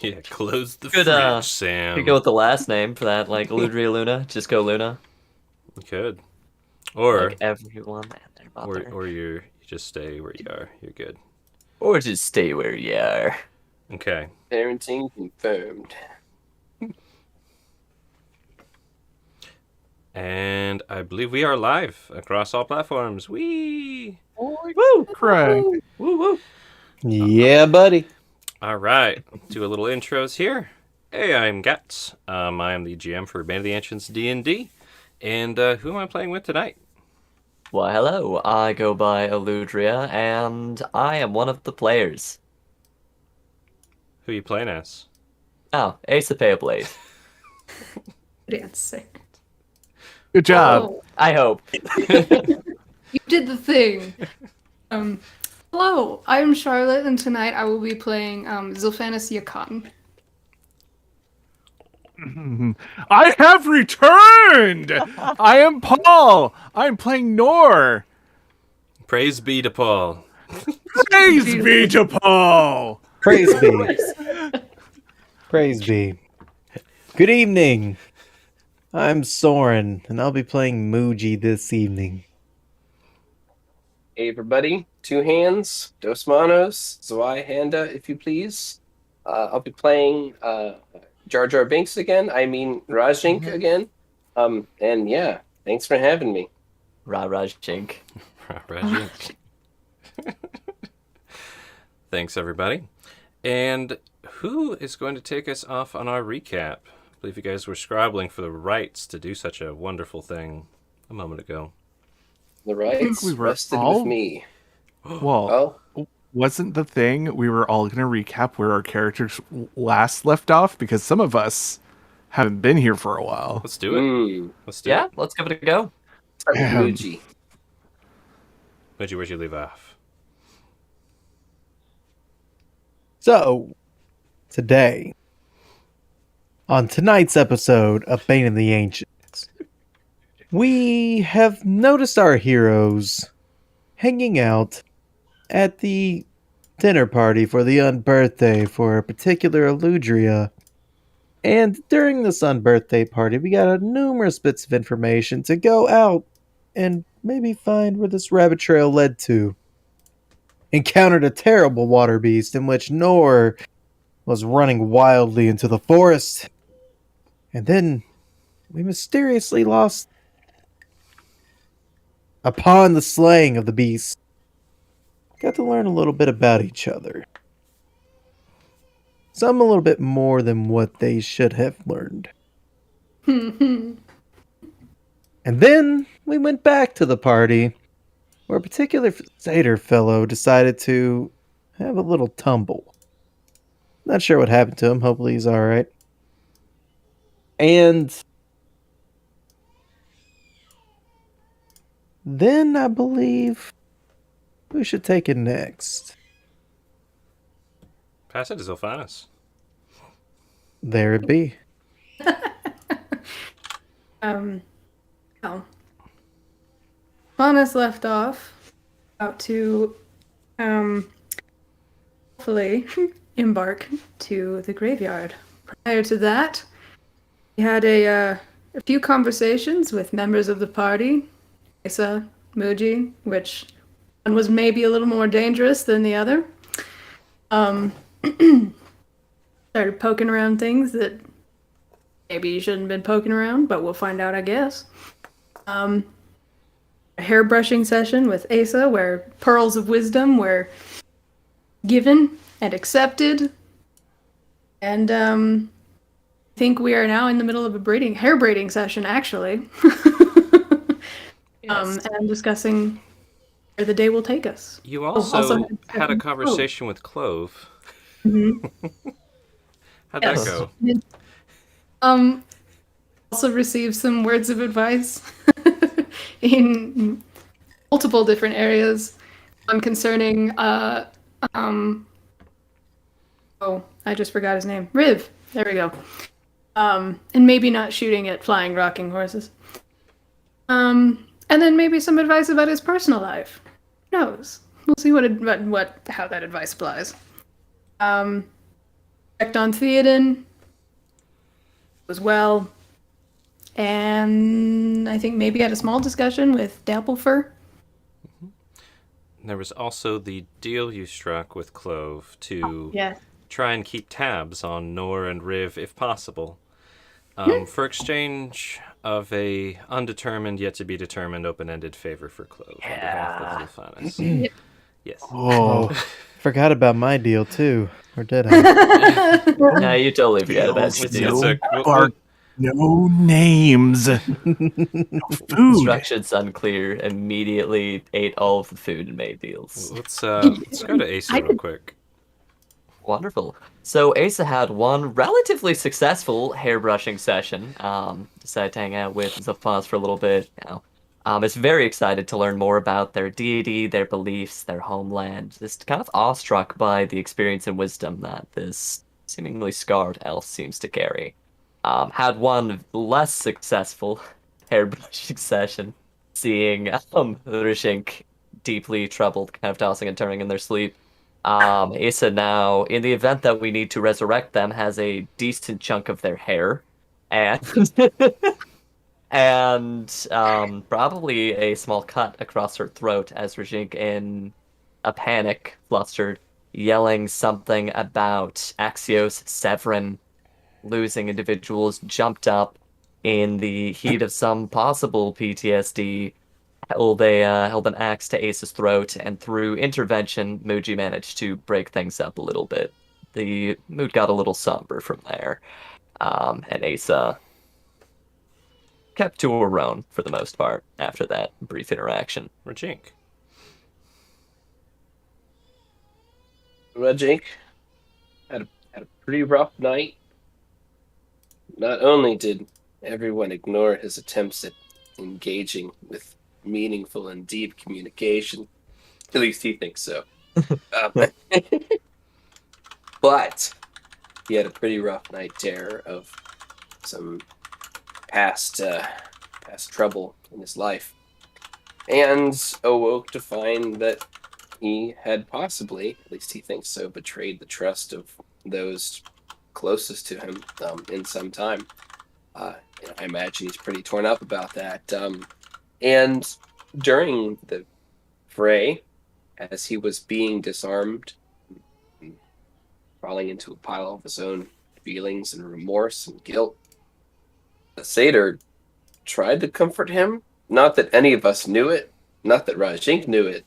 Yeah, close the Could fridge, could go Sam. with the last name for that, like Ludria Luna. Just go Luna. You could. Like Or everyone and their or mother. or you just stay where you are. You're good. Or just stay where you are. Okay. Parenting confirmed. And I believe we are live across all platforms. Wee! Woo! Craig. Woo woo! Yeah, buddy. All right. Do a little intros here. Hey, I'm Gats. I am the GM for Band of the Ancients D&D. And who am I playing with tonight? Well, hello. I go by Eludria, and I am one of the players. Who are you playing as? Oh, Ace of Paleblade. Dancing. Good job. Oh, I hope. you did the thing. Um, hello, I'm Charlotte, and tonight I will be playing Zilphanis Yakan. I have returned. I am Paul. I'm playing Nor. Praise be to Paul. Praise be to Paul. Praise be. Praise be. Good evening. I'm Soren, and I'll be playing Muji this evening. Hey everybody, two hands, dos manos, zwei handa, if you please. I'll be playing Jar Jar Binks again. I mean Rajink again. And yeah, thanks for having me. Raj Jink. Reggie. Thanks, everybody. And who is going to take us off on our recap? I believe you guys were scrabbling for the rights to do such a wonderful thing a moment ago. The rights we were rested all- with me. Well, Oh, wasn't the thing we were all going to recap where our characters last left off? Because some of us haven't been here for a while. Let's do it. Let's do Yeah, it. let's give it a go. start with Damn. Muji. Where'd you leave off? So, today, on tonight's episode of Bane of the Ancients, we have noticed our heroes hanging out at the dinner party for the unbirthday for a particular Eludria. And during this unbirthday party, we got numerous bits of information to go out and maybe find where this rabbit trail led to. Encountered a terrible water beast in which Nor was running wildly into the forest. And then we mysteriously lost upon the slaying of the beast. Got to learn a little bit about each other. Some a little bit more than what they should have learned. And then we went back to the party, where a particular satyr fellow decided to have a little tumble. Not sure what happened to him. Hopefully he's alright. And then I believe we should take it next. Pass it to Zilphanis. There it be. Oh. Faunus left off about to hopefully embark to the graveyard. Prior to that, we had a few conversations with members of the party, Asa, Muji, which one was maybe a little more dangerous than the other. Started poking around things that maybe you shouldn't have been poking around, but we'll find out, I guess. A hair brushing session with Asa where pearls of wisdom were given and accepted. And I think we are now in the middle of a hair braiding session, actually. And discussing where the day will take us. You also had a Oh. conversation with Clove. Mhm. How'd Yes. that go? Also received some words of advice in multiple different areas concerning oh, I just forgot his name. Riv. There we go. And maybe not shooting at flying rocking horses. And then maybe some advice about his personal life. Who knows? We'll see how that advice applies. checked on Theoden as well. And I think maybe had a small discussion with Dapplefur. There was also the deal you struck with Clove to Yes. try and keep tabs on Nor and Riv if possible, for exchange of a undetermined yet to be determined open-ended favor for Clove on behalf of Zulfanis. Yes. Oh, forgot about my deal too. Or did I? Yeah, you totally forgot about Deals, your It's deal. a- we'll- bark, no names, no food. Instructions unclear. Immediately ate all of the food and made deals. let's go to Asa real quick. Wonderful. So Asa had one relatively successful hairbrushing session. Decided to hang out with Zafaz for a little bit. Is very excited to learn more about their deity, their beliefs, their homeland. Just kind of awestruck by the experience and wisdom that this seemingly scarred elf seems to carry. Had one less successful hairbrushing session, seeing Rishink deeply troubled, kind of tossing and turning in their sleep. Issa now, in the event that we need to resurrect them, has a decent chunk of their hair, and and probably a small cut across her throat as Rajink, in a panic, flustered, yelling something about Axios, Severin, losing individuals, jumped up in the heat of some possible PTSD, held an axe to Ace's throat, and through intervention, Muji managed to break things up a little bit. The mood got a little somber from there, and Asa kept to her own for the most part after that brief interaction. Rajink. Rajink had a pretty rough night. Not only did everyone ignore his attempts at engaging with meaningful and deep communication, at least he thinks so. But he had a pretty rough night there of some past trouble in his life, and awoke to find that he had possibly, at least he thinks so, betrayed the trust of those closest to him in some time. I imagine he's pretty torn up about that. And during the fray, as he was being disarmed, falling into a pile of his own feelings and remorse and guilt, the satyr tried to comfort him. Not that any of us knew it, not that Rajink knew it.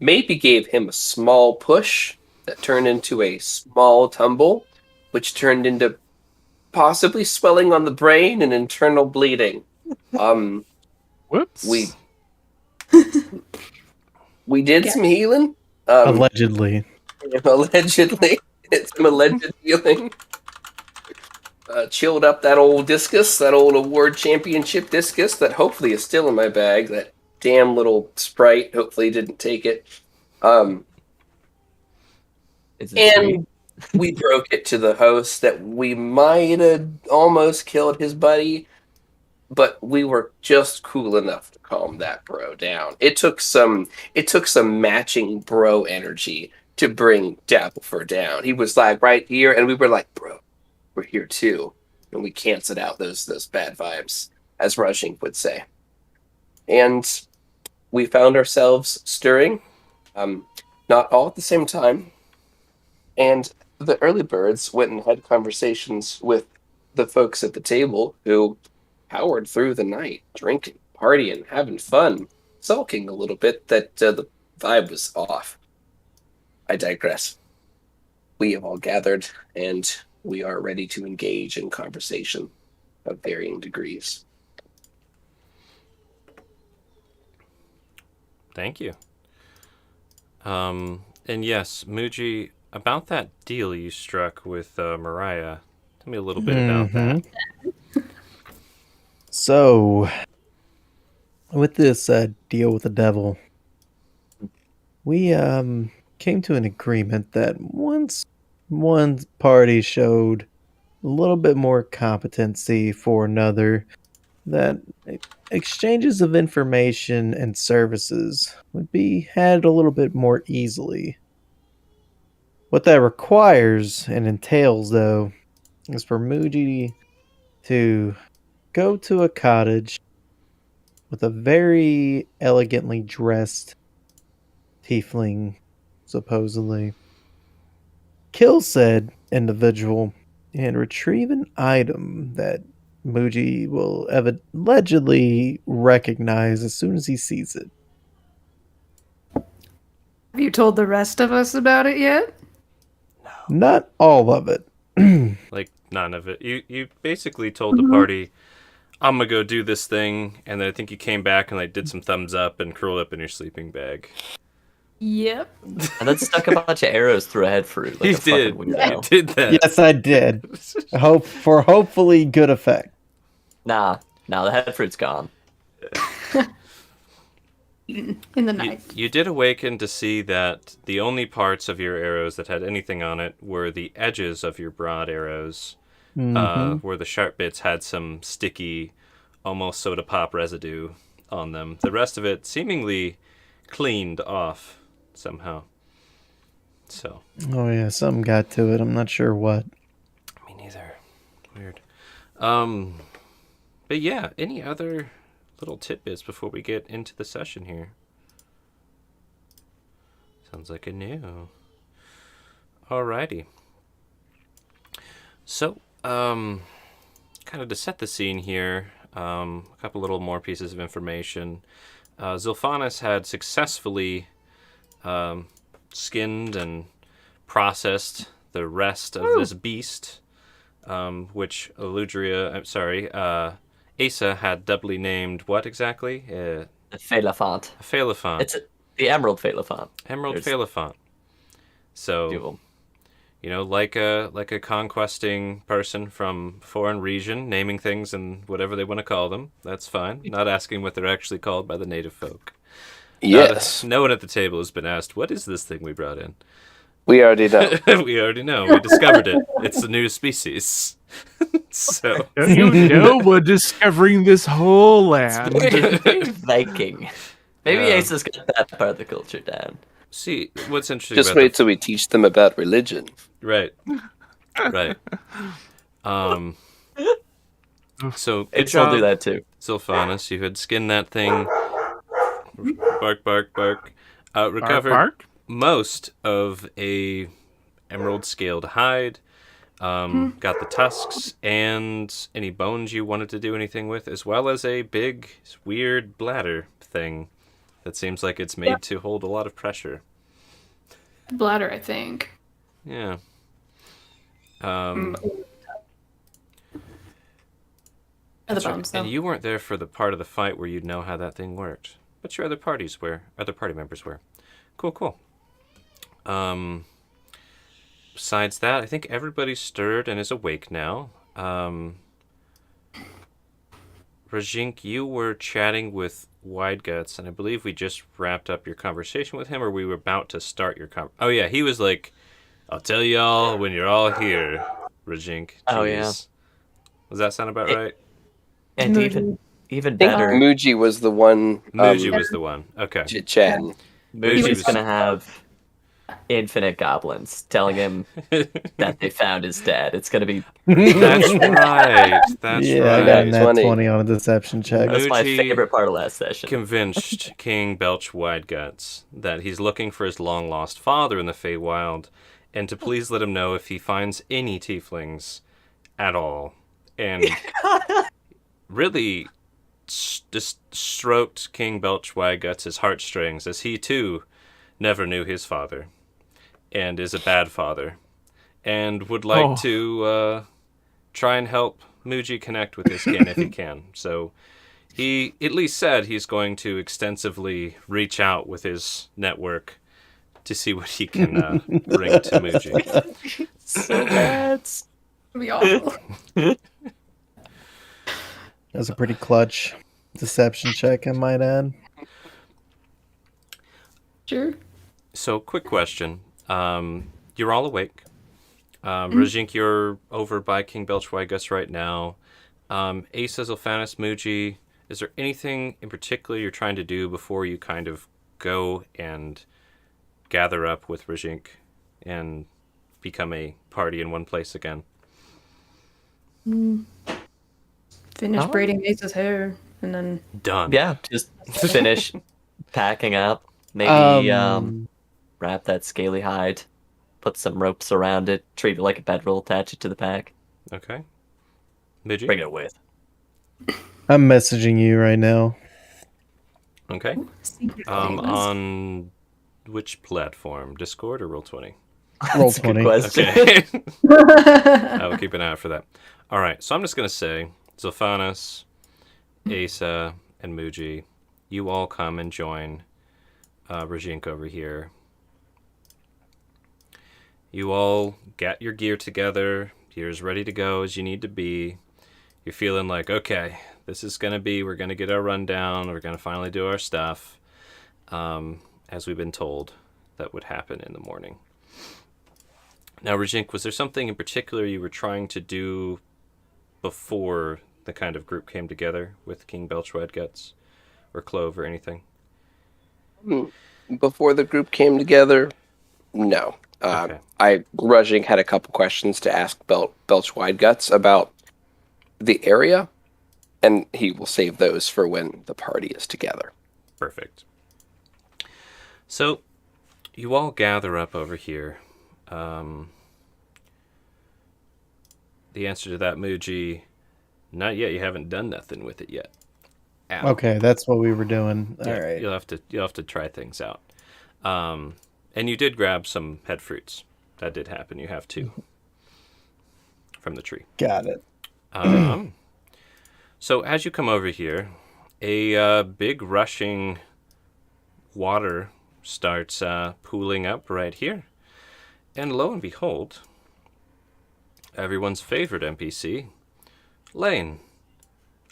Maybe gave him a small push that turned into a small tumble, which turned into possibly swelling on the brain and internal bleeding. Whoops. We did Yeah. some healing. Allegedly. Allegedly, it's some alleged healing. Chilled up that old discus, that old award championship discus that hopefully is still in my bag. That damn little sprite hopefully didn't take it. Is it sweet? And we broke it to the host that we might have almost killed his buddy, but we were just cool enough to calm that bro down. It took some matching bro energy to bring Dapplefur down. He was like right here, and we were like, bro, we're here too. And we canceled out those bad vibes, as Rushing would say. And we found ourselves stirring, not all at the same time. And the early birds went and had conversations with the folks at the table who powered through the night, drinking, partying, having fun, sulking a little bit that the vibe was off. I digress. We have all gathered, and we are ready to engage in conversation of varying degrees. Thank you. And yes, Muji, about that deal you struck with Mariah, tell me a little bit about that. So, with this deal with the devil, we came to an agreement that once one party showed a little bit more competency for another, that exchanges of information and services would be had a little bit more easily. What that requires and entails, though, is for Muji to go to a cottage with a very elegantly dressed tiefling, supposedly, kill said individual, and retrieve an item that Muji will allegedly recognize as soon as he sees it. Have you told the rest of us about it yet? Not all of it. Like, none of it. You basically told the party, I'm gonna go do this thing, and then I think you came back and like did some thumbs up and curled up in your sleeping bag. Yep. And then stuck a bunch of arrows through a head fruit. Like He a fucking did. weirdo. He did that. Yes, I did. Hopefully good effect. Nah, the head fruit's gone. In the You, night. you did awaken to see that the only parts of your arrows that had anything on it were the edges of your broad arrows, where the sharp bits had some sticky, almost soda pop residue on them. The rest of it seemingly cleaned off somehow. So, Oh yeah, something got to it. I'm not sure what. me neither. Weird. But yeah, any other little tidbits before we get into the session here? Sounds like a no. Alrighty. So, kind of to set the scene here, a couple little more pieces of information. Zilphanis had successfully skinned and processed the rest of this beast, which Asa had doubly named what exactly? The Phalafont. A Phalafont. It's the Emerald Phalafont. Emerald There's Phalafont. So, two of them. you know, like a conquesting person from a foreign region, naming things and whatever they want to call them. That's fine. Not asking what they're actually called by the native folk. Yes, No one at the table has been asked, what is this thing we brought in? we already know. We already know. We discovered it. It's a new species. So, You know, we're discovering this whole land. Very Viking. Maybe Yeah. Asa's got that part of the culture down. see, what's interesting Just about wait till we teach them about religion. Right. Right. So, good Apes will do job, that too. Sylphanus. You had skinned that thing. Bark, bark, bark. Recovered Bark? most of a emerald scaled hide. Got the tusks and any bones you wanted to do anything with, as well as a big, weird bladder thing that seems like it's made to hold a lot of pressure. Bladder, I think. Yeah. And the bones, though. And you weren't there for the part of the fight where you'd know how that thing worked, but your other party members were. Cool. Besides that, I think everybody's stirred and is awake now. Rajink, you were chatting with Wide Guts, and I believe we just wrapped up your conversation with him, or we were about to start your Oh yeah, he was like, "I'll tell y'all when you're all here." Rajink. Oh, yeah. Jeez. Does that sound about right? And Muji. even I think better, Muji was the one Muji was the one. Okay. chatting. Muji's was- gonna have infinite goblins telling him that they found his dad. It's gonna be That's right. That's Yeah, I got right. a nat 20. 20 on a deception check. that's my Muji favorite part of last session. Convinced King Belch Wideguts that he's looking for his long lost father in the Feywild, and to please let him know if he finds any tieflings at all. And really just stroked King Belch Wideguts' heartstrings, as he too never knew his father and is a bad father, and would like to try and help Muji connect with his kin if he can. So he at least said he's going to extensively reach out with his network to see what he can bring to Muji. So that's It'd be awful. That's a pretty clutch deception check, I might add. Sure. So, quick question. You're all awake. Rajink, you're over by King Belch Wideguts right now. Asa, Zilphanis, Muji, is there anything in particular you're trying to do before you kind of go and gather up with Rajink and become a party in one place again? Finish Oh. braiding Ace's hair, and then Done. Yeah, just finish packing up. Maybe wrap that scaly hide, put some ropes around it, treat it like a bedroll, attach it to the pack. Okay. Midgie? Bring it with. I'm messaging you right now. Okay. secret things. On which platform? Discord or Roll20? Roll That's a good 20. question. Okay. I will keep an eye out for that. All right, so I'm just going to say, Zilphanis, Asa, and Muji, you all come and join Rajink over here. You all get your gear together. You're as ready to go as you need to be. You're feeling like, okay, this is going to be, we're going to get our rundown. We're going to finally do our stuff. As we've been told that would happen in the morning. Now, Rajink, was there something in particular you were trying to do before the kind of group came together with King Belchwad Guts or Clove or anything? Before the group came together, no. Okay. Rajink had a couple questions to ask Belch Wideguts about the area, and he will save those for when the party is together. Perfect. So, you all gather up over here. The answer to that, Muji, not yet. You haven't done nothing with it yet. Ow. Okay, that's what we were doing. All Yeah, right. You'll have to try things out. And you did grab some head fruits. That did happen. You have 2 from the tree. Got it. So as you come over here, a big rushing water starts pooling up right here. And lo and behold, everyone's favorite NPC, Lane,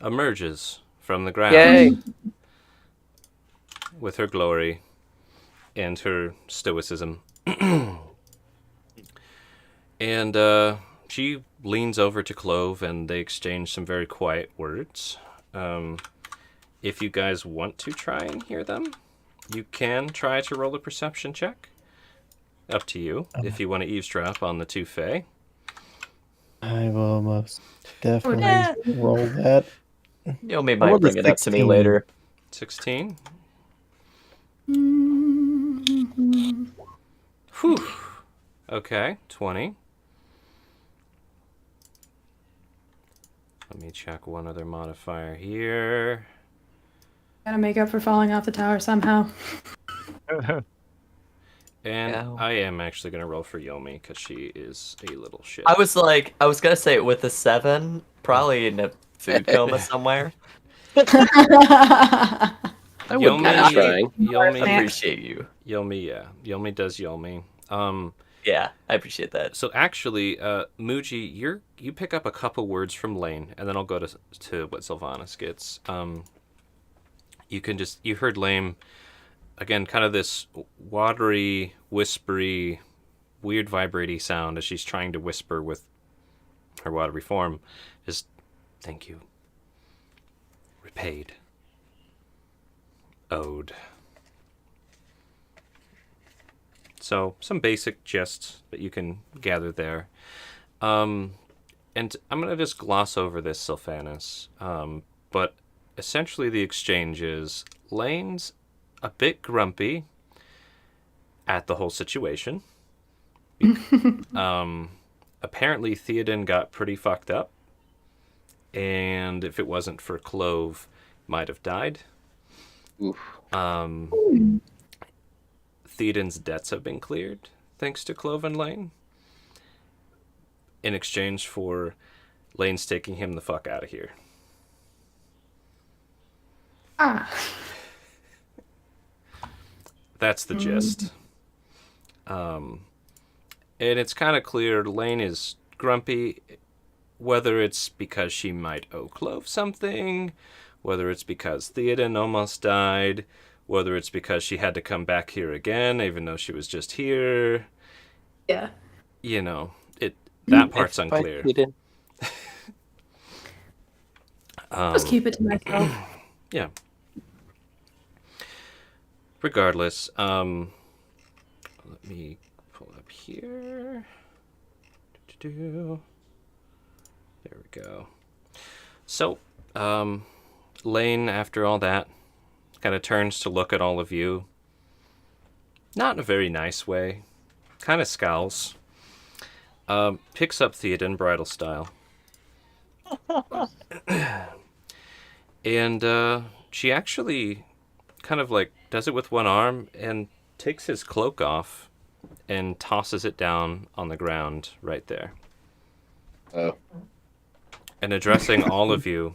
emerges from the ground Yay! with her glory and her stoicism. And she leans over to Clove and they exchange some very quiet words. If you guys want to try and hear them, you can try to roll a perception check. Up to you, if you want to eavesdrop on the 2 Fae. I will most definitely roll that. Yomi Roll might the bring it up to me 16. later. 16. Whew. Okay, 20. Let me check one other modifier here. Gotta make up for falling off the tower somehow. And Ow. I am actually going to roll for Yomi because she is a little shit. I was gonna say with a 7, probably in a food coma somewhere. I would Yomi, trying. Yomi, Appreciate you. Yomi, yeah. Yomi does Yomi. Yeah, I appreciate that. So actually, Muji, you pick up a couple words from Lane, and then I'll go to what Sylvanas gets. You heard Lane, again, kind of this watery, whispery, weird vibrating sound as she's trying to whisper with her watery form. Just, thank you. Repaid. Owed. So, some basic gests that you can gather there. And I'm going to just gloss over this, Sylphanis. But essentially the exchange is Lane's a bit grumpy at the whole situation. Apparently Theoden got pretty fucked up. And if it wasn't for Clove, might have died. Oof. Theoden's debts have been cleared, thanks to Clove and Lane. In exchange for Lane's taking him the fuck out of here. That's the gist. And it's kind of clear Lane is grumpy, whether it's because she might owe Clove something, whether it's because Theoden almost died, whether it's because she had to come back here again, even though she was just here. Yeah. You know, that part's If I unclear. didn't- Just keep it to myself. Yeah. Regardless, let me pull up here. There we go. So, Lane, after all that, kind of turns to look at all of you. Not in a very nice way. Kind of scowls. Picks up Theoden bridal style. And she actually kind of like does it with one arm and takes his cloak off and tosses it down on the ground right there. Oh. And addressing all of you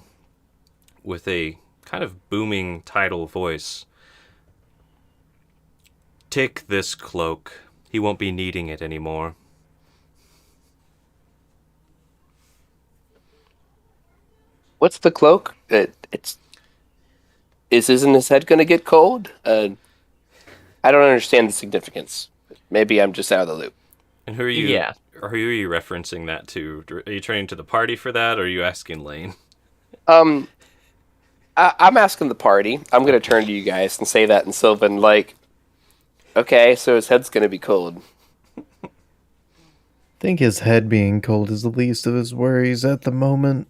with a kind of booming tidal voice. Take this cloak. He won't be needing it anymore. What's the cloak? Isn't his head going to get cold? I don't understand the significance. Maybe I'm just out of the loop. And who are you? Yeah. Or who are you referencing that to? Are you turning to the party for that, or are you asking Lane? I'm asking the party. I'm going to turn to you guys and say that in Sylvan, like, okay, so his head's going to be cold. I think his head being cold is the least of his worries at the moment.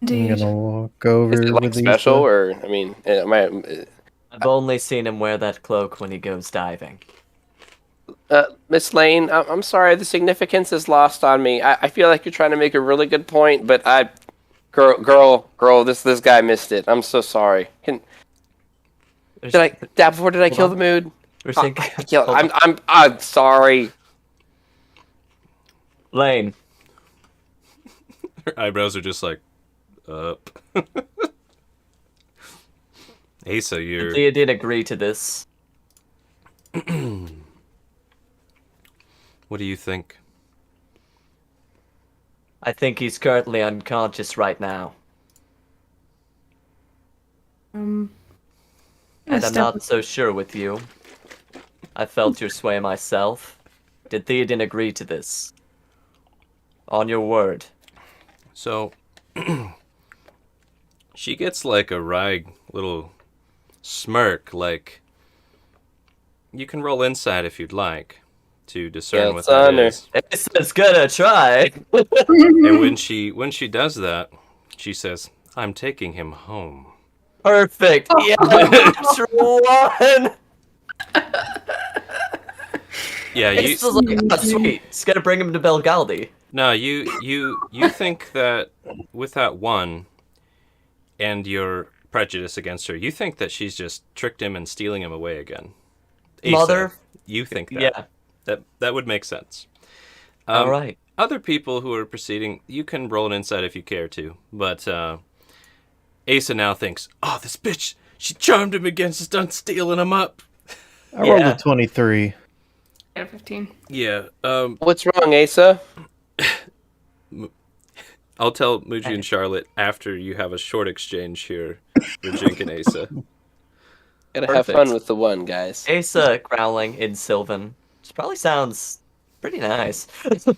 I'm Indeed. gonna walk over Is it like with special, Issa. or I mean, I've only seen him wear that cloak when he goes diving. Miss Lane, I'm sorry, the significance is lost on me. I feel like you're trying to make a really good point, but girl, this guy missed it. I'm so sorry. Did I kill the mood? I'm sorry. Lane, Her eyebrows are just like up. Asa, you're. Thea did agree to this. What do you think? I think he's currently unconscious right now. And I'm not so sure with you. I felt your sway myself. Did Theoden agree to this? On your word. So, she gets like a wry little smirk, like, you can roll insight if you'd like to discern what it's that honor. is. It's gonna try. And when she does that, she says, "I'm taking him home." Perfect. Yeah, natural one. Yeah, you. It's just like, oh, sweet. It's gonna bring him to Belgaldi. No, you think that with that one and your prejudice against her, you think that she's just tricked him and stealing him away again. Asa, Mother. you think that. Yeah. That would make sense. All right. Other people who are proceeding, you can roll an insight if you care to, but Asa now thinks, oh, this bitch, she charmed him again, she's done stealing him up. I rolled Yeah. a 23. Out of 15. Yeah, What's wrong, Asa? I'll tell Muji and Charlotte after you have a short exchange here with Jink and Asa. Gotta have Perfect. fun with the one, guys. Asa growling in Sylvan. Which probably sounds pretty nice. Good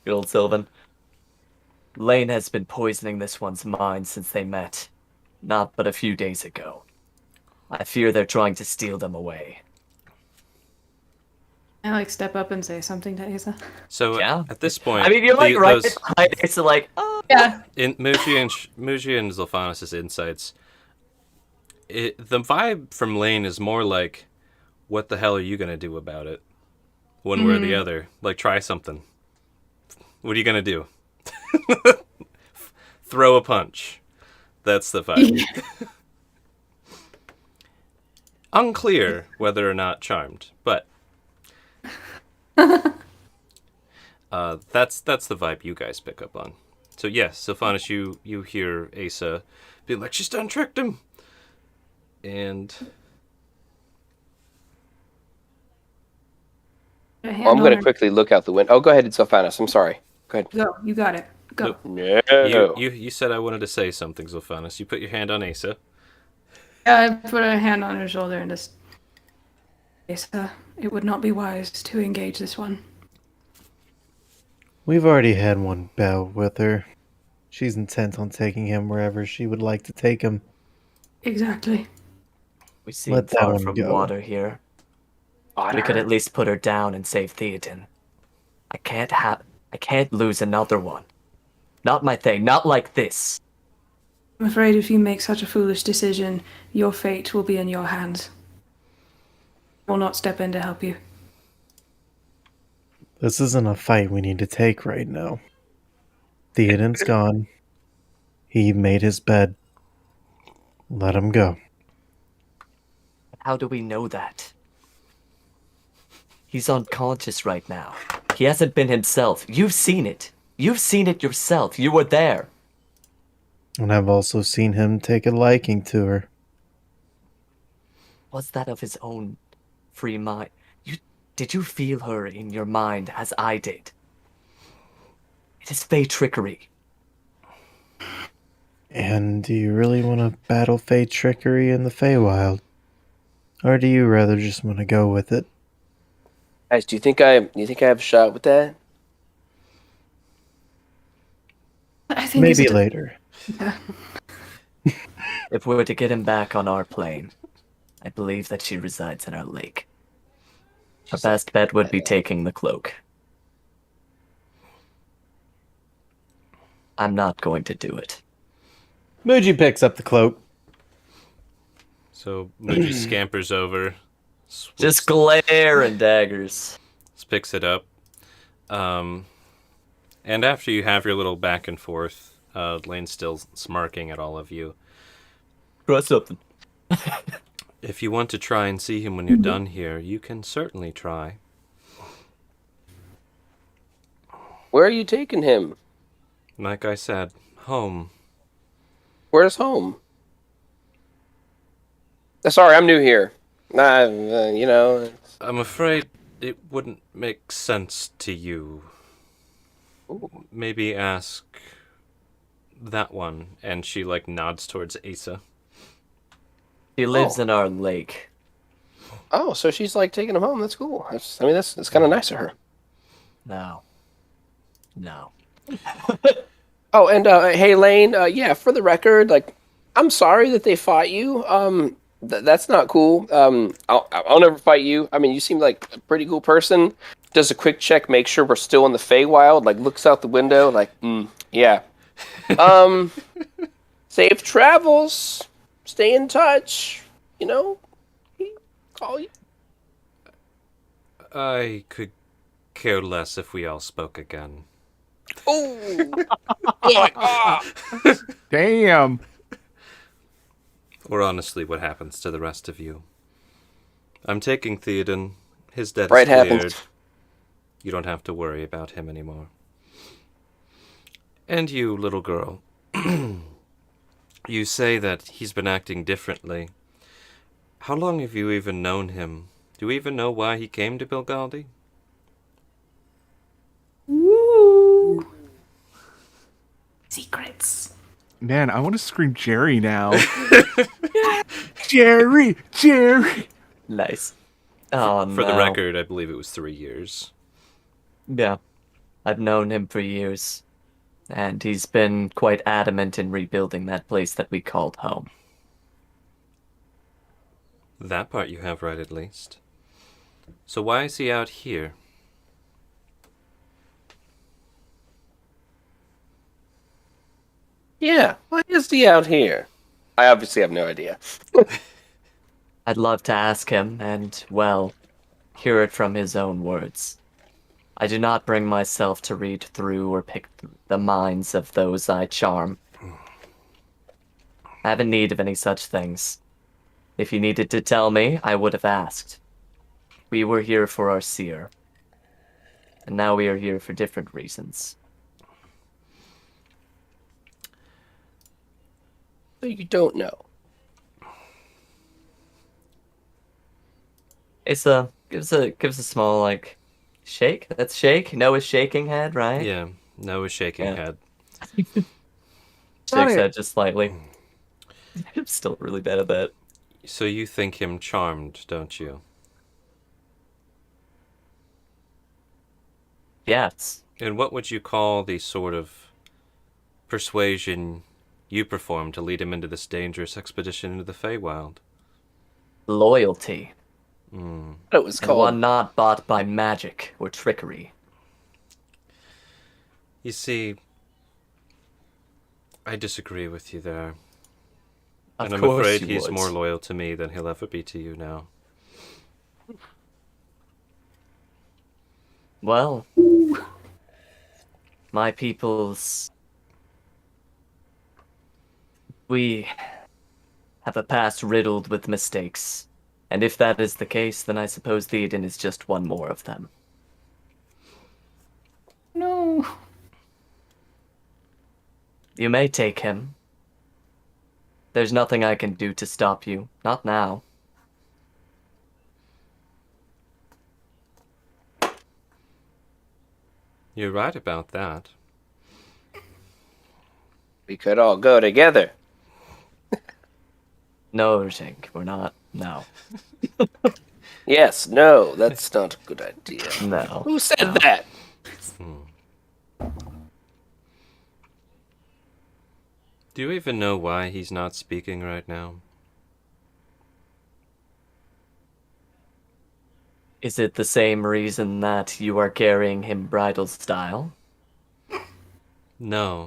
old Sylvan. Lane has been poisoning this one's mind since they met. Not but a few days ago. I fear they're trying to steal them away. I like step up and say something to Asa. So Yeah. at this point, I mean, you're like right those- behind Asa, like, oh. Yeah. in Muji and Zilphanis' insights, the vibe from Lane is more like, what the hell are you going to do about it? One way or the other. Like, try something. What are you going to do? Throw a punch. That's the vibe. Unclear whether or not charmed, but that's the vibe you guys pick up on. So yes, Sylphanis, you hear Asa being like, she's done tricked him. And I'm gonna quickly look out the window. Oh, go ahead, Sophanis. I'm sorry. Go ahead. Go. You got it. Go. No. you said I wanted to say something, Sylphanis. You put your hand on Asa. I put a hand on her shoulder and just. Asa, it would not be wise to engage this one. We've already had one bout with her. She's intent on taking him wherever she would like to take him. Exactly. We seem Let that far one from go. water here. We could at least put her down and save Theoden. I can't lose another one. Not my thing, not like this. I'm afraid if you make such a foolish decision, your fate will be in your hands. I will not step in to help you. This isn't a fight we need to take right now. Theoden's gone. He made his bed. Let him go. How do we know that? He's unconscious right now. He hasn't been himself. You've seen it. You've seen it yourself. You were there. And I've also seen him take a liking to her. Was that of his own free mind? Did you feel her in your mind as I did? It is Fey trickery. And do you really want to battle Fey trickery in the Feywild? Or do you rather just want to go with it? Guys, do you think I have a shot with that? I think Maybe it's a- later. Yeah. If we were to get him back on our plane, I believe that she resides in our lake. Our best bet would be taking the cloak. I'm not going to do it. Muji picks up the cloak. So Muji scampers over, Just glare and daggers. picks it up. And after you have your little back and forth, Lane's still smirking at all of you. Try something. If you want to try and see him when you're done here, you can certainly try. Where are you taking him? Like I said, home. Where's home? Sorry, I'm new here. I'm afraid it wouldn't make sense to you. Ooh. Maybe ask that one. And she, nods towards Asa. She lives in our lake. Oh, so she's taking him home. That's cool. That's kind of nice of her. No. Oh, and hey, Lane. Yeah, for the record, I'm sorry that they fought you. That's not cool. I'll never fight you. I mean, you seem like a pretty cool person. Does a quick check, make sure we're still in the Feywild. Looks out the window. Yeah. Safe travels. Stay in touch. Call you. I could care less if we all spoke again. Oh. Damn. Or honestly, what happens to the rest of you. I'm taking Theoden. His debt Right is cleared. happens. You don't have to worry about him anymore. And you, little girl. You say that he's been acting differently. How long have you even known him? Do you even know why he came to Bilgaldi? Woo! Secrets. Man, I want to scream Jerry now. Jerry! Nice. Oh, For the no. record, I believe it was 3 years. Yeah. I've known him for years. And he's been quite adamant in rebuilding that place that we called home. That part you have right, at least. So why is he out here? Yeah. Why is he out here? I obviously have no idea. I'd love to ask him and, well, hear it from his own words. I do not bring myself to read through or pick the minds of those I charm. I have a need of any such things. If you needed to tell me, I would have asked. We were here for our seer. And now we are here for different reasons. So you don't know. Gives a small shake. That's shake. Noah's shaking head, right? Yeah, Noah's shaking Yeah. head. Shakes head just slightly. I'm still really bad at that. So you think him charmed, don't you? Yes. And what would you call the sort of persuasion you performed to lead him into this dangerous expedition into the Feywild? Loyalty. What it was And called. one not bought by magic or trickery. You see, I disagree with you there. Of And I'm course afraid you he's would. more loyal to me than he'll ever be to you now. Well, my peoples, we have a past riddled with mistakes. And if that is the case, then I suppose Theoden is just one more of them. No. You may take him. There's nothing I can do to stop you. Not now. You're right about that. We could all go together. No, Zink, we're not. No. Yes, no, that's not a good idea. No. Who said that? Do you even know why he's not speaking right now? Is it the same reason that you are carrying him bridal style? No.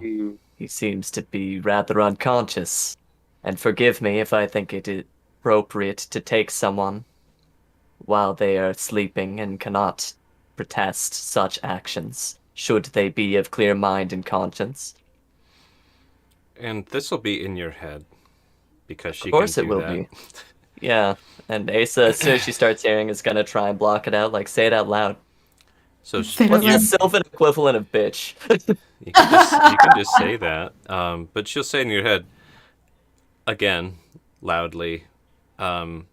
He seems to be rather unconscious. And forgive me if I think it is appropriate to take someone while they are sleeping and cannot protest such actions, should they be of clear mind and conscience. And this will be in your head. Because she Of course can it do will that. be. Yeah, and Asa, as soon as she starts hearing, is gonna try and block it out, like, say it out loud. So Say it What's out the loud. Sylvan equivalent of bitch? you can just say that. But she'll say in your head, again, loudly, the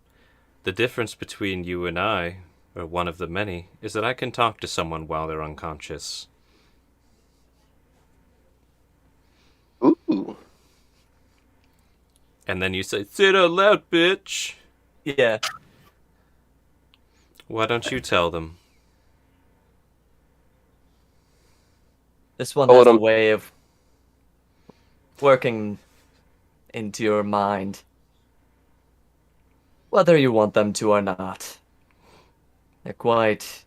difference between you and I, or one of the many, is that I can talk to someone while they're unconscious. Ooh. And then you say, say it out loud, bitch! Yeah. Why don't you tell them? This one Hold has a on. way of working into your mind, whether you want them to or not. They're quite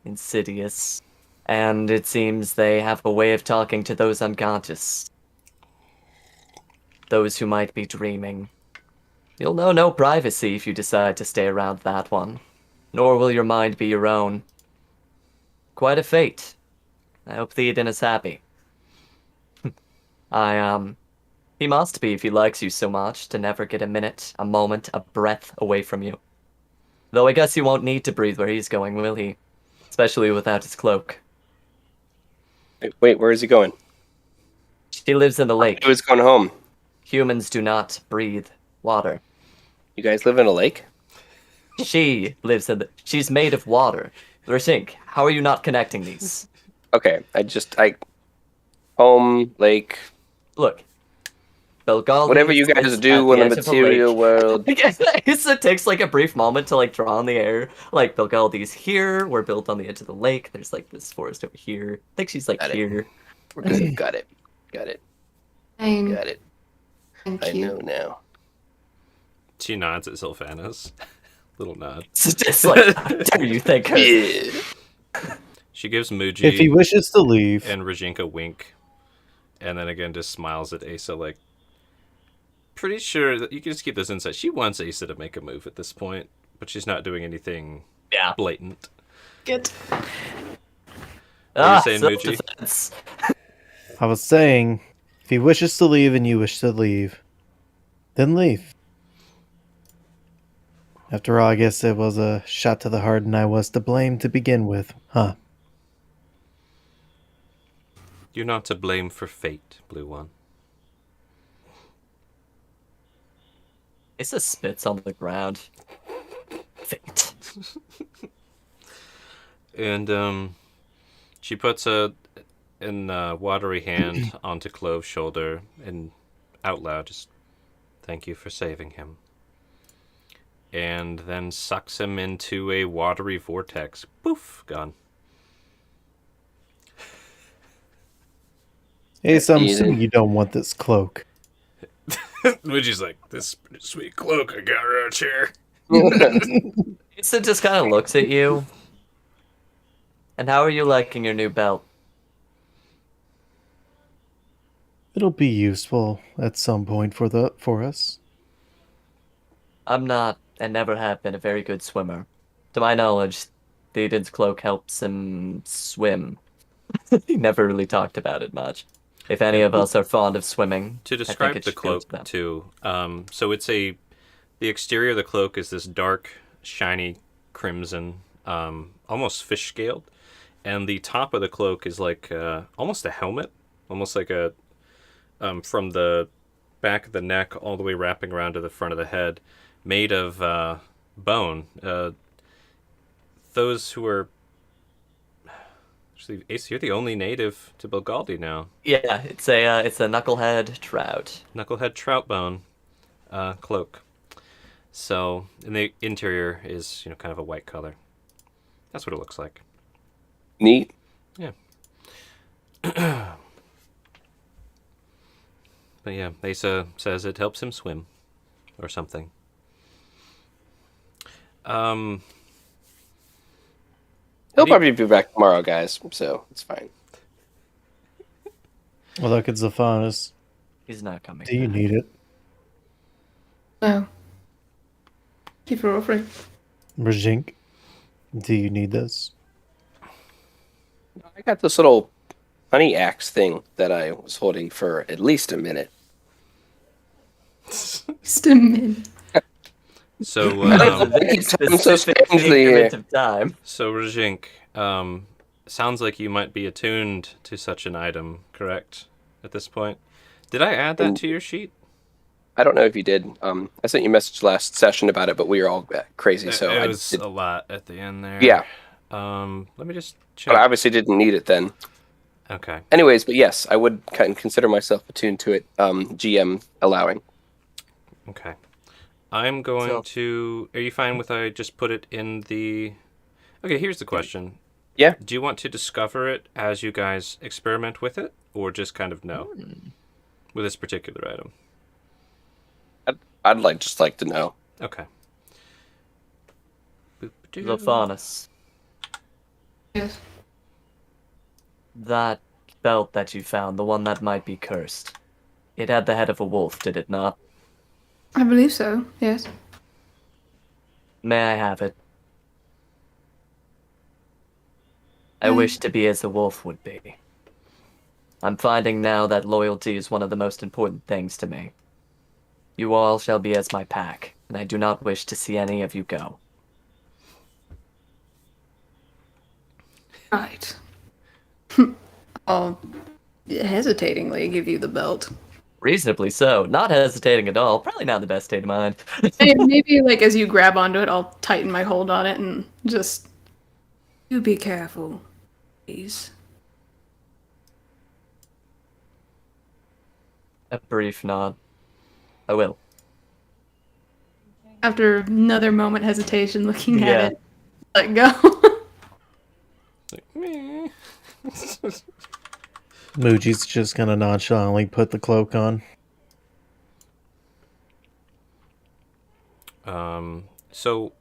insidious, and it seems they have a way of talking to those unconscious. Those who might be dreaming. You'll know no privacy if you decide to stay around that one, nor will your mind be your own. Quite a fate. I hope Theoden is happy. He must be if he likes you so much to never get a minute, a moment, a breath away from you. Though I guess he won't need to breathe where he's going, will he? Especially without his cloak. Wait, where is he going? He lives in the lake. He was going home. Humans do not breathe water. You guys live in a lake? She lives in the... She's made of water. Rashink, how are you not connecting these? Okay, home, lake, Look. Belgaldi whatever you guys is do at in the edge of a material lake. world. It takes like a brief moment to like draw in the air. Like Belgaldi's here. We're built on the edge of the lake. There's like this forest over here. I think she's like Got it. here. We're good. Got it. Got it. Got it. Thank I you. know now. She nods at Sylvanas. Little nod. It's just like, how dare you think her? Yeah. She gives Muji If he wishes to leave, and Rajink a wink. And then again just smiles at Asa like, pretty sure that you can just keep this inside. She wants Asa to make a move at this point, but she's not doing anything Yeah. blatant. Good. What are you saying, Muji? self-defense. I was saying, if he wishes to leave and you wish to leave, then leave. After all, I guess it was a shot to the heart and I was to blame to begin with, huh? You're not to blame for fate, Blue One. Asa spits on the ground. Fate. And she puts a watery hand onto Clove's shoulder and out loud just thank you for saving him. And then sucks him into a watery vortex. Poof, gone. Hey, so I'm Ethan. assuming you don't want this cloak. Luigi's like, this sweet cloak I got right here. Asa just kind of looks at you. And how are you liking your new belt? It'll be useful at some point for us. I'm not, and never have been, a very good swimmer. To my knowledge, Theoden's cloak helps him swim. He never really talked about it much. If any of us are fond of swimming, To I think describe it the should go to cloak them. too, so it's the exterior of the cloak is this dark, shiny crimson, almost fish scaled, and the top of the cloak is like almost a helmet, almost like a from the back of the neck all the way wrapping around to the front of the head, made of bone. Those who are actually, Ace, you're the only native to Bilgaldi now. Yeah, it's a knucklehead trout. Knucklehead trout bone cloak. So, and the interior is, kind of a white color. That's what it looks like. Neat. Yeah. But yeah, Asa says it helps him swim, or something. He'll probably be back tomorrow, guys, so it's fine. Well, look, it's Zephanus. He's not coming. Do you back. need it? No. Keep for offering. Brajink, do you need this? I got this little honey axe thing that I was holding for at least a minute. Just a minute. So, Very I'm so specific strangely increment here. of time. so Rajink, sounds like you might be attuned to such an item, correct? At this point, did I add that to your sheet? I don't know if you did. I sent you a message last session about it, but we were all crazy, so it I was did. a lot at the end there. Yeah, Let me just check. but I obviously didn't need it then. Okay. Anyways, but yes, I would kind of consider myself attuned to it, GM allowing. Okay. I'm going So- to. Are you fine with I just put it in the? Okay. Here's the question. Yeah. Do you want to discover it as you guys experiment with it, or just kind of know with this particular item? I'd just like to know. Okay. Zephanus, Yes. that belt that you found, the one that might be cursed, it had the head of a wolf, did it not? I believe so, yes. May I have it? I wish to be as a wolf would be. I'm finding now that loyalty is one of the most important things to me. You all shall be as my pack, and I do not wish to see any of you go. Right. I'll hesitatingly give you the belt. Reasonably so, not hesitating at all, probably not in the best state of mind. Maybe, like, as you grab onto it, I'll tighten my hold on it and just... You be careful, please. A brief nod. I will. After another moment hesitation looking Yeah. at it, let go. Meh. Muji's just gonna nonchalantly put the cloak on. So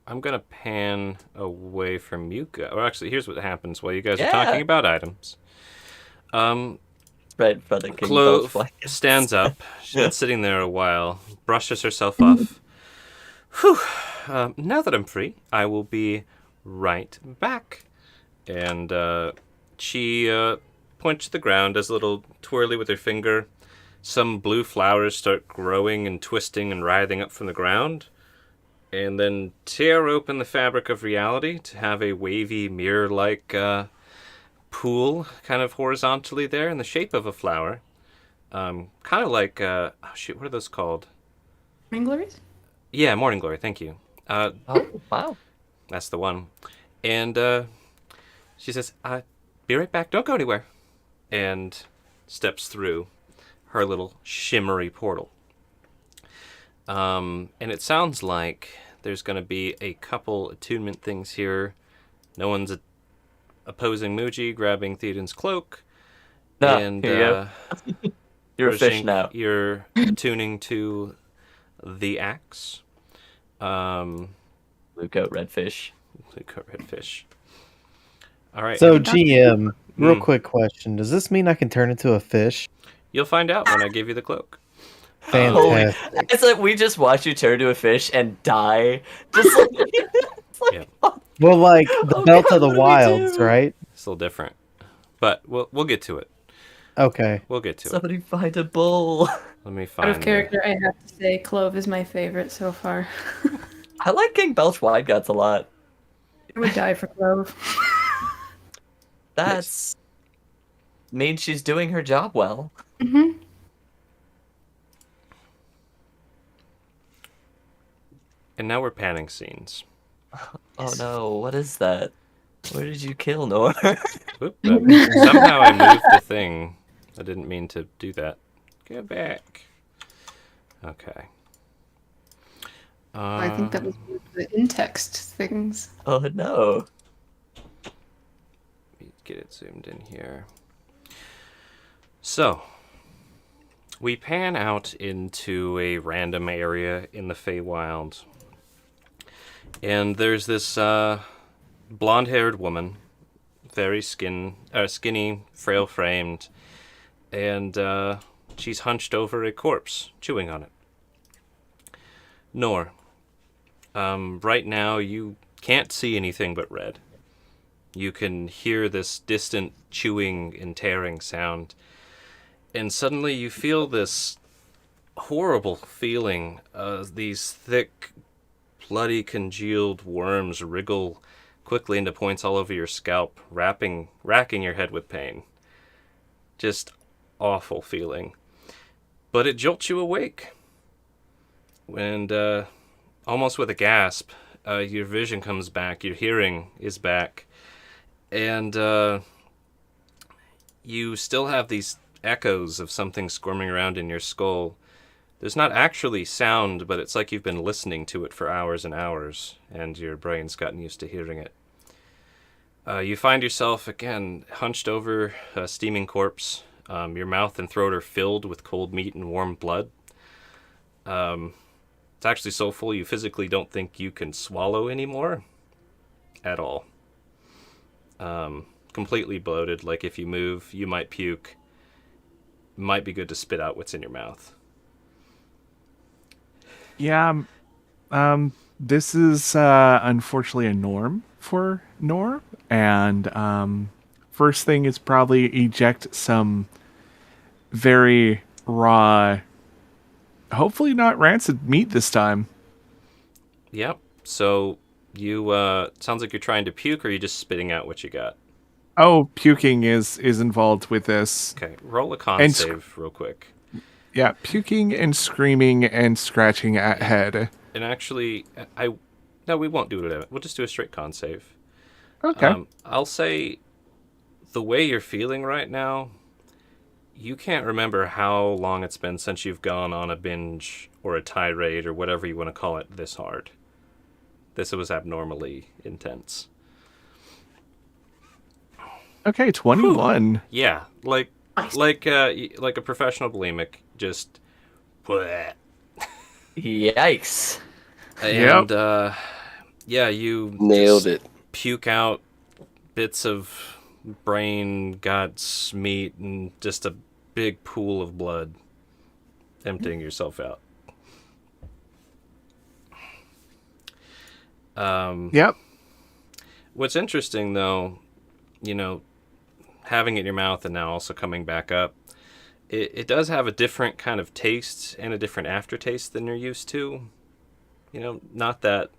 I'm gonna pan away from you guys. Or actually, here's what happens while you guys are Yeah. talking about items. Right in front of King Clove Belfly. stands up. She's been sitting there a while, brushes herself off. Whew. Now that I'm free, I will be right back. And she points to the ground, does a little twirly with her finger. Some blue flowers start growing and twisting and writhing up from the ground. And then tear open the fabric of reality to have a wavy, mirror-like pool kind of horizontally there in the shape of a flower. Kind of like, oh shoot, what are those called? Morning glories? Yeah, morning glory, thank you. Oh, wow. That's the one. And she says, be right back, don't go anywhere. And steps through her little shimmery portal. And it sounds like there's going to be a couple attunement things here. No one's opposing Muji, grabbing Theoden's cloak. No, and here you go. You're a fish Rashink, now. You're attuning to the axe. Blue coat, red fish. Blue coat, red fish. All right. So, GM, Real Mm. quick question: does this mean I can turn into a fish? You'll find out when I give you the cloak. Holy! Fantastic. It's like we just watched you turn to a fish and die. Just like, it's like Yeah. Well, like the Oh belt God, of the what do we wilds, do? right? It's a little different, but we'll get to it. Okay. We'll get to it. Somebody find a bull. Let me Out find of character, I have to say Clove is my favorite so far. I like King Belch Wide Guts a lot. I would die for Clove. That's means she's doing her job well. Mm-hmm. And now we're panning scenes. Oh no, what is that? Where did you kill Nor? Oop, somehow I moved the thing. I didn't mean to do that. Go back. Okay. I think that was one of the in-text things. Oh no. Let me get it zoomed in here. So, we pan out into a random area in the Feywild. And there's this blonde-haired woman, very skinny, frail-framed, and she's hunched over a corpse, chewing on it. Nor, right now you can't see anything but red. You can hear this distant chewing and tearing sound, and suddenly you feel this horrible feeling. These thick, bloody, congealed worms wriggle quickly into points all over your scalp, racking your head with pain. Just awful feeling. But it jolts you awake. And almost with a gasp, your vision comes back, your hearing is back, and you still have these echoes of something squirming around in your skull. There's not actually sound, but it's like you've been listening to it for hours and hours, and your brain's gotten used to hearing it. You find yourself, again, hunched over a steaming corpse. Your mouth and throat are filled with cold meat and warm blood. It's actually so full you physically don't think you can swallow anymore. At all. Completely bloated, like if you move, you might puke. Might be good to spit out what's in your mouth. Yeah, this is unfortunately a norm for Nor, and first thing is probably eject some very raw, hopefully not rancid meat this time. Yep. So you sounds like you're trying to puke, or are you just spitting out what you got? Oh, puking is involved with this. Okay, roll a con And save real quick. Yeah, puking and screaming and scratching at head. And actually, no, we won't do it. We'll just do a straight con save. Okay. I'll say the way you're feeling right now, you can't remember how long it's been since you've gone on a binge or a tirade or whatever you want to call it this hard. This was abnormally intense. Okay, 21. Yeah, like a professional bulimic, just bleh. Yikes. And yeah, you Nailed just it. puke out bits of brain, guts, meat, and just a big pool of blood, emptying yourself out. Yep. What's interesting, though, having it in your mouth and now also coming back up, it does have a different kind of taste and a different aftertaste than you're used to. Not that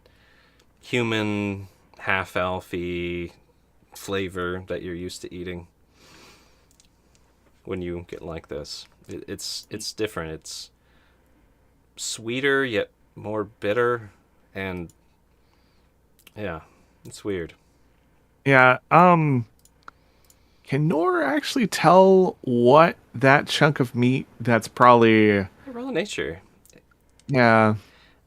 human, half-elfy flavor that you're used to eating when you get like this. It's different. It's sweeter yet more bitter, and yeah, it's weird. Yeah, can Nor actually tell what that chunk of meat that's probably... Roll a nature. Yeah.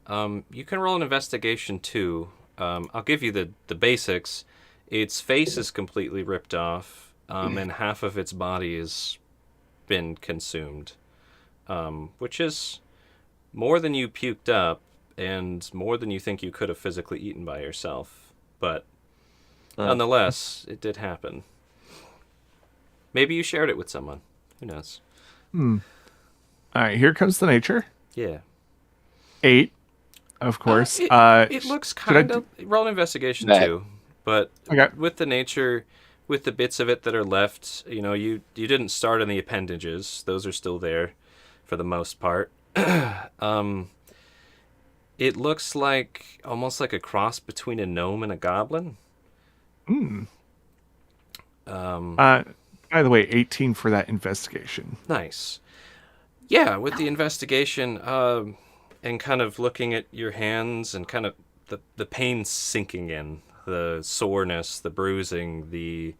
You can roll an investigation too. I'll give you the basics. Its face is completely ripped off, and half of its body has been consumed, which is more than you puked up and more than you think you could have physically eaten by yourself. But nonetheless, it did happen. Maybe you shared it with someone. Who knows? All right, here comes the nature. Yeah. 8, of course. It looks should I kind of... Roll an investigation, That- too. But Okay. with the nature, with the bits of it that are left, you didn't start on the appendages. Those are still there for the most part. It looks like almost like a cross between a gnome and a goblin. By the way, 18 for that investigation. Nice. Yeah, with the investigation, and kind of looking at your hands and kind of the pain sinking in, the soreness, the bruising, the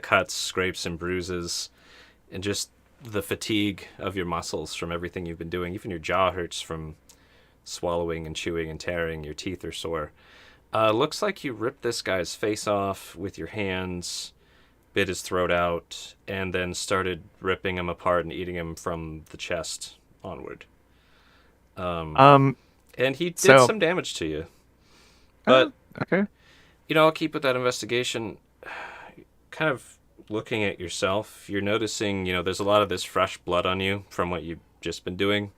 cuts, scrapes, and bruises, and just the fatigue of your muscles from everything you've been doing. Even your jaw hurts from swallowing and chewing and tearing. Your teeth are sore. Looks like you ripped this guy's face off with your hands, bit his throat out, and then started ripping him apart and eating him from the chest onward. And he did so- some damage to you. But, Okay. I'll keep with that investigation. Kind of looking at yourself, you're noticing, there's a lot of this fresh blood on you from what you've just been doing.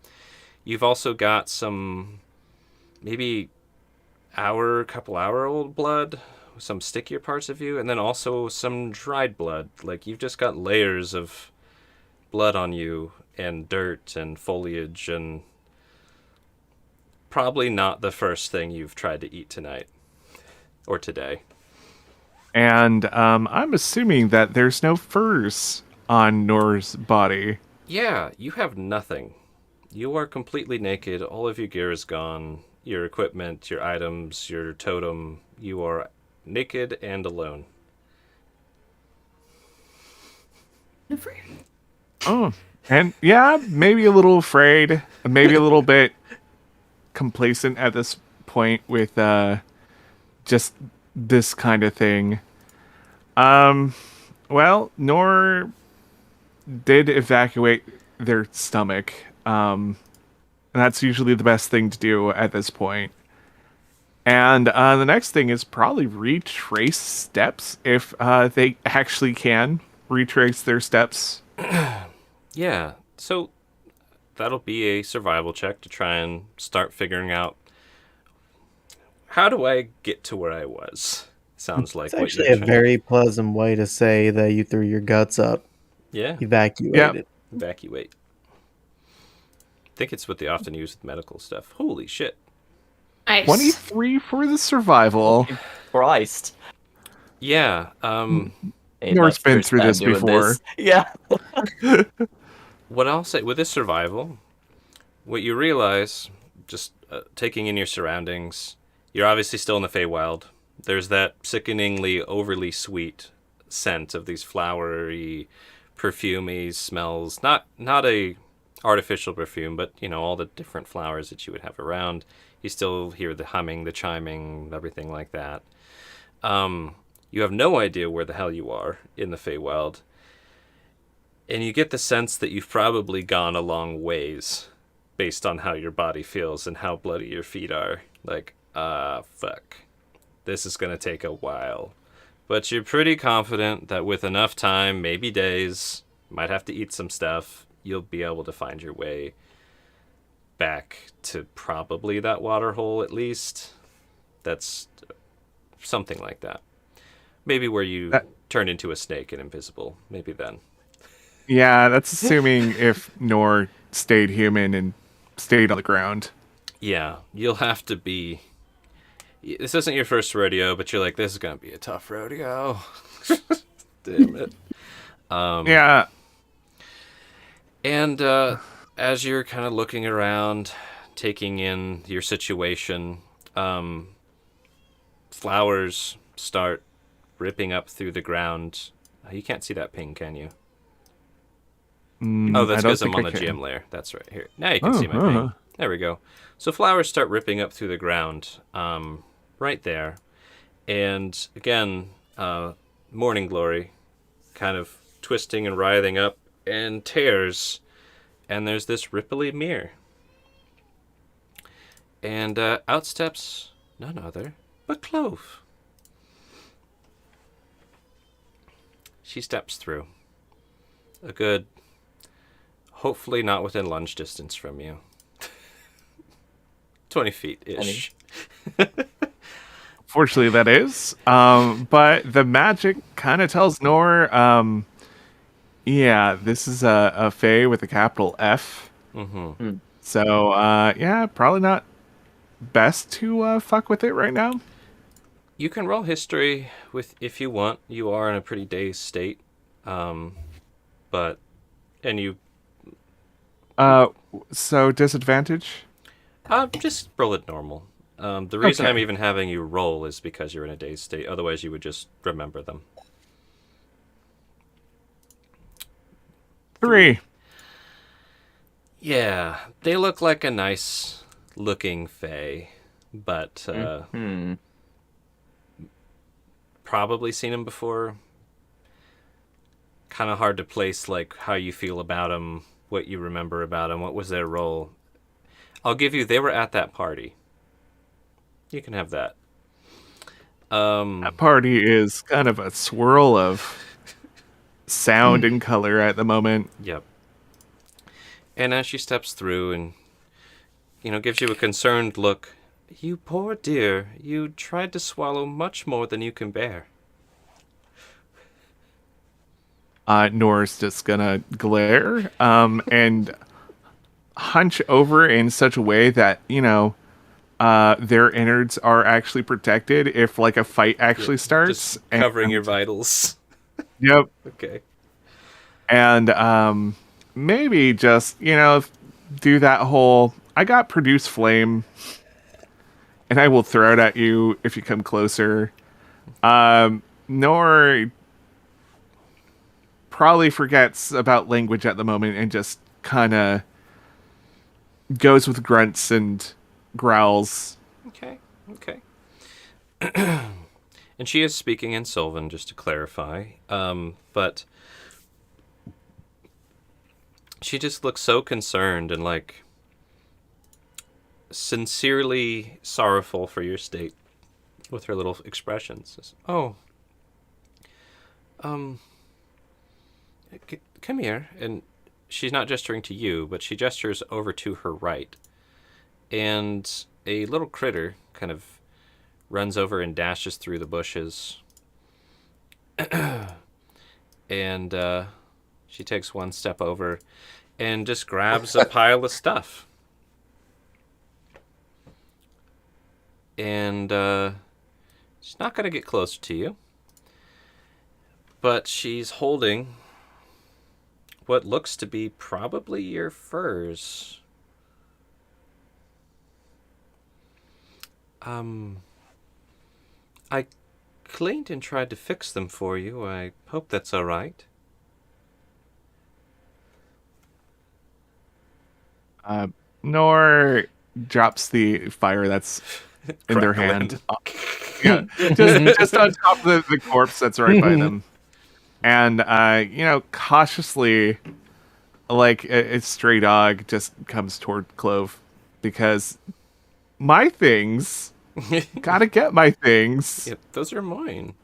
You've also got some maybe couple hour old blood, some stickier parts of you, and then also some dried blood. Like you've just got layers of blood on you and dirt and foliage, and probably not the first thing you've tried to eat tonight or today. And I'm assuming that there's no furs on Nor's body. Yeah, you have nothing. You are completely naked. All of your gear is gone. Your equipment, your items, your totem. You are naked and alone. Oh, and yeah, maybe a little afraid, maybe a little bit complacent at this point with just this kind of thing. Well, Nor did evacuate their stomach. And that's usually the best thing to do at this point. And the next thing is probably retrace steps if they actually can retrace their steps. Yeah, so that'll be a survival check to try and start figuring out how do I get to where I was. Sounds like It's what actually you're a trying to- very pleasant way to say that you threw your guts up, Yeah, evacuated. evacuate. I think it's what they often use with medical stuff. Holy shit. Nice. 23 for the survival. Christ. Yeah, Hey, Nor's that's been first through time this doing before. this. Yeah. what I'll say with this survival, what you realize, just taking in your surroundings, you're obviously still in the Feywild. There's that sickeningly overly sweet scent of these flowery, perfumey smells. Not a artificial perfume, but all the different flowers that you would have around. You still hear the humming, the chiming, everything like that. You have no idea where the hell you are in the Feywild. And you get the sense that you've probably gone a long ways based on how your body feels and how bloody your feet are. Like, fuck. This is going to take a while. But you're pretty confident that with enough time, maybe days, might have to eat some stuff, you'll be able to find your way back to probably that water hole at least. That's something like that. Maybe where you turn into a snake and invisible. Maybe then. Yeah, that's assuming if Nor stayed human and stayed on the ground. Yeah, you'll have to be... This isn't your first rodeo, but you're like, this is going to be a tough rodeo. Damn it. Yeah. And as you're kind of looking around, taking in your situation, flowers start ripping up through the ground. You can't see that ping, can you? Oh, that's I don't because I'm think on I the can. gym layer. That's right. Here. Now you can see my ping. There we go. So flowers start ripping up through the ground right there. And again, Morning Glory kind of twisting and writhing up and tears. And there's this ripply mirror. And out steps none other but Clove. She steps through. a good, hopefully not within lunge distance from you. 20 feet ish. Fortunately, that is. But the magic kind of tells Nor, yeah, this is a Fae with a capital F. Mm-hmm. So, yeah, probably not best to fuck with it right now. You can roll history with if you want. You are in a pretty dazed state, but you So disadvantage? just roll it normal. The reason Okay. I'm even having you roll is because you're in a dazed state. Otherwise, you would just remember them. 3. Yeah, they look like a nice looking fae, but probably seen them before. Kind of hard to place like how you feel about them, what you remember about them, what was their role. I'll give you, they were at that party. You can have that. That party is kind of a swirl of sound and color at the moment. Yep. And as she steps through and, gives you a concerned look, you poor dear, you tried to swallow much more than you can bear. Nor's just gonna glare and hunch over in such a way that, their innards are actually protected if, like, a fight actually starts. Just covering your vitals. Yep. Okay. And maybe just, do that whole, I got produce flame, and I will throw it at you if you come closer. Nor probably forgets about language at the moment and just kind of goes with grunts and growls. Okay. And she is speaking in Sylvan, just to clarify. But she just looks so concerned and, like, sincerely sorrowful for your state with her little expressions. Says, oh, come here. And she's not gesturing to you, but she gestures over to her right. And a little critter kind of runs over and dashes through the bushes. And she takes one step over and just grabs a pile of stuff. And she's not going to get closer to you. But she's holding what looks to be probably your furs. I cleaned and tried to fix them for you. I hope that's all right. Nor drops the fire that's in their hand. Yeah, just on top of the corpse that's right by them. And, cautiously, like a stray dog, just comes toward Clove. Because my things, gotta get my things. Yep, those are mine.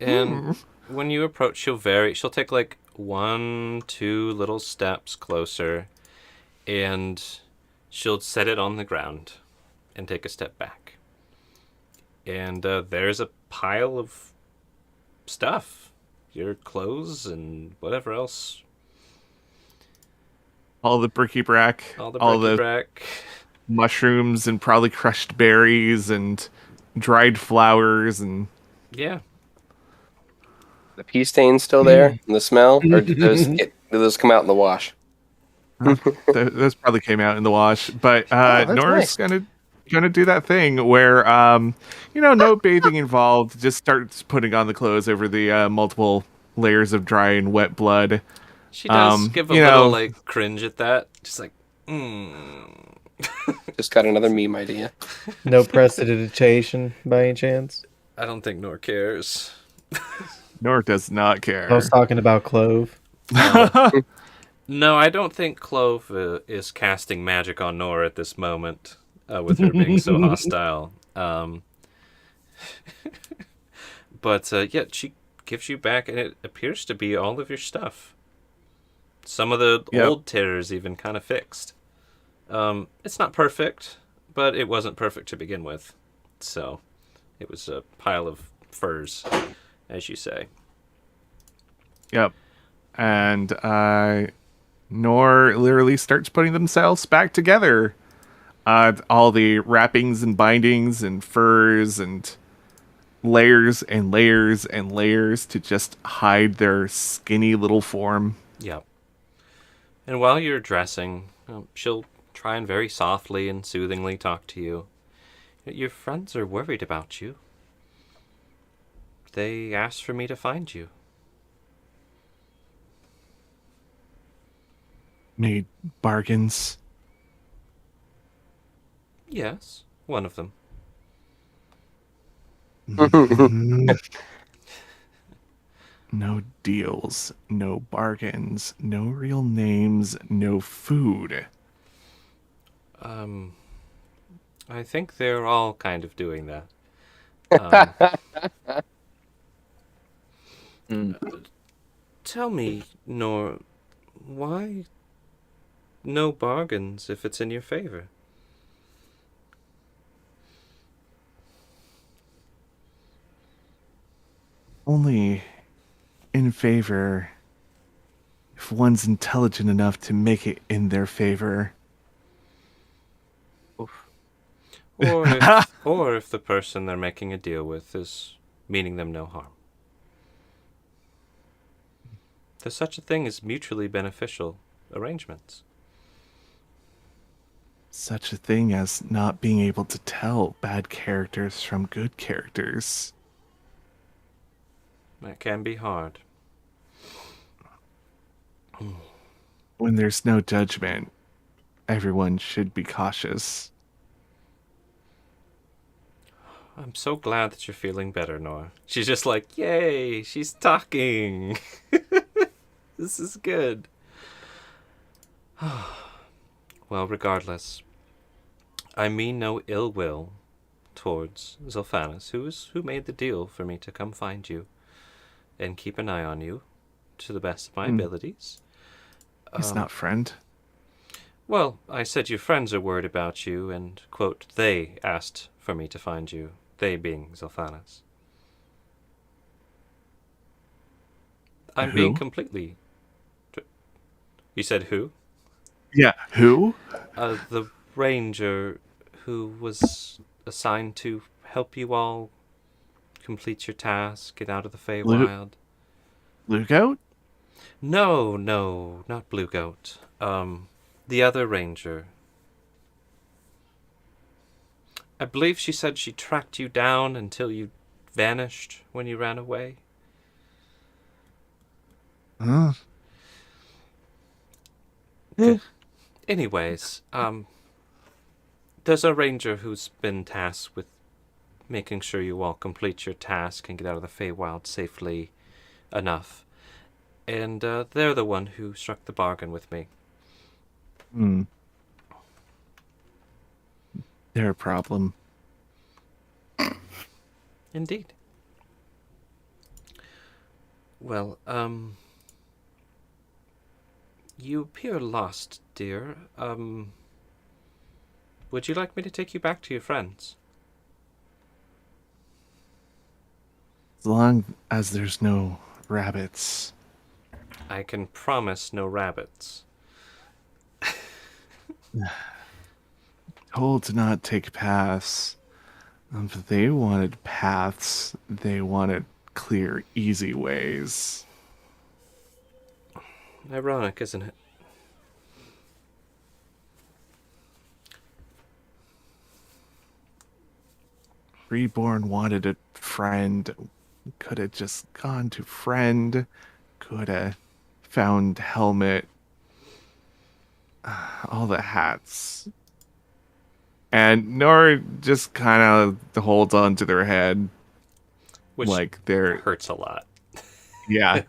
And when you approach, she'll take like 1-2 little steps closer, and she'll set it on the ground and take a step back. And there's a pile of stuff. Your clothes and whatever else. All the bricky-brack. All the bric-a-brac. Mushrooms and probably crushed berries and dried flowers and... Yeah. The pea stain's still there, and the smell, or did those come out in the wash? Those probably came out in the wash. But Nora's nice. gonna do that thing where no bathing involved, just starts putting on the clothes over the multiple layers of dry and wet blood. She does give a little like cringe at that. Just like, Just got another meme idea. No prestidigitation by any chance? I don't think Nor cares. Nor does not care. I was talking about Clove. No, I don't think Clove is casting magic on Nor at this moment, with her being so hostile. But yeah, she gives you back, and it appears to be all of your stuff. Some of the Yep. old terrors even kind of fixed. It's not perfect, but it wasn't perfect to begin with. So it was a pile of furs, as you say. Yep. And Nor literally starts putting themselves back together. All the wrappings and bindings and furs and layers and layers and layers to just hide their skinny little form. Yeah. And while you're dressing, she'll try and very softly and soothingly talk to you. Your friends are worried about you. They asked for me to find you. Made bargains. Yes, one of them. No deals, no bargains, no real names, no food. I think they're all kind of doing that. Tell me, Nor, why no bargains if it's in your favor? Only in favor if one's intelligent enough to make it in their favor. Or if the person they're making a deal with is meaning them no harm. There's such a thing as mutually beneficial arrangements. Such a thing as not being able to tell bad characters from good characters. That can be hard. When there's no judgment, everyone should be cautious. I'm so glad that you're feeling better, Nora. She's just like, yay, she's talking. This is good. Well, regardless, I mean no ill will towards Zilphanus, who made the deal for me to come find you and keep an eye on you to the best of my abilities. He's not friend. Well, I said your friends are worried about you, and, quote, they asked for me to find you. They being Zilphanus. I'm Who? being completely... You said who? Yeah, who? The ranger who was assigned to help you all complete your task, get out of the Feywild. Lugoat? No, not Blue Goat. The other ranger. I believe she said she tracked you down until you vanished when you ran away. Huh? Anyways, there's a ranger who's been tasked with making sure you all complete your task and get out of the Feywild safely enough. And they're the one who struck the bargain with me. They're a problem. Indeed. Well, you appear lost, dear. Would you like me to take you back to your friends? As long as there's no rabbits. I can promise no rabbits. Told to not take paths. If they wanted paths, they wanted clear, easy ways. Ironic, isn't it? Reborn wanted a friend. Could have just gone to friend. Could have found helmet. All the hats. And Nora just kind of holds on to their head. Which like they're... hurts a lot. Yeah.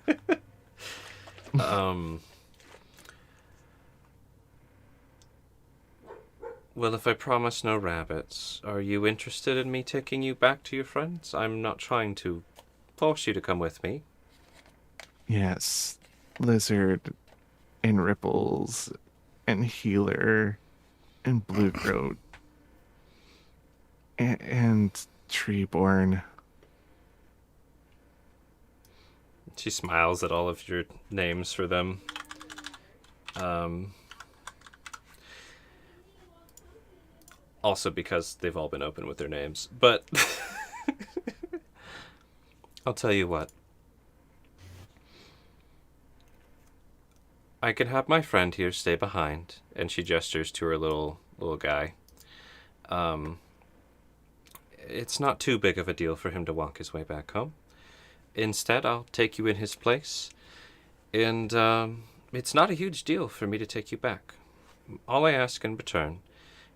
Well, if I promise no rabbits, are you interested in me taking you back to your friends? I'm not trying to force you to come with me. Yes. Lizard and Ripples and Healer and Blue Throat and Treeborn. She smiles at all of your names for them. Also because they've all been open with their names. But I'll tell you what. I can have my friend here stay behind. And she gestures to her little guy. It's not too big of a deal for him to walk his way back home. Instead, I'll take you in his place. And it's not a huge deal for me to take you back. All I ask in return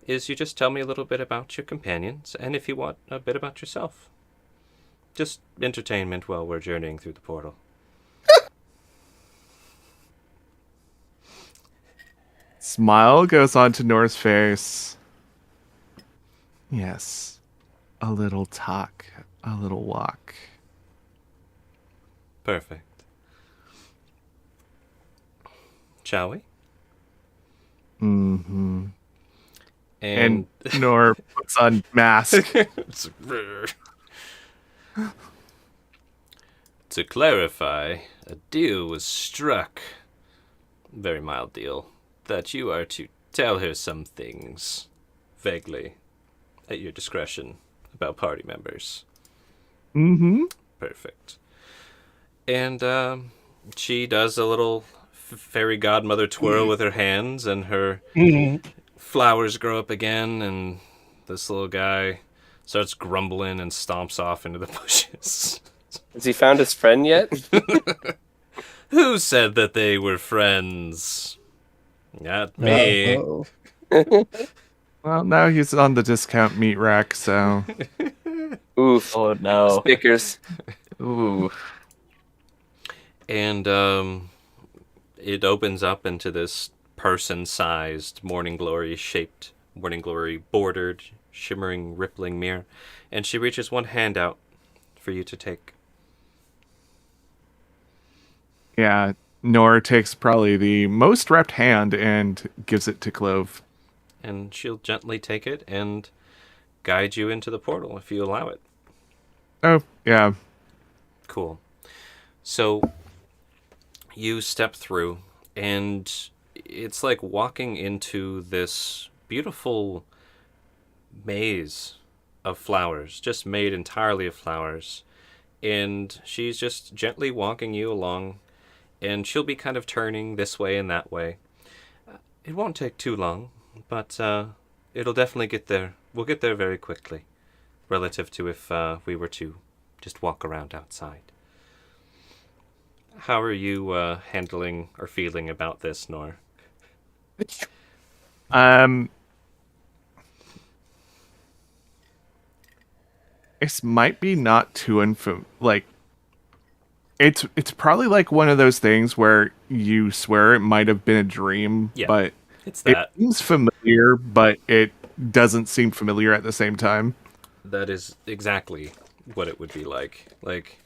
is you just tell me a little bit about your companions, and if you want, a bit about yourself. Just entertainment while we're journeying through the portal. Smile goes onto Nora's face. Yes. A little talk, a little walk. Perfect. Shall we? Mm-hmm. And And Nor puts on mask. to clarify, a deal was struck. Very mild deal. That you are to tell her some things, vaguely, at your discretion, about party members. Mm-hmm. Perfect. And she does a little fairy godmother twirl with her hands, and her flowers grow up again, and this little guy starts grumbling and stomps off into the bushes. Has he found his friend yet? Who said that they were friends? Not me. Uh-oh. Well, now he's on the discount meat rack, so... Oof. Oh no. Stickers. Ooh. And it opens up into this person-sized morning glory shaped, morning glory bordered, shimmering, rippling mirror. And she reaches one hand out for you to take. Yeah, Nora takes probably the most wrapped hand and gives it to Clove. And she'll gently take it and guide you into the portal if you allow it. Oh, yeah. Cool. So you step through, and it's like walking into this beautiful maze of flowers, just made entirely of flowers. And she's just gently walking you along, and she'll be kind of turning this way and that way. It won't take too long, but it'll definitely get there. We'll get there very quickly, relative to if we were to just walk around outside. How are you handling or feeling about this, Nor? This might be not too like it's probably like one of those things where you swear it might have been a dream, Yeah, but It's it that. seems familiar, but it doesn't seem familiar at the same time. That is exactly what it would be like. Like,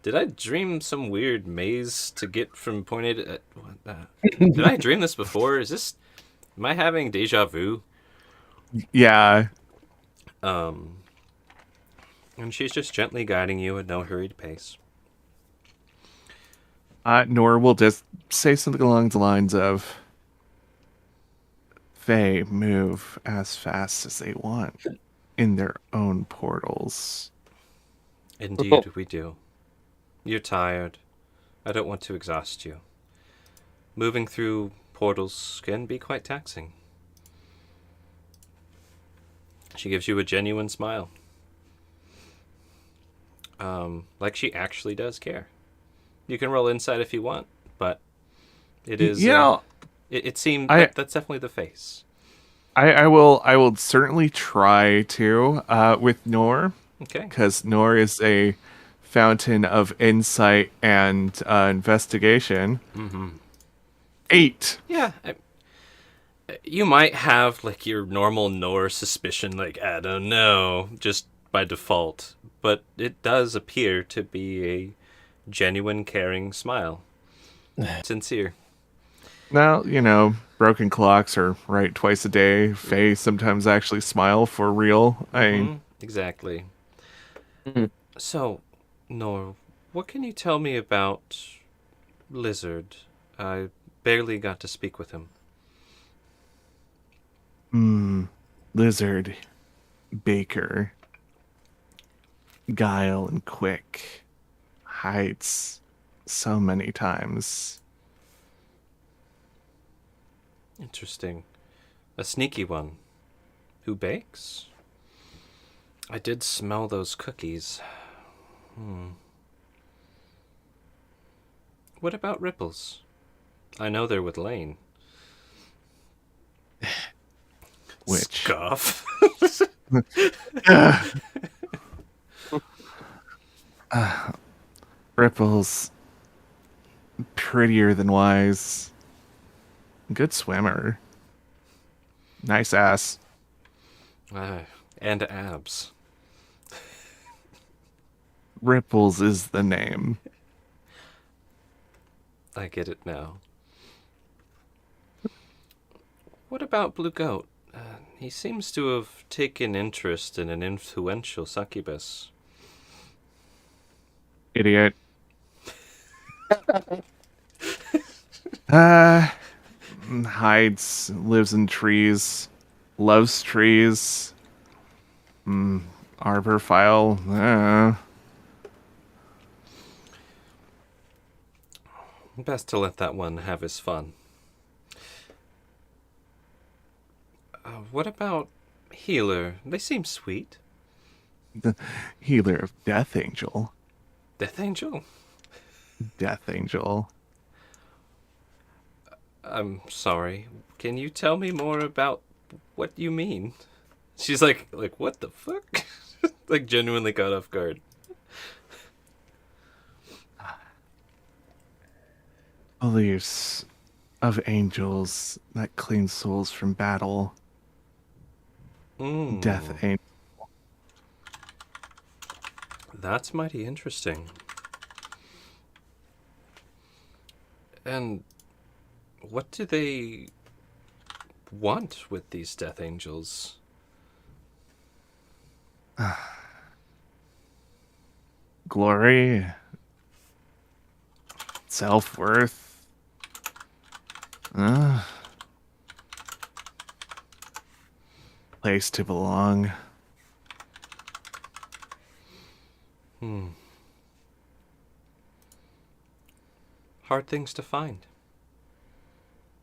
did I dream some weird maze to get from point A to... did I dream this before? Is this... Am I having deja vu? Yeah. And she's just gently guiding you at no hurried pace. Nor will just say something along the lines of, they move as fast as they want in their own portals. Indeed, we do. You're tired. I don't want to exhaust you. Moving through portals can be quite taxing. She gives you a genuine smile. Like she actually does care. You can roll insight if you want, but it is... You know, it seemed... that's definitely the face. I will certainly try to with Nor, Okay. because Nor is a fountain of insight and investigation. Mm-hmm. 8. Yeah. You might have, like, your normal Nor suspicion, like, I don't know, just by default. But it does appear to be a genuine, caring smile. Sincere. Now, broken clocks are right twice a day. Fae sometimes actually smile for real. Exactly. Mhm. So, Nor, what can you tell me about Lizard? I barely got to speak with him. Lizard, Baker, Guile, and Quick. Hides so many times. Interesting. A sneaky one. Who bakes? I did smell those cookies. What about Ripples? I know they're with Lane. Which Scoff. Ripple's prettier than Wise. Good swimmer. Nice ass. And abs. Ripples is the name. I get it now. What about Blue Goat? He seems to have taken interest in an influential succubus. Idiot. Hides, lives in trees, loves trees. Arborphile. Best to let that one have his fun. What about Healer? They seem sweet. The healer of Death Angel. Death Angel? Death Angel. I'm sorry. Can you tell me more about what you mean? She's like, what the fuck? Like, genuinely caught off guard. Beliefs of angels that clean souls from battle. Death Angel. That's mighty interesting. And what do they want with these Death Angels? Glory. Self-worth. Place to belong. Hard things to find.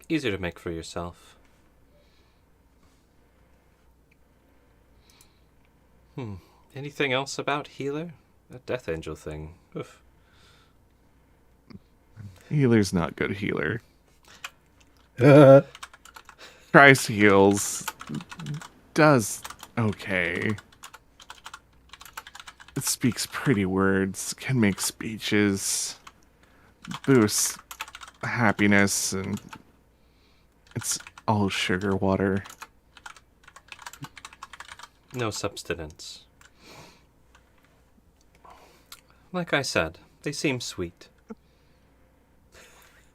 Easier to make for yourself. Anything else about Healer? That Death Angel thing. Oof. Healer's not good healer. Tries heals. Does okay. It speaks pretty words. Can make speeches. Boosts happiness, and it's all sugar water. No substance. Like I said, they seem sweet.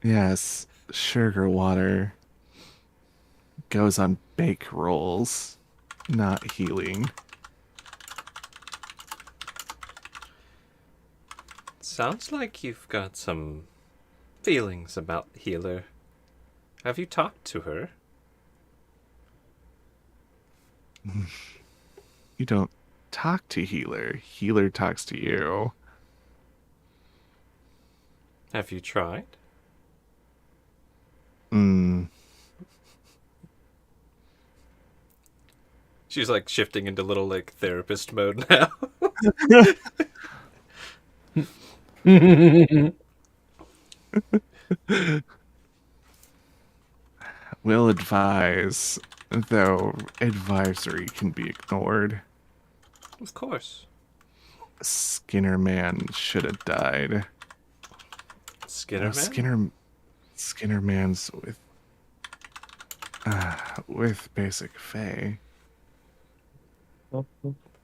Yes, sugar water goes on bake rolls, not healing. Sounds like you've got some feelings about Healer. Have you talked to her? You don't talk to healer. Healer talks to you. Have you tried? She's like shifting into little like therapist mode now. Will advise, though advisory can be ignored. Of course. Skinner man should have died. Skinner Man? Skinner man's with basic Fae.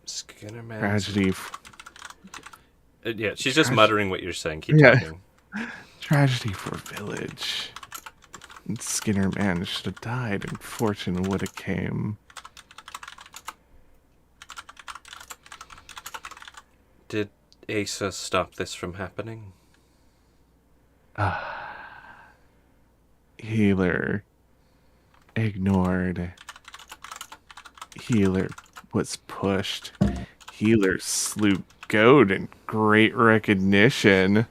Skinner Man. Tragedy. Yeah, she's just muttering what you're saying. Keep Yeah. talking. Tragedy for village. Skinner Man should have died and fortune would have came. Did Asa stop this from happening? Healer ignored. Healer was pushed. Healer slew goat in great recognition.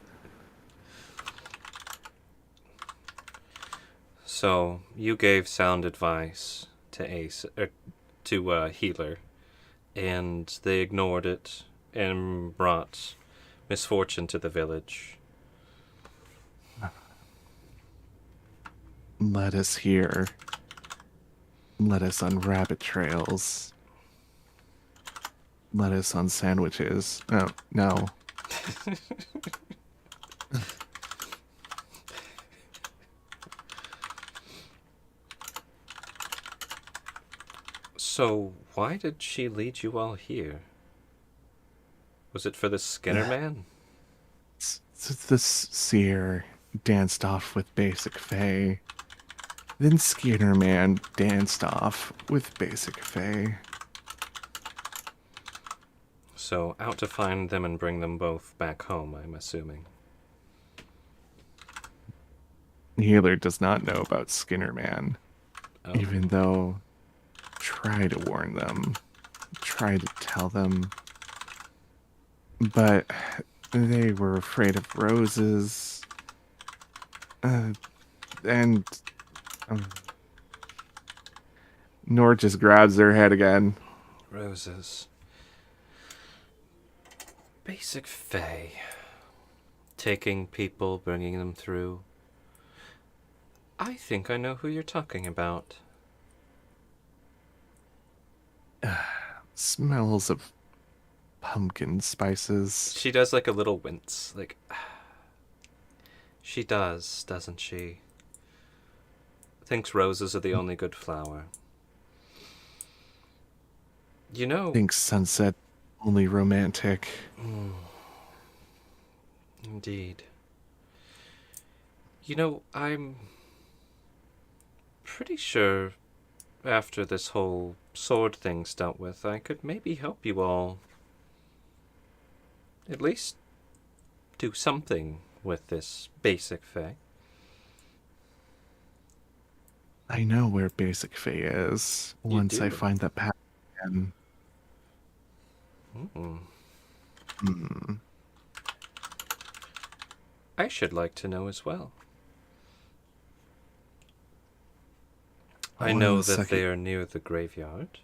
So you gave sound advice to Healer, and they ignored it and brought misfortune to the village. Let us hear. Let us on rabbit trails. Let us on sandwiches. Oh, no. So why did she lead you all here? Was it for the Skinner Man? The seer danced off with Basic Faye. Then Skinner Man danced off with Basic Faye. So out to find them and bring them both back home, I'm assuming. Healer does not know about Skinner Man, Oh. even though try to warn them, try to tell them, but they were afraid of roses, and Nor just grabs their head again. Roses. Basic Fae. Taking people, bringing them through. I think I know who you're talking about. Smells of pumpkin spices. She does like a little wince. Like, she does, doesn't she? Thinks roses are the only good flower. You know... Thinks sunset only romantic. Indeed. You know, I'm pretty sure after this whole sword thing's dealt with, I could maybe help you all at least do something with this Basic Fae. I know where Basic Fae is once I do? find the path again. I should like to know as well. I Hold on know a that second. they are near the graveyard.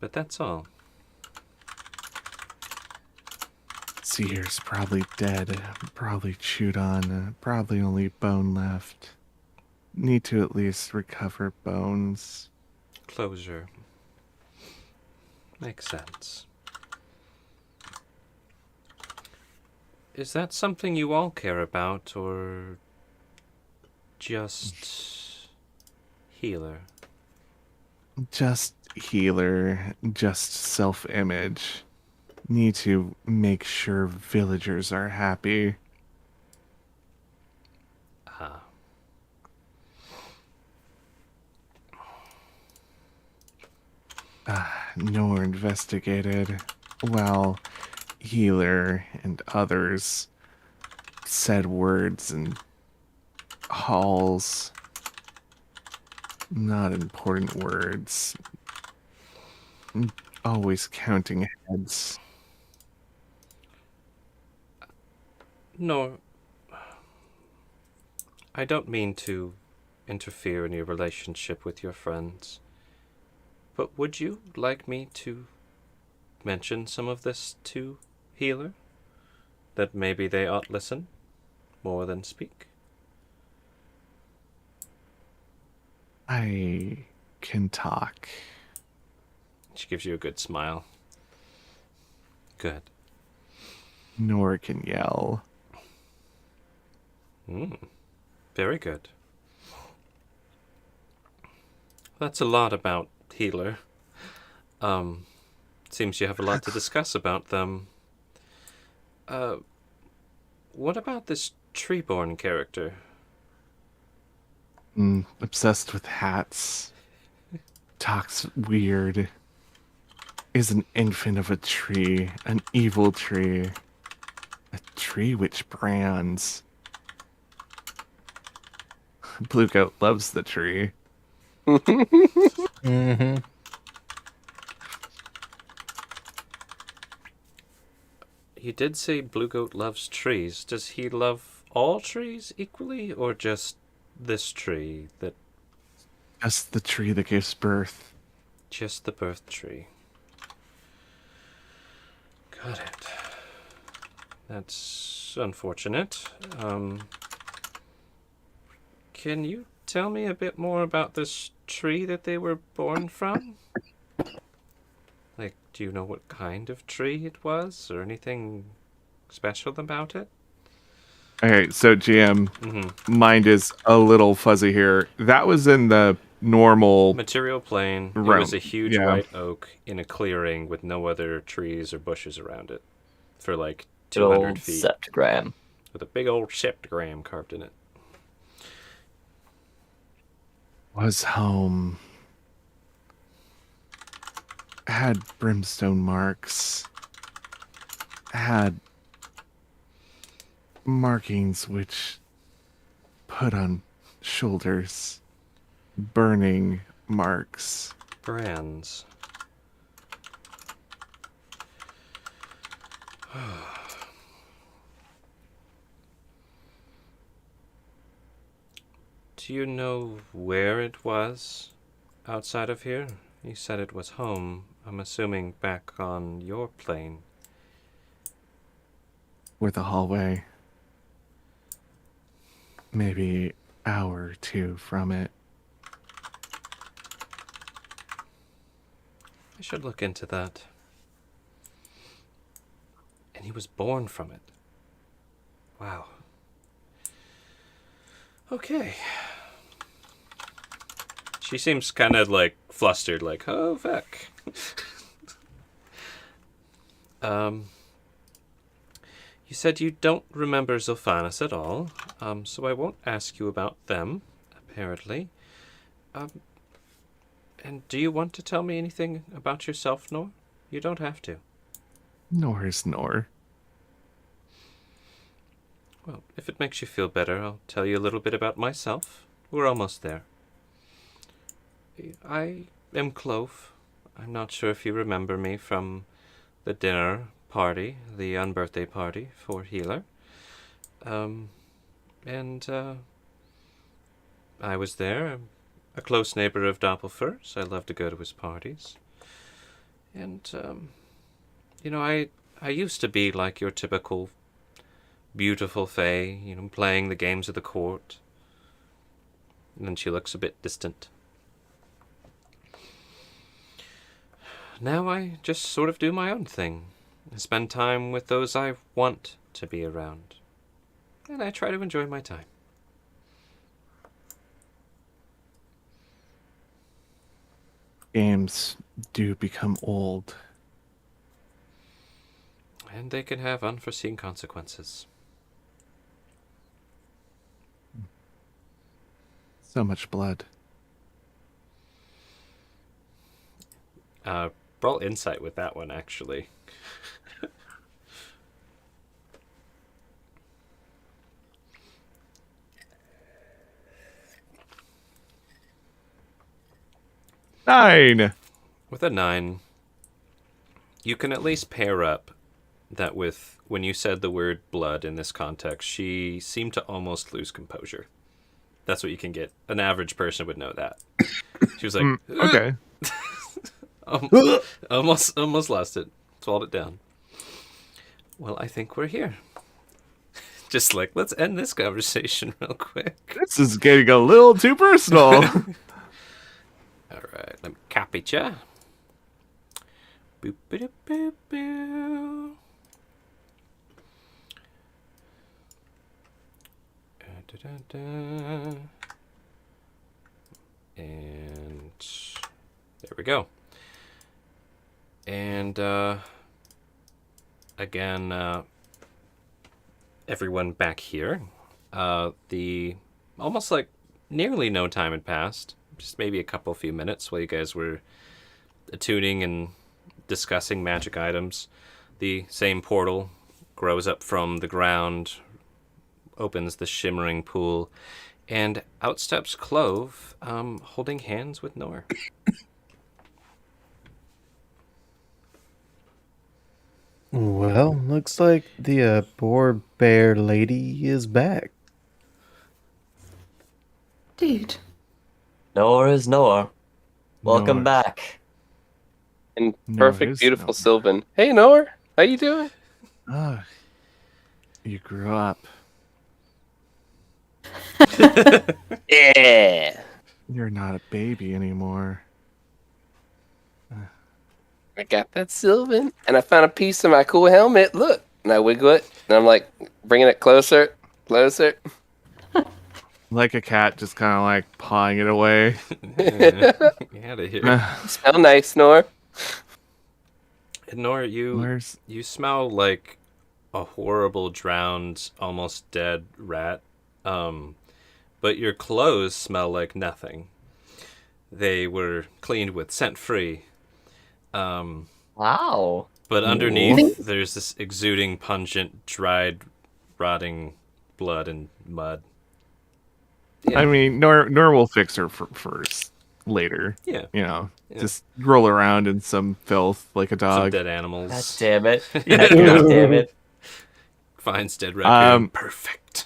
But that's all. Seer's probably dead, probably chewed on, probably only bone left. Need to at least recover bones. Closure. Makes sense. Is that something you all care about, or just healer? Just healer, just self-image. Need to make sure villagers are happy. Ah. Nor investigated. Well, healer and others said words in halls. Not important words. Always counting heads. No. I don't mean to interfere in your relationship with your friends. But would you like me to mention some of this to Healer? That maybe they ought listen more than speak? I can talk. She gives you a good smile. Good. Nor can yell. Very good. That's a lot about Healer. Seems you have a lot to discuss about them. What about this treeborn character. Obsessed with hats. Talks weird. Is an infant of a tree. An evil tree. A tree which brands. Blue Goat loves the tree. Mm-hmm. You did say Blue Goat loves trees. Does he love all trees equally, or just this tree? Just the tree that gives birth. Just the birth tree. Got it. That's unfortunate. Can you tell me a bit more about this tree that they were born from? Like, do you know what kind of tree it was, or anything special about it? Okay, so GM, Mm-hmm. mind is a little fuzzy here. That was in the normal. Material plane. It Realm, was a huge yeah. white oak in a clearing with no other trees or bushes around it for like Good old 200 feet. septagram. With a big old septagram carved in it. Was home. Had brimstone marks. Had markings which put on shoulders. Burning marks. Brands. Do you know where it was outside of here? You said it was home. I'm assuming back on your plane. With a hallway. Maybe hour or two from it. I should look into that. And he was born from it. Wow. Okay. She seems kind of like flustered, like, oh, fuck. You said you don't remember Zilphanis at all, so I won't ask you about them, apparently. And do you want to tell me anything about yourself, Nor? You don't have to. Nor is Nor. Well, if it makes you feel better, I'll tell you a little bit about myself. We're almost there. I am Clove. I'm not sure if you remember me from the dinner party, the unbirthday party for Healer. I was there. I'm a close neighbor of Doppelfur's. I love to go to his parties. And, I used to be like your typical beautiful fae, playing the games of the court. And then she looks a bit distant. Now I just sort of do my own thing. I spend time with those I want to be around. And I try to enjoy my time. Games do become old. And they can have unforeseen consequences. So much blood. Roll insight with that one, actually. Nine! With a 9, you can at least pair up that with when you said the word blood in this context, she seemed to almost lose composure. That's what you can get. An average person would know that. She was like, Okay. almost lost it. Swallowed it down. Well, I think we're here. Just like, let's end this conversation real quick. This is getting a little too personal. All right, let me copy ya. Boop, boop, boop, boop. Da-da-da. And there we go. And again, everyone back here, the almost like nearly no time had passed, just maybe a few minutes while you guys were attuning and discussing magic items. The same portal grows up from the ground, opens the shimmering pool, and out steps Clove, holding hands with Nor. Well, looks like the poor bear lady is back. Dude. Nor is Nor. Welcome Nor. back. And No, it perfect, is beautiful no. Sylvan. Hey, Nor, how you doing? Ah, you grew up. Yeah. You're not a baby anymore. I got that Sylvan, and I found a piece of my cool helmet. Look, and I wiggle it, and I'm like bringing it closer, closer. Like a cat, just kind of like pawing it away. You had it here. Smell nice, Nor. And Nor, Where's you smell like a horrible, drowned, almost dead rat. But your clothes smell like nothing. They were cleaned with scent-free. Wow. But underneath, there's this exuding, pungent, dried, rotting blood and mud. I mean, Nor will fix her first later. Yeah. You know, Yeah. just roll around in some filth like a Some dog. dead animals. God damn it. God damn it. Finds dead raccoon. Perfect.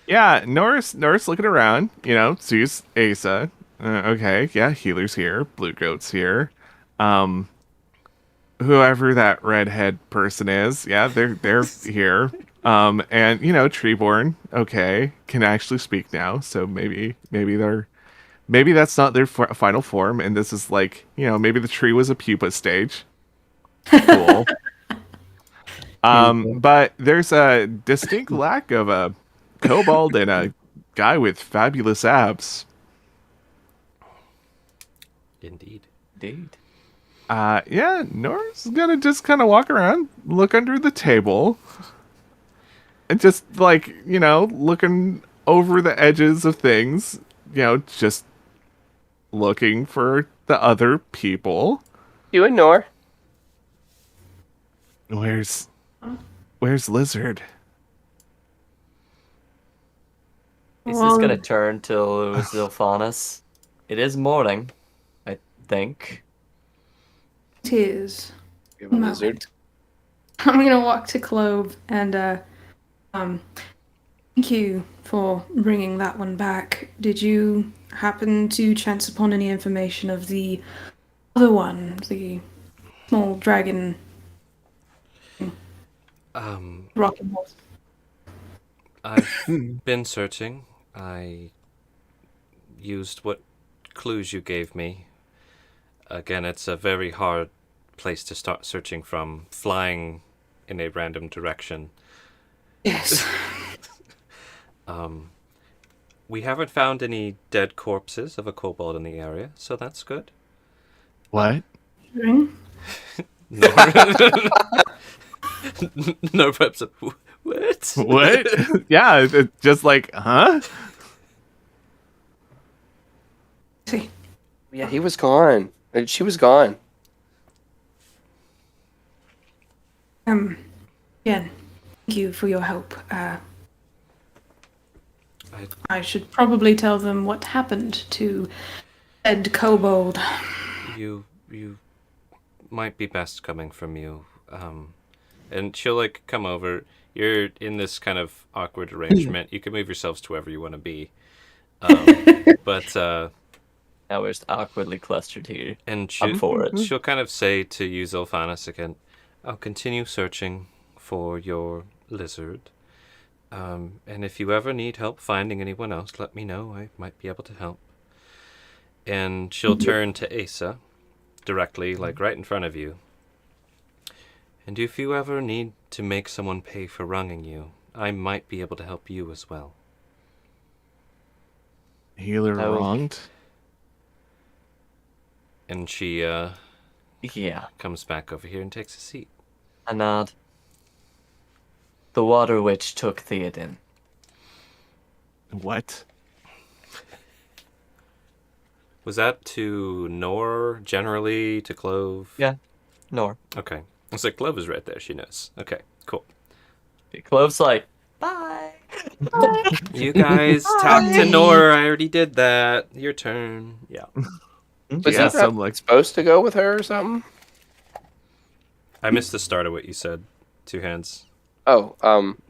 Yeah, Norris looking around, you know, sees Asa. Okay, yeah, healer's here, blue goat's here. Whoever that redhead person is, yeah, they're here. And you know, Treeborn, okay, can actually speak now, so maybe that's not their final form, and this is like, you know, maybe the tree was a pupa stage. Cool. But there's a distinct lack of a kobold and a guy with fabulous abs. Indeed. Dude. Yeah, Nora's gonna just kind of walk around, look under the table, and just like, you know, looking over the edges of things, you know, just looking for the other people. You and Nor. Where's Lizard? Is this gonna turn to Zilphanis? It is morning, I think. It is. You have a lizard. I'm gonna walk to Clove and thank you for bringing that one back. Did you happen to chance upon any information of the other one, the small dragon rocking horse? I've been searching. I used what clues you gave me. Again, it's a very hard place to start searching from, flying in a random direction. Yes. We haven't found any dead corpses of a kobold in the area, so that's good. What? Ring? No, no perhaps. What? What? Yeah, it's just like, huh? See. Yeah, he was gone. She was gone. Again, thank you for your help. I should probably tell them what happened to Ed Kobold. You might be best coming from you. And she'll like come over. You're in this kind of awkward arrangement. You can move yourselves to wherever you want to be. But Now we're just awkwardly clustered here. and I'm for it. she'll kind of say to you, Zilphanis, again, I'll continue searching for your lizard. And if you ever need help finding anyone else, let me know. I might be able to help. And she'll turn to Asa directly, like right in front of you. And if you ever need to make someone pay for wronging you, I might be able to help you as well. Healer Oh. wronged? And she Yeah, comes back over here and takes a seat. a nod. The Water Witch took Theoden. What? Was that to Nor generally, to Clove? Yeah, Nor. Okay. It's like Clove is right there. She knows. Okay, cool. Clove's like, bye. You guys talk to Nor. I already did that. Your turn. Yeah. Was Yeah, he some not like supposed to go with her or something? I missed the start of what you said. Two hands. Oh,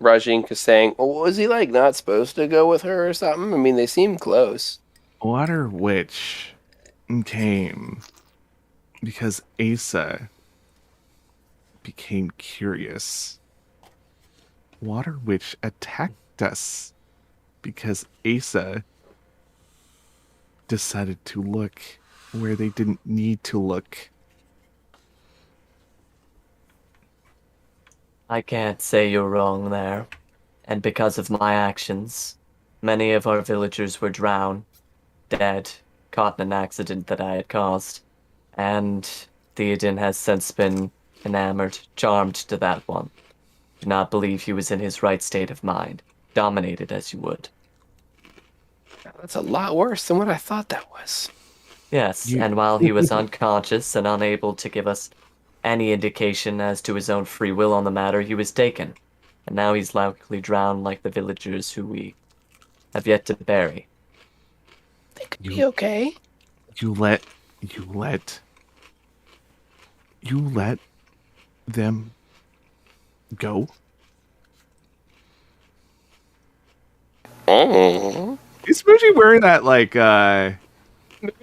Rajink is saying, well, was he like not supposed to go with her or something? I mean, they seem close. Water Witch came because Asa became curious. Water Witch attacked us because Asa decided to look where they didn't need to look. I can't say you're wrong there. And because of my actions, many of our villagers were drowned, dead, caught in an accident that I had caused. And Theoden has since been enamored, charmed to that one. Do not believe he was in his right state of mind, dominated as you would. That's a lot worse than what I thought that was. Yes, You- and while he was unconscious and unable to give us any indication as to his own free will on the matter, he was taken. And now he's likely drowned like the villagers who we have yet to bury. They could be okay. You let them go? Oh. Is Muji wearing that like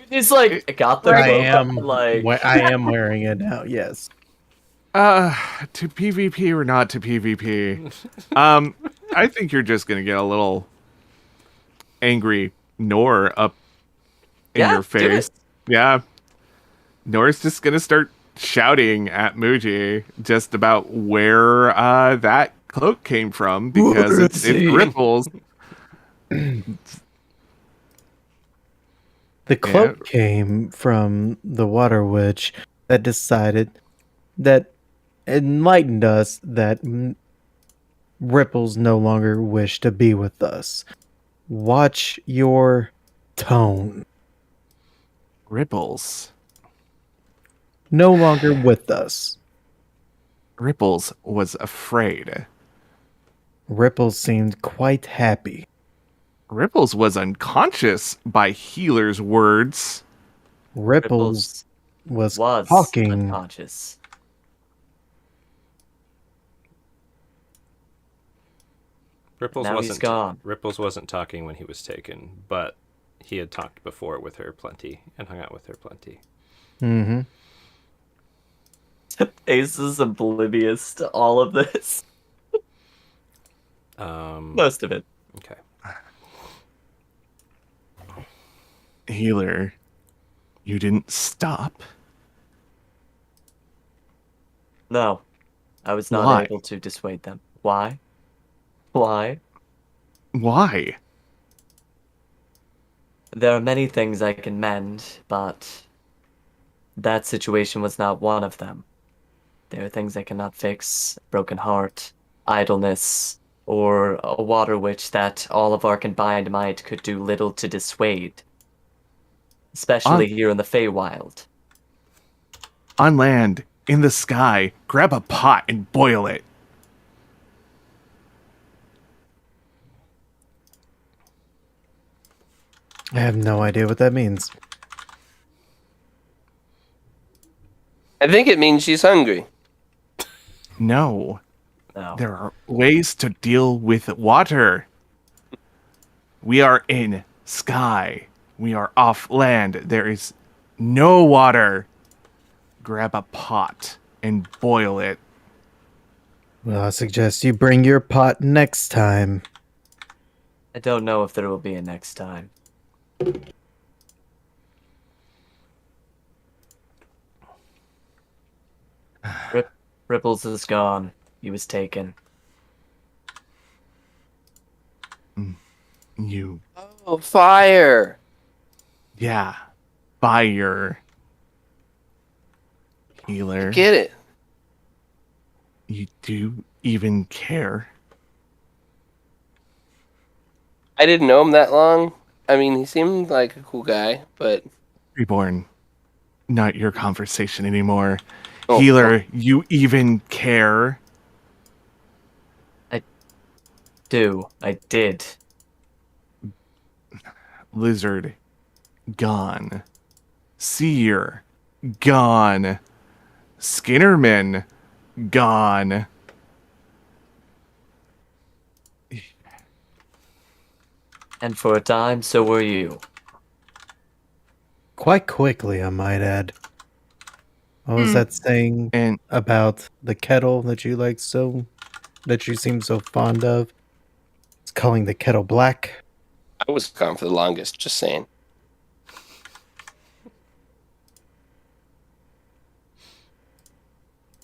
He's like, I got the I book, am. like, I am wearing it now. Yes. to PvP or not to PvP? I think you're just gonna get a little angry Nor up in Yeah, your do face. it. Yeah. Nor's just gonna start shouting at Muji just about where that cloak came from because it's ripples. The cloak came from the Water Witch that decided that enlightened us that Ripples no longer wish to be with us. Watch your tone. Ripples. No longer with us. Ripples was afraid. Ripples seemed quite happy. Ripples was unconscious by Healer's words. Ripples was was talking. unconscious. Ripples Now he's wasn't gone. Ripples wasn't talking when he was taken, but he had talked before with her plenty and hung out with her plenty. Mm-hmm. Ace is oblivious to all of this. Most of it. Okay. Healer, you didn't stop? No, I was not Why? able to dissuade them. Why? Why? Why? There are many things I can mend, but that situation was not one of them. There are things I cannot fix, broken heart, idleness, or a water witch that all of our combined might could do little to dissuade. Especially here in the Feywild. On land, in the sky, grab a pot and boil it. I have no idea what that means. I think it means she's hungry. No. No. There are ways to deal with water. We are in sky. We are off land. There is no water. Grab a pot and boil it. Well, I suggest you bring your pot next time. I don't know if there will be a next time. Ripples is gone. He was taken. You, Oh, fire! yeah, fire. Healer, Get it. you do even care? I didn't know him that long. I mean, he seemed like a cool guy, but Reborn, not your conversation anymore. Oh, Healer, you even care? I did. Lizard, gone. Seer, gone. Skinnerman, gone. And for a time, so were you. Quite quickly, I might add. What was that saying And about the kettle that you like so, that you seem so fond of? It's calling the kettle black. I was gone for the longest. Just saying.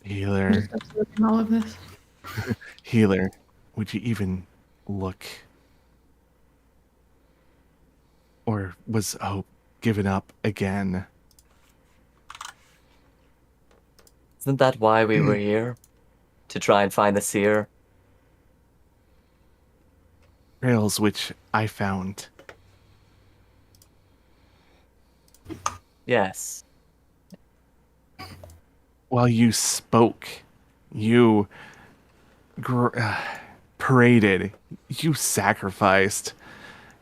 Healer, Just absorbing all of this. healer, would you even look? Or was hope given up again? Isn't that why we were here? To try and find the seer? Trails which I found. Yes. While you spoke, you paraded, you sacrificed,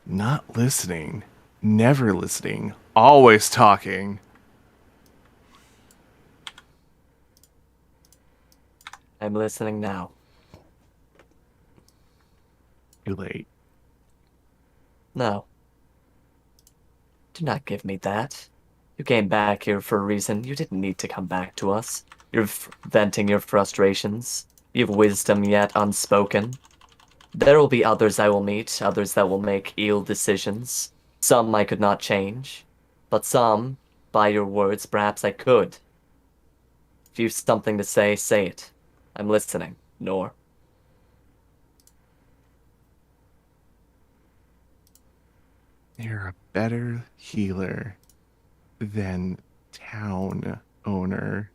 not listening, never listening, always talking. I'm listening now. Too late. No. Do not give me that. You came back here for a reason. You didn't need to come back to us. You're venting your frustrations. You've wisdom yet unspoken. There will be others I will meet, others that will make ill decisions. Some I could not change, but some, by your words, perhaps I could. If you've something to say, say it. I'm listening, Nor. You're a better healer than town owner.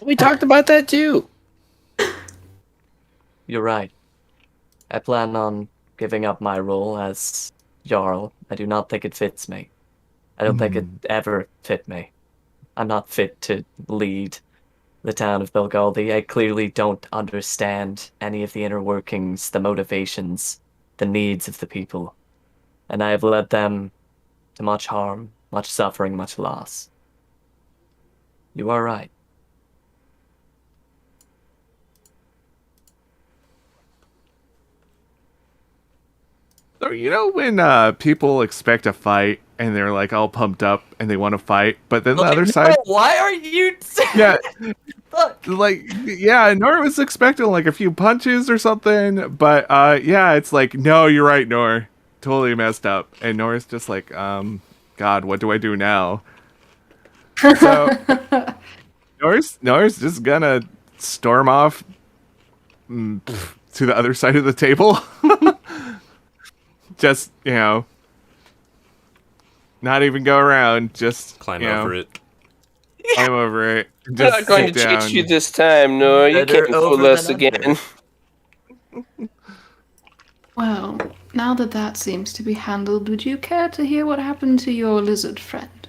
We talked about that too. You're right. I plan on giving up my role as Jarl. I do not think it fits me. I don't think it ever fit me. I'm not fit to lead the town of Belgaldi. I clearly don't understand any of the inner workings, the motivations, the needs of the people. And I have led them to much harm, much suffering, much loss. You are right. So you know when people expect a fight and they're like all pumped up and they want to fight, but then the other side, Why are you? yeah, Fuck. like yeah, Nor was expecting like a few punches or something, but yeah, it's like no, you're right, Nor, totally messed up, and Nor's just like God, what do I do now? So Nor's just gonna storm off to the other side of the table. Just, you know, not even go around, just Climb you know, over it. climb over it. I'm Just not going sit to down. chase you this time, no. You Better can't over fool us than again. under. Well, now that that seems to be handled, would you care to hear what happened to your lizard friend?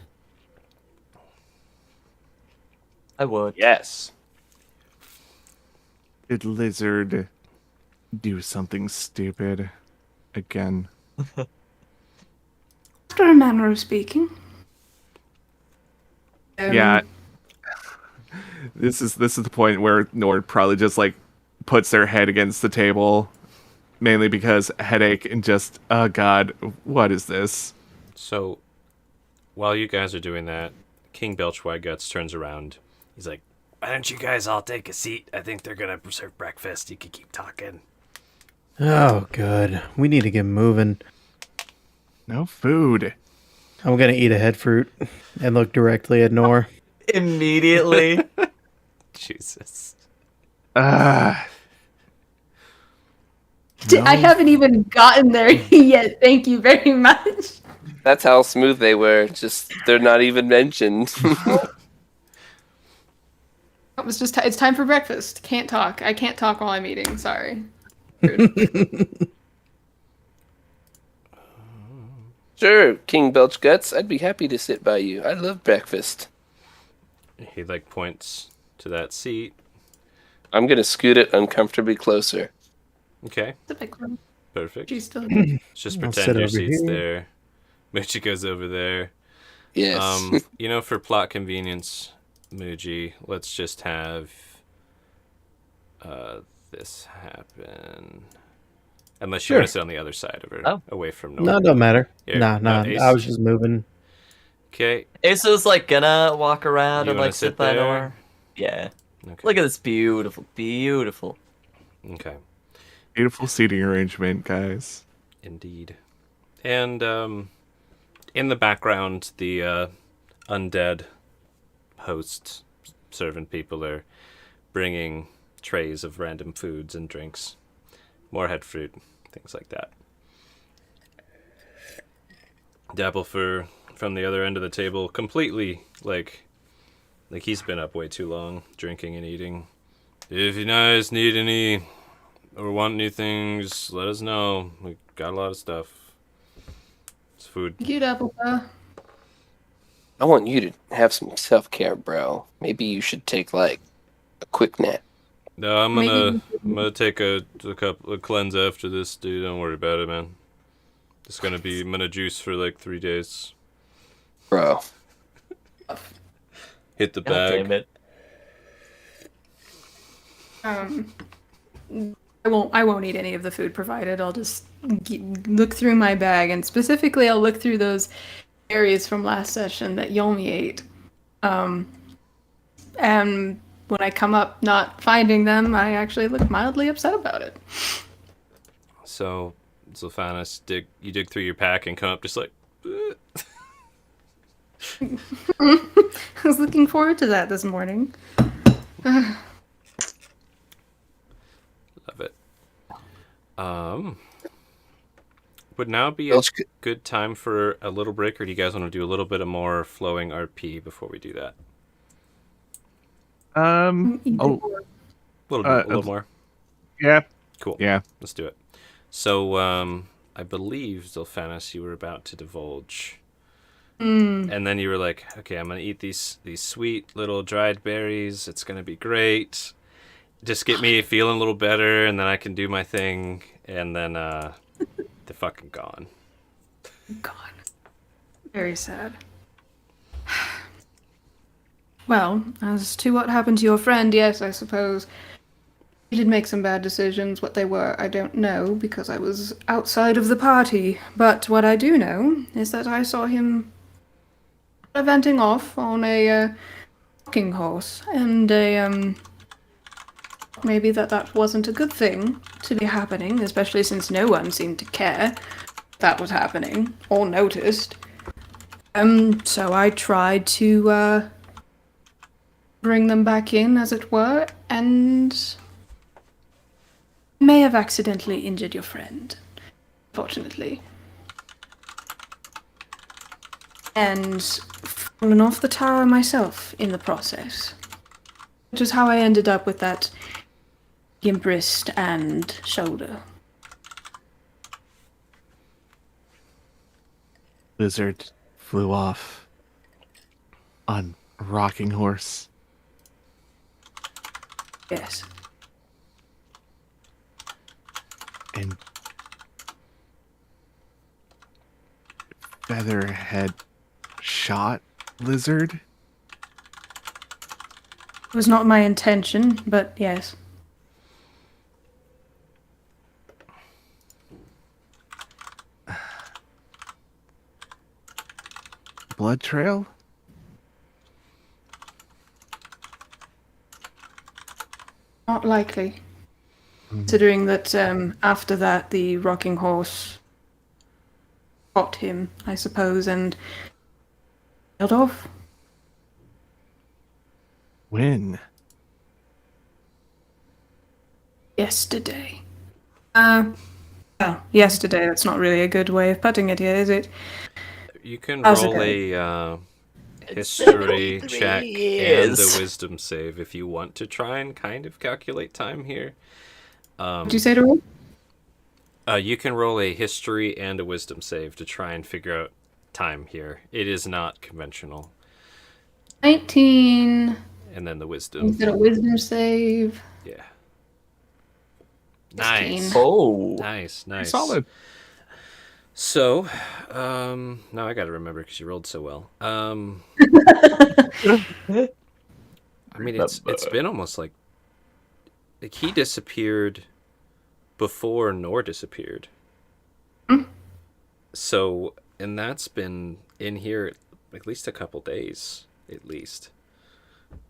I would. Yes. Did Lizard do something stupid again? After a manner of speaking. Yeah. This is the point where Nord probably just like puts their head against the table, mainly because headache and just oh god, what is this? So, while you guys are doing that, King Belchwyguts turns around. He's like, "Why don't you guys all take a seat? I think they're gonna serve breakfast. You can keep talking." Oh, good. We need to get moving. No food. I'm gonna eat a head fruit and look directly at Nor. Immediately. Jesus. Ah. I haven't even gotten there yet. Thank you very much. That's how smooth they were. Just, they're not even mentioned. It was just it's time for breakfast. Can't talk. I can't talk while I'm eating. Sorry. Sure, King Belchguts. I'd be happy to sit by you. I love breakfast. He like points to that seat. I'm gonna scoot it uncomfortably closer. Okay, It's a big one. perfect. She's still. Just I'll pretend sit your over seat's here. there. Muji goes over there. Yes. For plot convenience, Muji, let's just have this happen. Unless you Sure. want to sit on the other side of her, Oh. away from No, Nora. it don't matter. Here, Nah, Ace. I was just moving. Okay. Asa's like gonna walk around You and wanna like sit sit by there? Nora. Yeah. Okay. Look at this beautiful. Okay. Beautiful seating arrangement, guys. Indeed. And in the background, the undead host servant people are bringing trays of random foods and drinks, moorhead fruit, things like that. Dapplefur from the other end of the table, completely like he's been up way too long, drinking and eating. If you guys need any or want any things, let us know. We got a lot of stuff. It's food. Cute apple pie. I want you to have some self-care, bro. Maybe you should take like a quick nap. No, I'm Maybe gonna take a cleanse after this, dude. Don't worry about it, man. I'm gonna juice for like 3 days. Bro. Hit the God bag. damn it. I won't eat any of the food provided. I'll just look through my bag, and specifically, I'll look through those areas from last session that Yomi ate. And when I come up not finding them, I actually look mildly upset about it. So, Zilphanis, you dig through your pack and come up just like. I was looking forward to that this morning. Love it. Would now be a Belch- good time for a little break, or do you guys want to do a little bit of more flowing RP before we do that? Oh, A little more. yeah, Cool. yeah. Let's do it. So, I believe, Zilphanis, you were about to divulge. And then you were like, okay, I'm going to eat these sweet little dried berries. It's going to be great. Just get me feeling a little better, and then I can do my thing. And then they're fucking gone. Gone. Very sad. Well, as to what happened to your friend, yes, I suppose he did make some bad decisions. What they were, I don't know, because I was outside of the party. But what I do know is that I saw him venting off on a rocking horse, and maybe that wasn't a good thing to be happening, especially since no one seemed to care that was happening or noticed. So I tried to bring them back in, as it were, and may have accidentally injured your friend, fortunately. And fallen off the tower myself in the process. Which is how I ended up with that gimp wrist and shoulder. Lizard flew off on a rocking horse. Yes. And Featherhead shot Lizard. It was not my intention, but yes. Blood trail? Not likely. Considering that after that the rocking horse caught him, I suppose, and sailed off. When? Yesterday. Well, yesterday, that's not really a good way of putting it here, is it? You can How's it roll going? a It's history 73 check and years. a wisdom save if you want to try and kind of calculate time here. What'd you say to roll? You can roll a history and a wisdom save to try and figure out time here. It is not conventional. 19. And then the wisdom. Is it a wisdom save? Yeah. 16. Nice. Oh. Nice. Solid. So, now I gotta remember because you rolled so well. I mean, it's been almost like he disappeared before Nor disappeared. So, and that's been in here at least a couple days, at least.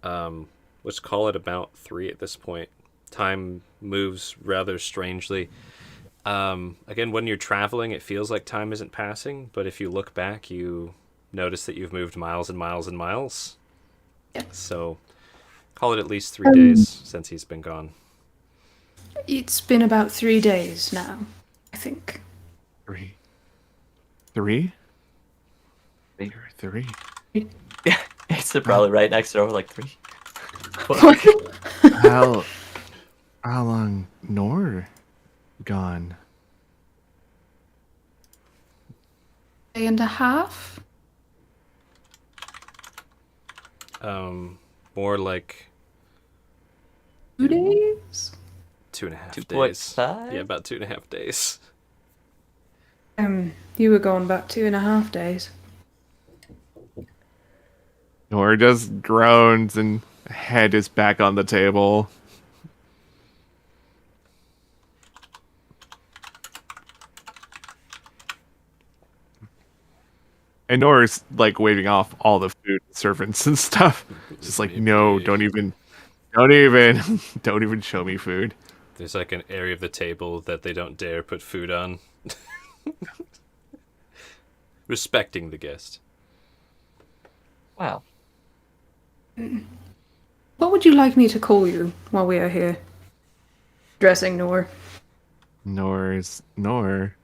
Let's call it about 3 at this point. Time moves rather strangely. Again, when you're traveling, it feels like time isn't passing, but if you look back, you notice that you've moved miles and miles and miles. Yeah. So, call it at least 3 days since he's been gone. It's been about 3 days now, I think. 3. 3? Three. 3. Yeah, it's probably right next door, like 3. How long Nor gone? Day and a half? More like 2 days? 2.5 days. 2.5? Yeah, about 2.5 days. You were gone about 2.5 days. Nor just groans and head is back on the table. And Nora's like waving off all the food servants and stuff. Just like, no, don't even show me food. There's like an area of the table that they don't dare put food on. Respecting the guest. Wow. What would you like me to call you while we are here? Dressing Nor. Nor.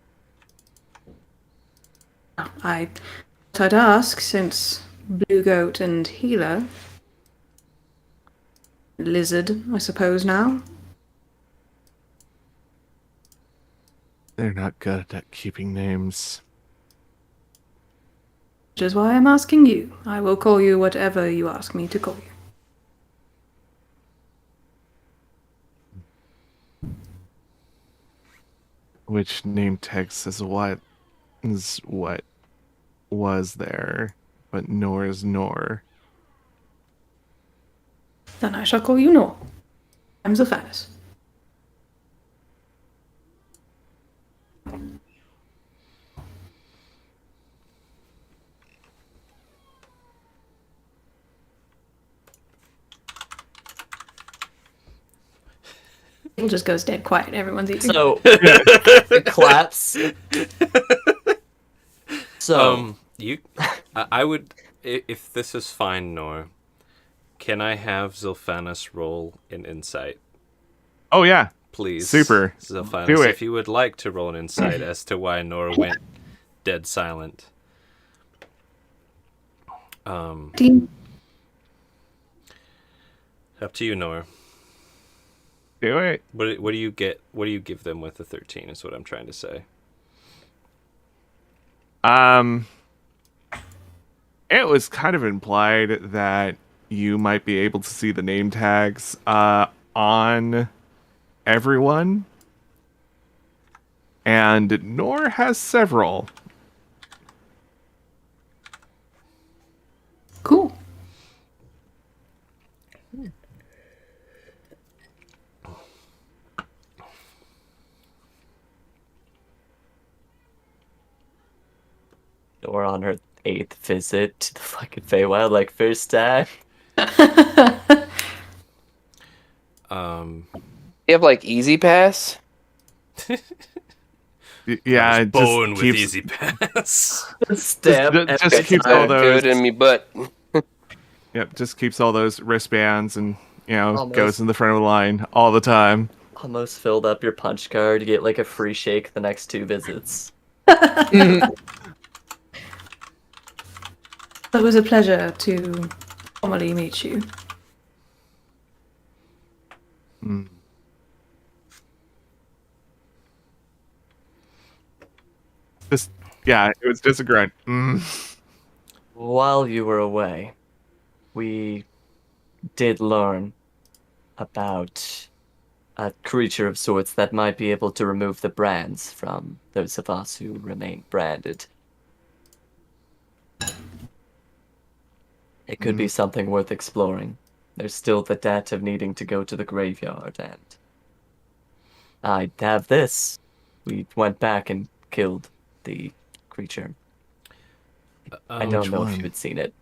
I'd ask, since Blue Goat and Healer. Lizard, I suppose now. They're not good at keeping names. Which is why I'm asking you. I will call you whatever you ask me to call you. Which name tag says what was there, but Nor is Nor. Then I shall call you Nor. I'm Zephanus. It just goes dead quiet. Everyone's eating. So, it claps. So, I would, if this is fine, Nor, can I have Zilphanus roll an insight, Oh yeah, please? Super. Zilphanus, Do it. if you would like to roll an insight as to why Nor went dead silent. Dean, Up to you, Nor. do it. What do you get? What do you give them with the 13? Is what I'm trying to say. It was kind of implied that you might be able to see the name tags on everyone, and Nor has several. cool. we're on her 8th visit to the fucking Feywild, like, first time. You have like Easy Pass? Yeah, it Bone just with keeps Easy Pass. Stab just every keeps time. all those. Good in me butt. Yep, just keeps all those wristbands and Almost. goes in the front of the line all the time. Almost filled up your punch card to get like a free shake the next 2 visits. It was a pleasure to formally meet you. Just yeah, it was just a grunt. While you were away, we did learn about a creature of sorts that might be able to remove the brands from those of us who remain branded. It could be something worth exploring. There's still the debt of needing to go to the graveyard, and I have this. We went back and killed the creature. I don't Which know if one? you had seen it.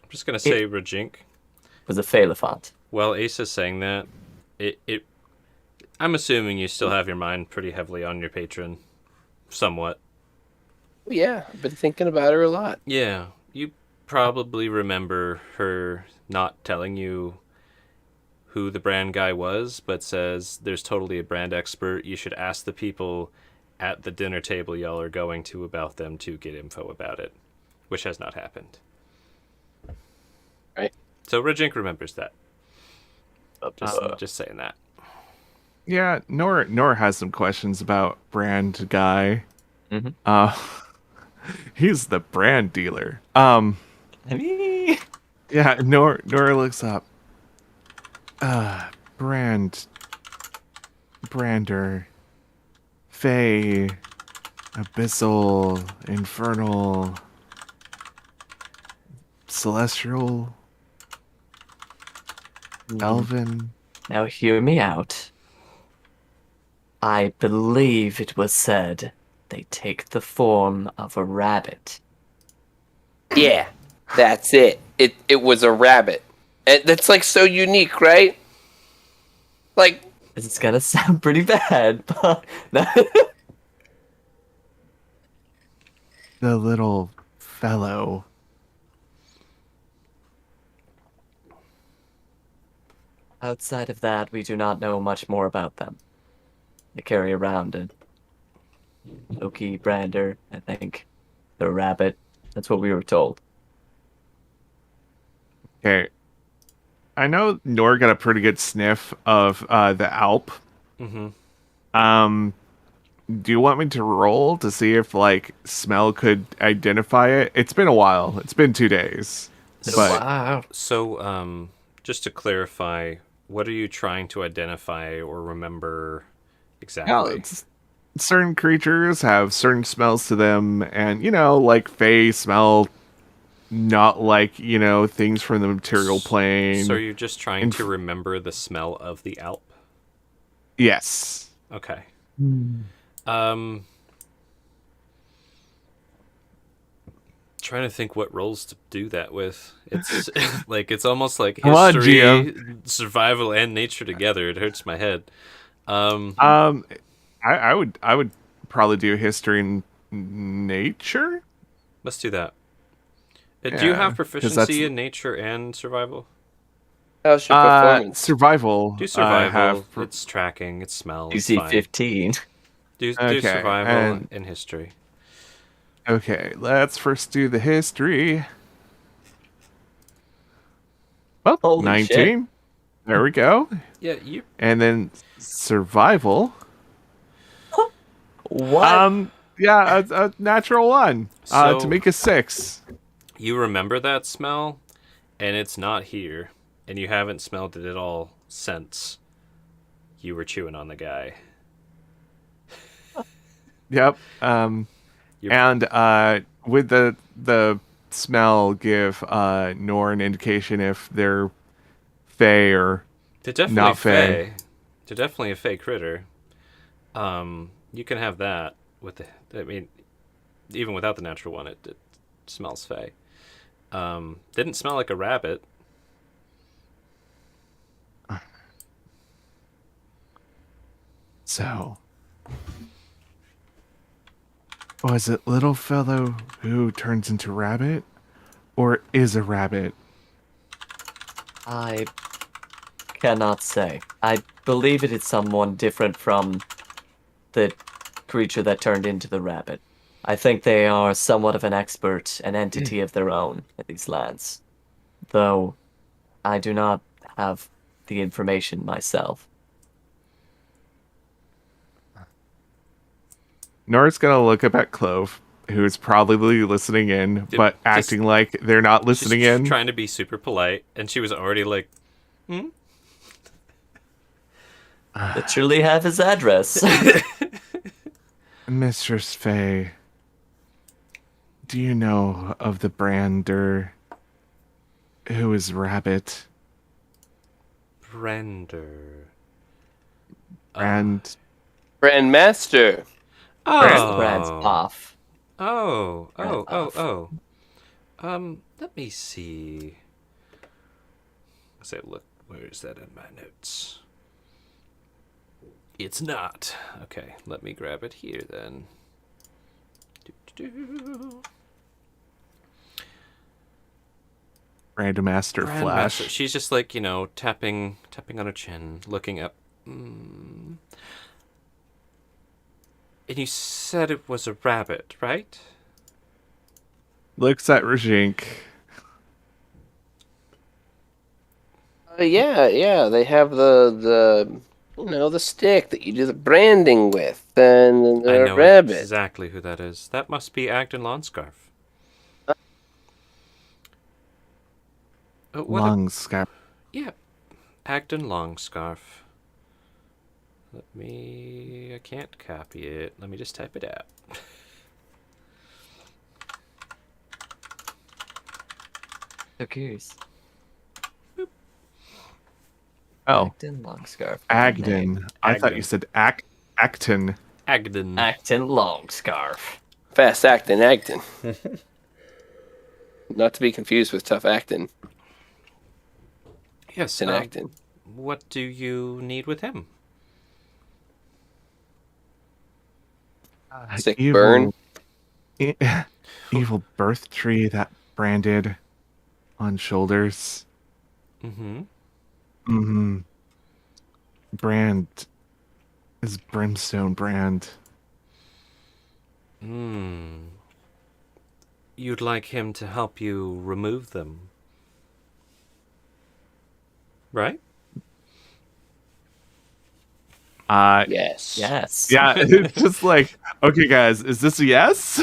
I'm just gonna say, Rajink. It was a Phalefont. While Asa is saying that, I'm assuming you still have your mind pretty heavily on your patron, somewhat. Yeah, I've been thinking about her a lot. Yeah, you probably remember her not telling you who the brand guy was, but says there's totally a brand expert. You should ask the people at the dinner table y'all are going to about them to get info about it, which has not happened. Right. So Rajink remembers that. Just saying that. Yeah, Nora has some questions about brand guy. Mhm. He's the brand dealer. I mean, Yeah, Nora looks up. Brander, Fey, Abyssal, Infernal, Celestial, Elven. now hear me out. I believe it was said they take the form of a rabbit. Yeah, that's it. It was a rabbit. And that's like so unique, right? Like, It's gonna sound pretty bad, but The little fellow. outside of that, we do not know much more about them. They carry around a Loki brander, I think. The rabbit. That's what we were told. Okay. I know Nora got a pretty good sniff of the Alp. Mm-hmm. Do you want me to roll to see if like smell could identify it? It's been a while. It's been 2 days. But Wow. So, just to clarify, what are you trying to identify or remember exactly? it's, certain creatures have certain smells to them, and like Fae smell not like things from the material plane. So you're just trying to remember the smell of the Alp? Yes. Okay. Trying to think what roles to do that with. It's like it's almost like Come on, history, GM. survival, and nature together. It hurts my head. I would probably do history and nature. Let's do that. Do you Yeah, have 'cause proficiency that's- in nature and survival? how's your performance? Survival. Do I survival. have It's tracking. It's smell. You It's see fine. 15. Do Okay, survival and- and history. Okay, let's first do the history. Well, Holy 19. There we go. Yeah, you. And then survival. What? Yeah, a natural one. So- To make a 6. You remember that smell, and it's not here, and you haven't smelled it at all since you were chewing on the guy. Yep. You're- And with the smell, give Nor an indication if they're Fey or They're definitely not fey. fey. They're definitely a fey critter. You can have that with the. I mean, even without the natural one, it smells fey. Didn't smell like a rabbit. so. Was it little fellow who turns into rabbit, or is a rabbit? I cannot say. I believe it is someone different from the creature that turned into the rabbit. I think they are somewhat of an expert, an entity of their own in these lands. Though I do not have the information myself. Nora's gonna look up at Clove. who's probably listening in, but acting like they're not listening She's in. trying to be super polite, and she was already like, Literally have his address. Mistress Faye, do you know of the brander who is Rabbit? Brander. And Grandmaster. Brad's off. Oh. Brand off. Let me see. Let's say, look, where is that in my notes? It's not. Okay, let me grab it here then. Doo-doo-doo. Grandmaster Flash. She's just like, tapping on her chin, looking up. And you said it was a rabbit, right? Looks at Rajink. Yeah. They have the the stick that you do the branding with, and I the know rabbit. exactly who that is. That must be Agden Lawnscarf. Longscarf. Yeah, Agden Longscarf. I can't copy it. Let me just type it out. So curious. Oh, Acton Longscarf. Agden. I thought Agden. you said Acton. Agden. Acton Longscarf. Fast acting, Acton. Not to be confused with tough acting. Yes, And acting. what do you need with him? Sick burn. Evil birth tree that branded on shoulders. Mm-hmm. Mm-hmm. Brand is brimstone brand. You'd like him to help you remove them, right? Yes. Yes. Yeah, it's just like, okay, guys, is this a yes?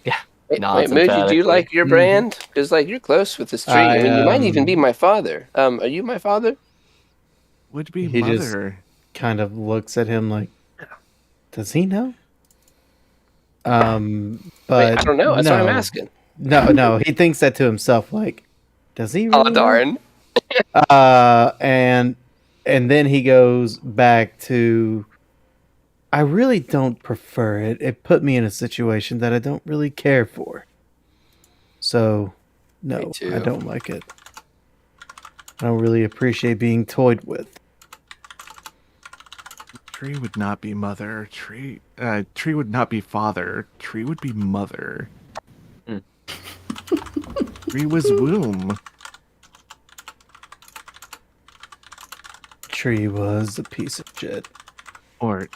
Yeah. Wait, Nods Muji, do you emphatically. like your brand? Because you're close with this tree. I mean, you might even be I my father. Are you my father? Would be He just- mother. kind of looks at him like, does he know? But Wait, I don't know. That's no, what I'm asking. No, he thinks that to himself, like, does he really Oh know? darn! And then he goes back to, I really don't prefer it. It put me in a situation that I don't really care for. So, Me no, too. I don't like it. I don't really appreciate being toyed with. Tree would not be mother. Tree would not be father. Tree would be mother. Hmm. Tree was womb. Tree was a piece of shit. Or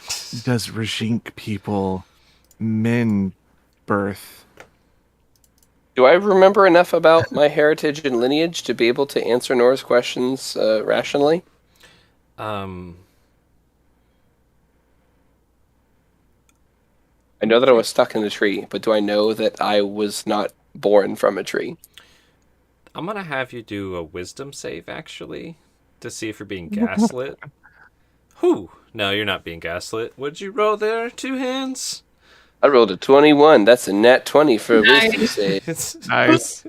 does Rajink people men birth? Do I remember enough about my heritage and lineage to be able to answer Nora's questions rationally? I know that I was stuck in a tree, but do I know that I was not born from a tree? I'm gonna have you do a wisdom save, actually, to see if you're being gaslit. Whew. No, you're not being gaslit. What'd you roll there? 2 hands? I rolled a 21. That's a nat 20 for a wisdom save. Nice.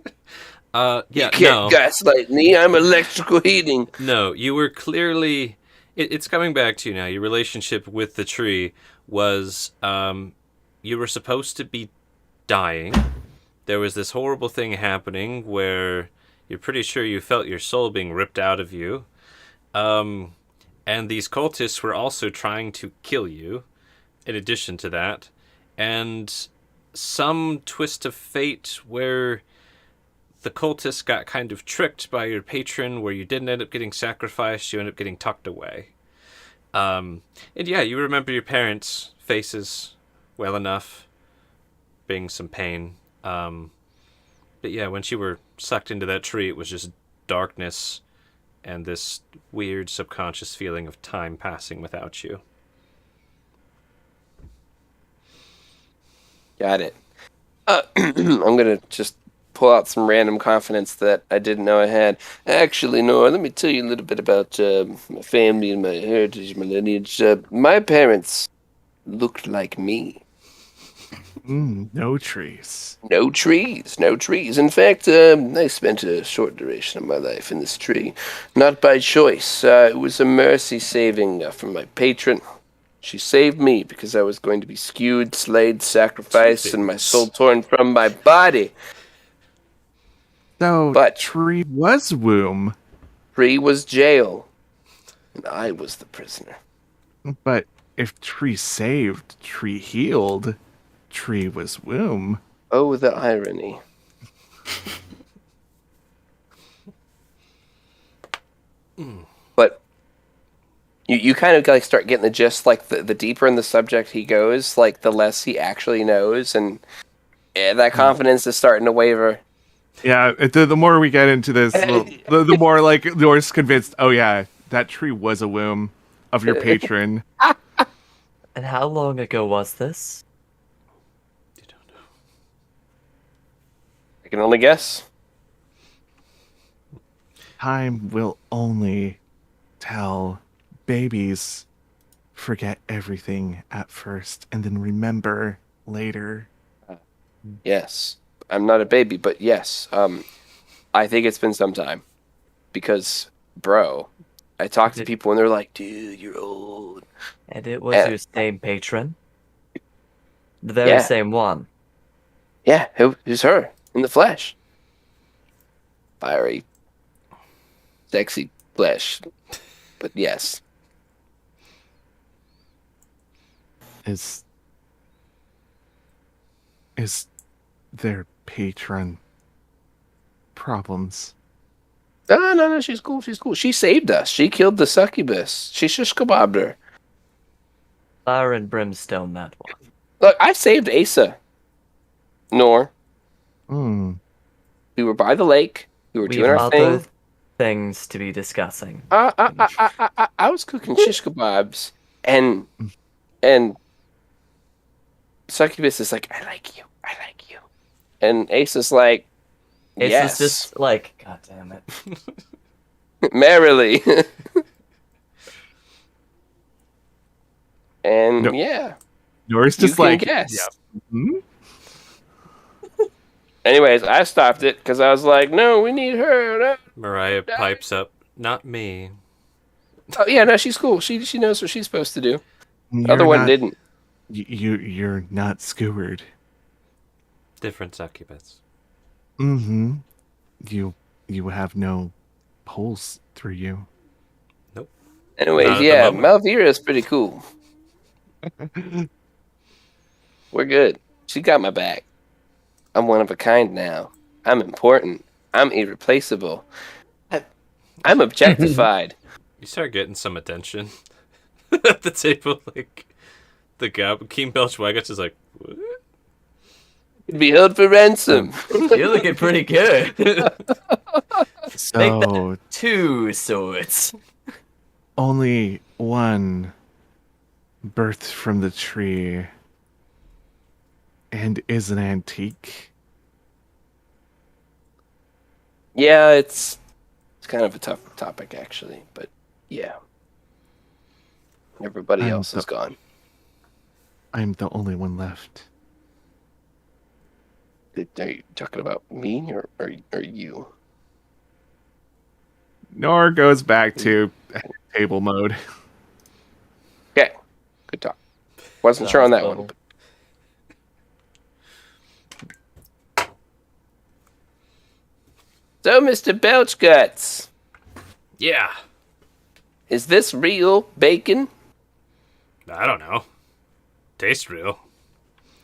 Yeah, You can't no. gaslight me. I'm electrical heating. No, you were clearly... It's coming back to you now. Your relationship with the tree was... you were supposed to be dying. There was this horrible thing happening where you're pretty sure you felt your soul being ripped out of you. And these cultists were also trying to kill you, in addition to that. And some twist of fate where the cultists got kind of tricked by your patron, where you didn't end up getting sacrificed, you ended up getting tucked away. And yeah, you remember your parents' faces well enough, being some pain. But yeah, when you were sucked into that tree, it was just darkness and this weird subconscious feeling of time passing without you. Got it. I'm gonna just pull out some random confidence that I didn't know I had. Actually, Nora, let me tell you a little bit about my family and my heritage, my lineage. My parents looked like me. No trees. No trees, no trees. In fact, I spent a short duration of my life in this tree. Not by choice. It was a mercy saving from my patron. She saved me because I was going to be skewed, slayed, sacrificed, and my soul torn from my body. So, But tree was womb, tree was jail, and I was the prisoner. but if tree saved, tree healed, tree was womb. Oh, the irony. But you kind of like start getting the gist, like the deeper in the subject he goes, like the less he actually knows, and that confidence is starting to waver. Yeah, the more we get into this, the more like Nora's convinced, oh yeah, that tree was a womb of your patron. And how long ago was this? You don't know. I can only guess. Time will only tell. Babies forget everything at first and then remember later. Yes. I'm not a baby, but yes. I think it's been some time. Because, bro, I talk to people and they're like, dude, you're old. And it was your same patron? The very same one? Yeah, it was her in the flesh. Fiery, sexy flesh. But yes. Is their patron problems? No, she's cool. She's cool. She saved us. She killed the succubus. She shish kebabbed her. Fire and brimstone, that one. Look, I saved Asa. Nor. Hmm. We were by the lake. We were We doing have our other thing. things to be discussing. I was cooking shish kebabs, and succubus is like, I like you. And Asa's like, yes. It's just like, god damn it. Merrily. And No. yeah. Nora's You just can like, guess. yeah. Hmm? Anyways, I stopped it because I was like, no, we need her. No. Mariah pipes up, not me. Oh yeah, no, she's cool. She knows what she's supposed to do. The You're other one not- didn't. You're not skewered. Different succubus. Mm-hmm. You have no holes through you. Nope. Anyways, Not at the yeah, moment. Malvira is pretty cool. We're good. She got my back. I'm one of a kind now. I'm important. I'm irreplaceable. I'm objectified. You start getting some attention at the table, like the guy, Keem Belchwaggets is like, what? Be held for ransom. You're looking pretty good. So 2 swords. only one birthed from the tree and is an antique. Yeah, it's kind of a tough topic actually, but yeah. Everybody I'm else is the- gone. I'm the only one left. Are you talking about me or you? Nor goes back to table mode. Okay, good talk. Wasn't sure on that one. So, Mr. Belchguts, Yeah. is this real bacon? I don't know. Tastes real.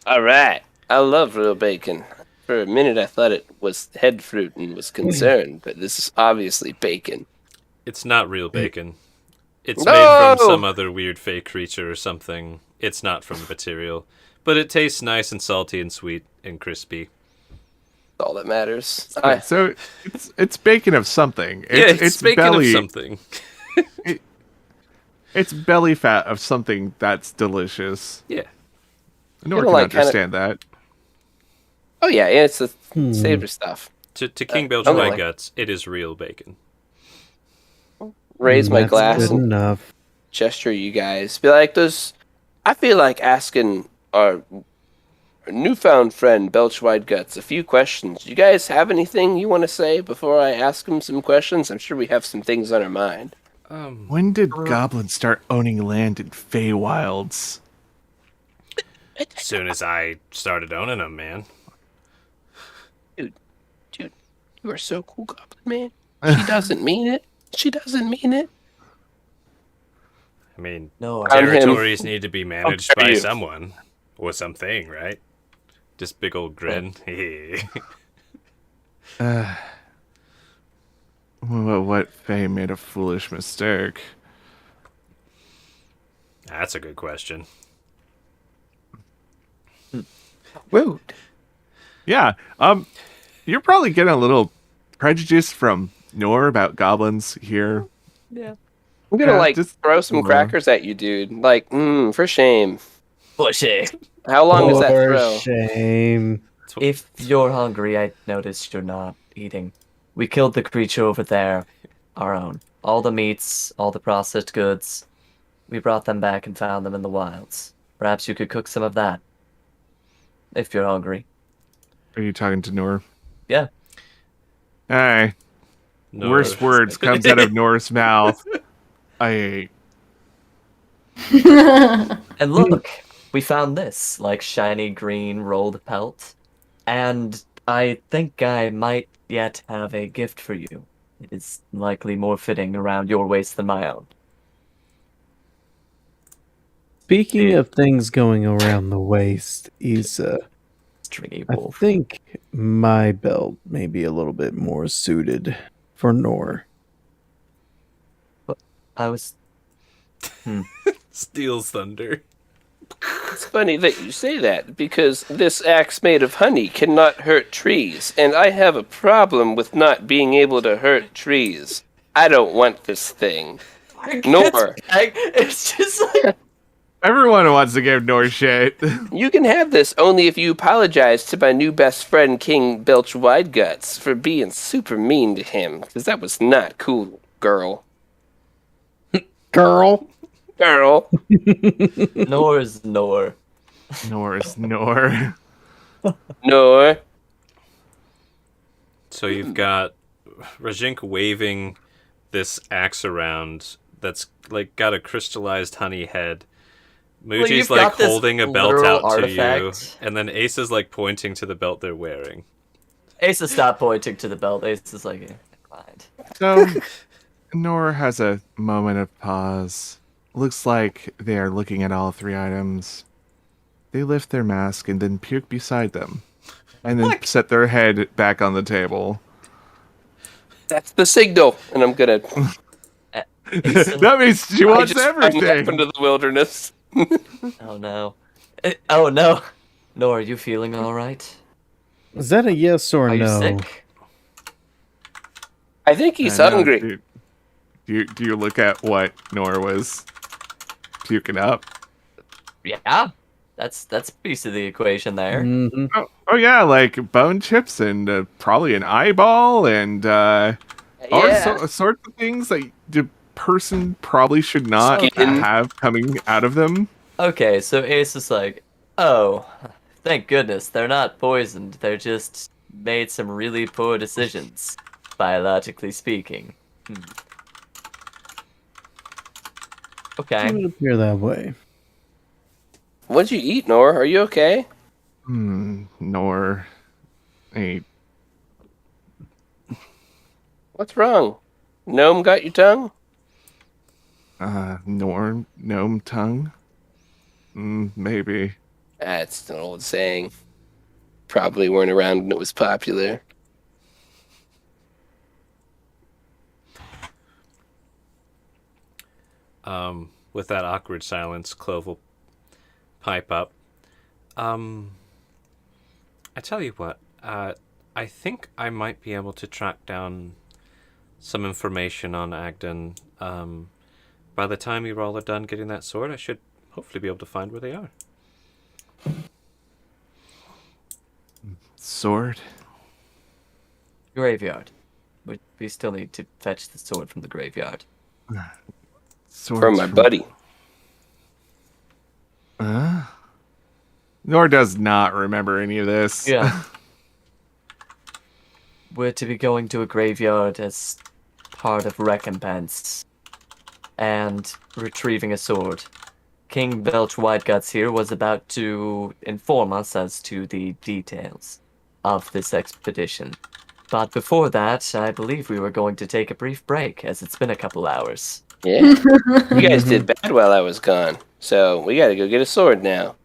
All right. I love real bacon. For a minute, I thought it was head fruit and was concerned, but this is obviously bacon. It's not real bacon. It's No! made from some other weird fake creature or something. It's not from the material. But it tastes nice and salty and sweet and crispy. That's all that matters. So it's bacon of something. It's bacon belly, of something. It's belly fat of something that's delicious. Yeah. Nor Kinda can like- understand that. Oh yeah, it's the Hmm. savory stuff. To King Bilge okay. Whiteguts, it is real bacon. Raise my That's glass good and enough. gesture you guys. Be like, I feel like asking our newfound friend Belch Guts a few questions. You guys have anything you want to say before I ask him some questions? I'm sure we have some things on our mind. When did goblins start owning land in Feywilds? As soon as I started owning them, man. Dude, you are so cool, Goblin Man. She doesn't mean it. She doesn't mean it. I mean, No, I'm him. territories need to be managed dare by you. someone or something, right? Just big old grin. What Fey made a foolish mistake? That's a good question. Rude. Yeah. You're probably getting a little prejudice from Nor about goblins here. yeah. I'm gonna Yeah, just throw some move on. crackers at you, dude. Like, for shame. Bushy. How long does that For throw? shame. If you're hungry, I noticed you're not eating. We killed the creature over there, our own. All the meats, all the processed goods. We brought them back and found them in the wilds. Perhaps you could cook some of that. If you're hungry. Are you talking to Nor? Yeah. Hey, No. worst words comes out of Nor's mouth. I ate. And look, we found this, like shiny green rolled pelt. And I think I might yet have a gift for you. It is likely more fitting around your waist than my own. Speaking of things going around the waist, Issa, Stringy I wolf. think my belt may be a little bit more suited for Nor. I was. Steals thunder. It's funny that you say that, because this axe made of honey cannot hurt trees, and I have a problem with not being able to hurt trees. I don't want this thing. Nor. It's just like. Everyone wants to give Nor shit. You can have this only if you apologize to my new best friend, King Belch Wideguts, for being super mean to him, because that was not cool, girl. Girl. Girl. Nor is Nor. Nor is Nor. Nor. So you've got Rajink waving this axe around that's like got a crystallized honey head. Muji's you've like got this holding a belt literal out to you, artifact. and then Ace is like pointing to the belt they're wearing. Asa stopped pointing to the belt. Ace is like, never mind. So, Nor has a moment of pause. Looks like they are looking at all three items. They lift their mask and then puke beside them. And then set their head back on the table. That's the signal, and I'm gonna That means she wants just run off everything. into the wilderness. Oh no. Oh no. Nor, are you feeling alright? Is that a yes or Are you no? sick? I think he's I know, hungry. do you look at what Nor was puking up? Yeah. That's a piece of the equation there. Mm-hmm. Oh yeah, like bone chips and probably an eyeball and all sorts of things that the person probably should not Skin. have coming out of them. Okay, so Ace is like, oh, thank goodness, they're not poisoned. They're just made some really poor decisions, biologically speaking. Okay. It would appear that way. What'd you eat, Nor? Are you okay? Nor a What's wrong? Gnome got your tongue? nor gnome tongue. Maybe. That's an old saying. Probably weren't around when it was popular. With that awkward silence, Clove will pipe up. I tell you what, I think I might be able to track down some information on Agden. By the time you all are done getting that sword, I should hopefully be able to find where they are. Sword. Graveyard. We still need to fetch the sword from the graveyard. Swords From my buddy. Nor does not remember any of this. Yeah. We're to be going to a graveyard as part of recompense and retrieving a sword. King Belch Whiteguts here was about to inform us as to the details of this expedition. But before that, I believe we were going to take a brief break, as it's been a couple hours. Yeah. You guys did bad while I was gone. So we gotta go get a sword now.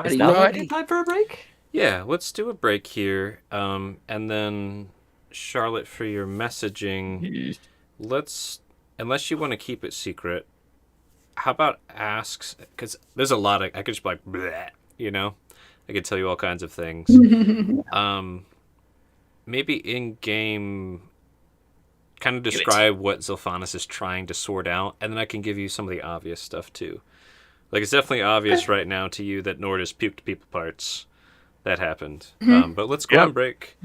Is now a good time for a break? Yeah, let's do a break here. And then, Charlotte, for your messaging, let's, unless you want to keep it secret, how about asks? Because there's a lot of, I could just be like, bleh, you know? I could tell you all kinds of things. Maybe in game, kind of describe what Zilphanis is trying to sort out, and then I can give you some of the obvious stuff too. Like, it's definitely obvious right now to you that Nord has puked people parts. That happened. But let's go on break.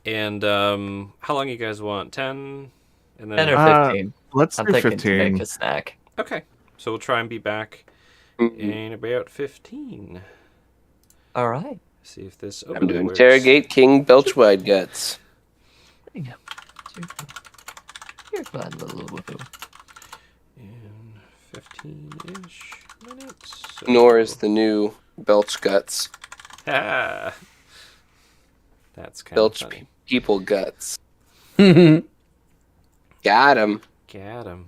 And how long you guys want? 10? And then 10 or 15. Let's I'm do thinking to 15. make a snack. Okay. So we'll try and be back in about 15. All right. See if this I'm to works. interrogate King Belch Wideguts. There you go. You're glad, little woohoo. In 15-ish minutes. So... Nor is the new Belch Guts. Ah. That's kind of Belch funny. people guts. Got him. Got him.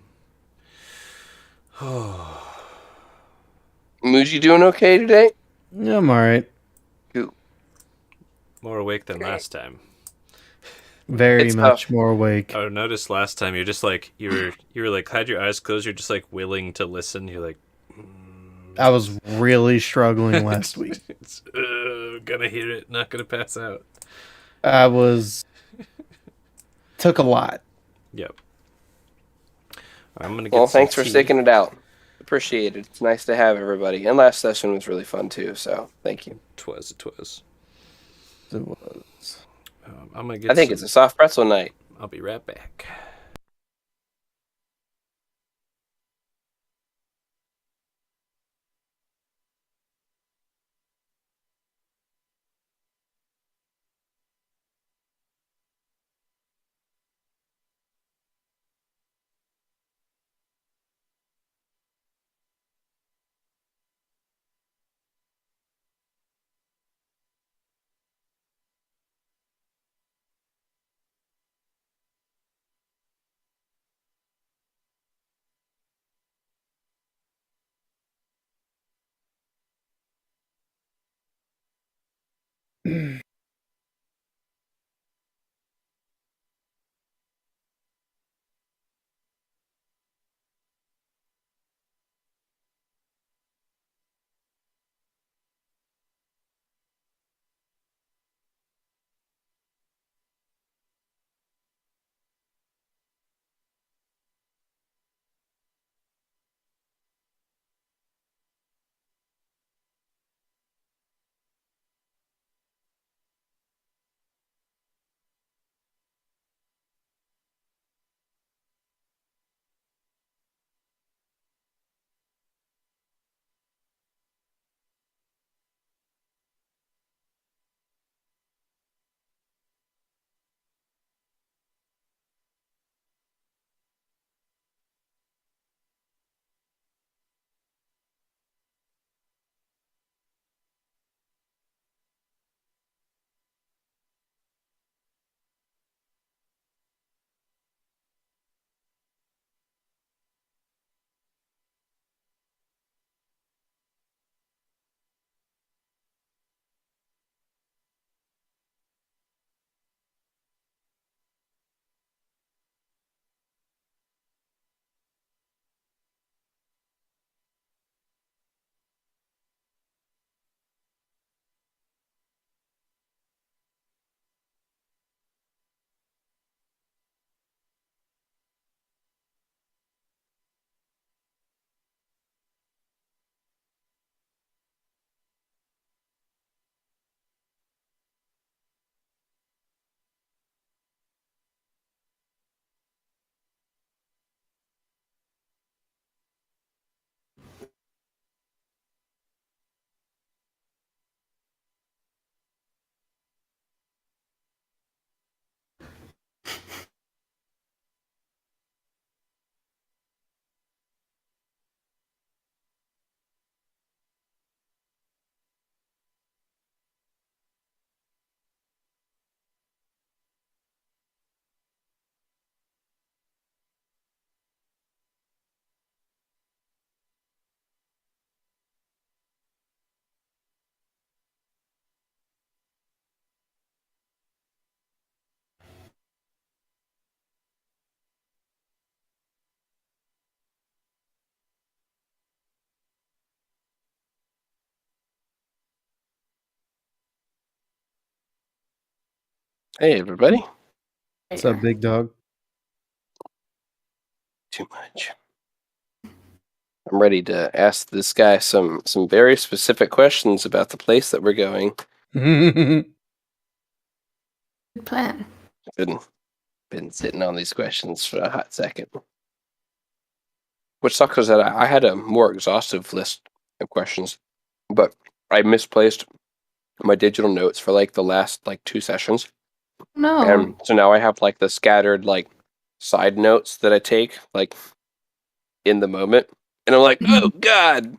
Muji doing okay today? Yeah, I'm alright. Cool. More awake than last time. Very It's much tough. more awake. Oh, notice last time you're just like you were like had your eyes closed. You're just like willing to listen. You're like, I was really struggling last week. it's gonna hear it, not gonna pass out. I was took a lot. Yep. I'm gonna get. Well, some thanks for tea. sticking it out. Appreciate it. It's nice to have everybody. And last session was really fun too, so thank you. Twas. It was. I'm gonna get. I think it's a soft pretzel night. I'll be right back. Hey, everybody. What's up, big dog? Too much. I'm ready to ask this guy some very specific questions about the place that we're going. Good plan. Been sitting on these questions for a hot second. Which sucks is that I had a more exhaustive list of questions, but I misplaced my digital notes for like the last like 2 sessions. No. And so now I have like the scattered like side notes that I take like in the moment. And I'm like, oh God.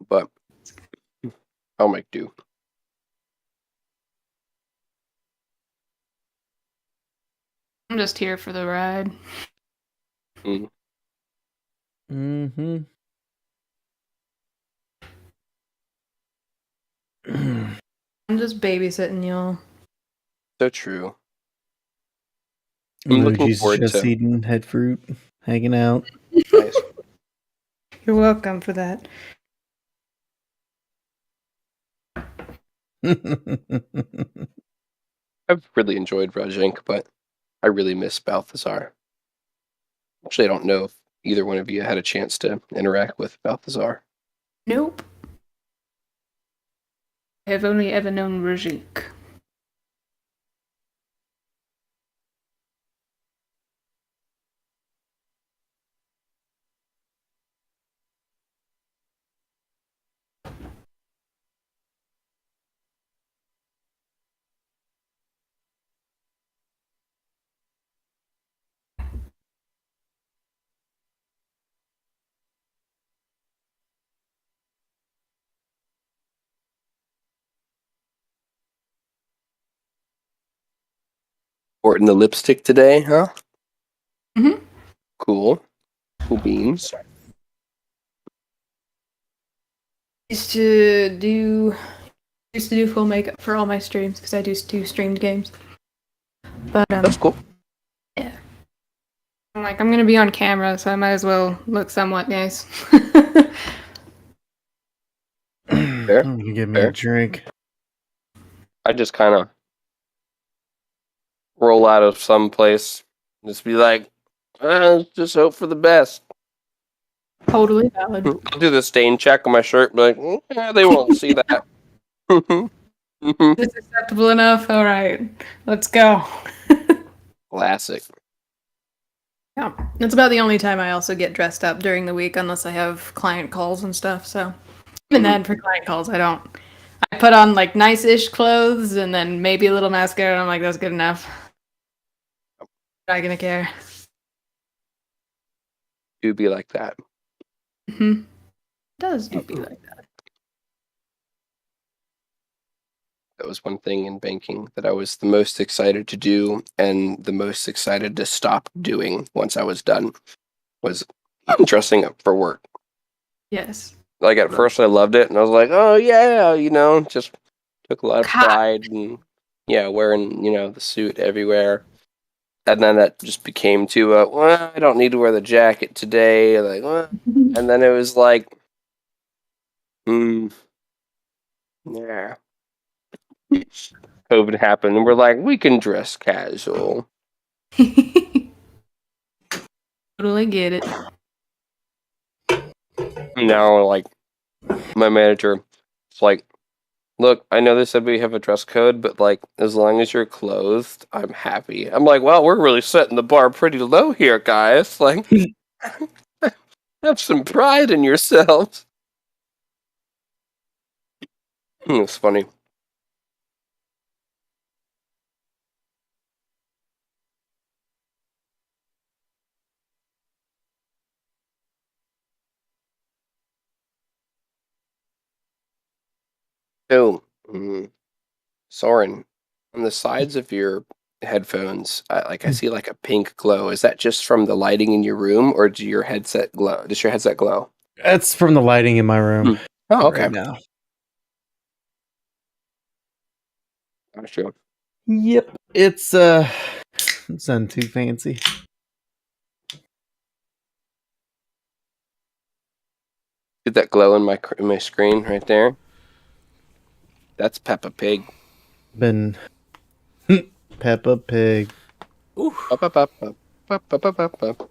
But I'll make do. I'm just here for the ride. Mm-hmm. I'm just babysitting y'all. So true. I'm looking Luigi's forward just to eating head fruit, hanging out. nice. You're welcome for that. I've really enjoyed Rajink, but I really miss Balthazar. Actually, I don't know if either one of you had a chance to interact with Balthazar. Nope. I've only ever known Rajik. Sporting the lipstick today, huh? Mhm. Cool. Cool beans. Used to do full makeup for all my streams because I do streamed games. But That's cool. yeah. I'm like, I'm gonna be on camera, so I might as well look somewhat nice. Fair. I'm gonna get me Fair. a drink. I just kind of roll out of some place, just be like, just hope for the best. Totally valid. I'll do the stain check on my shirt, be like, they won't see that. Is this acceptable enough? All right, let's go. Classic. Yeah, it's about the only time I also get dressed up during the week, unless I have client calls and stuff. So even then, for client calls, I don't. I put on like nice-ish clothes and then maybe a little mascara, and I'm like, that's good enough. Not gonna care. Do be like that. Mm-hmm. Does do be like that. That was one thing in banking that I was the most excited to do and the most excited to stop doing once I was done was dressing up for work. Yes. Like at first I loved it and I was like, oh yeah, just took a lot of Hot. pride and wearing, the suit everywhere. And then that just became too, well, I don't need to wear the jacket today. Like, well, and then it was like, yeah. COVID happened and we're like, we can dress casual. Totally get it. Now, like, my manager, it's like, look, I know they said we have a dress code, but like, as long as you're clothed, I'm happy. I'm like, well, we're really setting the bar pretty low here, guys. Like, have some pride in yourselves. It's funny. Oh, Soren, on the sides of your headphones, I see like a pink glow. Is that just from the lighting in your room, or do your headset glow? Does your headset glow? That's from the lighting in my room Oh, okay. right now. That's true. Yep, it's nothing too fancy. See that glow in my screen right there? That's Peppa Pig. Been Peppa Pig. Up, up, up, up, up, up, up, up, up.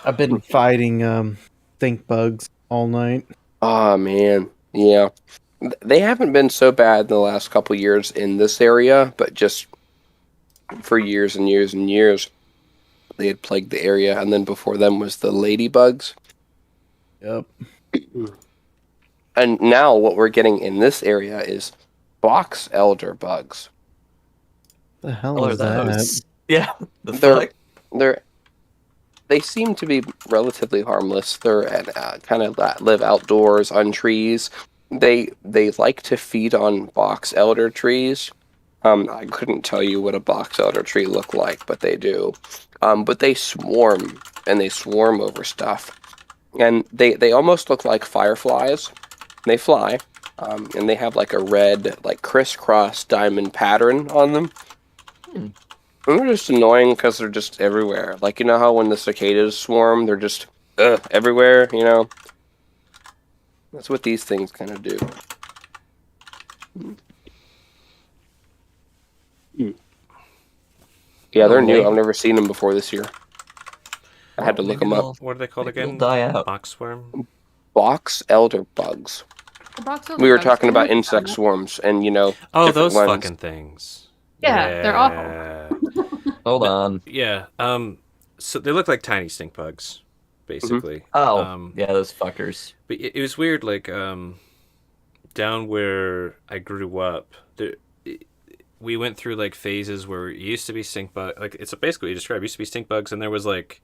I've been fighting stink bugs all night. Oh man, yeah. They haven't been so bad in the last couple years in this area, but just for years and years and years, they had plagued the area. And then before them was the ladybugs. Yep. And now what we're getting in this area is box elder bugs. The hell What are is that? those? Yeah. The They're fuck? they seem to be relatively harmless. They're kind of live outdoors on trees. They like to feed on box elder trees. I couldn't tell you what a box elder tree looked like, but they do. But they swarm and they swarm over stuff, and they almost look like fireflies. They fly, and they have like a red like crisscross diamond pattern on them. And they're just annoying because they're just everywhere. Like, you know how when the cicadas swarm, they're just everywhere, you know? That's what these things kind of do. Yeah, they're new. I've never seen them before this year. I had to look them up. What are they called Maybe again? they'll die out. Boxworm? Box elder bugs. We were talking about insect swarms, and you know. Oh, different those ones. fucking things. Yeah, they're awful. Hold on. Yeah. So they look like tiny stink bugs, basically. Oh, yeah, those fuckers. But it was weird, like, down where I grew up, we went through, like, phases where it used to be stink bug. Like, it's basically what you described. It used to be stink bugs, and there was, like,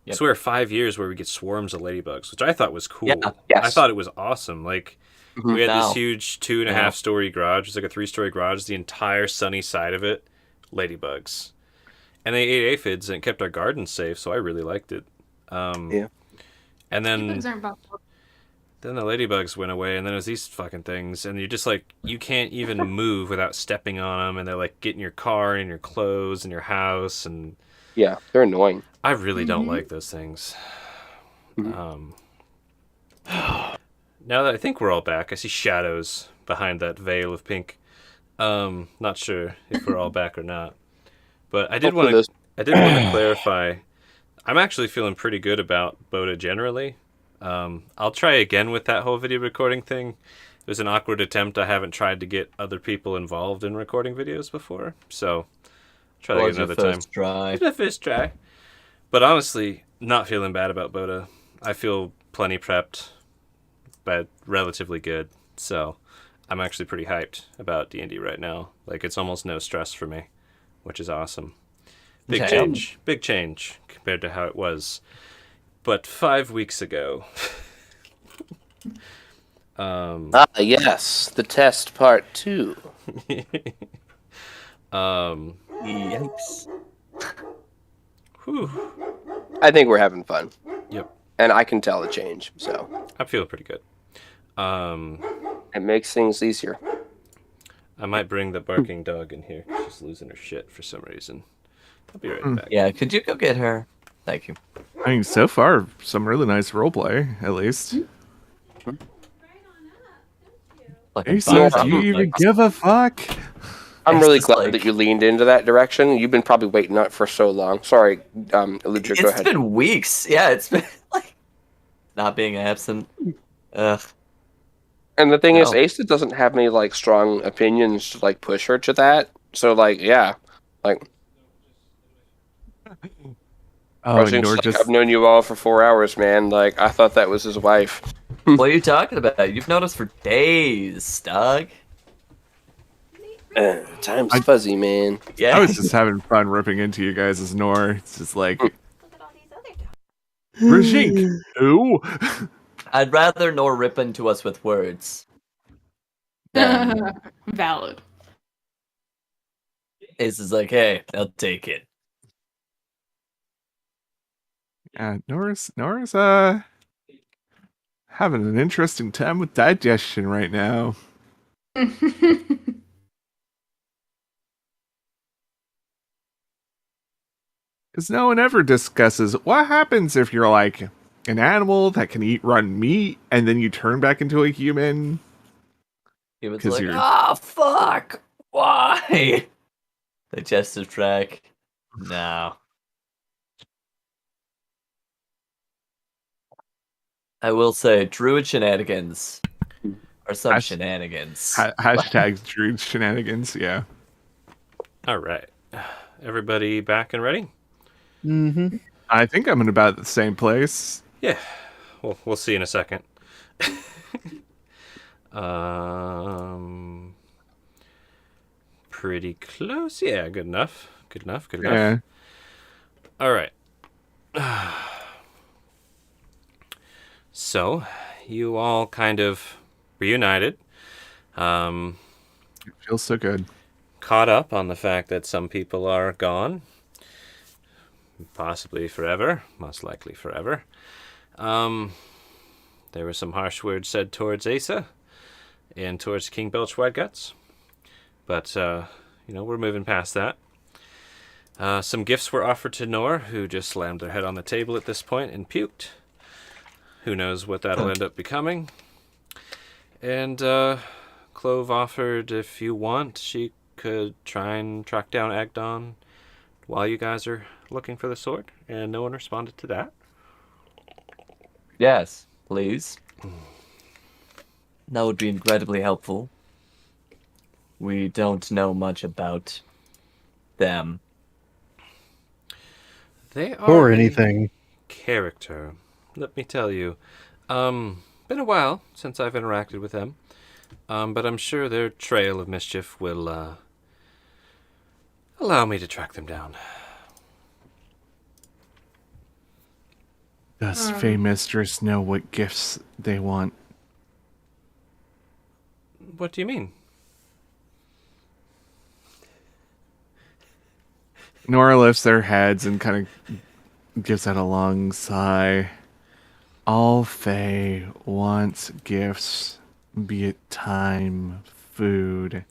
I swear, 5 years where we get swarms of ladybugs, which I thought was cool. Yeah. Yes. I thought it was awesome. Like, we had No. this huge 2.5-story garage. It was like a 3-story garage. The entire sunny side of it, ladybugs. And they ate aphids and kept our garden safe, so I really liked it. Yeah. And then Bugs aren't bad. the ladybugs went away, and then it was these fucking things, and you're just like, you can't even move without stepping on them, and they're like getting your car and your clothes and your house, and Yeah, they're annoying. I really don't like those things. Now that I think we're all back, I see shadows behind that veil of pink. Not sure if we're all back or not, but I did want to clarify. I'm actually feeling pretty good about Boda generally. I'll try again with that whole video recording thing. It was an awkward attempt. I haven't tried to get other people involved in recording videos before, so I'll try that another time. Try. It's my first try. But honestly, not feeling bad about Boda. I feel plenty prepped, but relatively good. So I'm actually pretty hyped about D&D right now. Like, it's almost no stress for me, which is awesome. Big change compared to how it was. But 5 weeks ago. Yes, the test part 2. Yikes. Whew. I think we're having fun. Yep. And I can tell the change, so I'm feeling pretty good. it makes things easier. I might bring the barking dog in here. She's losing her shit for some reason. I'll be right back. Yeah, could you go get her? Thank you. I mean, so far, some really nice roleplay, at least. Fucking Hey, so fine. do you even give a fuck? I'm It's really just glad like- that you leaned into that direction. You've been probably waiting on it for so long. Sorry, Ludra, go It's ahead. been weeks. Yeah, it's been like not being absent. Ugh. And the thing is, No. Asa doesn't have any like strong opinions to like push her to that. So like, yeah, like Oh, Rushing's Nor like, just I've known you all for 4 hours, man. Like I thought that was his wife. What are you talking about? You've known us for days, Doug. Time's fuzzy, man. Yeah. I was just having fun ripping into you guys as Nor. It's just like Rajink. Who? I'd rather nor rip into us with words. than Valid. Ace is like, hey, I'll take it. Yeah, Nora's having an interesting time with digestion right now. Because no one ever discusses what happens if you're like an animal that can eat rotten meat and then you turn back into a human. He was 'Cause like, you're- ah, fuck! Why? Digestive tract. No. I will say, druid shenanigans are some Hash- shenanigans. Hashtag druid shenanigans. Yeah. All right. Everybody back and ready? Mm-hmm. I think I'm in about the same place. Yeah. We'll see in a second. um, pretty close. Yeah, good enough. Good enough. Good enough. Yeah. All right. So, you all kind of reunited. It feels so good. Caught up on the fact that some people are gone. Possibly forever. Most likely forever. There were some harsh words said towards Asa and towards King Belch Whiteguts. But, we're moving past that. Some gifts were offered to Nor, who just slammed their head on the table at this point and puked. Who knows what that'll end up becoming. And Clove offered, if you want, she could try and track down Agdon while you guys are looking for the sword. And no one responded to that. Yes, please. That would be incredibly helpful. We don't know much about them. They are Or a anything. character, let me tell you. Been a while since I've interacted with them. But I'm sure their trail of mischief will allow me to track them down. Does Fey Mistress know what gifts they want? What do you mean? Nora lifts their heads and kind of gives out a long sigh. All Fey wants gifts, be it time, food,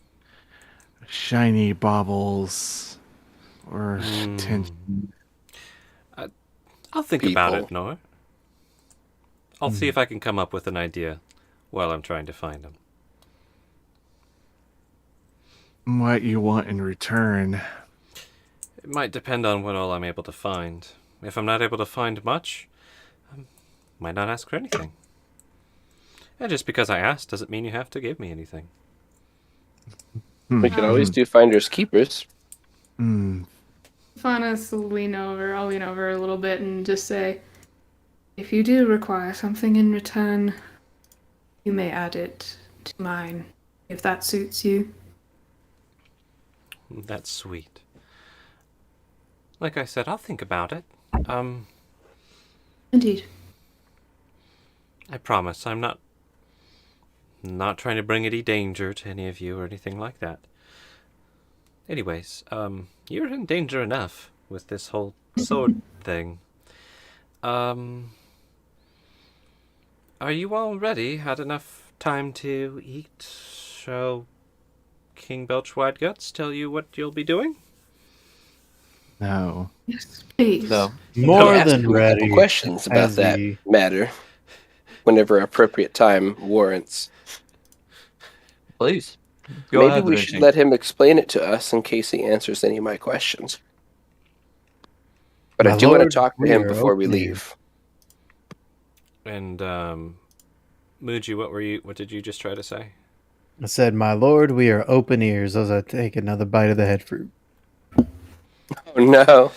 shiny baubles, or attention. I'll think about People. it, Noah. I'll see if I can come up with an idea while I'm trying to find them. What you want in return. It might depend on what all I'm able to find. If I'm not able to find much, I might not ask for anything. And just because I asked doesn't mean you have to give me anything. We could always do finders keepers. Faunus will I'll lean over a little bit and just say, if you do require something in return, you may add it to mine, if that suits you. That's sweet. Like I said, I'll think about it. Indeed. I promise I'm not trying to bring any danger to any of you or anything like that. Anyways, you're in danger enough with this whole sword thing. Are you all ready? Had enough time to eat? Shall King Belch Whiteguts tell you what you'll be doing? No. Yes, please. No. More Ask than you a couple ready. questions about as that we- matter whenever appropriate time warrants. Please. Go Maybe ahead, we Richie. should let him explain it to us in case he answers any of my questions. But I My do want to lord, talk to we him are before we open leave. And Muji, what did you just try to say? I said, my lord, we are open ears as I take another bite of the head fruit. Oh no.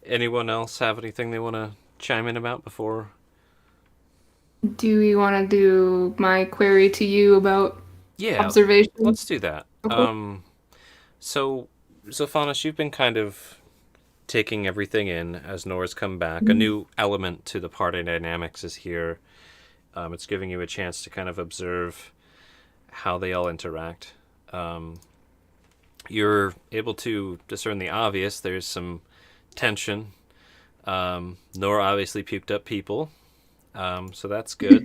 Anyone else have anything they want to chime in about before? Do we want to do my query to you about Yeah, observation? let's do that. Okay. So Zophanis, you've been kind of taking everything in as Nora's come back. A new element to the party dynamics is here. It's giving you a chance to kind of observe how they all interact. You're able to discern the obvious. There's some tension. Nora obviously puked up people, so that's good.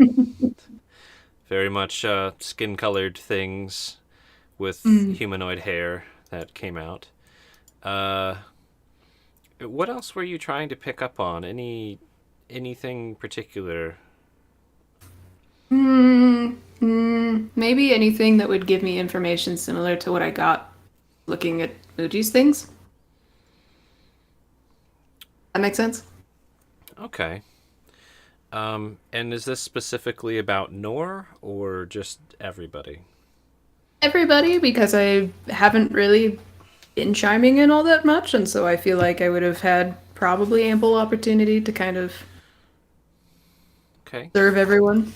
Very much skin-colored things with humanoid hair that came out. What else were you trying to pick up on? Anything particular? Mm, Maybe anything that would give me information similar to what I got looking at Muji's things. That makes sense? Okay. And is this specifically about Nor or just everybody? Everybody, because I haven't really been chiming in all that much, and so I feel like I would have had probably ample opportunity to kind of Okay. serve everyone.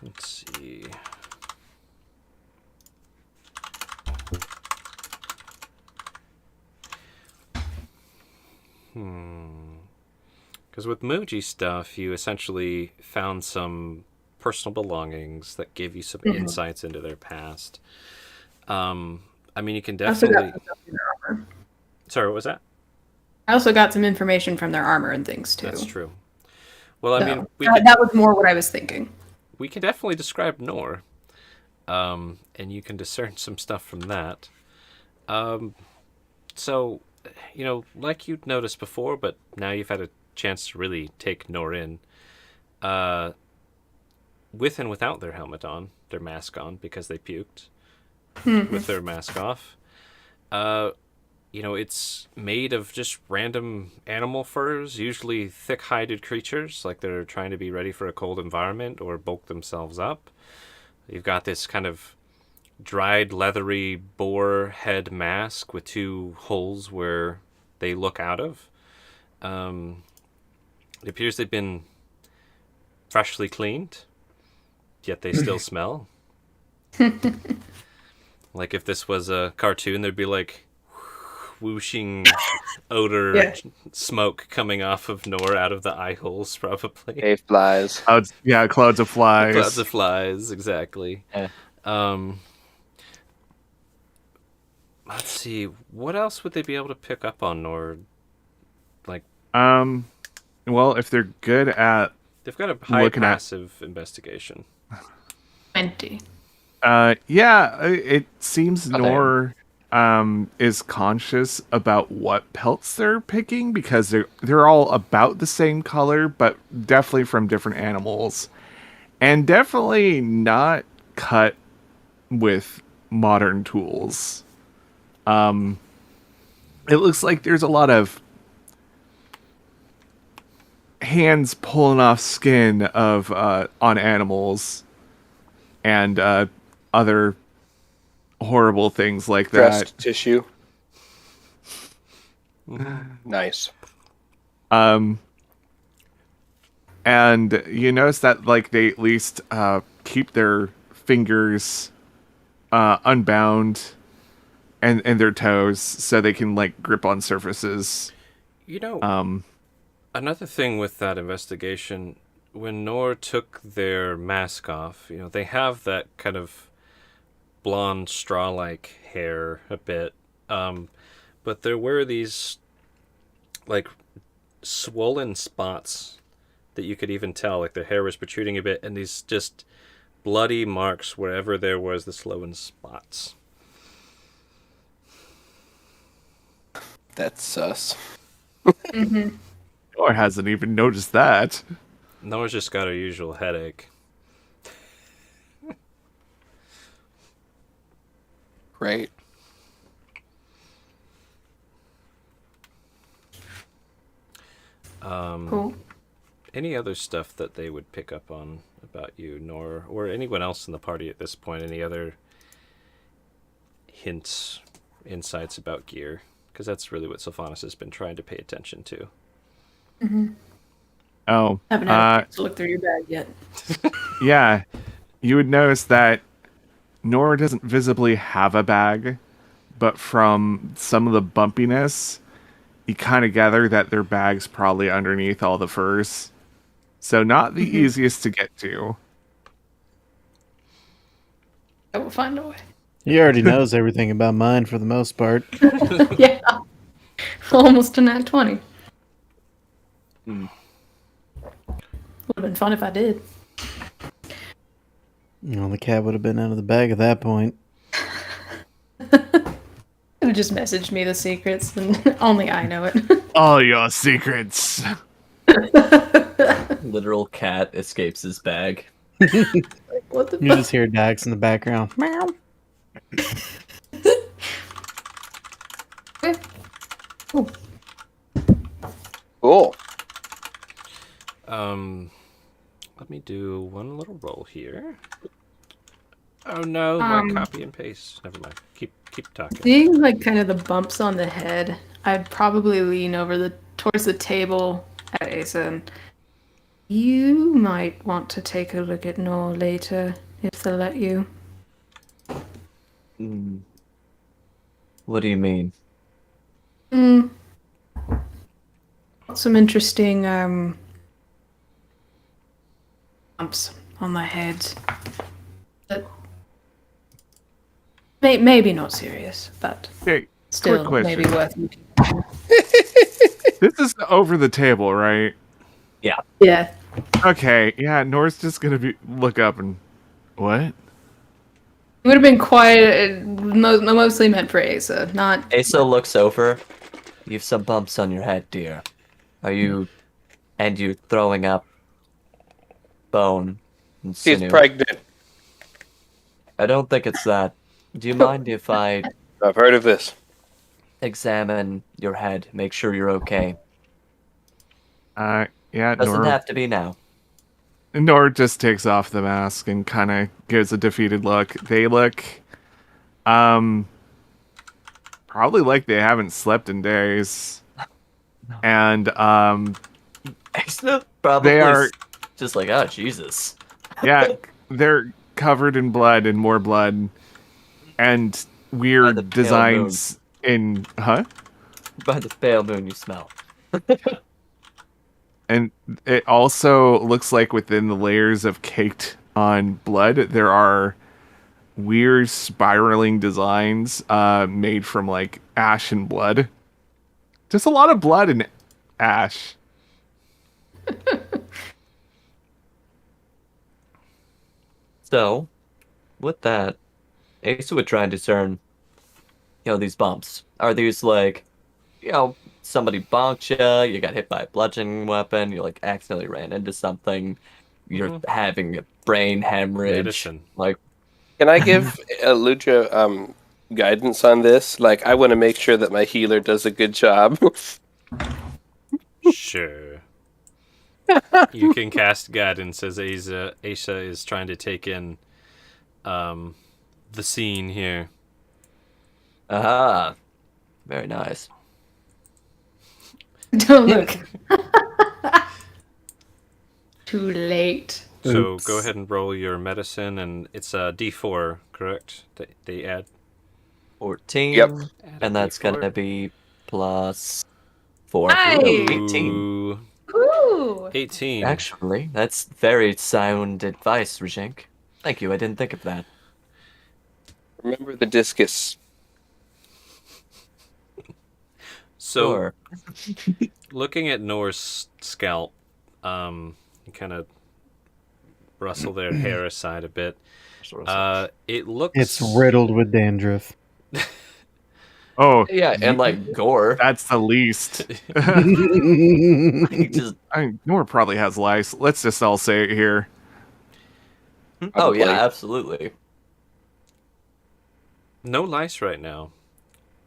Let's see. Because with Muji stuff, you essentially found some personal belongings that gave you some insights into their past. I mean, you can I also got definitely. some stuff from their armor. Sorry, what was that? I also got some information from their armor and things too. That's true. Well, I So, mean, that was more what I was thinking. we can definitely describe Nor, and you can discern some stuff from that. So, like you'd noticed before, but now you've had a chance to really take Nor in. With and without their helmet on, their mask on because they puked, with their mask off. It's made of just random animal furs, usually thick-hided creatures, like they're trying to be ready for a cold environment or bulk themselves up. You've got this kind of dried, leathery boar head mask with 2 holes where they look out of. It appears they've been freshly cleaned, yet they still smell. Like if this was a cartoon, there'd be like whooshing odor, smoke coming off of Nor out of the eye holes, probably. Cave flies. Clouds of flies. Clouds of flies, exactly. Yeah. Let's see, what else would they be able to pick up on Nor? Like, Well, if they're good at they've got a high looking at- passive investigation. 20. it seems Okay. Nor is conscious about what pelts they're picking because they're all about the same color, but definitely from different animals, and definitely not cut with modern tools. It looks like there's a lot of hands pulling off skin of on animals and other horrible things like that. Breast tissue. Nice. And you notice that like they at least keep their fingers unbound and their toes so they can like grip on surfaces. Another thing with that investigation, when Nor took their mask off, they have that kind of blonde straw-like hair a bit, but there were these like swollen spots that you could even tell, like their hair was protruding a bit, and these just bloody marks wherever there was the swollen spots. That's sus. Or hasn't even noticed that. Nora's just got her usual headache. Great. Cool. Any other stuff that they would pick up on about you, Nor, or anyone else in the party at this point? Any other hints, insights about gear? Because that's really what Sylphanis has been trying to pay attention to. Oh, Haven't had a chance to look through your bag yet. yeah. You would notice that Nora doesn't visibly have a bag, but from some of the bumpiness, you kind of gather that their bag's probably underneath all the furs. So not the easiest to get to. I will find a way. He already knows everything about mine for the most part. Yeah. Almost a nat 20. Would have been fun if I did. The cat would have been out of the bag at that point. It would just message me the secrets, and only I know it. all your secrets. Literal cat escapes his bag. What the You fuck? just hear Dax in the background. Meow. Oh, Cool. Let me do one little roll here. Oh no, my copy and paste. Never mind. Keep talking. seeing like kind of the bumps on the head, I'd probably lean over towards the table at Asa. And you might want to take a look at Nor later if they'll let you. What do you mean? Some interesting bumps on the head. But maybe not serious, but Okay, still quick maybe question. worth. This is over the table, right? Yeah. Yeah. Okay, yeah, Nor's just gonna look up and what? It would have been quiet, mostly meant for Asa, not. Asa looks over. You've some bumps on your head, dear. Are you... And you're throwing up bone and She's sinew. pregnant. I don't think it's that. Do you mind if I I've heard of this. examine your head, make sure you're okay? Yeah, Doesn't have to be now. Nor just takes off the mask and kind of gives a defeated look. They look, probably like they haven't slept in days. And, Asa probably They are- just like, oh, Jesus. yeah, they're covered in blood and more blood. And By the weird pale designs in, huh? By the pale moon you smell. And it also looks like within the layers of caked on blood, there are weird spiraling designs made from like ash and blood. Just a lot of blood and ash. So, with that, Asa would try and discern, these bumps. Are these like, somebody bonked you, you got hit by a bludgeoning weapon, you like accidentally ran into something, you're having a brain hemorrhage. Medicine. Like, Can I give Lucha guidance on this? Like, I want to make sure that my healer does a good job. Sure. You can cast guidance as Asa is trying to take in the scene here. aha. Very nice. Don't look. Too late. So Oops. go ahead and roll your medicine, and it's a D4, correct? They add. 14. Yep. add a And that's D4. gonna be plus 4. Nice. Ooh, 18. Ooh, Ooh. 18. Actually, that's very sound advice, Rajink. Thank you, I didn't think of that. Remember the discus. So Sure. looking at Nor's scalp, you kind of rustle their hair aside a bit. It looks. It's riddled with dandruff. Oh, Yeah, and like gore. that's the least. He just Nor probably has lice. Let's just all say it here. Oh yeah, Probably. absolutely. No lice right now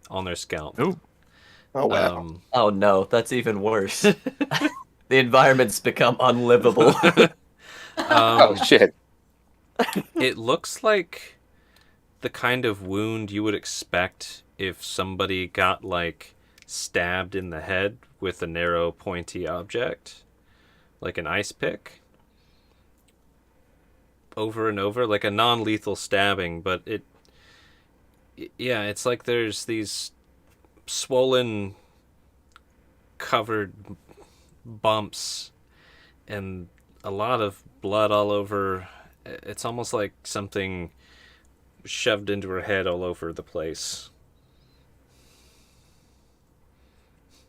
on their scalp. Oh, Oh, wow. Oh no, that's even worse. The environment's become unlivable. Oh, shit. It looks like the kind of wound you would expect if somebody got, like, stabbed in the head with a narrow, pointy object, like an ice pick, over and over, like a non-lethal stabbing, but it's like there's these swollen, covered bumps and a lot of blood all over. It's almost like something shoved into her head all over the place.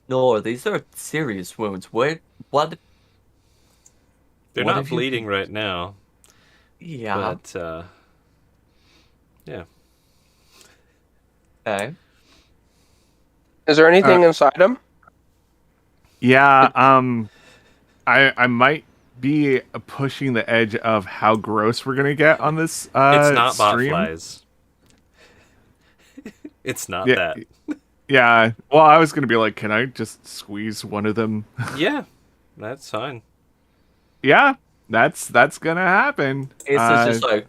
No, these are serious wounds. What? They're What not have you- bleeding right now, Yeah. but yeah. Okay. Is there anything inside him? Yeah, I might be pushing the edge of how gross we're gonna get on this It's not stream. botflies. It's not Yeah, that. yeah. Well, I was gonna be like, can I just squeeze one of them? Yeah, that's fine. Yeah, that's gonna happen. It's just like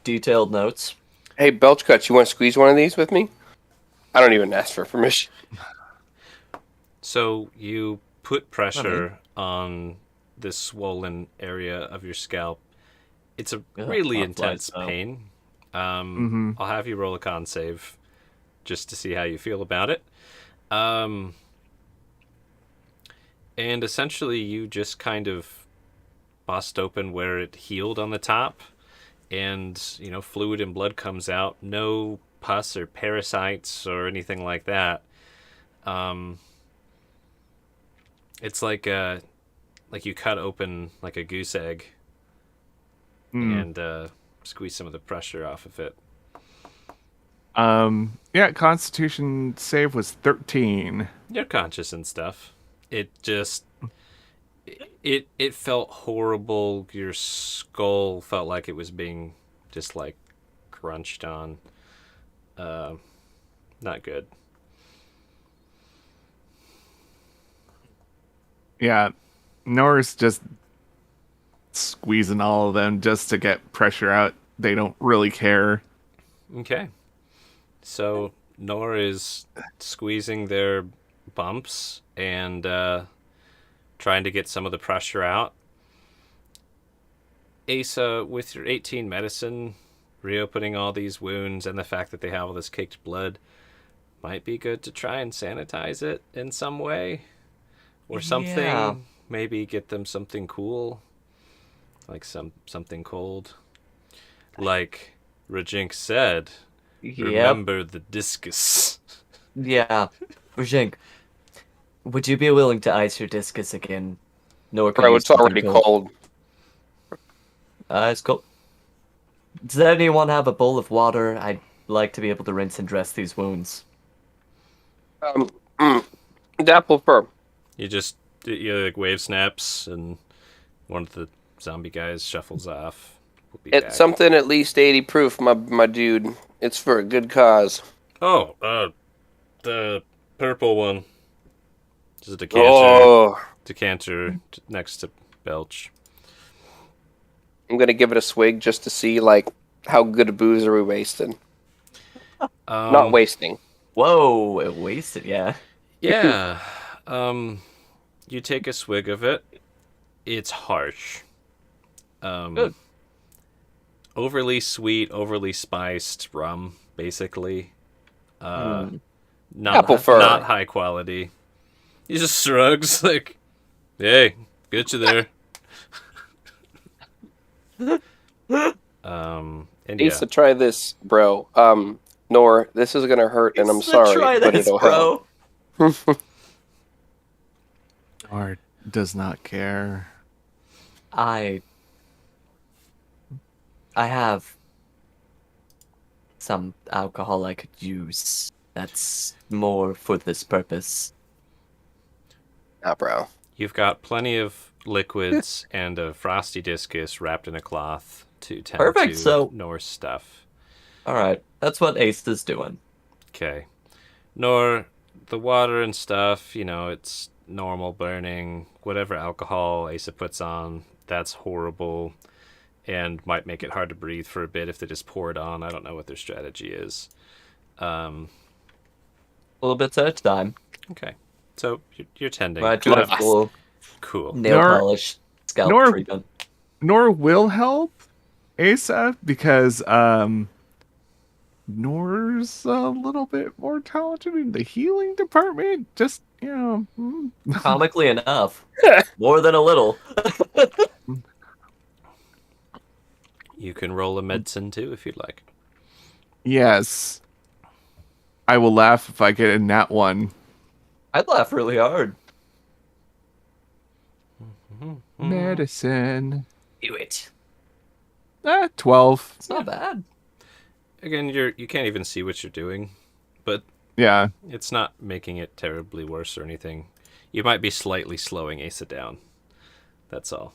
detailed notes. Hey, Belchcuts, you want to squeeze one of these with me? I don't even ask for permission. So you put pressure on this swollen area of your scalp. It's a really botflies, intense though. pain. Mhm. I'll have you roll a con save just to see how you feel about it. And essentially, you just kind of bust open where it healed on the top, and fluid and blood comes out. No pus or parasites or anything like that. It's like you cut open like a goose egg and squeeze some of the pressure off of it. Yeah, Constitution save was 13. You're conscious and stuff. It just it felt horrible. Your skull felt like it was being just like crunched on. Not good. Yeah, Nora's just squeezing all of them just to get pressure out. They don't really care. Okay. So Nor is squeezing their bumps and trying to get some of the pressure out. Asa, with your 18 medicine, reopening all these wounds and the fact that they have all this caked blood, might be good to try and sanitize it in some way. Or something. Yeah. Maybe get them something cool. Like something cold. Like Rajink said, Yep. remember the discus. Yeah. Rajink, would you be willing to ice your discus again? No, Bro, it's already cold. It's cold. Does anyone have a bowl of water? I'd like to be able to rinse and dress these wounds. Dapple fur. You like wave snaps and one of the zombie guys shuffles off. We'll be It's back. something at least 80 proof, my dude. It's for a good cause. Oh, the purple one. Just a decanter. Oh, Decanter next to Belch. I'm gonna give it a swig just to see like how good a booze are we wasting. Not wasting. Whoa, it wasted, yeah. Yeah. You take a swig of it. It's harsh. Good. Overly sweet, overly spiced rum, basically. Not Apple fir. not high quality. He just shrugs like, "Hey, get you there." And yeah, Asa, try this, bro. Nor, this is gonna hurt, and I'm Asa, sorry, try but this, it'll bro. help. Or does not care. I have some alcohol I could use that's more for this purpose. Nah, bro. you've got plenty of liquids and a frosty discus wrapped in a cloth to tend Perfect, to so- Nor's stuff. Alright, that's what Ace is doing. Okay. Nor the water and stuff, it's normal burning. Whatever alcohol Asa puts on, that's horrible and might make it hard to breathe for a bit if they just pour it on. I don't know what their strategy is. A little bit at a time. Okay. So you're tending. Right, do a full Cool. nail Nor- polish scalp Nor- treatment. Nor will help Asa because Nor's a little bit more talented in the healing department. Just Comically enough. More than a little. You can roll a medicine too if you'd like. yes. I will laugh if I get a nat one. I'd laugh really hard. Medicine. Do it. 12. It's not bad. Again, you can't even see what you're doing, but Yeah. it's not making it terribly worse or anything. You might be slightly slowing Asa down. That's all.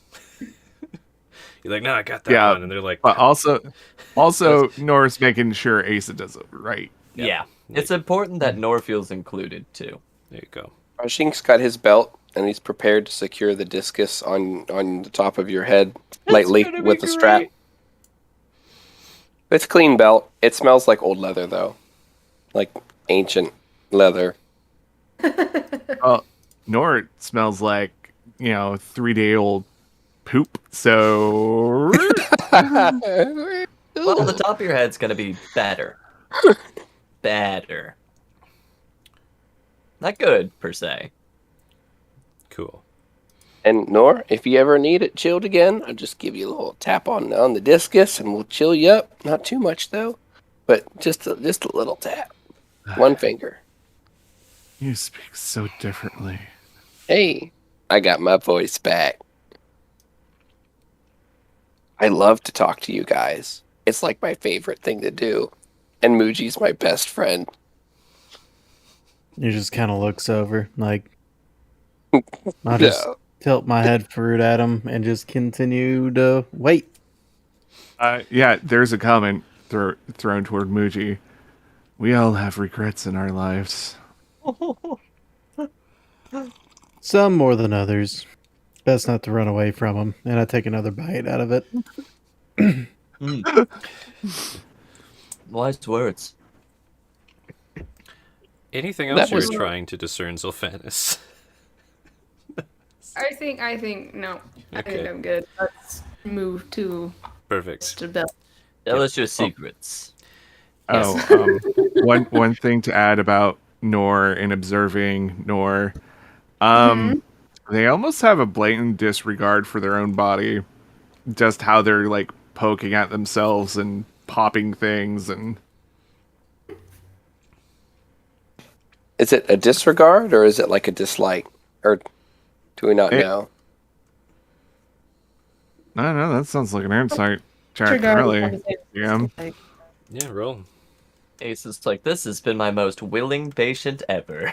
You're like, no, I got that Yeah, one. And they're like, But also, Nor's making sure Asa does it right. Yeah. It's important that Nor feels included, too. there you go. Rajing's got his belt, and he's prepared to secure the discus on the top of your head lightly gonna be with a strap. great. It's a clean belt. It smells like old leather, though. Like ancient leather. Well, Nor smells like 3-day-old poop. So Well, the top of your head's gonna be better. Better. Not good, per se. Cool. And Nor, if you ever need it chilled again, I'll just give you a little tap on the discus, and we'll chill you up. Not too much though, but just a little tap. One finger. you speak so differently. Hey, I got my voice back. I love to talk to you guys. It's like my favorite thing to do. And Muji's my best friend. He just kind of looks over, like, I'll just No. tilt my head forward at him and just continue to wait. Yeah, there's a comment thrown toward Muji. We all have regrets in our lives. Some more than others. Best not to run away from him. And I take another bite out of it. Wise words. Anything else That you're was- trying to discern, Zolfanus? I think no. I Okay. think I'm good. Let's move to Perfect. Bell. Tell us your secrets. Oh, one thing to add about Nor and observing Nor, they almost have a blatant disregard for their own body, just how they're like poking at themselves and popping things, and Is it a disregard or is it like a dislike? Or do we not know? I don't know. That sounds like an insight check, Disregard really. is Yeah. like- Yeah, roll. Ace is like, this has been my most willing patient ever.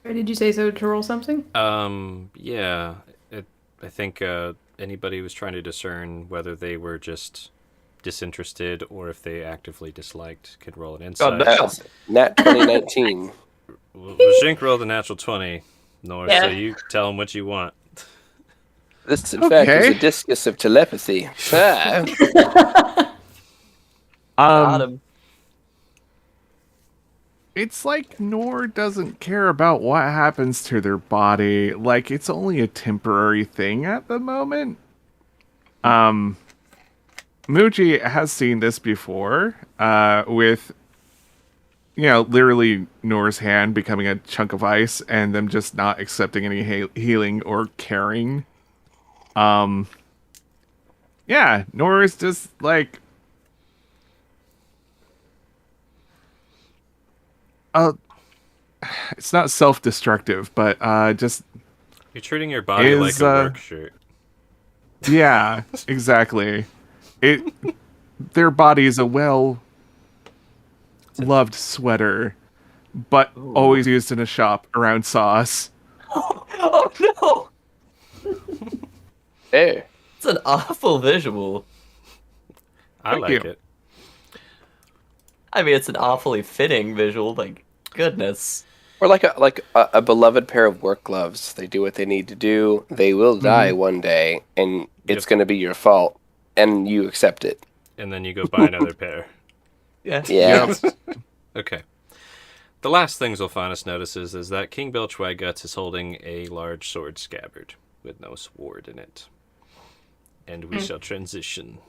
Or did you say so to roll something? Yeah. I think anybody was trying to discern whether they were just disinterested or if they actively disliked could roll an insight. Nat 2019. Well, Zink rolled a natural 20, Nor, Yeah. so you tell him what you want. This, in fact, is Okay. a discus of telepathy. Ah. Got him. It's like Nor doesn't care about what happens to their body. Like, it's only a temporary thing at the moment. Muji has seen this before, with, literally Nor's hand becoming a chunk of ice and them just not accepting any healing or caring. Yeah, Nor is just like, it's not self-destructive, but just You're treating your body like Is, a work shirt. yeah, exactly. Their body is a well-loved sweater, but always used in a shop around sauce. Oh no! There. It's an awful visual. I thank like you. it. I mean, it's an awfully fitting visual. Like, goodness. Or like a beloved pair of work gloves. They do what they need to do. They will die one day, and it's Yep. going to be your fault, and you accept it. And then you go buy another pair. Yeah. Yeah. Okay. The last thing Zolfanus notices is that King Belchwagguts is holding a large sword scabbard with no sword in it. And we shall transition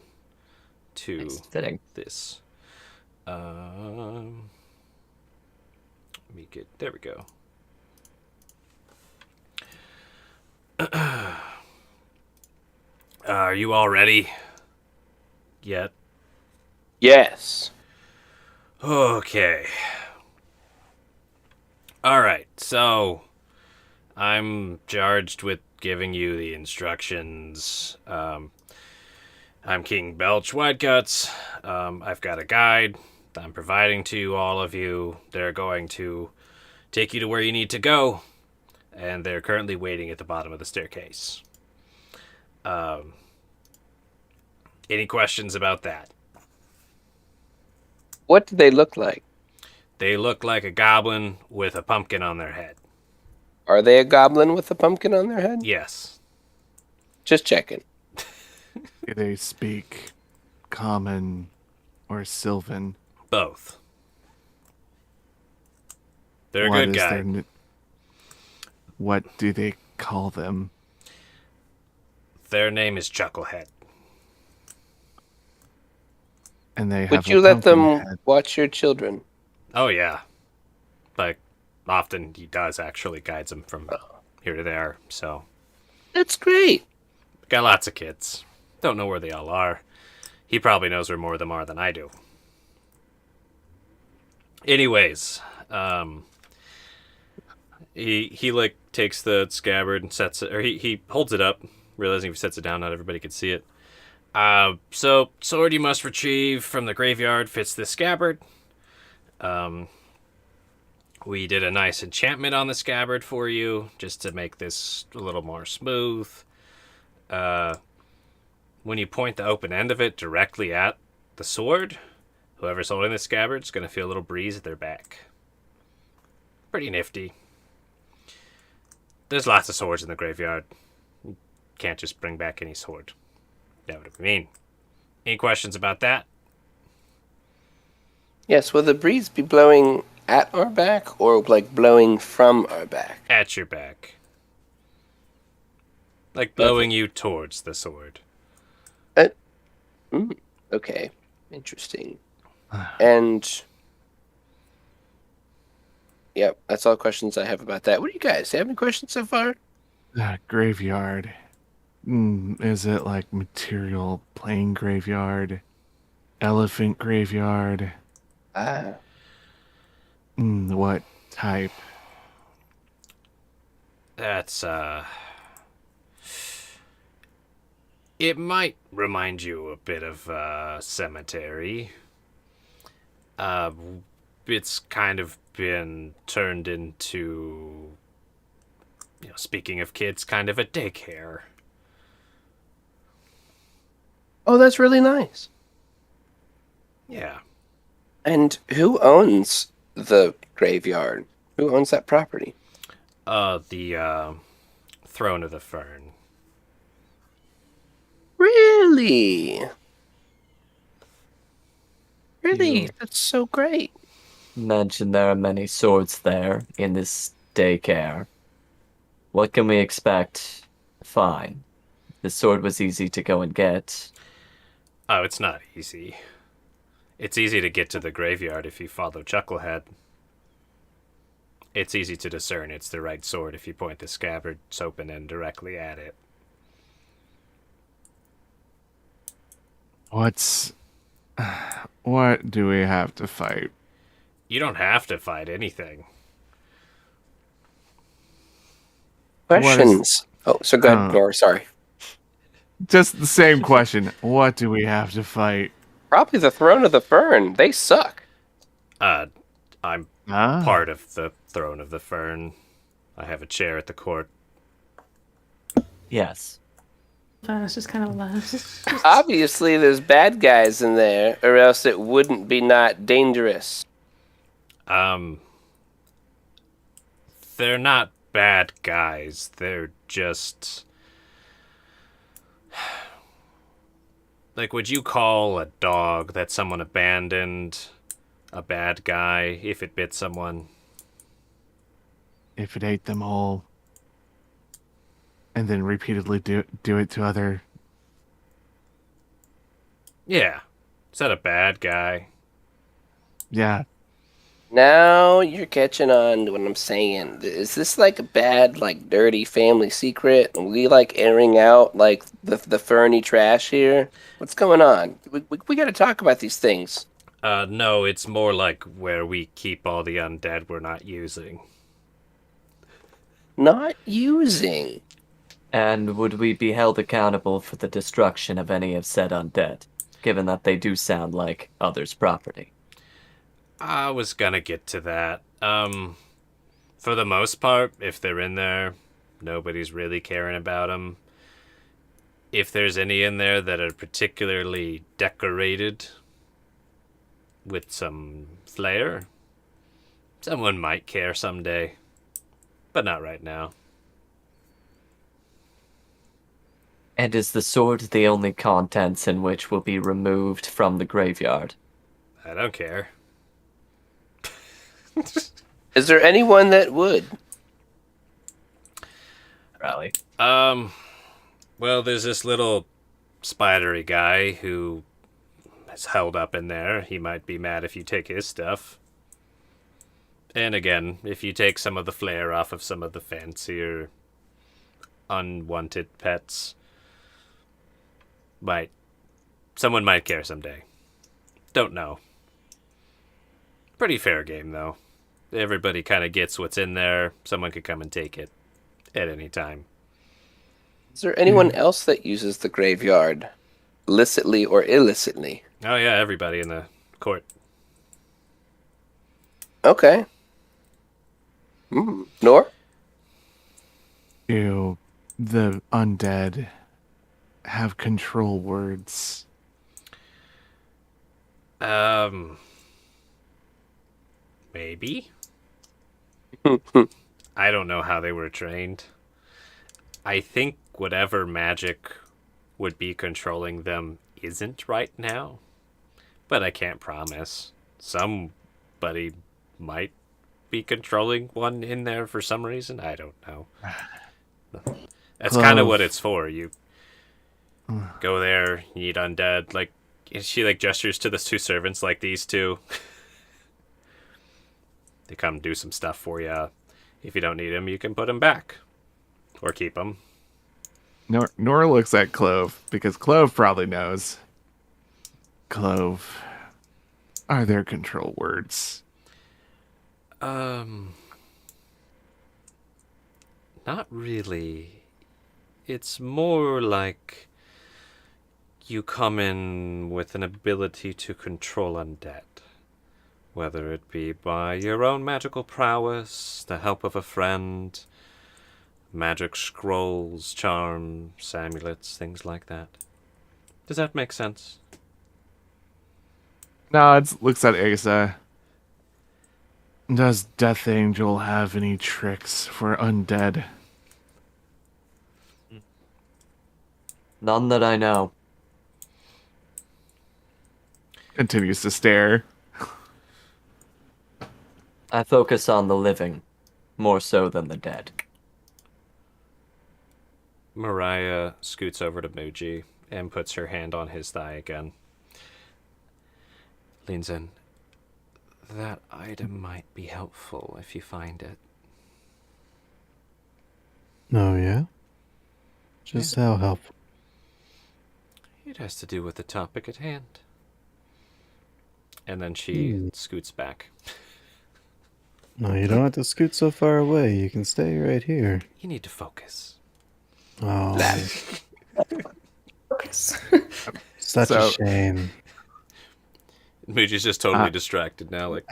to It's fitting. this. Let me get. There we go. Are you all ready? Yet? Yes. Okay. Alright, so I'm charged with giving you the instructions. I'm King Belch Whiteguts. I've got a guide I'm providing to all of you. They're going to take you to where you need to go, and they're currently waiting at the bottom of the staircase. Any questions about that? What do they look like? They look like a goblin with a pumpkin on their head. Are they a goblin with a pumpkin on their head? Yes. Just checking. Do they speak common or Sylvan? Both. They're a What good is guy. what do they call them? Their name is Chucklehead. And they have Would a you let pumpkin them head. watch your children? Oh, yeah. Like, often he does actually guides them from here to there, so. That's great. Got lots of kids. Don't know where they all are. He probably knows where more of them are than I do. Anyways, he like takes the scabbard and sets it, or he holds it up, realizing if he sets it down, not everybody could see it. So sword you must retrieve from the graveyard fits this scabbard. We did a nice enchantment on the scabbard for you, just to make this a little more smooth. When you point the open end of it directly at the sword, whoever's holding the scabbard is going to feel a little breeze at their back. Pretty nifty. There's lots of swords in the graveyard. You can't just bring back any sword. That would mean. Any questions about that? Yes, will the breeze be blowing at our back or like blowing from our back? At your back. Like blowing you towards the sword. Okay, interesting. And yep, that's all questions I have about that. What do you guys have any questions so far? Graveyard. Is it like material plain graveyard? Elephant graveyard? Ah, What type? That's, it might remind you a bit of a cemetery. It's kind of been turned into, speaking of kids, kind of a daycare. oh, that's really nice. Yeah. And who owns the graveyard? Who owns that property? The Throne of the Fern. Really? Really? That's so great. Mentioned there are many swords there in this daycare. What can we expect? Fine. The sword was easy to go and get. Oh, it's not easy. It's easy to get to the graveyard if you follow Chucklehead. It's easy to discern it's the right sword if you point the scabbard's open end directly at it. What do we have to fight? You don't have to fight anything. Questions? Oh, so go ahead, Nora. Sorry. Just the same question. What do we have to fight? Probably the Throne of the Fern. They suck. I'm part of the Throne of the Fern. I have a chair at the court. Yes. It's just kind of laughs. Obviously, there's bad guys in there, or else it wouldn't be not dangerous. They're not bad guys. They're just... Like, would you call a dog that someone abandoned a bad guy if it bit someone? If it ate them whole, and then repeatedly do it to other. Yeah. Is that a bad guy? Yeah. Now you're catching on to what I'm saying. Is this like a bad, like dirty family secret? Are we like airing out like the ferny trash here? What's going on? We got to talk about these things. No, it's more like where we keep all the undead we're not using. Not using. And would we be held accountable for the destruction of any of said undead, given that they do sound like others' property? I was gonna get to that. For the most part, if they're in there, nobody's really caring about them. If there's any in there that are particularly decorated with some flair, someone might care someday, but not right now. And is the sword the only contents in which will be removed from the graveyard? I don't care. Is there anyone that would? Rally. Well, there's this little spidery guy who is held up in there. He might be mad if you take his stuff. And again, if you take some of the flair off of some of the fancier, unwanted pets, someone might care someday. Don't know. Pretty fair game, though. Everybody kind of gets what's in there. Someone could come and take it at any time. Is there anyone else that uses the graveyard, licitly or illicitly? Oh yeah, everybody in the court. Okay. Nor? Do the undead have control words? Maybe. I don't know how they were trained. I think whatever magic would be controlling them isn't right now, but I can't promise. Somebody might be controlling one in there for some reason. I don't know. That's kind of what it's for. You go there, you eat undead. Like, she gestures to the two servants, like these two. They come do some stuff for you. If you don't need them, you can put them back or keep them. Nora looks at Clove because Clove probably knows. Clove, are there control words? Not really. It's more like you come in with an ability to control undead. Whether it be by your own magical prowess, the help of a friend, magic scrolls, charms, amulets, things like that. Does that make sense? Nods, looks at Asa. Does Death Angel have any tricks for undead? None that I know. Continues to stare. I focus on the living, more so than the dead. Mariah scoots over to Muji and puts her hand on his thigh again. Leans in. That item might be helpful if you find it. Oh, yeah? Just how helpful? It has to do with the topic at hand. And then she scoots back. No, you don't have to scoot so far away. You can stay right here. You need to focus. Oh, Focus. such So- a shame. Muji's just totally distracted now. Like,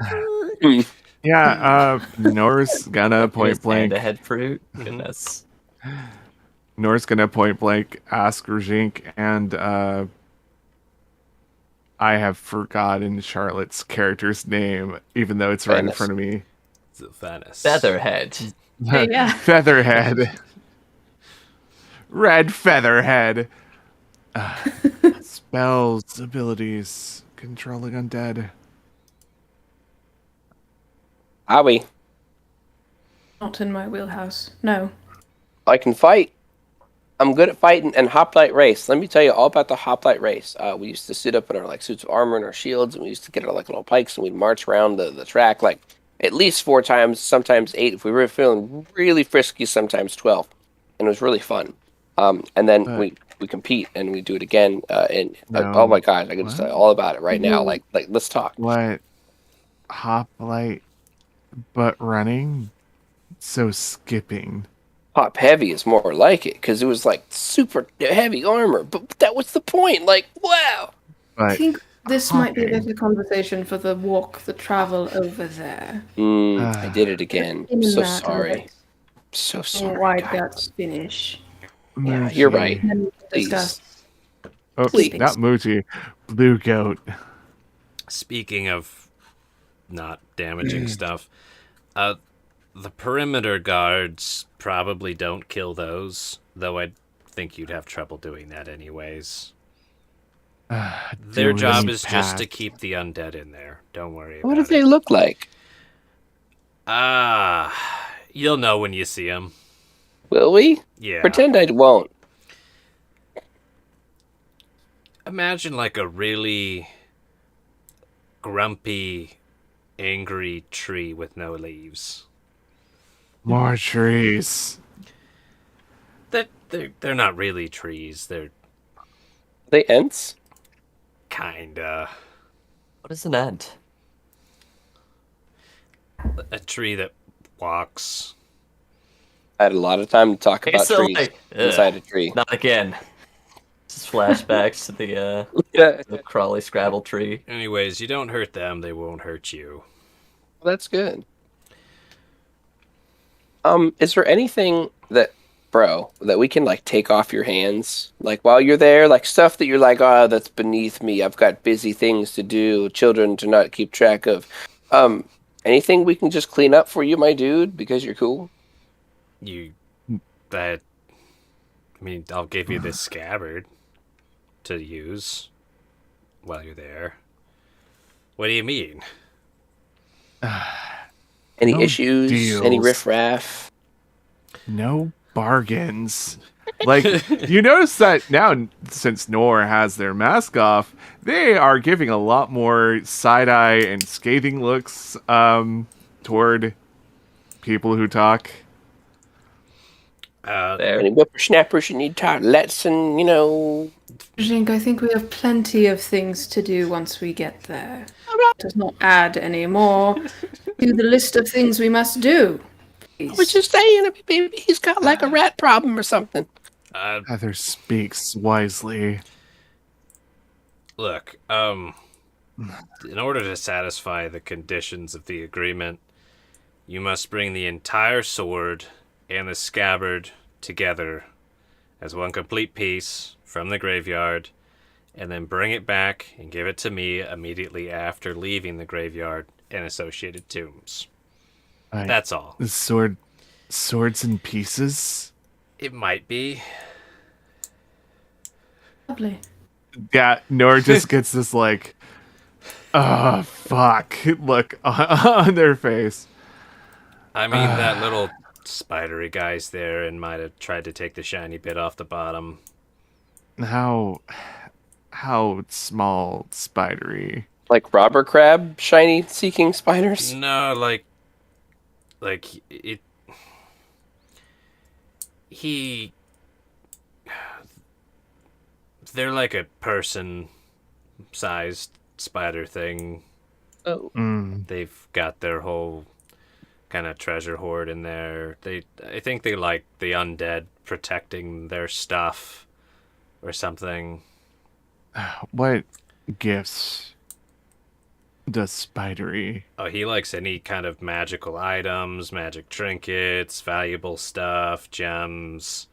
Yeah, Nora's gonna point blank. The head fruit. Goodness. Nora's gonna point blank ask Rajink, and I have forgotten Charlotte's character's name, even though it's right in Venice. front of me. Zilthanis. Featherhead. Yeah. Featherhead. Red Featherhead. Spells, abilities, controlling undead. Howie, Not in my wheelhouse. No. I can fight. I'm good at fighting and hoplite race. Let me tell you all about the hoplite race. We used to sit up in our suits of armor and our shields, and we used to get our little pikes, and we'd march around the track at least 4 times, sometimes 8 if we were feeling really frisky, sometimes 12, and it was really fun. And then we compete and we do it again. Oh my gosh, I can just tell you all about it right now. Like let's talk. What? Hoplite, but running? So skipping. Pop heavy is more like it because it was like super heavy armor, but that was the point. Like, wow. I But think this might be a Okay. better conversation for the travel over there. I did it again. In So that, sorry. let So the sorry, wide guys. guts finish. Yeah, you're right. And then we can Please. discuss. Oh, Please. not Muji. Blue Goat. Speaking of not damaging stuff, the perimeter guards probably don't kill those, though I think you'd have trouble doing that anyways. Their Doing job is just to path. keep the undead in there. Don't worry What about do they it. look like? You'll know when you see them. Will we? Yeah. Pretend I won't. Imagine like a really grumpy, angry tree with no leaves. More trees. They're not really trees. They're Are they Ents? kinda What is an ant? a tree that walks. I had a lot of time to talk about so, trees like, inside a tree. Not again. Just flashbacks to the Yeah, crawly scrabble tree. Anyways, you don't hurt them, they won't hurt you. that's good. Is there anything that we can like take off your hands, like while you're there, like stuff that you're like, oh, that's beneath me. I've got busy things to do, children to not keep track of. Anything we can just clean up for you, my dude, because you're cool. I'll give you this scabbard to use while you're there. What do you mean? Any No issues? Any deals. riffraff? No bargains. Like, you notice that now, since Nor has their mask off, they are giving a lot more side-eye and scathing looks toward people who talk. There. Any whippersnappers you need tartlets and, Jink, I think we have plenty of things to do once we get there. Does not add any more to the list of things we must do. I was just saying, maybe he's got like a rat problem or something. Heather speaks wisely. Look, in order to satisfy the conditions of the agreement, you must bring the entire sword and the scabbard together as one complete piece from the graveyard, and then bring it back and give it to me immediately after leaving the graveyard and associated tombs. Right. That's all. The swords in pieces. It might be. Lovely. Yeah, Nor just gets this like, oh fuck look on their face. I mean, that little spidery guy's there and might have tried to take the shiny bit off the bottom. How small spidery. Like robber crab, shiny seeking spiders. No, like it. They're like a person-sized spider thing. Oh, They've got their whole kind of treasure hoard in there. I think they like the undead protecting their stuff or something. What gifts does spidery? Oh, he likes any kind of magical items, magic trinkets, valuable stuff, gems.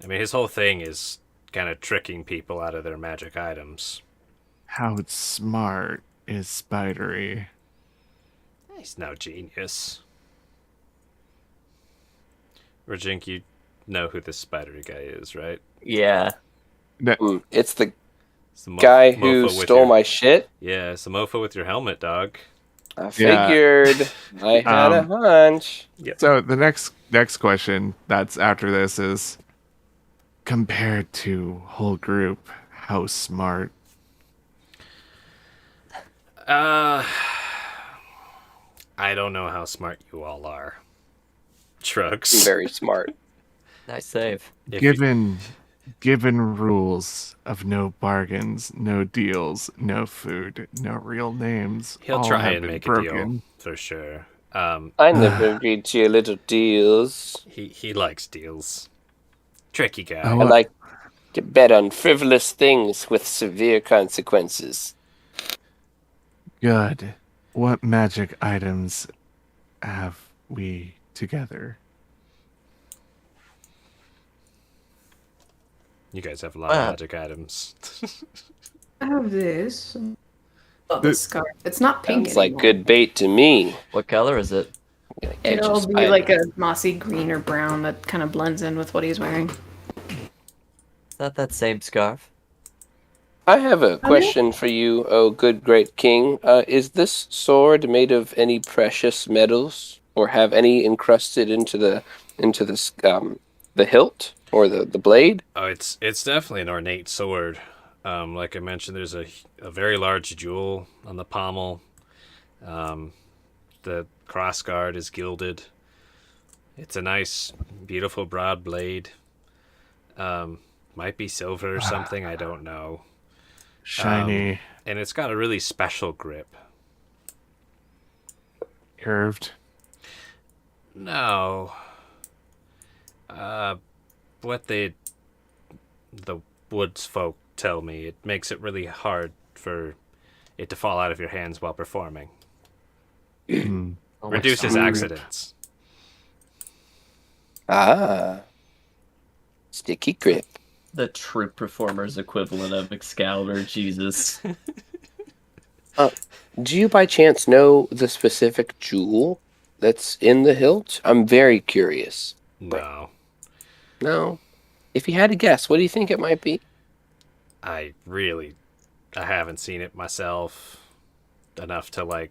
I mean, his whole thing is kind of tricking people out of their magic items. How smart is spidery? He's no genius. Rajink, you know who this spidery guy is, right? Yeah. it's the It's the guy who mofo with stole your- my shit. Yeah, it's the mofo with your helmet, dog. I Yeah. figured. I had a hunch. So the next question that's after this is, compared to whole group, how smart? I don't know how smart you all are. Shrugs. Very smart. Nice save. If you- Given rules of no bargains, no deals, no food, no real names. He'll all try have and been make a broken. deal, for sure. I never agreed to your little deals. He likes deals. Tricky guy. Oh, I like to bet on frivolous things with severe consequences. good. What magic items have we together? You guys have a lot of Wow. magic items. I have this. Oh, the scarf. It's not pink Sounds like anymore. good bait to me. What color is it? I'm gonna catch It'll a be spider. like a mossy green or brown that kind of blends in with what he's wearing. Is that same scarf? I have a question for you, oh good great king. Is this sword made of any precious metals, or have any encrusted into the hilt or the blade? Oh, it's definitely an ornate sword. Like I mentioned, there's a very large jewel on the pommel. The crossguard is gilded. It's a nice, beautiful broad blade. Might be silver or something, I don't know. Shiny, And it's got a really special grip. curved. No. What the woods folk tell me, it makes it really hard for it to fall out of your hands while performing. Hmm. Oh, my Reduces God. accidents. Ah, sticky grip. The true performer's equivalent of Excalibur, Jesus. Do you by chance know the specific jewel that's in the hilt? I'm very curious. No. No? If you had to guess, what do you think it might be? I haven't seen it myself enough to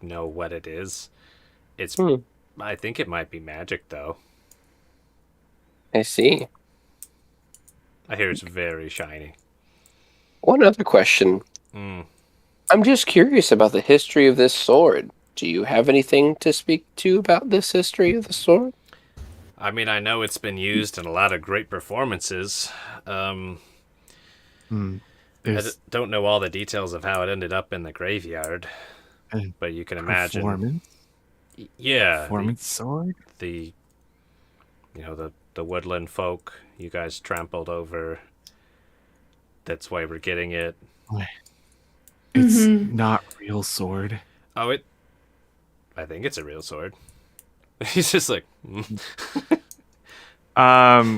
know what it is. It's I think it might be magic though. I see. I hear it's very shiny. One other question. Mm. I'm just curious about the history of this sword. Do you have anything to speak to about this history of the sword? I mean, I know it's been used in a lot of great performances. I don't know all the details of how it ended up in the graveyard, but you can imagine. Performance? Yeah, Performance sword? the woodland folk you guys trampled over. That's why we're getting it. It's not real sword. Oh, I think it's a real sword. He's just like,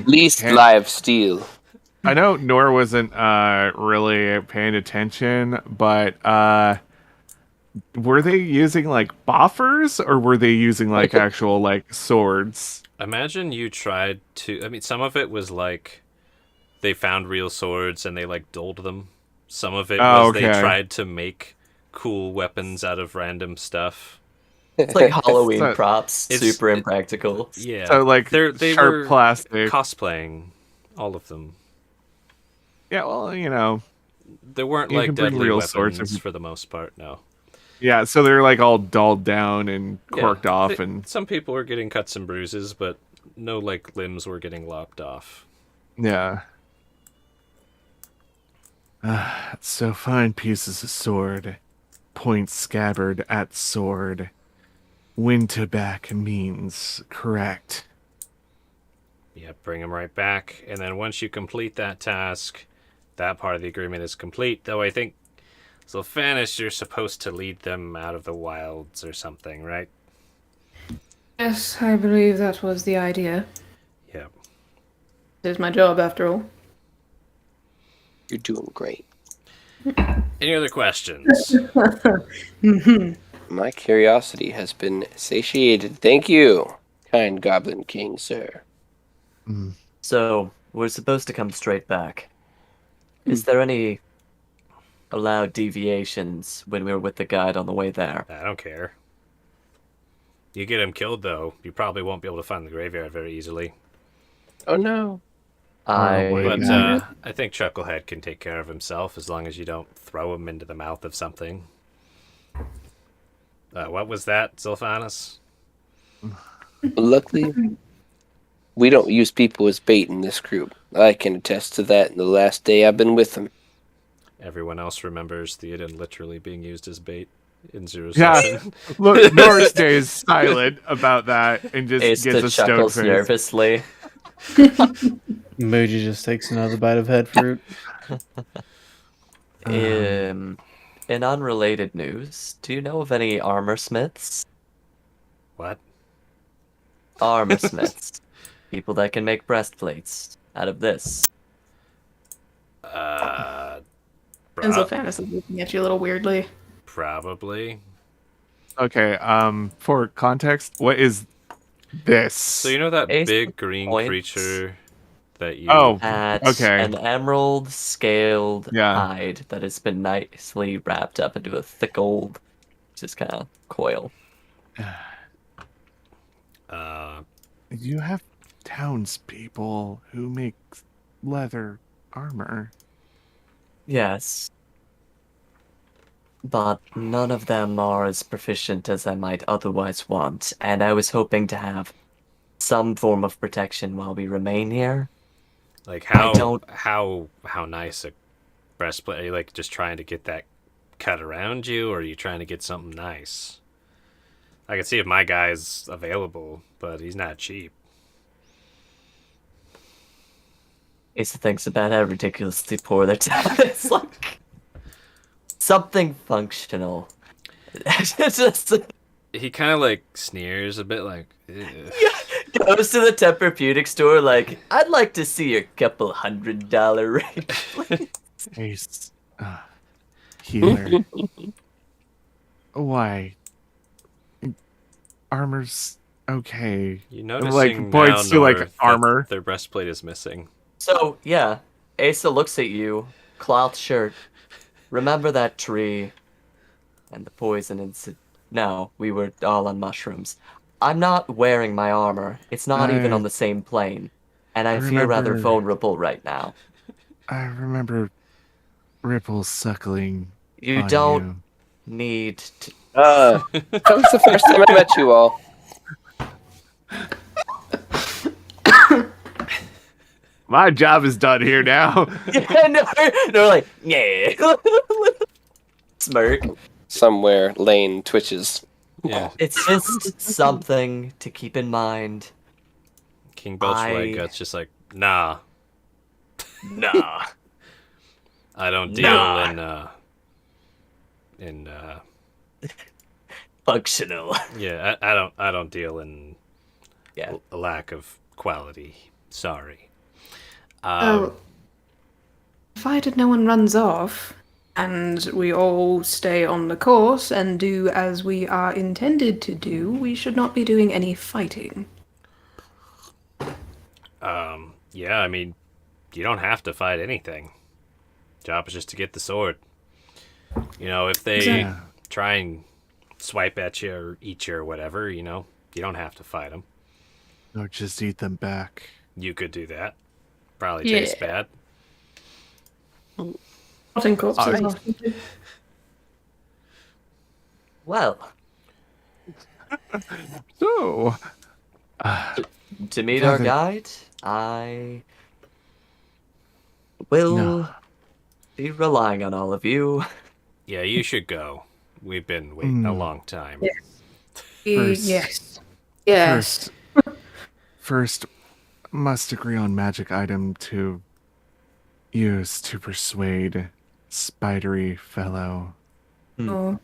Least Hand- live steel. I know Nor wasn't really paying attention, but were they using boffers or were they using actual swords? imagine you tried to. I mean, some of it was they found real swords and they dulled them. Some of it Oh, was they okay. tried to make cool weapons out of random stuff. It's like Halloween So- props, It's- super impractical. Yeah. So they sharp were plastic. cosplaying, all of them. Yeah, well, They weren't You can bring deadly real weapons swords if you- for the most part. No. yeah, so they're all dulled down and corked Yeah, off, they- and some people were getting cuts and bruises, but no limbs were getting lopped off. yeah. So fine pieces of sword, point scabbard at sword. Win to back means correct. Yeah, bring them right back, and then once you complete that task, that part of the agreement is complete. Though I think Sylphanis, you're supposed to lead them out of the wilds or something, right? Yes, I believe that was the idea. Yeah. It is my job, after all. You're doing great. Any other questions? My curiosity has been satiated. Thank you, kind Goblin King, sir. So, we're supposed to come straight back. Is there any allowed deviations when we were with the guide on the way there? I don't care. You get him killed, though, you probably won't be able to find the graveyard very easily. Oh no. I wait. But Yeah. I think Chucklehead can take care of himself as long as you don't throw him into the mouth of something. What was that, Sylphanis? Luckily, we don't use people as bait in this group. I can attest to that in the last day I've been with them. Everyone else remembers Theoden literally being used as bait. in Zero Yeah. Session. Look, Nora stays silent about that and just Asa gets a stone chuckles face. nervously. Muji just takes another bite of head fruit. In unrelated news, do you know of any armor smiths? What? Armor smiths. People that can make breastplates out of this. Enzo Fantasy is looking at you a little weirdly. Probably. Okay, for context, what is this? So you know that Ace big green points. creature that you... Oh, At okay. an emerald scaled Yeah. hide that has been nicely wrapped up into a thick old, just kind of coil. You have townspeople who make leather armor. Yes. But none of them are as proficient as I might otherwise want, and I was hoping to have some form of protection while we remain here. Like I don't- how nice a breastplate? Are you like just trying to get that cut around you, or are you trying to get something nice? I can see if my guy's available, but he's not cheap. Asa thinks about how ridiculously poor their town is. Like something functional. It's just He kind of like sneers a bit, like, "Ugh." goes to the Tempur-Pedic store like, I'd like to see a couple $100 rate. Ace. Healer. Why? Armor's okay. You noticing Like, points now, to, like, Nor, that armor. their breastplate is missing. So, yeah, Asa looks at you, cloth shirt. Remember that tree and the poison incident? No, we were all on mushrooms. I'm not wearing my armor. It's not even on the same plane. And I feel rather remember- vulnerable right now. I remember Ripple suckling. You on don't you. need to. That was the first time I met you all. My job is done here now. Yeah, no, like, yeah. Smirk. Somewhere, Lane twitches. Yeah, It's just something to keep in mind. King Belchway I- Guts just like, nah, Nah. I don't deal Nah. in Functional. yeah, I don't deal in Yeah. a lack of quality. Sorry. Oh, provided no one runs off, and we all stay on the course and do as we are intended to do, we should not be doing any fighting. Yeah, I mean, you don't have to fight anything. Job is just to get the sword. You know, if they Exactly. try and swipe at you or eat you or whatever, you know, you don't have to fight them. Or just eat them back. You could do that. Probably tastes bad. Rotting corpses. I- often. Well, So, to meet our Father- guide, I will No. be relying on all of you. Yeah, you should go. We've been waiting a long time. Yeah. First- Yes. Yes. first, must agree on magic item to use to persuade spidery fellow. Oh,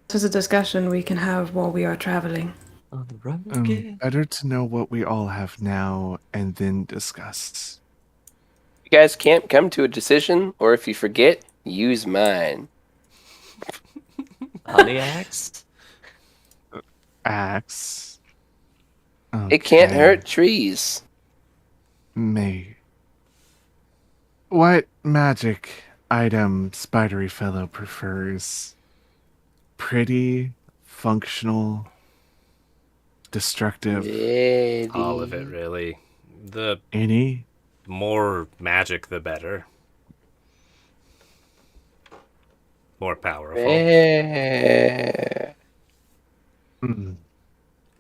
this is a discussion we can have while we are traveling. On the road again. Better to know what we all have now and then discuss. You guys can't come to a decision, or if you forget, use mine. Honey axe. Axe. It can't Okay. hurt trees. May. What magic item Spidery Fellow prefers? Pretty, functional, destructive, All of it, really. The any? more magic, the better. More powerful. Eh. Mm,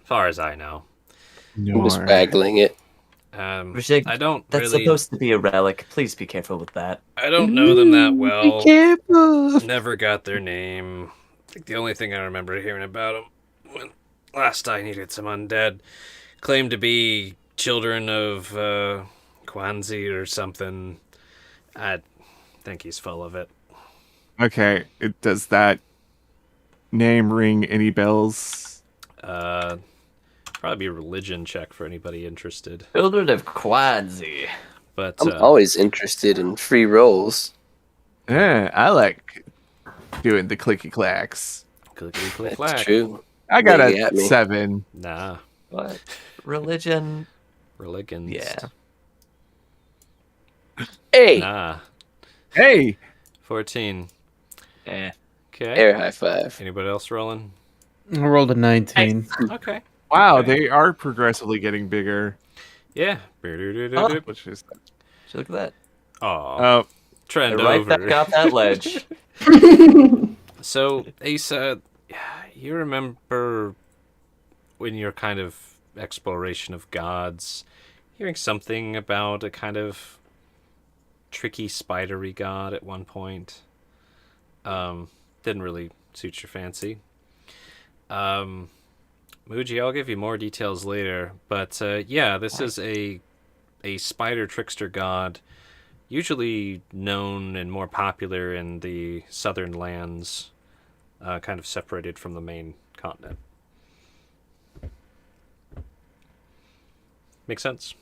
As far as I know. I'm just nor. waggling it. Rashid, I don't That's really. supposed to be a relic. Please be careful with that. I don't know them that well. Be careful. Never got their name. think the only thing I remember hearing about him when last I needed some undead claimed to be children of Kwanzi or something. I think he's full of it. Okay, does that name ring any bells? Probably be a religion check for anybody interested. Children of Kwanzi. But I'm always interested in free rolls. I like doing the clicky clacks. clickety click That's clack. true. I got Maybe a at me. 7. Nah, What? Religion? religions. Yeah. Hey, Nah. Hey, 14. Eh. Okay. air high five. Anybody else rolling? I rolled a 19. Okay. wow, Okay. they are progressively getting bigger. Yeah. Oh. Which is Look at that. Aw. oh, Trend They're right over. back off that ledge. So, Asa, you remember when your kind of exploration of gods, hearing something about a kind of tricky spidery god at one point? Didn't really suit your fancy. Muji, I'll give you more details later, but yeah, this is a spider trickster god, usually known and more popular in the southern lands, kind of separated from the main continent. Make sense?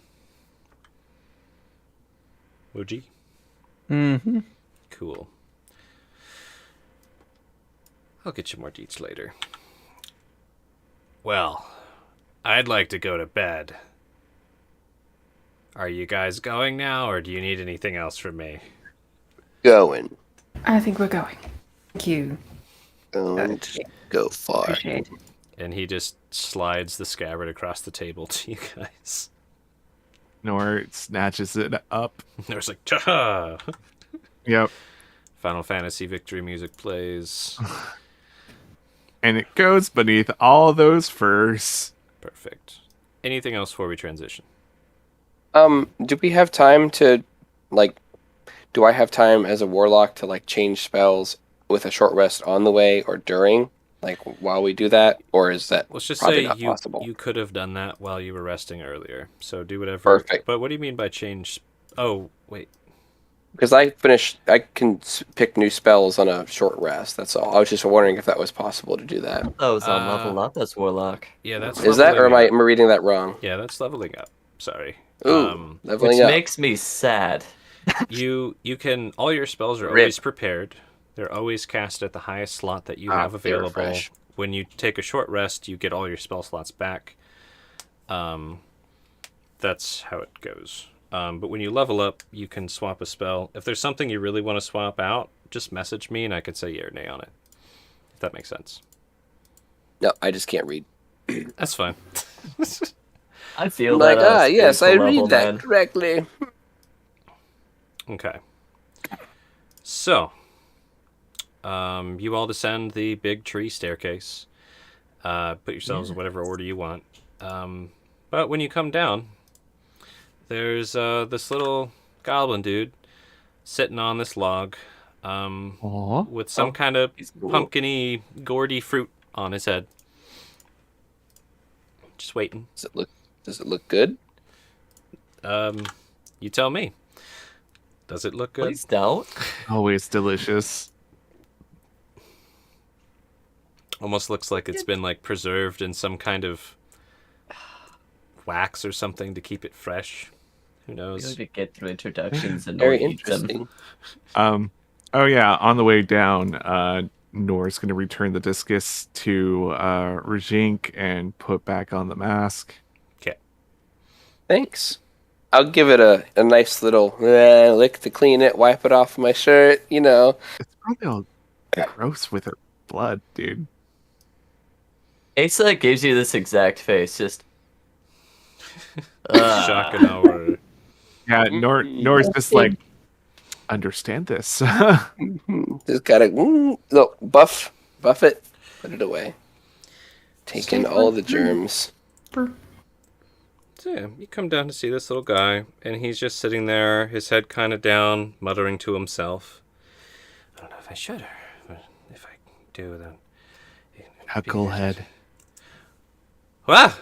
Muji? Mm-hmm. Cool. I'll get you more deets later. Well, I'd like to go to bed. Are you guys going now, or do you need anything else from me? Going. I think we're going. Thank you. Going to go far. Appreciate it. And he just slides the scabbard across the table to you guys. Nor snatches it up. There's like, ta! Yep. Final Fantasy victory music plays. And it goes beneath all those furs. Perfect. Anything else before we transition? Do we have time to, like, do I have time as a warlock to, like, change spells with a short rest on the way or during, like, while we do that? Or is that Let's just probably say not possible? you could have done that while you were resting earlier. So do whatever. Perfect. But what do you mean by change? Oh, wait. Because I can pick new spells on a short rest, that's all. I was just wondering if that was possible to do that. Those on level up as Warlock. Yeah, that's Is that, or am leveling I reading that wrong? up. Yeah, that's leveling up. Sorry. Ooh, Which leveling up. makes me sad. You can, all your spells are Rip. always prepared. They're always cast at the highest slot that you have they're available. fresh. When you take a short rest, you get all your spell slots back. That's how it goes. But when you level up, you can swap a spell. If there's something you really want to swap out, just message me and I can say yay or nay on it. If that makes sense. No, I just can't read. That's fine. I feel Like, that. yes, I spiritual read level, that man. correctly. Okay. So, you all descend the big tree staircase. Put yourselves in whatever order you want. But when you come down, there's this little goblin dude sitting on this log Aw. with some kind of he's cool. pumpkin-y, gourdy fruit on his head. Just waiting. Does it look good? You tell me. Does it look good? Please don't. Always delicious. Almost looks like it's been like preserved in some kind of wax or something to keep it fresh. Who We knows? need to get through introductions and Very not eat them. interesting. Oh yeah, on the way down, Nor's gonna return the discus to Rajink and put back on the mask. Okay. Thanks. I'll give it a nice little lick to clean it, wipe it off my shirt, you know. It's probably all gross with her blood, dude. Asa gives you this exact face, just. Shock and awe. Yeah, Nor's just like, understand this. Just gotta look, buff it, put it away. Taking all the germs. So yeah, you come down to see this little guy, and he's just sitting there, his head kind of down, muttering to himself. I don't know if I should, or if I do, then Chucklehead. Ah,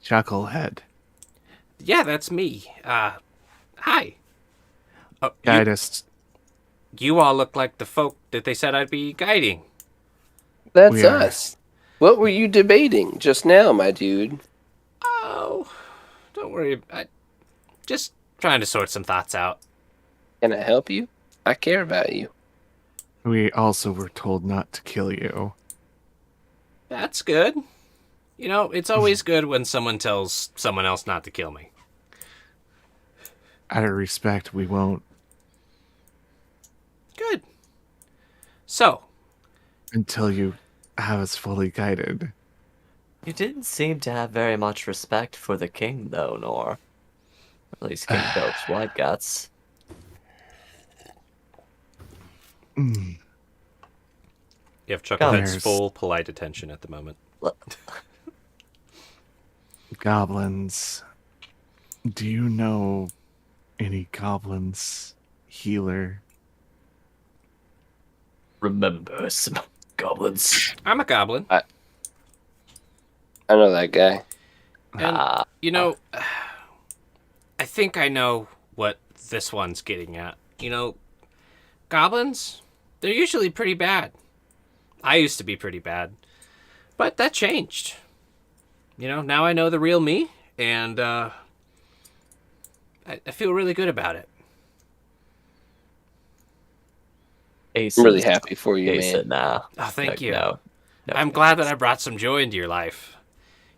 Chucklehead. yeah, that's me. Hi. Oh, Guide us. you all look like the folk that they said I'd be guiding. That's We are. us. What were you debating just now, my dude? Oh, don't worry. I just trying to sort some thoughts out. Can I help you? I care about you. We also were told not to kill you. That's good. You know, it's always good when someone tells someone else not to kill me. Out of respect, we won't Good. So, until you have us fully guided. You didn't seem to have very much respect for the king, though, Nor. At least King Belt's white guts. you have Chucklehead's There's- full polite attention at the moment. Goblins. Do you know any goblins healer? Remember some goblins. I'm a goblin. I know that guy. And, you know, I think I know what this one's getting at. You know, goblins, they're usually pretty bad. I used to be pretty bad. But that changed. You know, now I know the real me, and I feel really good about it. Ace I'm really is- happy for you, Ace man. said, nah. Oh, thank you. No. I'm glad that I brought some joy into your life.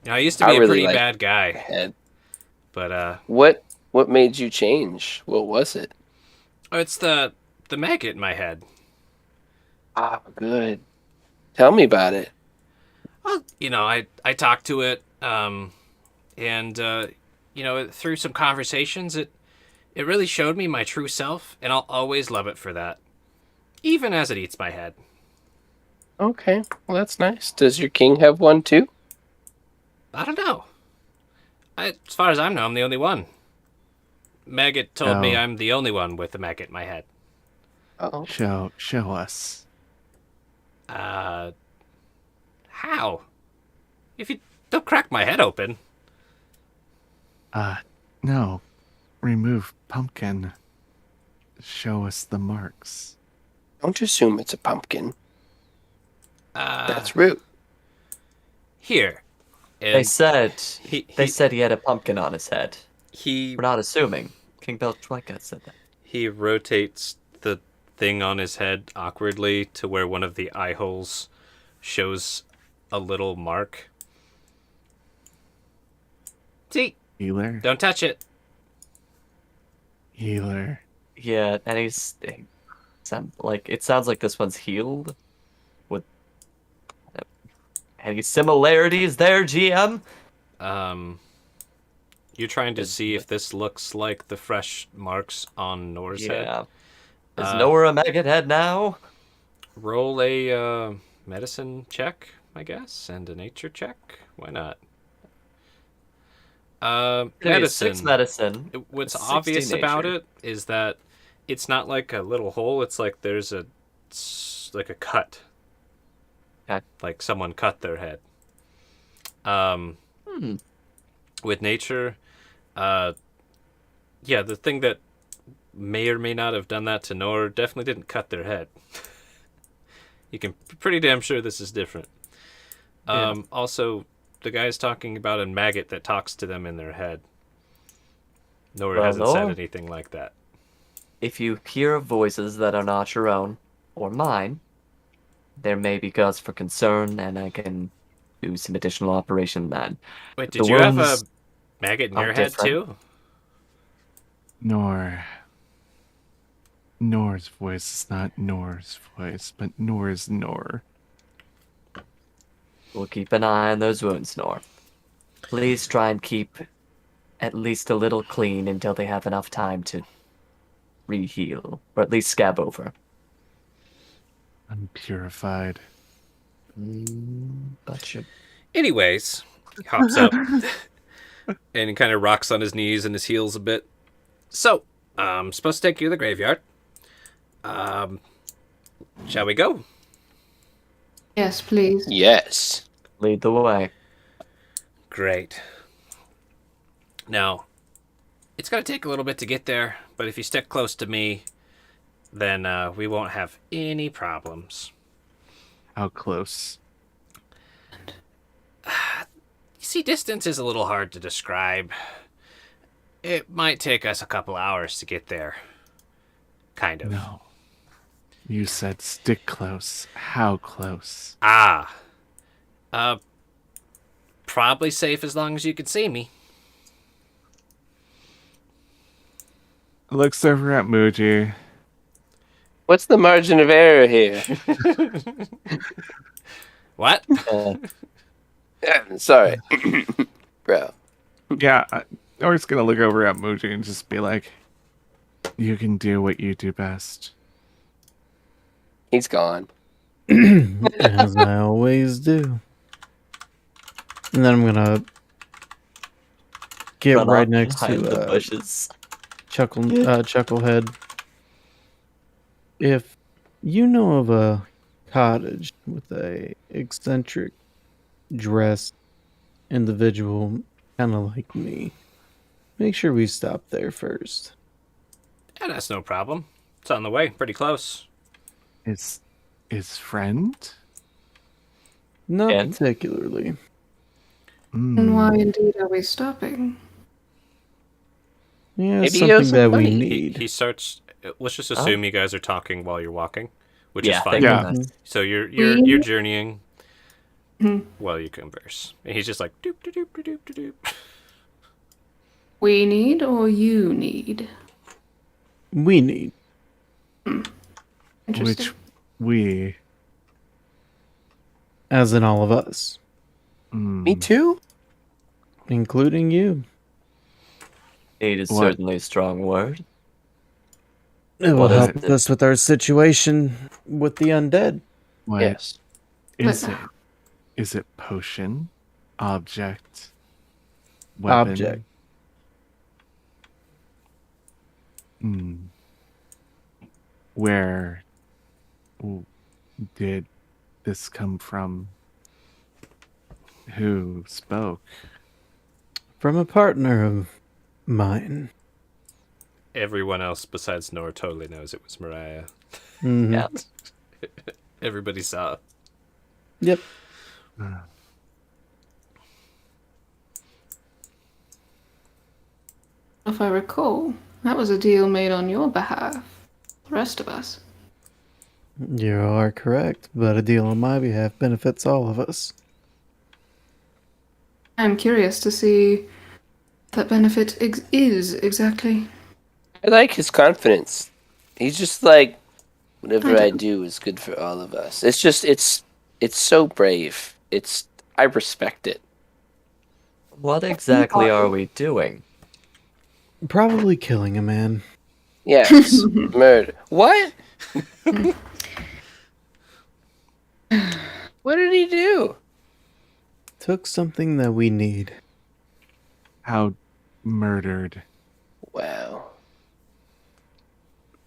You know, I used to I be a really pretty like bad guy, Head. but What made you change? What was it? oh, it's the maggot in my head. Ah, good. Tell me about it. Well, you know, I talked to it, and you know, through some conversations, it really showed me my true self, and I'll always love it for that, even as it eats my head. Okay, well that's nice. Does your king have one too? I don't know. As far as I know, I'm the only one. Maggot told me Oh. I'm the only one with the maggot in my head. Oh, Show us. How? If you don't crack my head open. No. Remove pumpkin. Show us the marks. don't assume it's a pumpkin. Uh, That's rude. here. They And said he said he had a pumpkin on his head. he We're not assuming. King Belt's white guts said that. he rotates the thing on his head awkwardly to where one of the eye holes shows a little mark. See, Healer. don't touch it. Healer. Yeah, and it sounds like this one's healed. With any similarities there, GM? You're trying to see if this looks like the fresh marks on Nor's head. Yeah. Is Nora a maggot head now? Roll a medicine check, I guess, and a nature check. Why not? Give me a Medicine. 6 medicine. What's 60 obvious about nature. it is that it's not like a little hole. It's like there's like a cut. Okay. Like someone cut their head. With nature, yeah, the thing that may or may not have done that to Nor definitely didn't cut their head. You can pretty damn sure this is different. Also, the guy's talking about a maggot that talks to them in their head. Nor Well, hasn't said Nor? anything like that. If you hear voices that are not your own or mine, there may be cause for concern, and I can do some additional operation then. Wait, did The you have a ones maggot in are your head different. too? Nor's voice is not Nor's voice, but Nor's Nor. We'll keep an eye on those wounds, Nor. Please try and keep at least a little clean until they have enough time to re-heal, or at least scab over. Unpurified. Gotcha. Anyways, he hops up and he kind of rocks on his knees and his heels a bit. So, I'm supposed to take you to the graveyard. Shall we go? Yes, please. Yes. Lead the way. Great. Now, it's going to take a little bit to get there, but if you stick close to me, then we won't have any problems. How close? You see, distance is a little hard to describe. It might take us a couple hours to get there. Kind of. No. You said stick close. How close? Ah. Probably safe as long as you can see me. Looks over at Muji. What's the margin of error here? What? Sorry. Bro. Yeah, Orc's gonna look over at Muji and just be like, "You can do what you do best." He's gone. As I always do. And then I'm gonna get Run right up next behind the to bushes. Chucklehead. If you know of a cottage with a eccentric dressed individual kind of like me, make sure we stop there first. Yeah, that's no problem. It's on the way, pretty close. Is friend? Not And? particularly. And why indeed are we stopping? Yeah, Maybe he owes something some that we money. need. He starts. Let's just assume you guys are talking while you're walking, which Yeah, is fine. thank Yeah. goodness. So you're journeying while you converse. And he's just like doop doop doop doop doop doop. We need or you need? We need. Interesting. Which we? As in all of us. Me too? Including you. Need is What? certainly a strong word. It will What is help it? us with our situation with the undead. What Yes. is But- it? Is it potion? Object? Weapon? Object. Where did this come from? Who spoke? From a partner of mine. Everyone else besides Nora totally knows it was Mariah. Mhm. Yeah. Everybody saw. Yep. If I recall, that was a deal made on your behalf. The rest of us. You are correct, but a deal on my behalf benefits all of us. I'm curious to see what that benefit is exactly. I like his confidence. He's just like, whatever I I do. do is good for all of us. It's just, it's so brave. I respect it. What exactly are we doing? Probably killing a man. Yes. Murder. What? What did he do? Took something that we need. How murdered? Wow.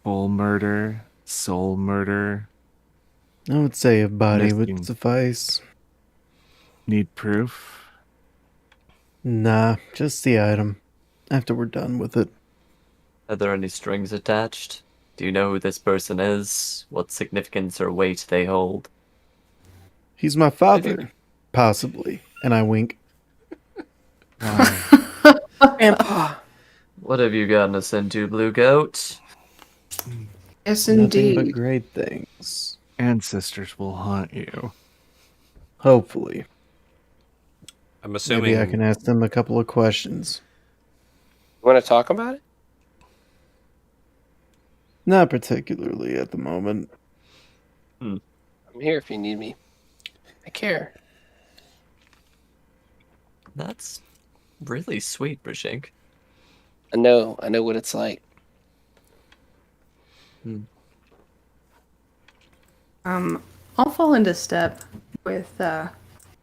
Full murder? Soul murder? I would say a body Missing. would suffice. Need proof? Nah, just the item. After we're done with it. Are there any strings attached? Do you know who this person is? What significance or weight they hold? He's my father. Possibly. And I wink. Why? Grandpa. What have you gotten us into, Blue Goat? Yes, Nothing but indeed. great things. Ancestors will haunt you. Hopefully. I'm assuming. Maybe I can ask them a couple of questions. You want to talk about it? Not particularly at the moment. I'm here if you need me. I care. That's really sweet, Brishink. I know what it's like. I'll fall into step with Asa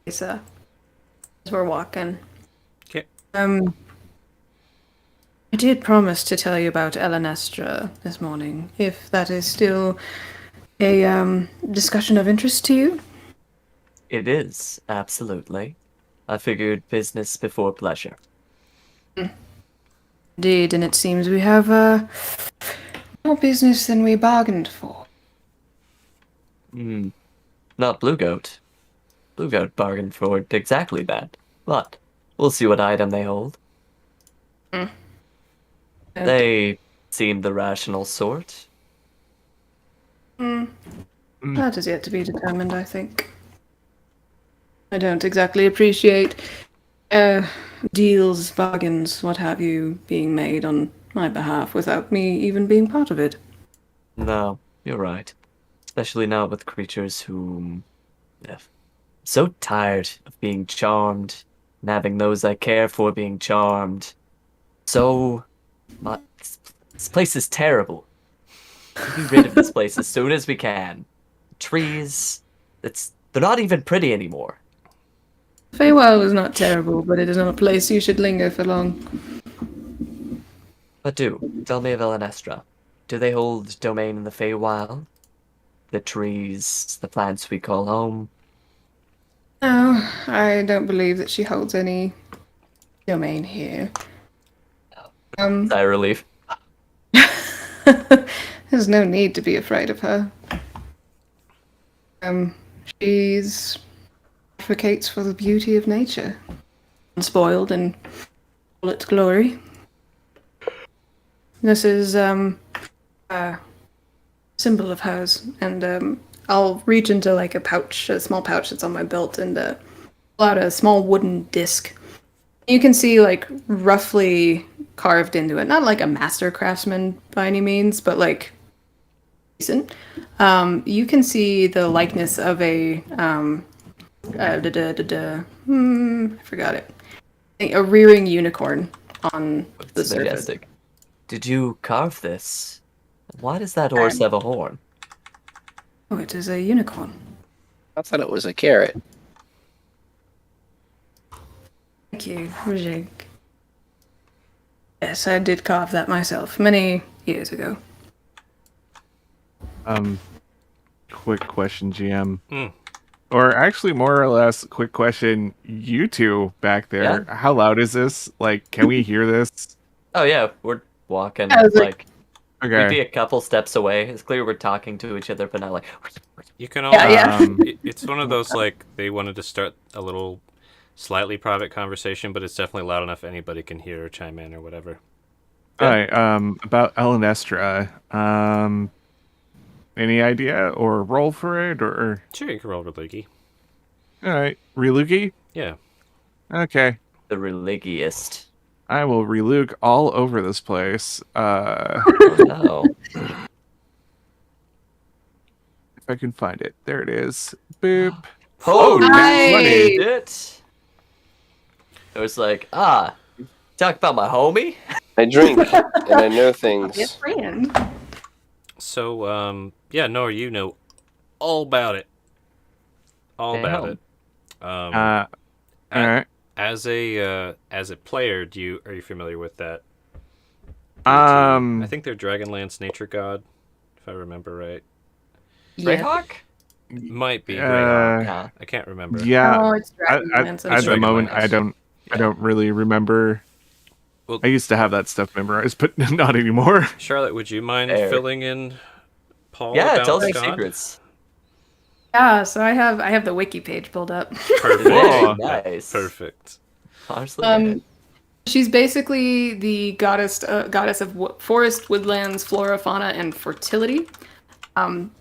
as we're walking. Okay. I did promise to tell you about Elanestra this morning, if that is still a discussion of interest to you. It is, absolutely. I figured business before pleasure. Indeed, and it seems we have more business than we bargained for. Hmm. Not Blue Goat. Blue Goat bargained for exactly that. But we'll see what item they hold. They seem the rational sort. That is yet to be determined, I think. I don't exactly appreciate deals, bargains, what have you, being made on my behalf without me even being part of it. No, you're right. Especially not with creatures who... I'm so tired of being charmed and having those I care for being charmed. So... this place is terrible. Be rid of this place as soon as we can. Trees... they're not even pretty anymore. Feywild is not terrible, but it is not a place you should linger for long. But tell me of Elanestra. Do they hold domain in the Feywild? The trees, the plants we call home? No, I don't believe that she holds any domain here. Sigh of relief. There's no need to be afraid of her. She's advocates for the beauty of nature, unspoiled in all its glory. This is a symbol of hers, and I'll reach into like a small pouch that's on my belt, and pull out a small wooden disc. You can see like roughly carved into it, not like a master craftsman by any means, but like decent. You can see the likeness of I forgot it. A rearing unicorn on the It's surface. majestic. Did you carve this? Why does that horse have a horn? Oh, it is a unicorn. I thought it was a carrot. Thank you, Rujik. Yes, I did carve that myself many years ago. Quick question, GM. Or actually, more or less, quick question. You two back there, Yeah? how loud is this? Like, can we hear this? Oh yeah, we're walking I was like we'd be Okay. a couple steps away. It's clear we're talking to each other, but not like You can all. Yeah. It's one of those like they wanted to start a little, slightly private conversation, but it's definitely loud enough anybody can hear or chime in or whatever. All right. About Elanestra. Any idea or roll for it or? Sure, you can roll Relugi. All right, Relugi. Yeah. Okay. the religious. I will reluke all over this place. Oh no. If I can find it. There it is. Boop. Oh, nice. nice. It. It was like, talk about my homie. I drink and I know things. Yes, friend. So, yeah, Nora, you know all about it. All about it. All right. As a player, are you familiar with that? Um, I think they're Dragonlance nature god, if I remember right. Greyhawk? Might be. Uh, Greyhawk. Yeah. I can't remember. yeah. Oh, it's Dragonlance. At the moment, Dragonlance. I don't really remember. Well- I used to have that stuff memorized, but not anymore. Charlotte, would you mind Fair. filling in Paul Yeah, about tell us the your god? secrets. Yeah, so I have the wiki page pulled up. Perfect. Whoa. Nice. Perfect. Honestly, She's basically the goddess of forest, woodlands, flora, fauna, and fertility.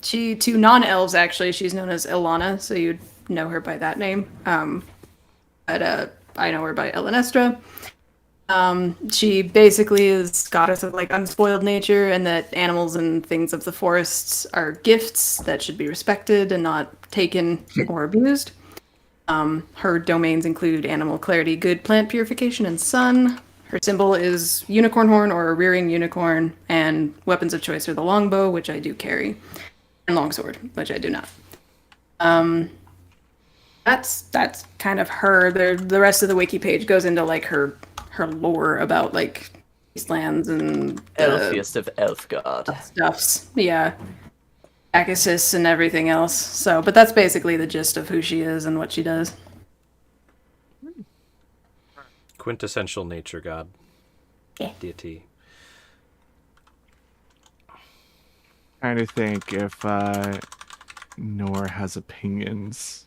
She to non-elves actually, she's known as Ilana, so you'd know her by that name. But I know her by Elanestra. She basically is goddess of like unspoiled nature, and that animals and things of the forests are gifts that should be respected and not taken or abused. Her domains include animal clarity, good plant purification, and sun. Her symbol is unicorn horn or a rearing unicorn, and weapons of choice are the longbow, which I do carry, and longsword, which I do not. That's kind of her. The rest of the wiki page goes into like her lore about like these lands and elfiest of elf god. stuffs. Yeah. Agassiz and everything else. So, but that's basically the gist of who she is and what she does. Quintessential nature god. Yeah. Deity. Trying to think if Nor has opinions.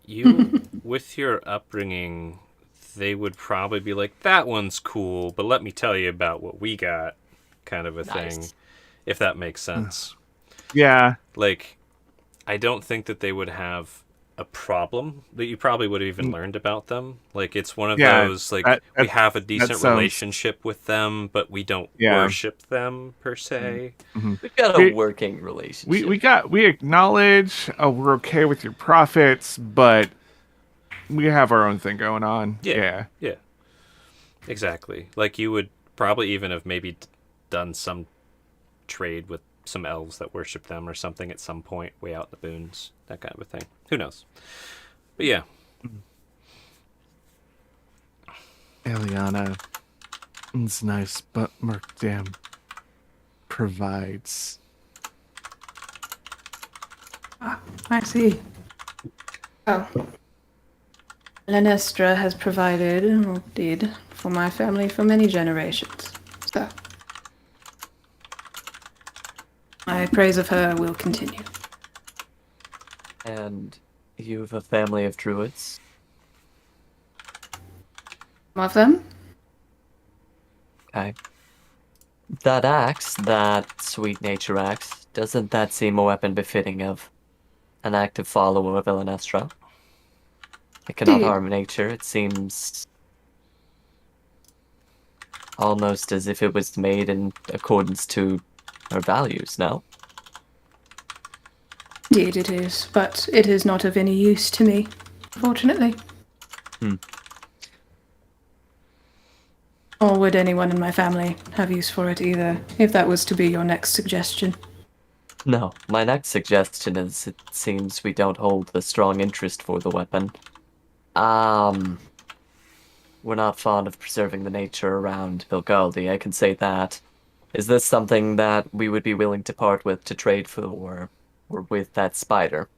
You, with your upbringing, they would probably be like, that one's cool, but let me tell you about what we got, kind of a thing, Nice. if that makes sense. Yeah. Like, I don't think that they would have a problem that you probably would have even learned about them. Like, it's one of Yeah, those, like, that- we that- have a decent sounds- relationship with them, but we don't Yeah. worship them, per se. We've got a We- working relationship. We acknowledge we're okay with your profits, but we have our own thing going on. Yeah. Exactly. Like, you would probably even have maybe done some trade with some elves that worship them or something at some point way out in the boons, that kind of a thing. Who knows? But yeah. Eliana, it's nice, but Merkdam provides. I see. Oh. Lenestra has provided, or did, for my family for many generations. So, my praise of her will continue. And you've a family of druids? Some of them? Okay. That axe, that sweet nature axe, doesn't that seem a weapon befitting of an active follower of Elanestra? It cannot Indeed. harm nature. It seems almost as if it was made in accordance to her values, no? Indeed it is, but it is not of any use to me, fortunately. Or would anyone in my family have use for it either, if that was to be your next suggestion? No. My next suggestion is it seems we don't hold the strong interest for the weapon. We're not fond of preserving the nature around Bilgaldi, I can say that. Is this something that we would be willing to part with to trade for, or with that spider?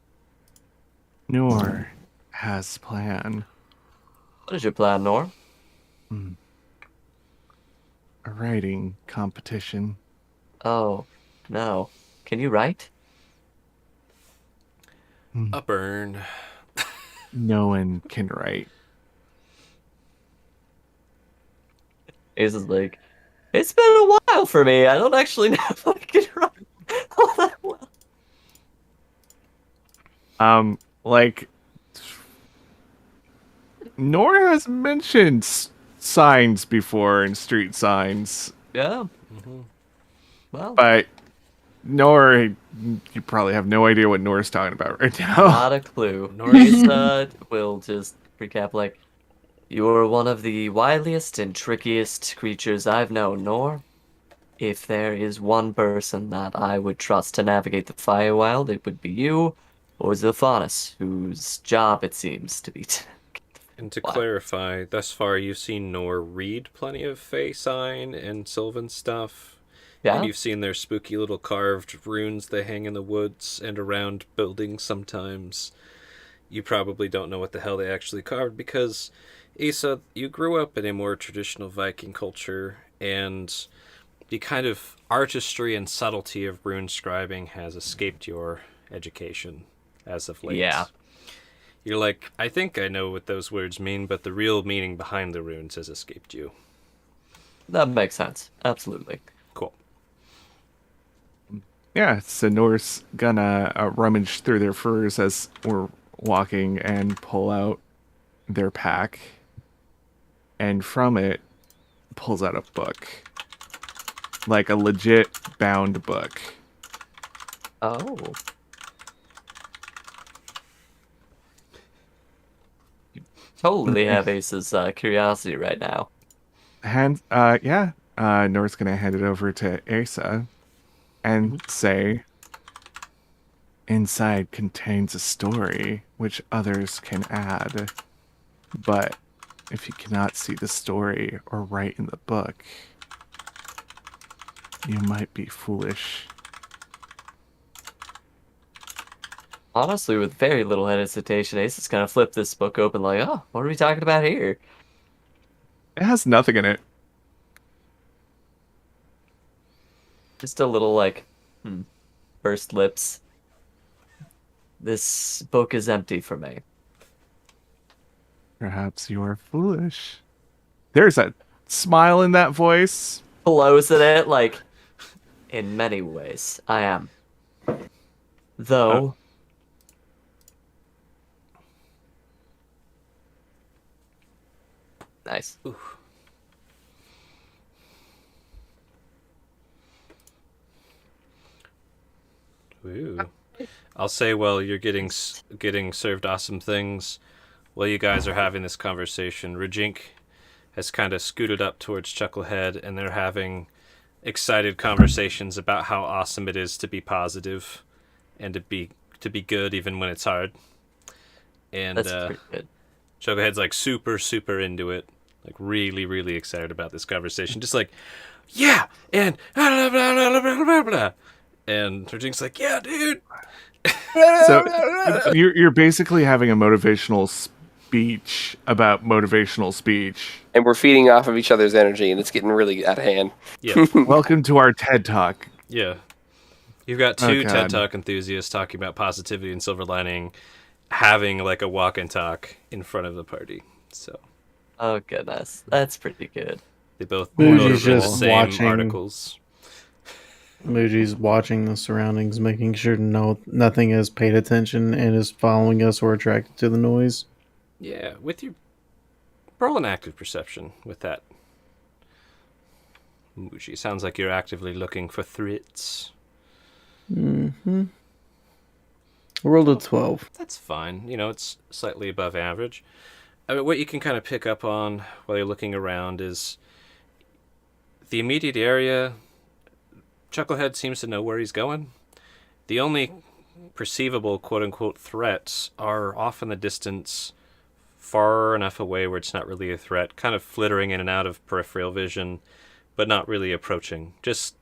Nor has plan. What is your plan, Nor? A writing competition. Oh, no. Can you write? A burn. No one can write. Ace is like, it's been a while for me. I don't actually know if I can write all that well. Like, Nor has mentioned signs before and street signs, Yeah. Well, but Nor, you probably have no idea what Nor's talking about right now. not a clue. Norisa will just recap like, you're one of the wiliest and trickiest creatures I've known, Nor. If there is one person that I would trust to navigate the Feywild, it would be you, or Zilphanis, whose job it seems to be to... And to Wow. clarify, thus far you've seen Nor read plenty of Fey sign and Sylvan stuff. Yeah? And you've seen their spooky little carved runes they hang in the woods and around buildings sometimes. You probably don't know what the hell they actually carved because, Asa, you grew up in a more traditional Viking culture, and the kind of artistry and subtlety of rune scribing has escaped your education as of late. Yeah. You're like, I think I know what those words mean, but the real meaning behind the runes has escaped you. That makes sense. Absolutely. Cool. Yeah, so Nor's gonna rummage through their furs as we're walking and pull out their pack. And from it, pulls out a book. Like a legit bound book. Oh. You totally have Ace's curiosity right now. Nor's gonna hand it over to Asa and say, inside contains a story which others can add. But if you cannot see the story or write in the book, you might be foolish. Honestly, with very little hesitation, Ace is gonna flip this book open like, oh, what are we talking about here? It has nothing in it. Just a little like, pursed lips. This book is empty for me. Perhaps you are foolish. There's a smile in that voice. Blows at it like, in many ways, I am. Though, nice. Ooh. I'll say, while you're getting served awesome things, while you guys are having this conversation, Rajink has kind of scooted up towards Chucklehead, and they're having excited conversations about how awesome it is to be positive and to be good even when it's hard. And That's pretty good. Chucklehead's like super into it, like really really excited about this conversation, just like, yeah, and blah, blah, blah, blah, blah, blah. And Rajink's like, yeah, dude. So you're basically having a motivational speech about motivational speech. And we're feeding off of each other's energy, and it's getting really out of hand. Yeah. Welcome to our TED Talk. Yeah. You've got Oh, two God. TED Talk enthusiasts talking about positivity and silver lining, having like a walk and talk in front of the party. So Oh goodness, that's pretty good. they both Muji's have read the just same watching. articles. Muji's watching the surroundings, making sure nothing has paid attention and is following us or attracted to the noise. Yeah, with your roll an active perception with that. Muji, sounds like you're actively looking for threats. Mm-hmm. Rolled a 12. That's fine. You know, it's slightly above average. I mean, what you can kind of pick up on while you're looking around is the immediate area. Chucklehead seems to know where he's going. The only perceivable quote-unquote threats are off in the distance, far enough away where it's not really a threat, kind of flittering in and out of peripheral vision, but not really approaching. Just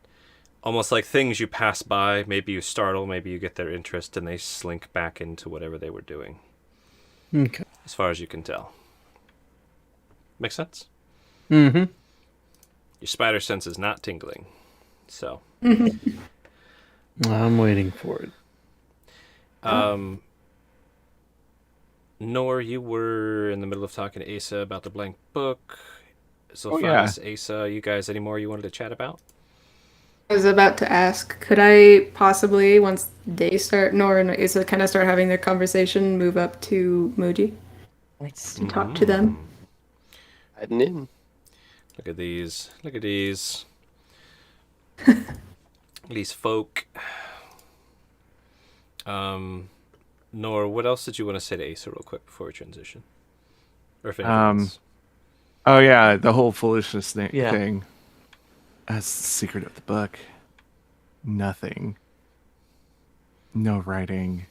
almost like things you pass by, maybe you startle, maybe you get their interest, and they slink back into whatever they were doing, Okay. as far as you can tell. Make sense? Mm-hmm. Your spider sense is not tingling, so... I'm waiting for it. Nor, you were in the middle of talking to Asa about the blank book. So, yeah. Asa, you guys, any more you wanted to chat about? I was about to ask, could I possibly, once they start, Nora and Asa kind of start having their conversation, move up to Muji Nice. and talk to them? Heading in. Look at these. Look at these. These folk. Nor, what else did you want to say to Asa real quick before we transition? Or if anything else? Oh yeah, the whole foolishness Yeah. thing. That's the secret of the book. Nothing. No writing.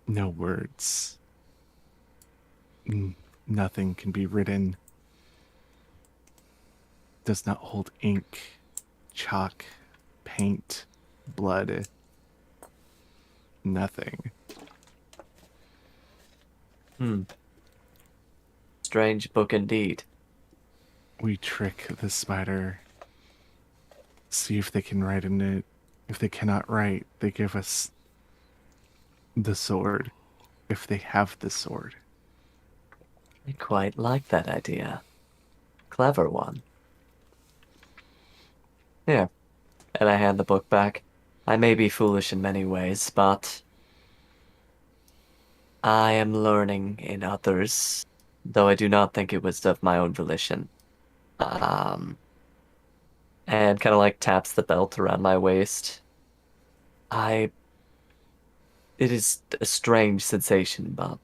No words. Nothing can be written. Does not hold ink, chalk, paint, blood. Nothing. Strange book indeed. We trick the spider. See if they can write in it. If they cannot write, they give us the sword. If they have the sword. I quite like that idea. Clever one. Here. And I hand the book back. I may be foolish in many ways, but I am learning in others, though I do not think it was of my own volition. And kind of like taps the belt around my waist. It is a strange sensation, but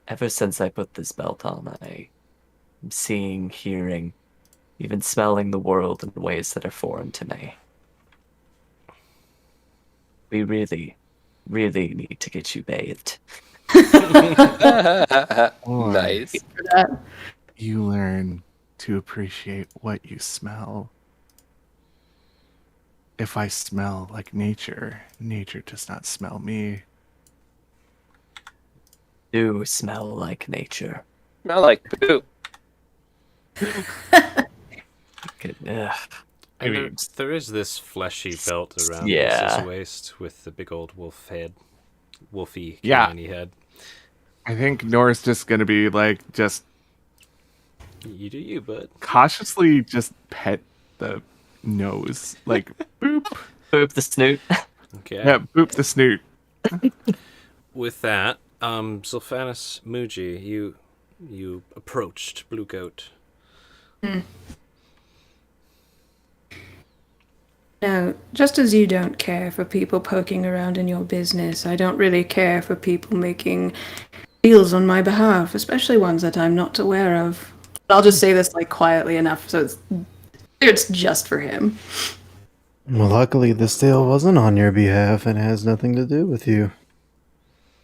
ever since I put this belt on, I am seeing, hearing, even smelling the world in ways that are foreign to me. We really, really need to get you bathed. Nice. For that. You learn to appreciate what you smell. If I smell like nature, nature does not smell me. do smell like nature. Smell like poop. Ugh. And mean- there is this fleshy belt around Yeah. Ace's waist with the big old wolfy Yeah. canine head. I think Nora's just gonna be like, just You do you, bud. cautiously just pet the nose. Like, boop. Boop the snoot. Okay. Yeah, boop the snoot. With that, Sylphanus Muji, you approached Blue Goat. Now, just as you don't care for people poking around in your business, I don't really care for people making deals on my behalf, especially ones that I'm not aware of. I'll just say this like quietly enough so it's just for him. Well, luckily, this deal wasn't on your behalf and has nothing to do with you.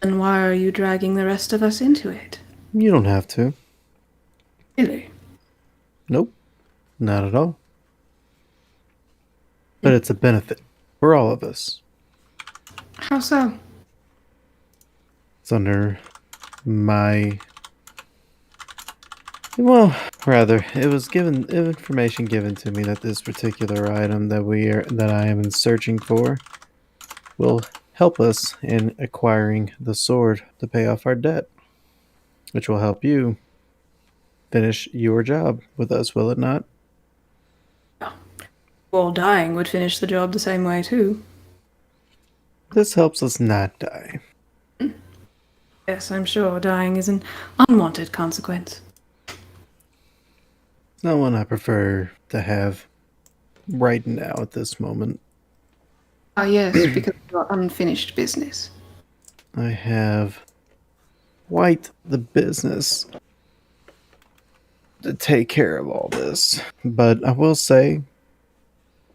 And why are you dragging the rest of us into it? You don't have to. Really? Nope. Not at all. But it's a benefit for all of us. How so? It's under my... Well, rather, it was information given to me that this particular item that I am searching for will help us in acquiring the sword to pay off our debt, which will help you finish your job with us, will it not? Well, dying would finish the job the same way, too. This helps us not die. Yes, I'm sure dying is an unwanted consequence. It's not one I prefer to have right now at this moment. Ah, yes, because of your unfinished business. I have quite the business to take care of all this, but I will say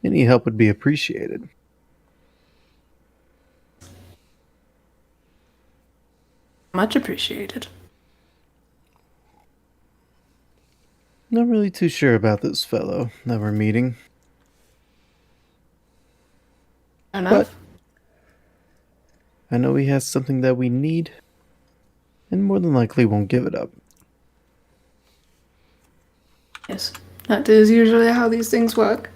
any help would be appreciated. Much appreciated. Not really too sure about this fellow that we're meeting, Enough? I know he has something that we need, and more than likely won't give it up. Yes. That is usually how these things work.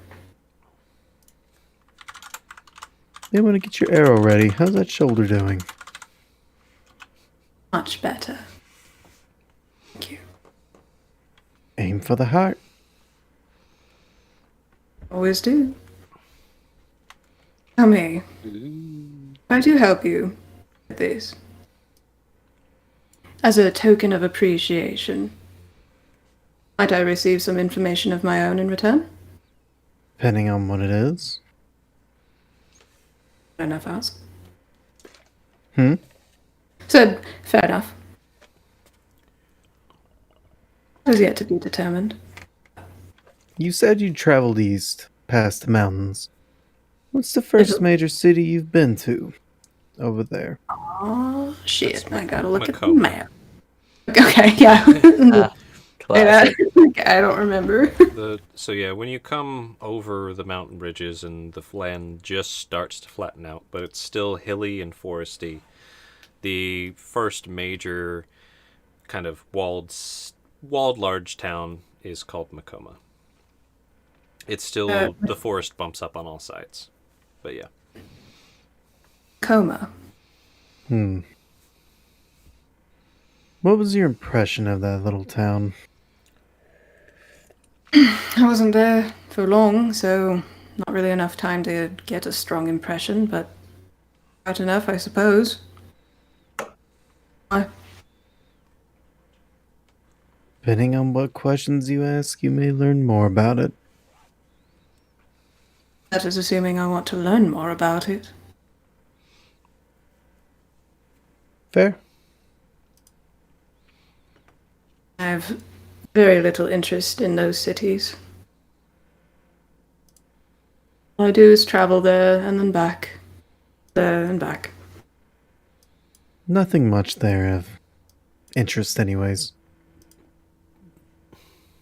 They want to get your arrow ready. How's that shoulder doing? Much better. Thank you. Aim for the heart. Always do. Tell me, if I do help you with this, as a token of appreciation, might I receive some information of my own in return? Depending on what it is. Fair enough, ask. Hmm? Said, fair enough. Has yet to be determined. You said you traveled east, past the mountains. What's the first major city you've been to over there? Oh, shit. I gotta look at the Macomb. map. Okay, yeah. Classic. I don't remember. So yeah, when you come over the mountain ridges and the land just starts to flatten out, but it's still hilly and foresty, the first major kind of walled large town is called Macoma. It's still the forest bumps up on all sides, but yeah. Coma. What was your impression of that little town? I wasn't there for long, so not really enough time to get a strong impression, but about enough, I suppose. Why? Depending on what questions you ask, you may learn more about it. That is assuming I want to learn more about it. Fair? I have very little interest in those cities. All I do is travel there and then back. There and back. Nothing much there of interest anyways.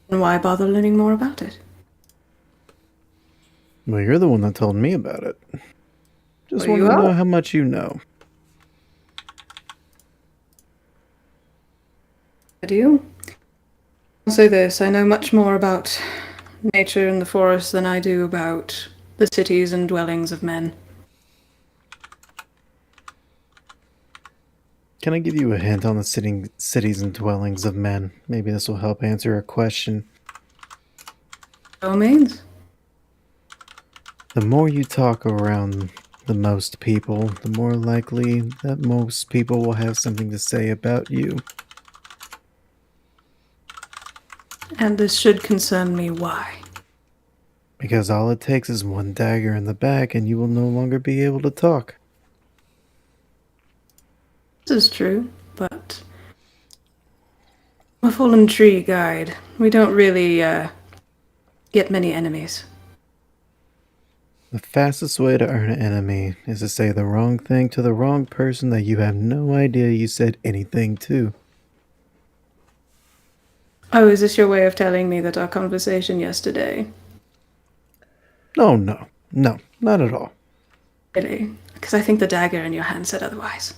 And why bother learning more about it? Well, you're the one that told me about it. Just Well, want you to know are. how much you know. I do. I'll say this, I know much more about nature and the forest than I do about the cities and dwellings of men. Can I give you a hint on the cities and dwellings of men? Maybe this will help answer a question. By all means. The more you talk around the most people, the more likely that most people will have something to say about you. And this should concern me why. Because all it takes is one dagger in the back and you will no longer be able to talk. This is true, but I'm a fallen tree guide. We don't really get many enemies. The fastest way to earn an enemy is to say the wrong thing to the wrong person that you have no idea you said anything to. Oh, is this your way of telling me that our conversation yesterday? No, not at all. Really? Because I think the dagger in your hand said otherwise.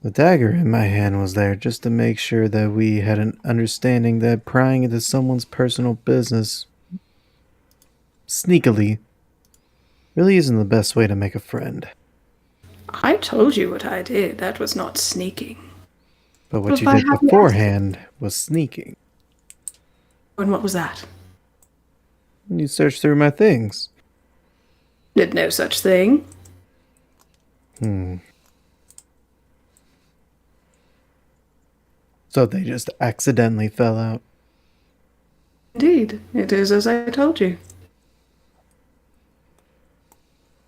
The dagger in my hand was there just to make sure that we had an understanding that prying into someone's personal business sneakily really isn't the best way to make a friend. I told you what I did. That was not sneaking. But Well, what you if I did hadn't beforehand was sneaking. And what was that? You searched through my things. Did no such thing. So they just accidentally fell out. Indeed, it is as I told you.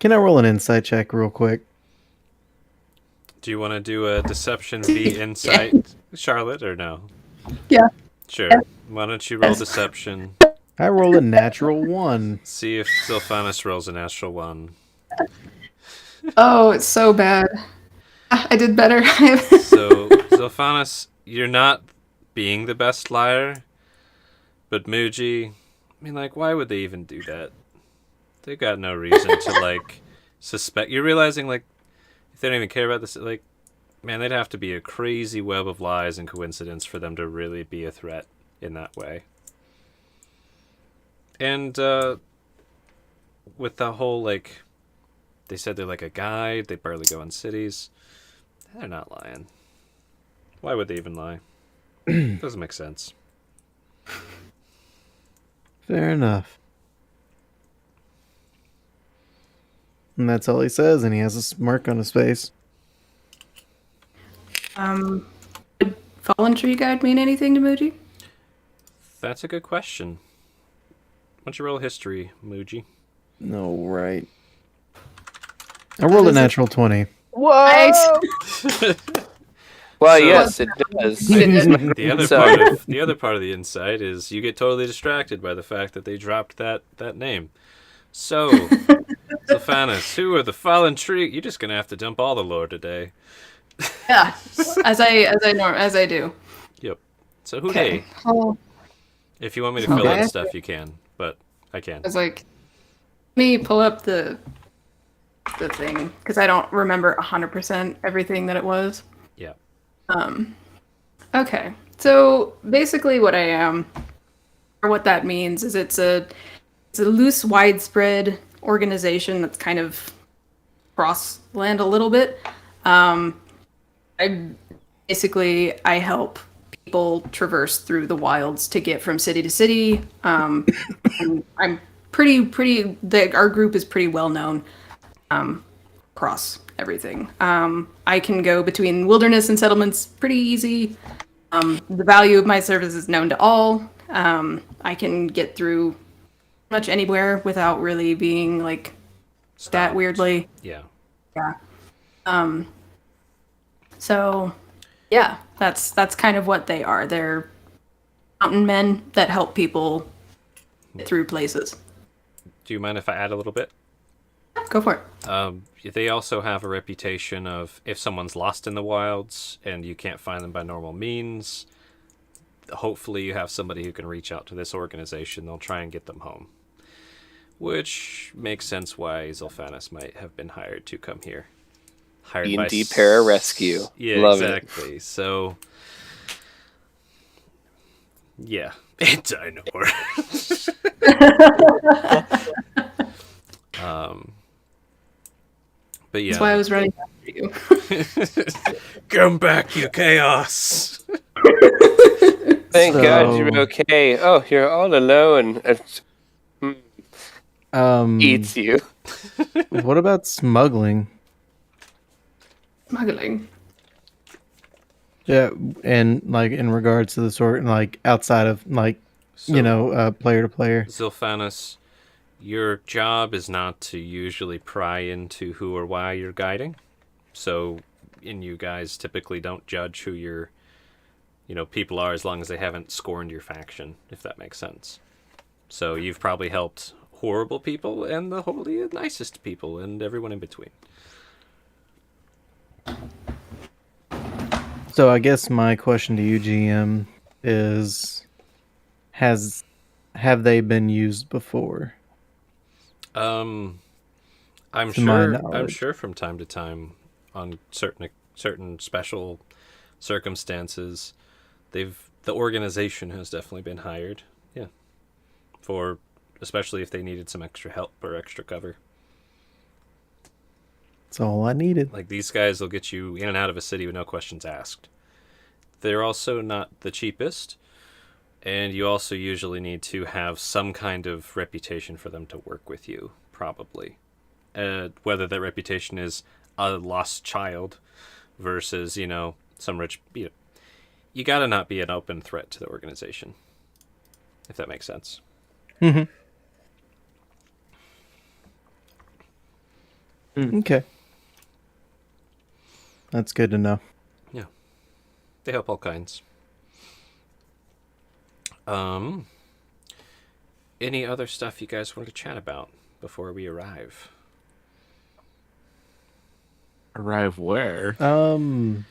Can I roll an insight check real quick? Do you want to do a deception v insight, Charlotte, or no? Yeah. Sure. Why don't you roll deception? I rolled a natural 1. See if Sylphanus rolls a natural 1. Oh, it's so bad. I did better. So, Sylphanus, you're not being the best liar, but Muji, I mean, like, why would they even do that? They got no reason to, like, suspect. You're realizing, like, if they don't even care about this, like, man, they'd have to be a crazy web of lies and coincidence for them to really be a threat in that way. And, with the whole, like, they said they're like a guide, they barely go in cities. They're not lying. Why would they even lie? Doesn't make sense. Fair enough. And that's all he says, and he has a smirk on his face. Would Fallen Tree Guide mean anything to Muji? That's a good question. Why don't you roll history, Muji? No, right. I rolled a natural 20. Well, So- yes, it does. The other part of the insight is you get totally distracted by the fact that they dropped that name. So, Sylphanus, who are the fallen tree? You're just gonna have to dump all the lore today. Yeah, as I do. Yep. So who Okay. they? Oh, If you want me to fill Okay. in stuff, you can, but I can. I was like, let me pull up the thing because I don't remember 100% everything that it was. Yeah. Okay, so basically, what I am, or what that means, is it's a loose, widespread organization that's kind of cross land a little bit. I help people traverse through the wilds to get from city to city. And I'm our group is pretty well known across everything. I can go between wilderness and settlements pretty easy. The value of my service is known to all. I can get through much anywhere without really being like that weirdly. Yeah. Yeah. So yeah, that's kind of what they are. They're mountain men that help people get through places. Do you mind if I add a little bit? Go for it. They also have a reputation of if someone's lost in the wilds and you can't find them by normal means, hopefully you have somebody who can reach out to this organization. They'll try and get them home. Which makes sense why Sylphanus might have been hired to come here. Hired by D&D Pararescue. Yeah, Love exactly. So Yeah, Dinor. But yeah. That's why I was running after you. Come back, you chaos. Thank God So- you're okay. Oh, you're all alone. Eats you. What about smuggling? Smuggling. Yeah, and like in regards to the sort, like outside of like player to player. Zilphanus, your job is not to usually pry into who or why you're guiding. So, and you guys typically don't judge who your, people are as long as they haven't scorned your faction, if that makes sense. So you've probably helped horrible people and the holy nicest people and everyone in between. So I guess my question to you, GM, is have they been used before? I'm To my I'm knowledge. sure from time to time on certain special circumstances, the organization has definitely been hired. Yeah. For especially if they needed some extra help or extra cover. That's all I needed. Like these guys will get you in and out of a city with no questions asked. They're also not the cheapest, and you also usually need to have some kind of reputation for them to work with you, probably. Whether that reputation is a lost child versus, some rich... You gotta not be an open threat to the organization, if that makes sense. Mm-hmm. Okay. That's good to know. Yeah. They help all kinds. Any other stuff you guys want to chat about before we arrive? Arrive where? Indeed.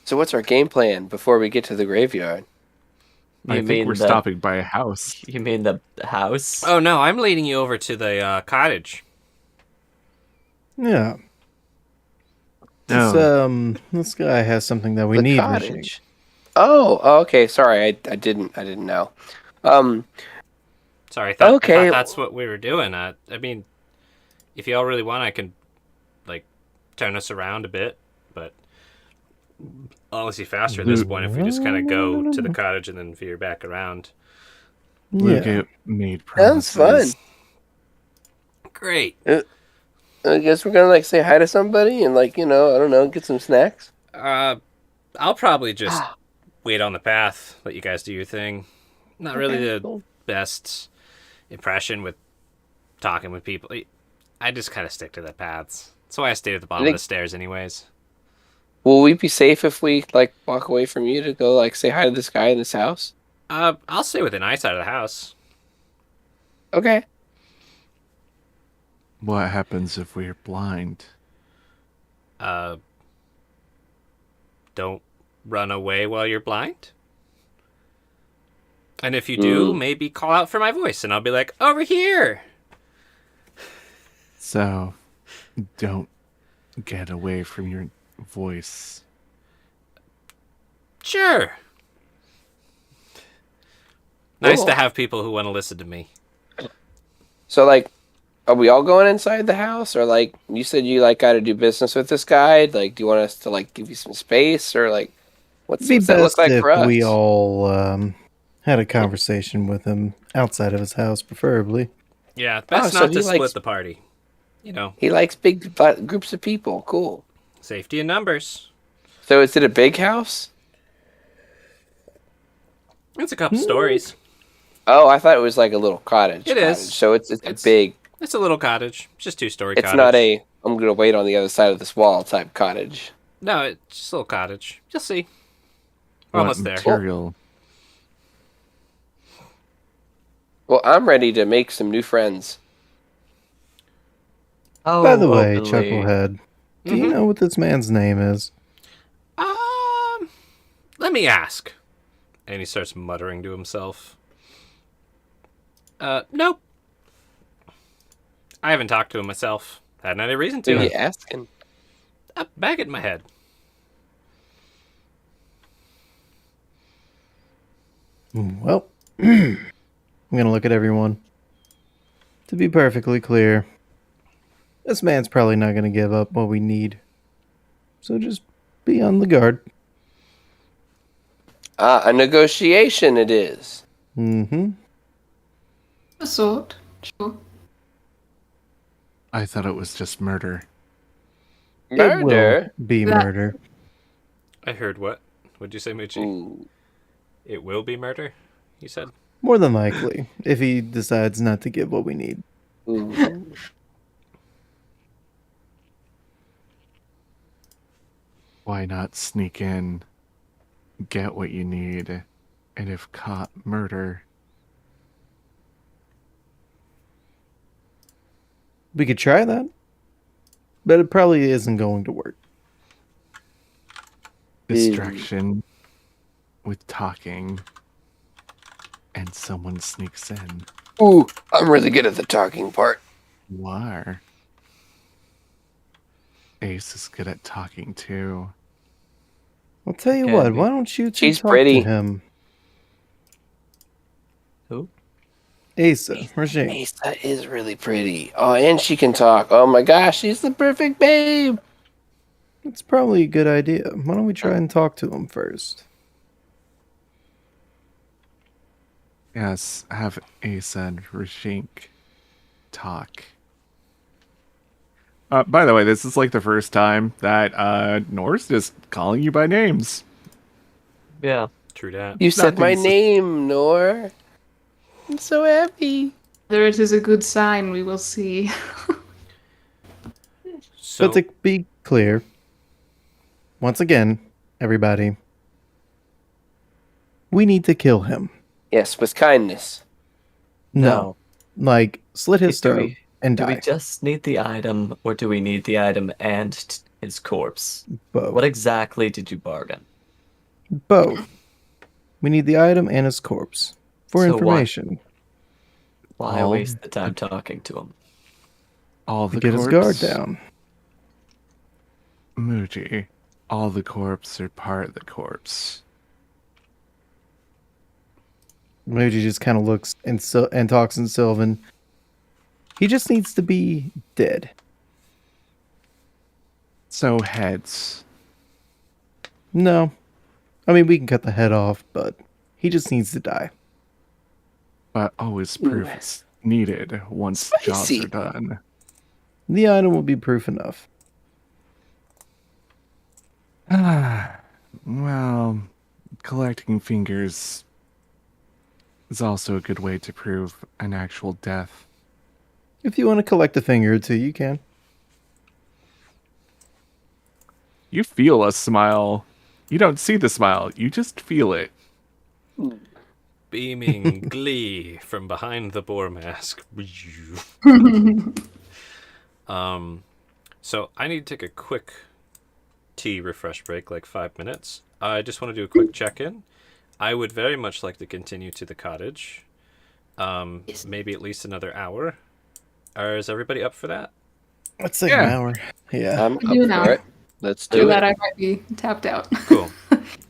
So what's our game plan before we get to the graveyard? I think we're stopping by a house. You mean the house? Oh no, I'm leading you over to the cottage. Yeah. No. This guy has something that we The need. cottage. Oh, okay. Sorry, I didn't know. Sorry, I thought Okay. that's what we were doing. I mean, if y'all really want, I can turn us around a bit, but honestly, faster at this point if we just kind of go to the cottage and then veer back around. Luke made Sounds promises. fun. Great. I guess we're gonna say hi to somebody and I don't know, get some snacks. I'll probably just wait on the path, let you guys do your thing. Not really the Cool. best impression with talking with people. I just kind of stick to the paths. That's why I stayed at the bottom of the stairs anyways. Will we be safe if we walk away from you to go say hi to this guy in this house? I'll stay within eyesight of the house. Okay. What happens if we're blind? Don't run away while you're blind. And if you do, maybe call out for my voice and I'll be like, over here. So, don't get away from your voice. Sure. Nice Cool. to have people who want to listen to me. So are we all going inside the house, or you said you got to do business with this guy? Do you want us to give you some space, or what's It'd be that look best like if for us? we all had a conversation with him outside of his house, preferably. Yeah, best so not he to split likes- the party. He likes big groups of people. Cool. Safety in numbers. So is it a big house? It's a couple stories. Oh, I thought it was a little cottage. It is. cottage. So it's It's- big. It's a little cottage. Just two-story It's cottage. not a I'm gonna wait on the other side of this wall type cottage. No, it's just a little cottage. You'll see. We're What almost there. material? Well, I'm ready to make some new friends. Oh, By the way, openly. Chucklehead, do you know what this man's name is? Let me ask. And he starts muttering to himself. Nope. I haven't talked to him myself. Hadn't any reason Who to. you asking? Back in my head. Well, I'm gonna look at everyone. To be perfectly clear, this man's probably not gonna give up what we need. So just be on the guard. A negotiation it is. Mm-hmm. A sort. Sure. I thought it was just murder. It will Murder? be That- murder. I heard what? What'd you say, Moochie? Ooh. It will be murder, you said? More than likely, if he decides not to give what we need. Ooh. Why not sneak in, get what you need, and if caught, murder? We could try that, but it probably isn't going to work. Distraction with talking, and someone sneaks in. Ooh, I'm really good at the talking part. You are. Ace is good at talking too. I'll tell you Can what, be. why don't you two She's talk pretty. to him? Who? Asa, Rajin. Mesa is really pretty. Oh, and she can talk. Oh my gosh, she's the perfect babe. It's probably a good idea. Why don't we try and talk to him first? Yes, have Ace and Rashink talk. By the way, this is like the first time that Norse is calling you by names. Yeah. True that. You said my Nothing's- name, Nor. I'm so happy. Whether it is a good sign, we will see. So, But to be clear, once again, everybody, we need to kill him. Yes, with kindness. No. Like, slit his Do throat we- and Do we die. just need the item, or do we need the item and his corpse? Both. What exactly did you bargain? Both. We need the item and his corpse. For So what? information. Why All waste the time talking to him? All To the get his guard down. Muji, all the corpse are part of the corpse. Moji just kind of looks and talks in Sylvan. He just needs to be dead. So heads. No. I mean, we can cut the head off, but he just needs to die. But always proof is needed once jobs Spicy. are done. The item will be proof enough. Well, collecting fingers is also a good way to prove an actual death. If you want to collect a finger or two, you can. You feel a smile. You don't see the smile, you just feel it. beaming glee from behind the boar mask. So I need to take a quick tea refresh break, like 5 minutes. I just want to do a quick check-in. I would very much like to continue to the cottage. Maybe at least another hour. Is everybody up for that? Let's take Yeah. an hour. Yeah. I'm up do now. for it. Let's Do do that, it. I might be tapped out. Cool.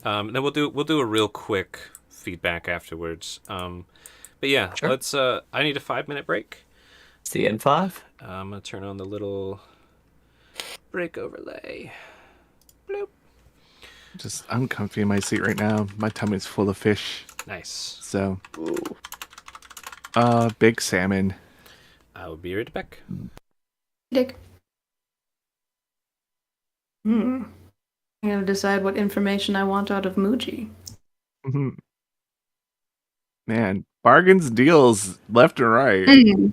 Then we'll do a real quick feedback afterwards. But yeah, Sure. let's. I need a 5-minute break. See you in 5? I'm gonna turn on the little break overlay. Bloop. Just I'm comfy in my seat right now. My tummy's full of fish. Nice. So Ooh. big salmon. I will be right back. Dick. I'm gonna decide what information I want out of Muji. Mhm. Man, bargains, deals, left and right.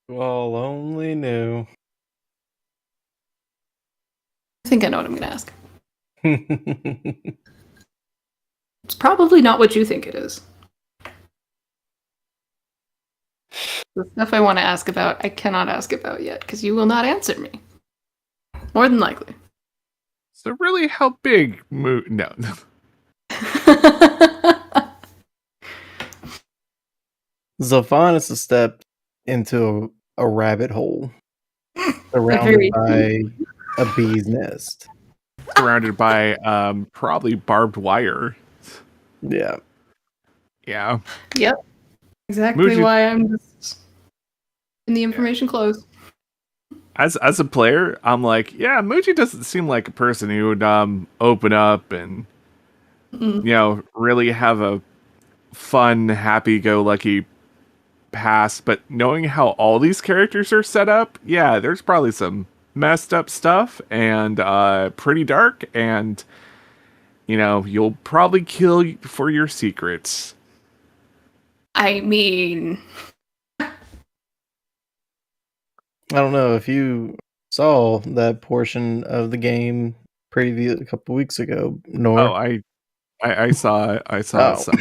Well, only knew. I think I know what I'm gonna ask. It's probably not what you think it is. The stuff I want to ask about, I cannot ask about yet, because you will not answer me. More than likely. So really, how big? No. Zophanis has stepped into a rabbit hole surrounded very by a bee's nest. Surrounded by probably barbed wire. Yeah. Yeah. Yep. Exactly Muji- why I'm just in the information close. As a player, I'm like, yeah, Muji doesn't seem like a person who would open up and really have a fun, happy-go-lucky past. But knowing how all these characters are set up, yeah, there's probably some messed up stuff and pretty dark, and you'll probably kill for your secrets. I mean, I don't know if you saw that portion of the game preview a couple weeks ago, nor. Oh, I saw Oh. some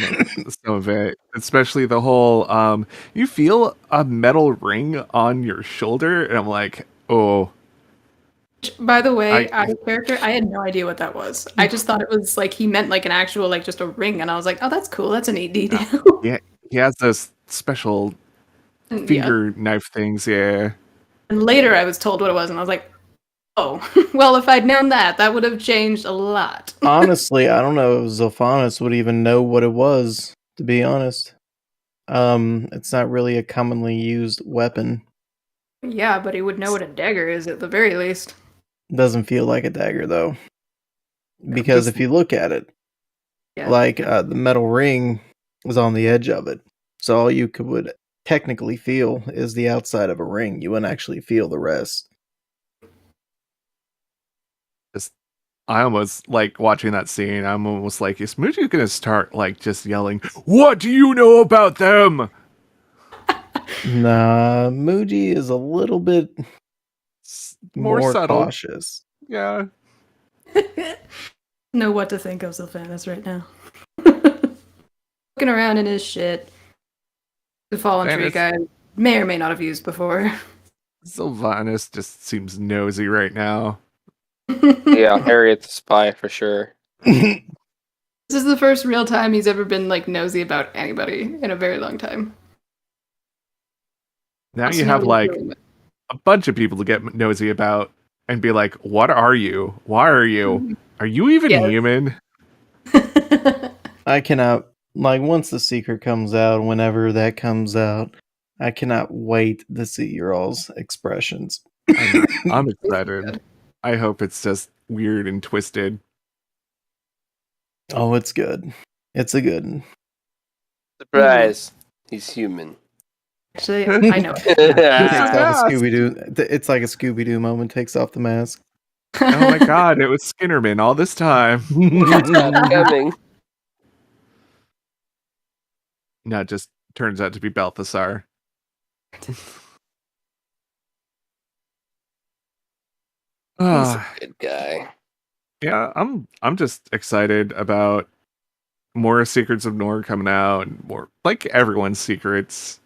of it, especially the whole you feel a metal ring on your shoulder, and I'm like, oh, by the way, I out of character, I had no idea what that was. I just thought it was like he meant like an actual, like just a ring, and I was like, oh, that's cool. That's a neat detail. yeah, he has those special And, yeah. finger knife things, yeah. And later I was told what it was, and I was like, oh, well, if I'd known that, that would have changed a lot. Honestly, I don't know if Zophanis would even know what it was, to be honest. It's not really a commonly used weapon. Yeah, but he would know what a dagger is at the very least. Doesn't feel like a dagger, though. Because if you look at it, Yeah. like the metal ring is on the edge of it. So all you would technically feel is the outside of a ring. You wouldn't actually feel the rest. I almost like watching that scene. I'm almost like, is Muji gonna start like just yelling, "What do you know about them?" Nah, Muji is a little bit More subtle. cautious. Yeah. Know what to think of Sylvanas right now. Looking around in his shit. The fallen tree guy may or may not have used before. Sylvanas just seems nosy right now. Yeah, Harriet the spy for sure. This is the first real time he's ever been like nosy about anybody in a very long time. Now you have like a bunch of people to get nosy about and be like, what are you? Why are you? Are you even human? I cannot, like, once the secret comes out, whenever that comes out, I cannot wait to see your all's expressions. I'm excited. I hope it's just weird and twisted. Oh, it's good. It's a good one. Surprise! He's human. Actually, I know. It's like a Scooby-Doo moment, takes off the mask. Oh my god, it was Skinnerman all this time. Coming. No, it just turns out to be Balthasar. He's a good guy. Yeah, I'm just excited about more Secrets of Nor coming out and more like everyone's secrets.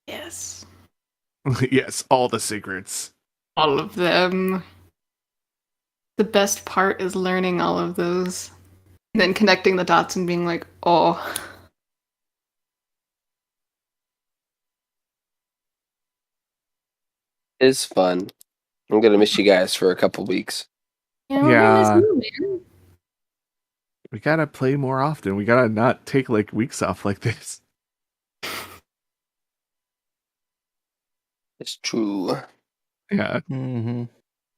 Yes. Yes, all the secrets. All of them. The best part is learning all of those. And then connecting the dots and being like, oh. It's fun. I'm gonna miss you guys for a couple weeks. Yeah, we're gonna miss you, man. We gotta play more often. We gotta not take like weeks off like this. It's true. Yeah. Mm-hmm.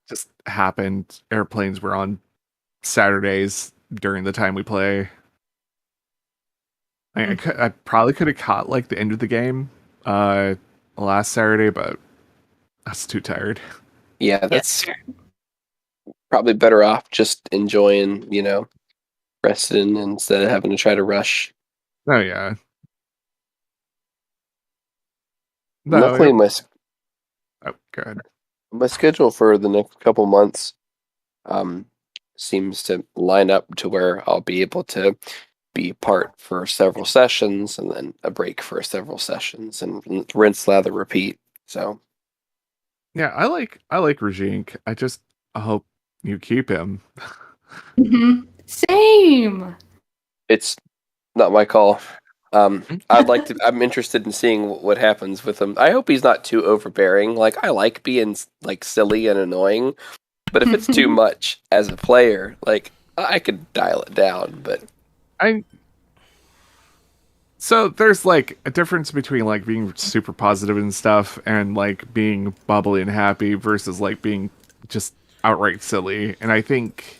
Just happened. Airplanes were on Saturdays during the time we play. I probably could have caught like the end of the game last Saturday, but I was too tired. Yeah, that's probably better off just enjoying, resting instead of having to try to rush. Oh yeah. No, Luckily, good. my schedule for the next couple months seems to line up to where I'll be able to be part for several sessions and then a break for several sessions and rinse, lather, repeat. So Yeah, I like Rajink. I hope you keep him. Mm-hmm. Same. it's not my call. I'm interested in seeing what happens with him. I hope he's not too overbearing. Like, I like being like silly and annoying, but if it's too much as a player, like I could dial it down. But So there's like a difference between like being super positive and stuff and like being bubbly and happy versus like being just outright silly. And I think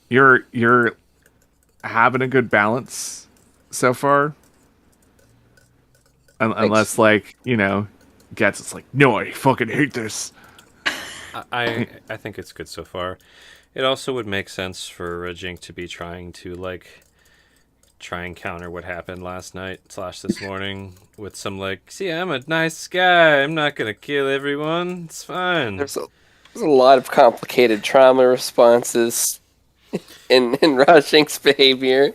you're having a good balance so far. Unless like, Gets it's like, no, I fucking hate this. I think it's good so far. It also would make sense for Jink to be trying to try and counter what happened last night / this morning with some see, I'm a nice guy. I'm not gonna kill everyone. It's fine. There's a lot of complicated trauma responses in Rajing's behavior.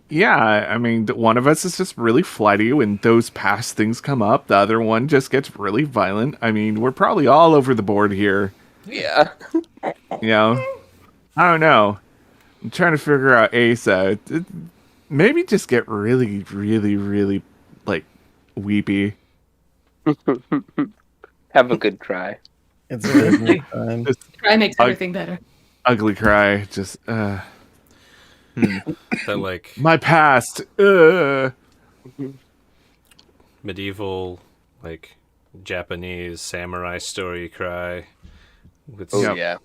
Yeah, I mean, one of us is just really flighty when those past things come up. The other one just gets really violent. I mean, we're probably all over the board here. Yeah. I don't know. I'm trying to figure out Asa. Maybe just get really, really, really, weepy. Have a good cry. It's a good time. Cry makes everything better. Ugly cry. Just, That my past. medieval, Japanese samurai story cry. With Oh, Yep. yeah.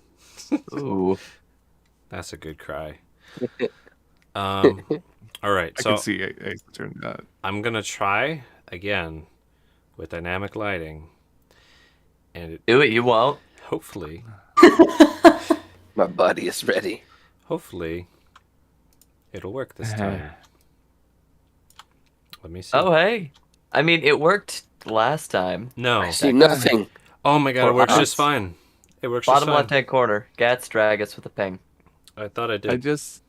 Ooh. That's a good cry. All right, I so can see Asa turn that. I'm gonna try again with dynamic lighting, and Do it, you won't. hopefully, My body is ready. it'll work this time. Let me see. Oh, hey. I mean, it worked last time. No. I see nothing. Oh my god, it For works us. just fine. It works just Bottom fine. left-hand corner. Gats, drag us with a ping. I thought I did. I just,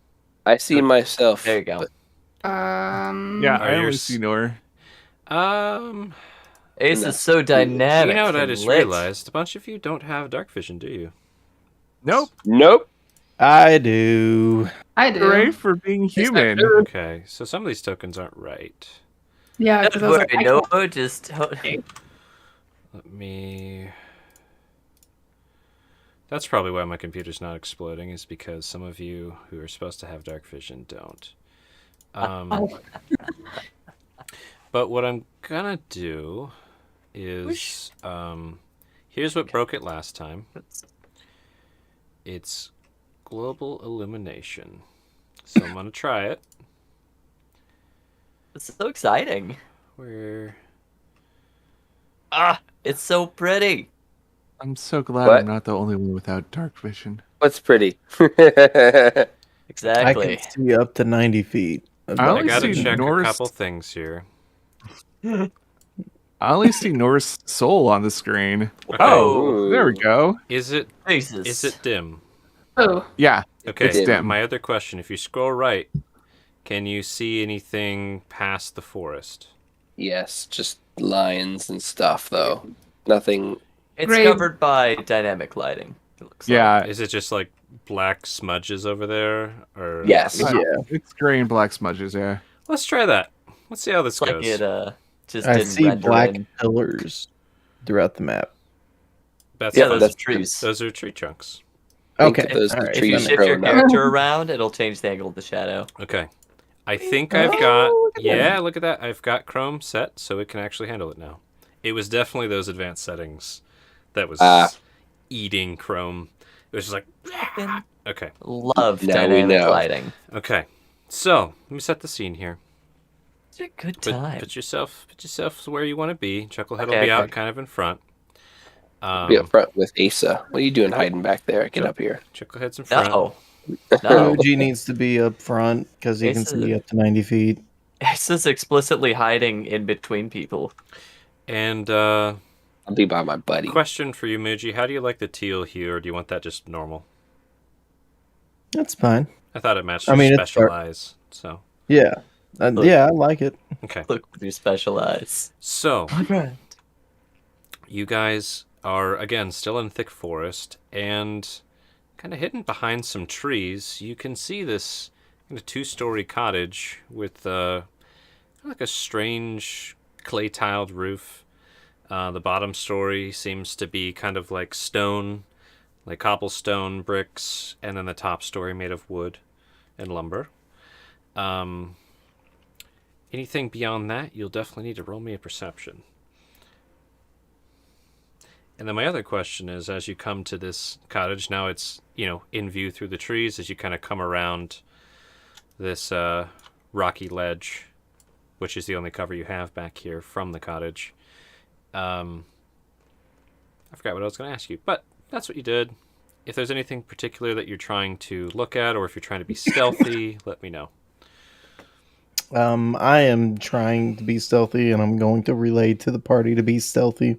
I see myself. There you go. but yeah, I only yours- see Nor. Ace No. is so dynamic. You know what I and just lit. realized? A bunch of you don't have dark vision, do you? Nope. Nope. I do. I do. Hooray for being human. Okay, so some of these tokens aren't right. Yeah, Don't because I was like, worry, I no, can't- just... Let me... That's probably why my computer's not exploding, is because some of you who are supposed to have dark vision don't. Oh. But what I'm gonna do is... here's what broke it last time. It's global illumination. So I'm gonna try it. It's so exciting. Where... It's so pretty. I'm so glad What? I'm not the only one without dark vision. What's pretty? I Exactly. can see up to 90 feet. I I only gotta see check Norse. a couple things here. I only see Norse soul on the screen. Okay. Oh, there we go. Is it Jesus. dim? Oh, Yeah, Okay. it's dim. My other question: if you scroll right, can you see anything past the forest? Yes, just lines and stuff, though. Nothing. It's Great. covered by dynamic lighting. It looks Yeah, Is it just black smudges over there, or Yes. Uh, Yeah. it's gray and black smudges. Yeah, Let's try that. Let's see how this like goes. it just I didn't see render black in. pillars throughout the map. That's Yeah, fine. those that's- are trees. Those are tree chunks. Think Okay. of those all right, If trees you that shift makes- your growing up. character around, it'll change the angle of the shadow. Okay. I think I've got. Yeah, look at that. I've got Chrome set, so it can actually handle it now. It was definitely those advanced settings that was eating Chrome. It was just like. Okay. Love Now we dynamic know. lighting. Okay. So let me set the scene here. It's a good Put, time. put yourself where you want to be. Chucklehead will Okay, be out okay. kind of in front. Be up front with Asa. What are you doing hiding back there? Get up here. Chucklehead's in front. No. No. Fuji needs to be up front because he can Ace see is- up to 90 feet. This is explicitly hiding in between people. And I'll be by my buddy. question for you, Muji. How do you like the teal hue, or do you want that just normal? That's fine. I thought it matched I your mean, it's special dark. eyes. So Yeah. Yeah, I like it. okay. Look with your special eyes. So Alright. you guys are again still in thick forest and kind of hidden behind some trees. You can see this kind of two-story cottage with like a strange clay-tiled roof. The bottom story seems to be kind of like stone, like cobblestone bricks, and then the top story made of wood and lumber. Anything beyond that, you'll definitely need to roll me a perception. And then my other question is, as you come to this cottage, now it's, in view through the trees, as you kind of come around this rocky ledge, which is the only cover you have back here from the cottage. I forgot what I was going to ask you, but that's what you did. If there's anything particular that you're trying to look at, or if you're trying to be stealthy, let me know. I am trying to be stealthy, and I'm going to relay to the party to be stealthy.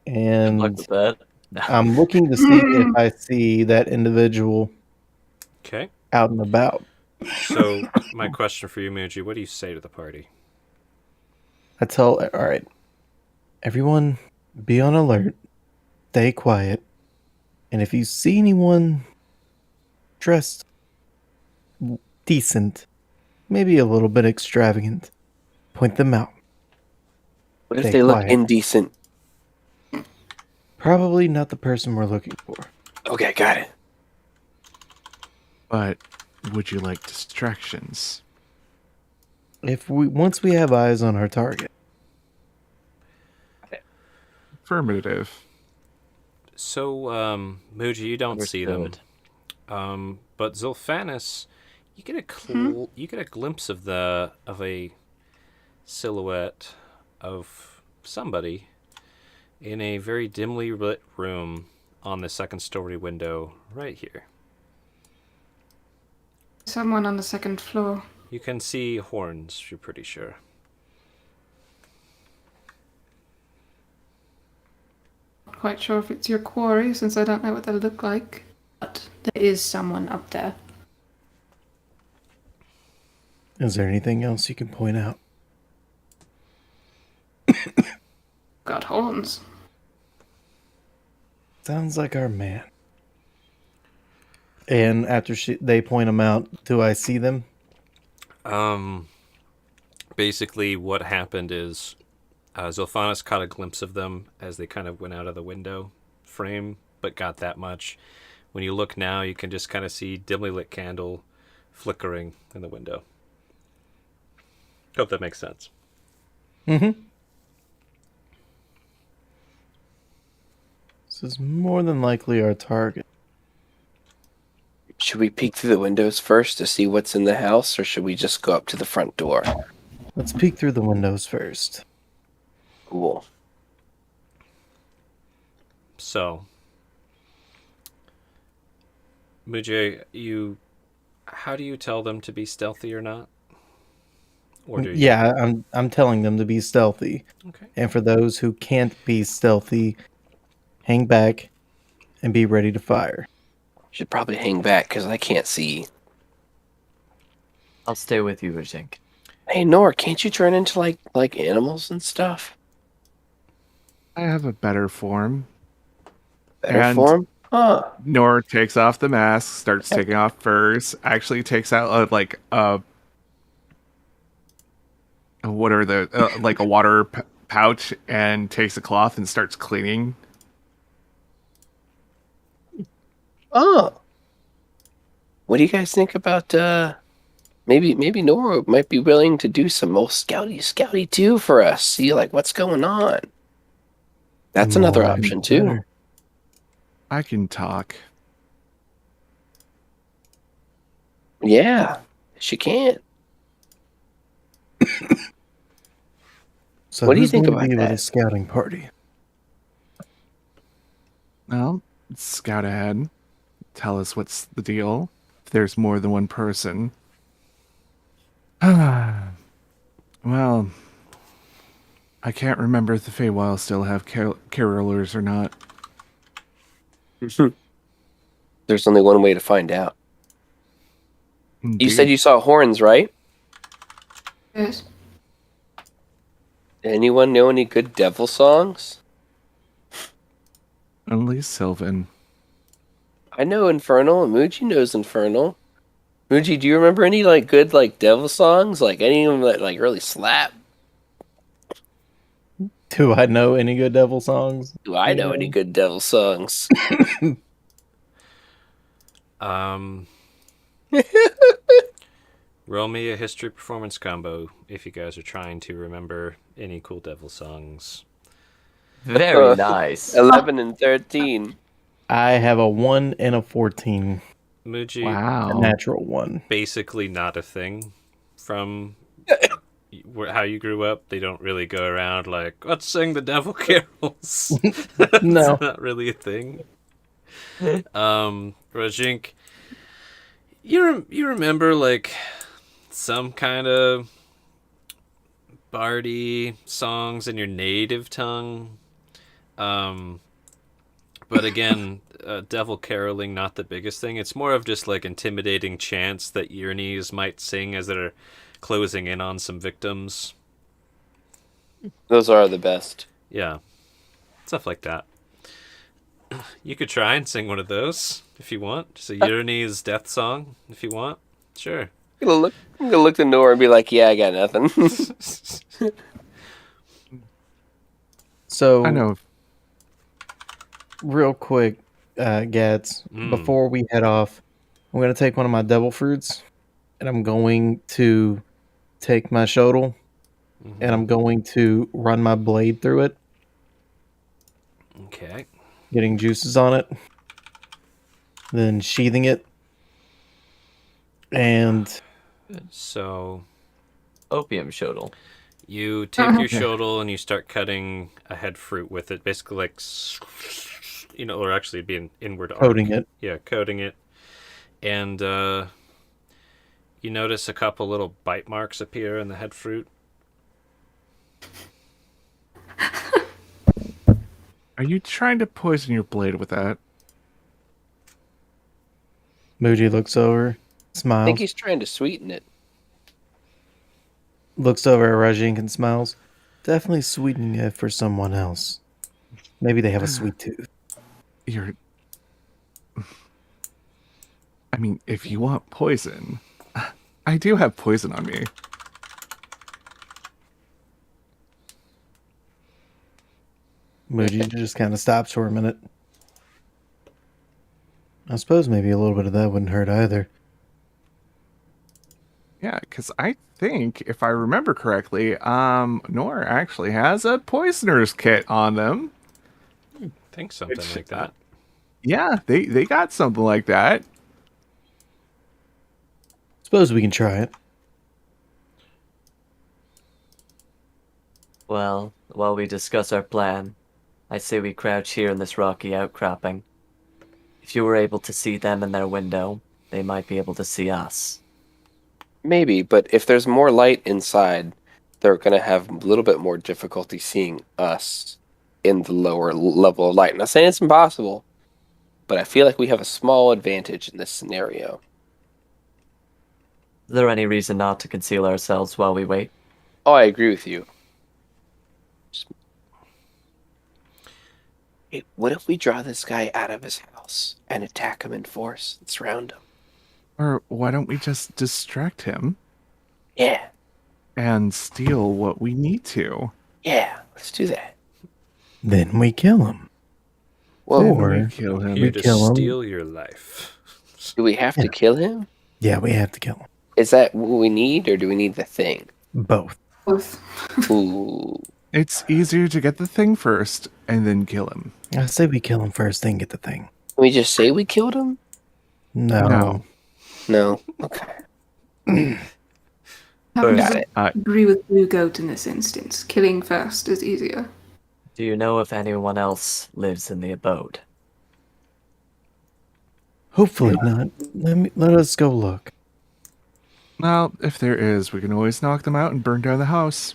Good luck And with that. No. I'm looking to see if I see that individual Okay. out and about. So my question for you, Muji, what do you say to the party? All right, everyone, be on alert, stay quiet, and if you see anyone dressed decent, maybe a little bit extravagant, point them out. What if Stay they look quiet. indecent? Probably not the person we're looking for. Okay, got it. But would you like distractions? Once we have eyes on our target. Affirmative. So, Muji, you don't see them. Understood. But Zilphanis, you get a glimpse of a silhouette of somebody in a very dimly lit room on the second story window right here. Someone on the second floor. You can see horns, you're pretty sure. Not quite sure if it's your quarry since I don't know what they look like. But there is someone up there. Is there anything else you can point out? Got horns. Sounds like our man. And after they point them out, do I see them? Basically what happened is Zilphanis caught a glimpse of them as they kind of went out of the window frame, but got that much. When you look now, you can just kind of see dimly lit candle flickering in the window. Hope that makes sense. Mm-hmm. This is more than likely our target. Should we peek through the windows first to see what's in the house, or should we just go up to the front door? Let's peek through the windows first. Cool. So, Mujay, how do you tell them to be stealthy or not? Or do you? Yeah, I'm telling them to be stealthy. Okay. And for those who can't be stealthy, hang back and be ready to fire. Should probably hang back because I can't see. I'll stay with you, Ujink. Hey, Nor, can't you turn into like animals and stuff? I have a better form. Better And- form? Huh. Nor takes off the mask, starts taking off furs, actually takes out what are the like a water pouch, and takes a cloth and starts cleaning. Oh. What do you guys think about maybe Nora might be willing to do some more scouty too for us. See like what's going on. That's another More option is too. better. I can talk. Yeah. She can. So What do you who's think going to about be with that? a scouting party? Well, scout ahead. Tell us what's the deal. If there's more than one person. Well, I can't remember if the Feywild still have carolers or not. There's only one way to find out. You said you saw horns, right? Yes. Anyone know any good devil songs? Only Sylvan. I know Infernal, and Muji knows Infernal. Muji, do you remember any like good like devil songs? Like any of them that like really slap? Do I know any good devil songs? Do I know any good devil songs? Roll me a history performance combo if you guys are trying to remember any cool devil songs. Very nice. 11 and 13. I have a 1 and a 14. Muji, A Wow. natural 1. basically not a thing from how you grew up. They don't really go around like, let's sing the devil carols. That's No. not really a thing. Rajink, you remember like some kind of bardy songs in your native tongue? But again, devil caroling, not the biggest thing. It's more of just like intimidating chants that Uranese might sing as they're closing in on some victims. Those are the best. Yeah, stuff like that. You could try and sing one of those if you want. Just a Uranese death song if you want. Sure. I'm gonna look the door and be like, yeah, I got nothing. So, I know. real quick, Gads, before we head off, I'm going to take one of my devil fruits and I'm going to take my shuttle and I'm going to run my blade through it, Okay. getting juices on it, then sheathing it, and So Opium shuttle. you take your shuttle and you start cutting a head fruit with it, basically like, or actually being inward arc. coating it. Yeah, coating it. And you notice a couple little bite marks appear in the head fruit. Are you trying to poison your blade with that? Muji looks over, I smiles, think he's trying to sweeten it. looks over at Rajink and smiles. Definitely sweetening it for someone else. Maybe they have a sweet tooth. You're. I mean, if you want poison, I do have poison on me. Muji just kind of stops for a minute. I suppose maybe a little bit of that wouldn't hurt either. Yeah, because I think, if I remember correctly, Nor actually has a poisoner's kit on them. I think something It's, like that. Yeah, they got something like that. Suppose we can try it. Well, while we discuss our plan, I say we crouch here in this rocky outcropping. If you were able to see them in their window, they might be able to see us. Maybe, but if there's more light inside, they're going to have a little bit more difficulty seeing us in the lower level of light. I'm not saying it's impossible, but I feel like we have a small advantage in this scenario. Is there any reason not to conceal ourselves while we wait? Oh, I agree with you. Hey, what if we draw this guy out of his house and attack him in force and surround him? Or why don't we just distract him Yeah, and steal what we need to? yeah, let's do that. Then we kill him. Well, Or- Then we kill him. Here We to kill him. steal your life. do we have to kill him? Yeah, we have to kill him. Is that what we need, or do we need the thing? Both. Both. Ooh. It's easier to get the thing first and then kill him. I say we kill him first, then get the thing. Can we just say we killed him? No. No. No. Okay. Got it. Agree with Blue Goat in this instance. Killing first is easier. Do you know if anyone else lives in the abode? Hopefully not. Let us go look. Well, if there is, we can always knock them out and burn down the house.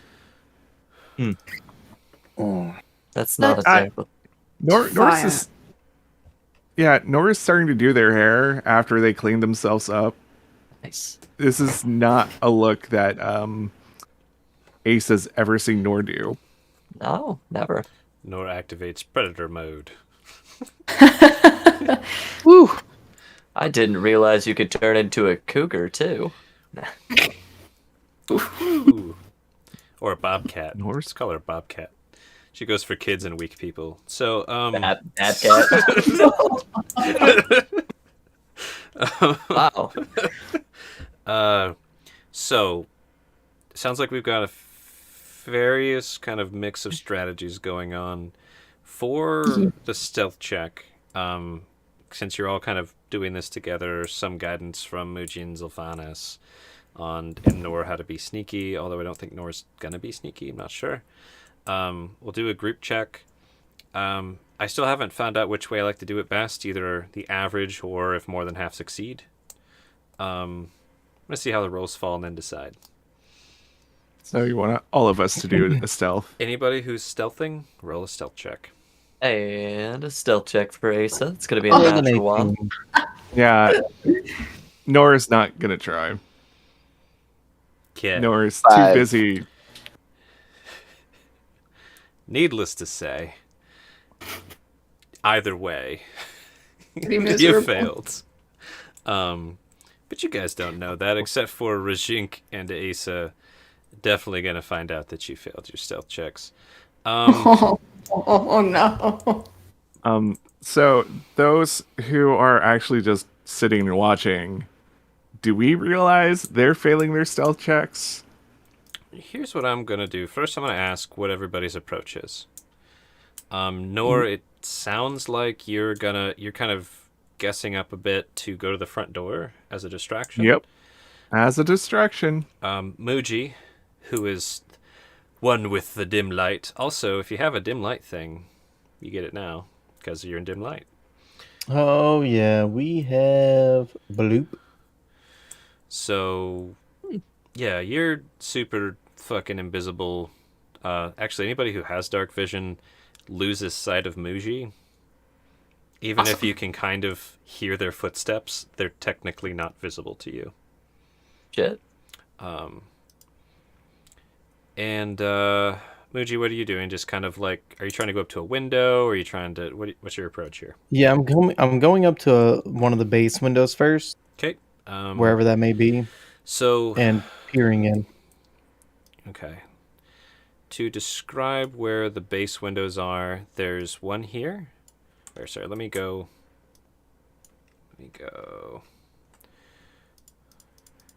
Oh. That's not a I- terrible. Norris Fire. is. Yeah, Norris starting to do their hair after they clean themselves up. Nice. This is not a look that Ace has ever seen Nor do. No, never. Nor activates predator mode. Woo. I didn't realize you could turn into a cougar too. Ooh. Or a bobcat. Norse? Let's call her Bobcat. She goes for kids and weak people. So, That cat. Wow. So, sounds like we've got a various kind of mix of strategies going on for the stealth check. Since you're all kind of doing this together, some guidance from Muji and Zilphanis and Nor how to be sneaky, although I don't think Nor's gonna be sneaky, I'm not sure. We'll do a group check. I still haven't found out which way I like to do it best, either the average or if more than half succeed. I'm gonna see how the rolls fall and then decide. So you want all of us to do a stealth? Anybody who's stealthing, roll a stealth check. And a stealth check for Asa. It's going to be a More than natural one. 18. Yeah. Nora's not gonna try. Kid. Nora's too 5. busy. Needless to say, either way, Pretty you miserable. failed. But you guys don't know that, except for Rajink and Asa. Definitely gonna find out that you failed your stealth checks. Oh no. So those who are actually just sitting and watching, do we realize they're failing their stealth checks? Here's what I'm gonna do. First, I'm gonna ask what everybody's approach is. Nor, it sounds like you're kind of guessing up a bit to go to the front door as a distraction. Yep. As a distraction. Muji, who is one with the dim light. Also, if you have a dim light thing, you get it now because you're in dim light. Oh yeah, we have bloop. So, yeah, you're super fucking invisible. Actually, anybody who has dark vision loses sight of Muji. Even if you can kind of hear their footsteps, they're technically not visible to you. Shit. And Muji, what are you doing? Just kind of like, are you trying to go up to a window, or are you trying to? What's your approach here? Yeah, I'm going up to one of the base windows first, Okay. wherever that may be, So, and peering in. okay. To describe where the base windows are, there's one here. Or sorry, let me go.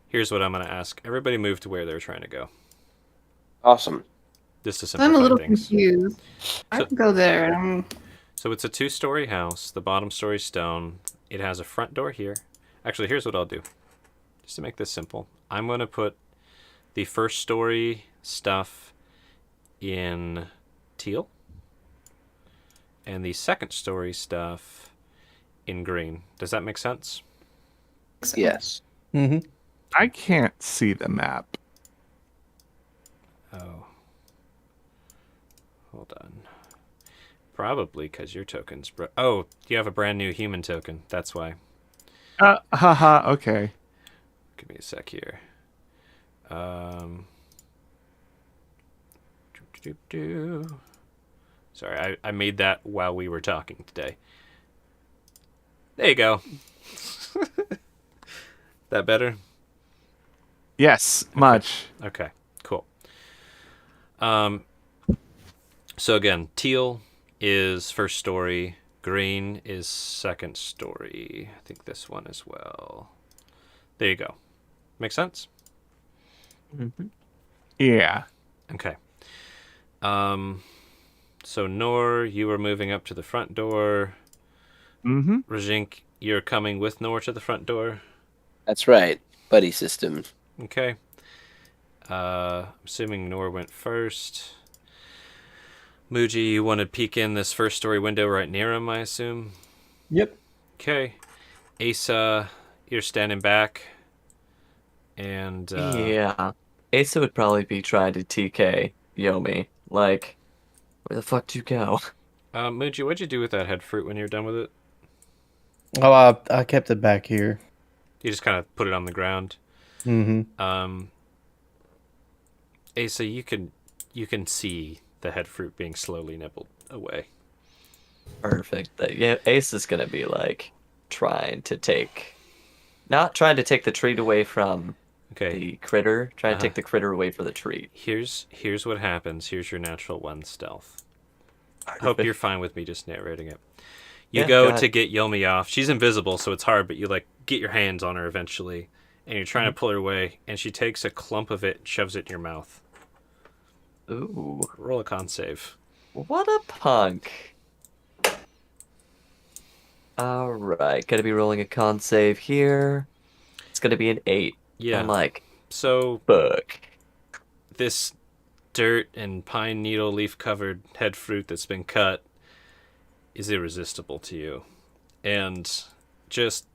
Here's what I'm going to ask. Everybody move to where they're trying to go. Awesome. Just to I'm a simplify little things. confused. I So- can go there. And So it's a 2-story house. The bottom story stone. It has a front door here. Actually, here's what I'll do. Just to make this simple, I'm going to put the first story stuff in teal and the second story stuff in green. Does that make sense? Yes. Mm-hmm. I can't see the map. Oh. Hold on. Probably because your token's... Oh, you have a brand new human token. That's why. Haha, okay. Give me a sec here. Sorry, I made that while we were talking today. There you go. That better? Yes, much. Okay, cool. So again, teal is first story, green is second story. I think this one as well. There you go. Make sense? Mm-hmm. Yeah. Okay. So Nor, you are moving up to the front door. Mm-hmm. Rajink, you're coming with Nor to the front door. That's right. Buddy system. Okay. Assuming Nor went first. Muji, you want to peek in this first story window right near him, I assume? Yep. Okay. Asa, you're standing back. And, Yeah. Asa would probably be trying to TK Yomi. Like, where the fuck do you go? Muji, what'd you do with that head fruit when you're done with it? Oh, I kept it back here. You just kind of put it on the ground. Mm-hmm. Asa, you can see the head fruit being slowly nibbled away. Perfect. Yeah, Ace is gonna be like not trying to take the treat away from Okay. the critter, trying Uh-huh. to take the critter away for the treat. Here's what happens. Here's your natural 1 stealth. Hope you're fine with me just narrating it. You Yeah, go go to ahead. get Yomi off. She's invisible, so it's hard, but you like get your hands on her eventually, and you're trying to pull her away, and she takes a clump of it and shoves it in your mouth. Ooh, Roll a con save. what a punk. All right, gonna be rolling a con save here. It's gonna be an 8. Yeah. I'm like, So fuck. this dirt and pine needle leaf covered head fruit that's been cut is irresistible to you. And just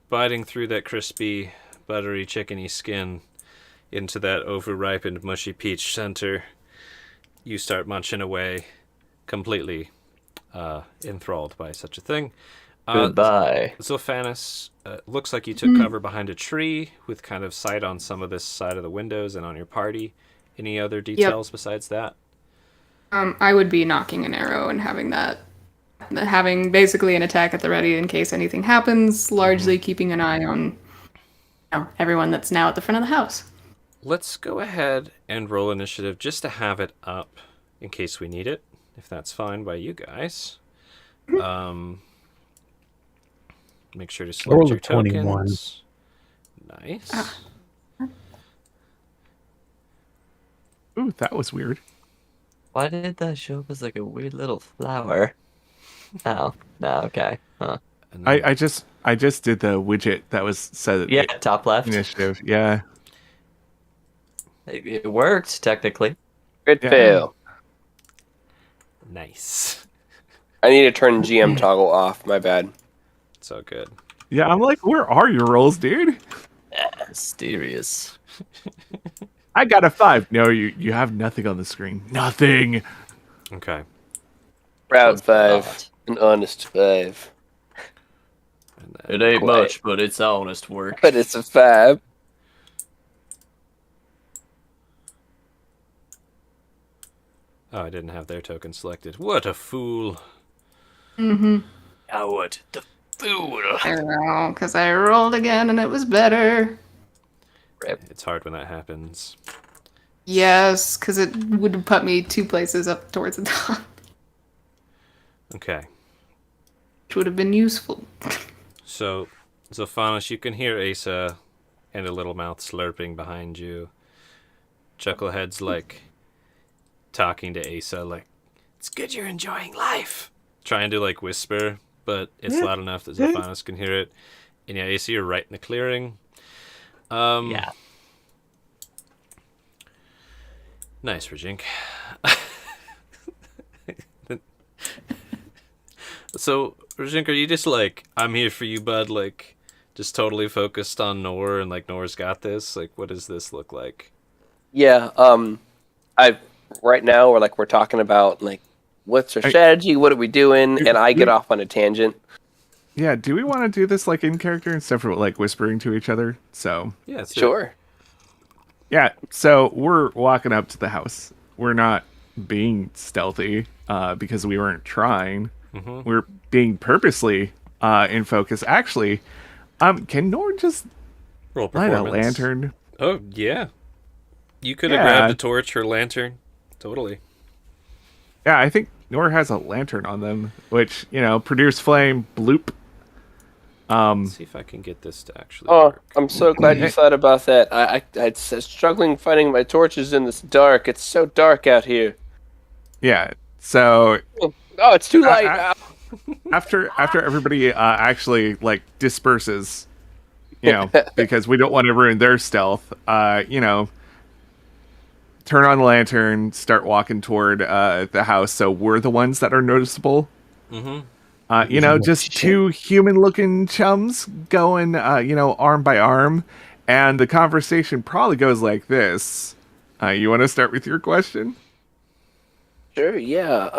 biting through that crispy, buttery, chickeny skin into that over-ripened, mushy peach center, you start munching away, completely enthralled by such a thing. Goodbye. Zophanis, looks like you took cover behind a tree with kind of sight on some of this side of the windows and on your party. Any other details besides that? I would be knocking an arrow and having basically an attack at the ready in case anything happens, largely keeping an eye on everyone that's now at the front of the house. Let's go ahead and roll initiative just to have it up in case we need it, if that's fine by you guys. Make sure to select Roll your a 21. tokens. Nice. Ooh, that was weird. Why did that show up as like a weird little flower? Oh, no, okay. Huh. And then- I just did the widget that was set at Yeah, the top left. initiative. Yeah. It worked, technically. Crit Yeah. fail. Nice. I need to turn GM toggle off. My bad. So good. Yeah, I'm like, where are your rolls, dude? Mysterious. I got a 5. No, you have nothing on the screen. Nothing. Okay. Proud That's 5. odd. An honest 5. And then, It ain't Quite. much, but it's honest work. But it's a 5. I didn't have their token selected. What a fool. Howard, the fool. I don't know, because I rolled again and it was better. It's hard when that happens. Yes, because it would put me 2 places up towards the top, Okay. which would have been useful. So, Zophanis, you can hear Asa and a little mouth slurping behind you. Chucklehead's like talking to Asa, like, it's good you're enjoying life. Trying to like whisper, but it's loud enough that Zophanis can hear it. And yeah, Asa, you're right in the clearing. Yeah. Nice, Rajink. So, Rajink, are you just like, I'm here for you, bud, like, just totally focused on Nor and like Nor's got this? Like, what does this look like? Yeah. I right now we're talking about like what's our strategy? What are we doing? And I get off on a tangent. Yeah, do we want to do this like in character instead of like whispering to each other? So Yeah, let's do it. Sure. yeah, so we're walking up to the house. We're not being stealthy because we weren't trying. Mhm. We're being purposely in focus. Actually, can Nord just Roll light a performance. lantern? Oh, yeah. You could have Yeah. grabbed a torch or lantern. Totally. Yeah, I think Nord has a lantern on them, which, produce flame, bloop. Let's see if I can get this to actually Oh, work. I'm so glad you thought about that. I'd struggling finding my torches in this dark. It's so dark out here. Yeah, so Oh, it's too light. I- after everybody actually like disperses, because we don't want to ruin their stealth, turn on the lantern, start walking toward the house, so we're the ones that are noticeable. Mm-hmm. Just two human-looking chums going, arm by arm, and the conversation probably goes like this. You want to start with your question? Sure, yeah.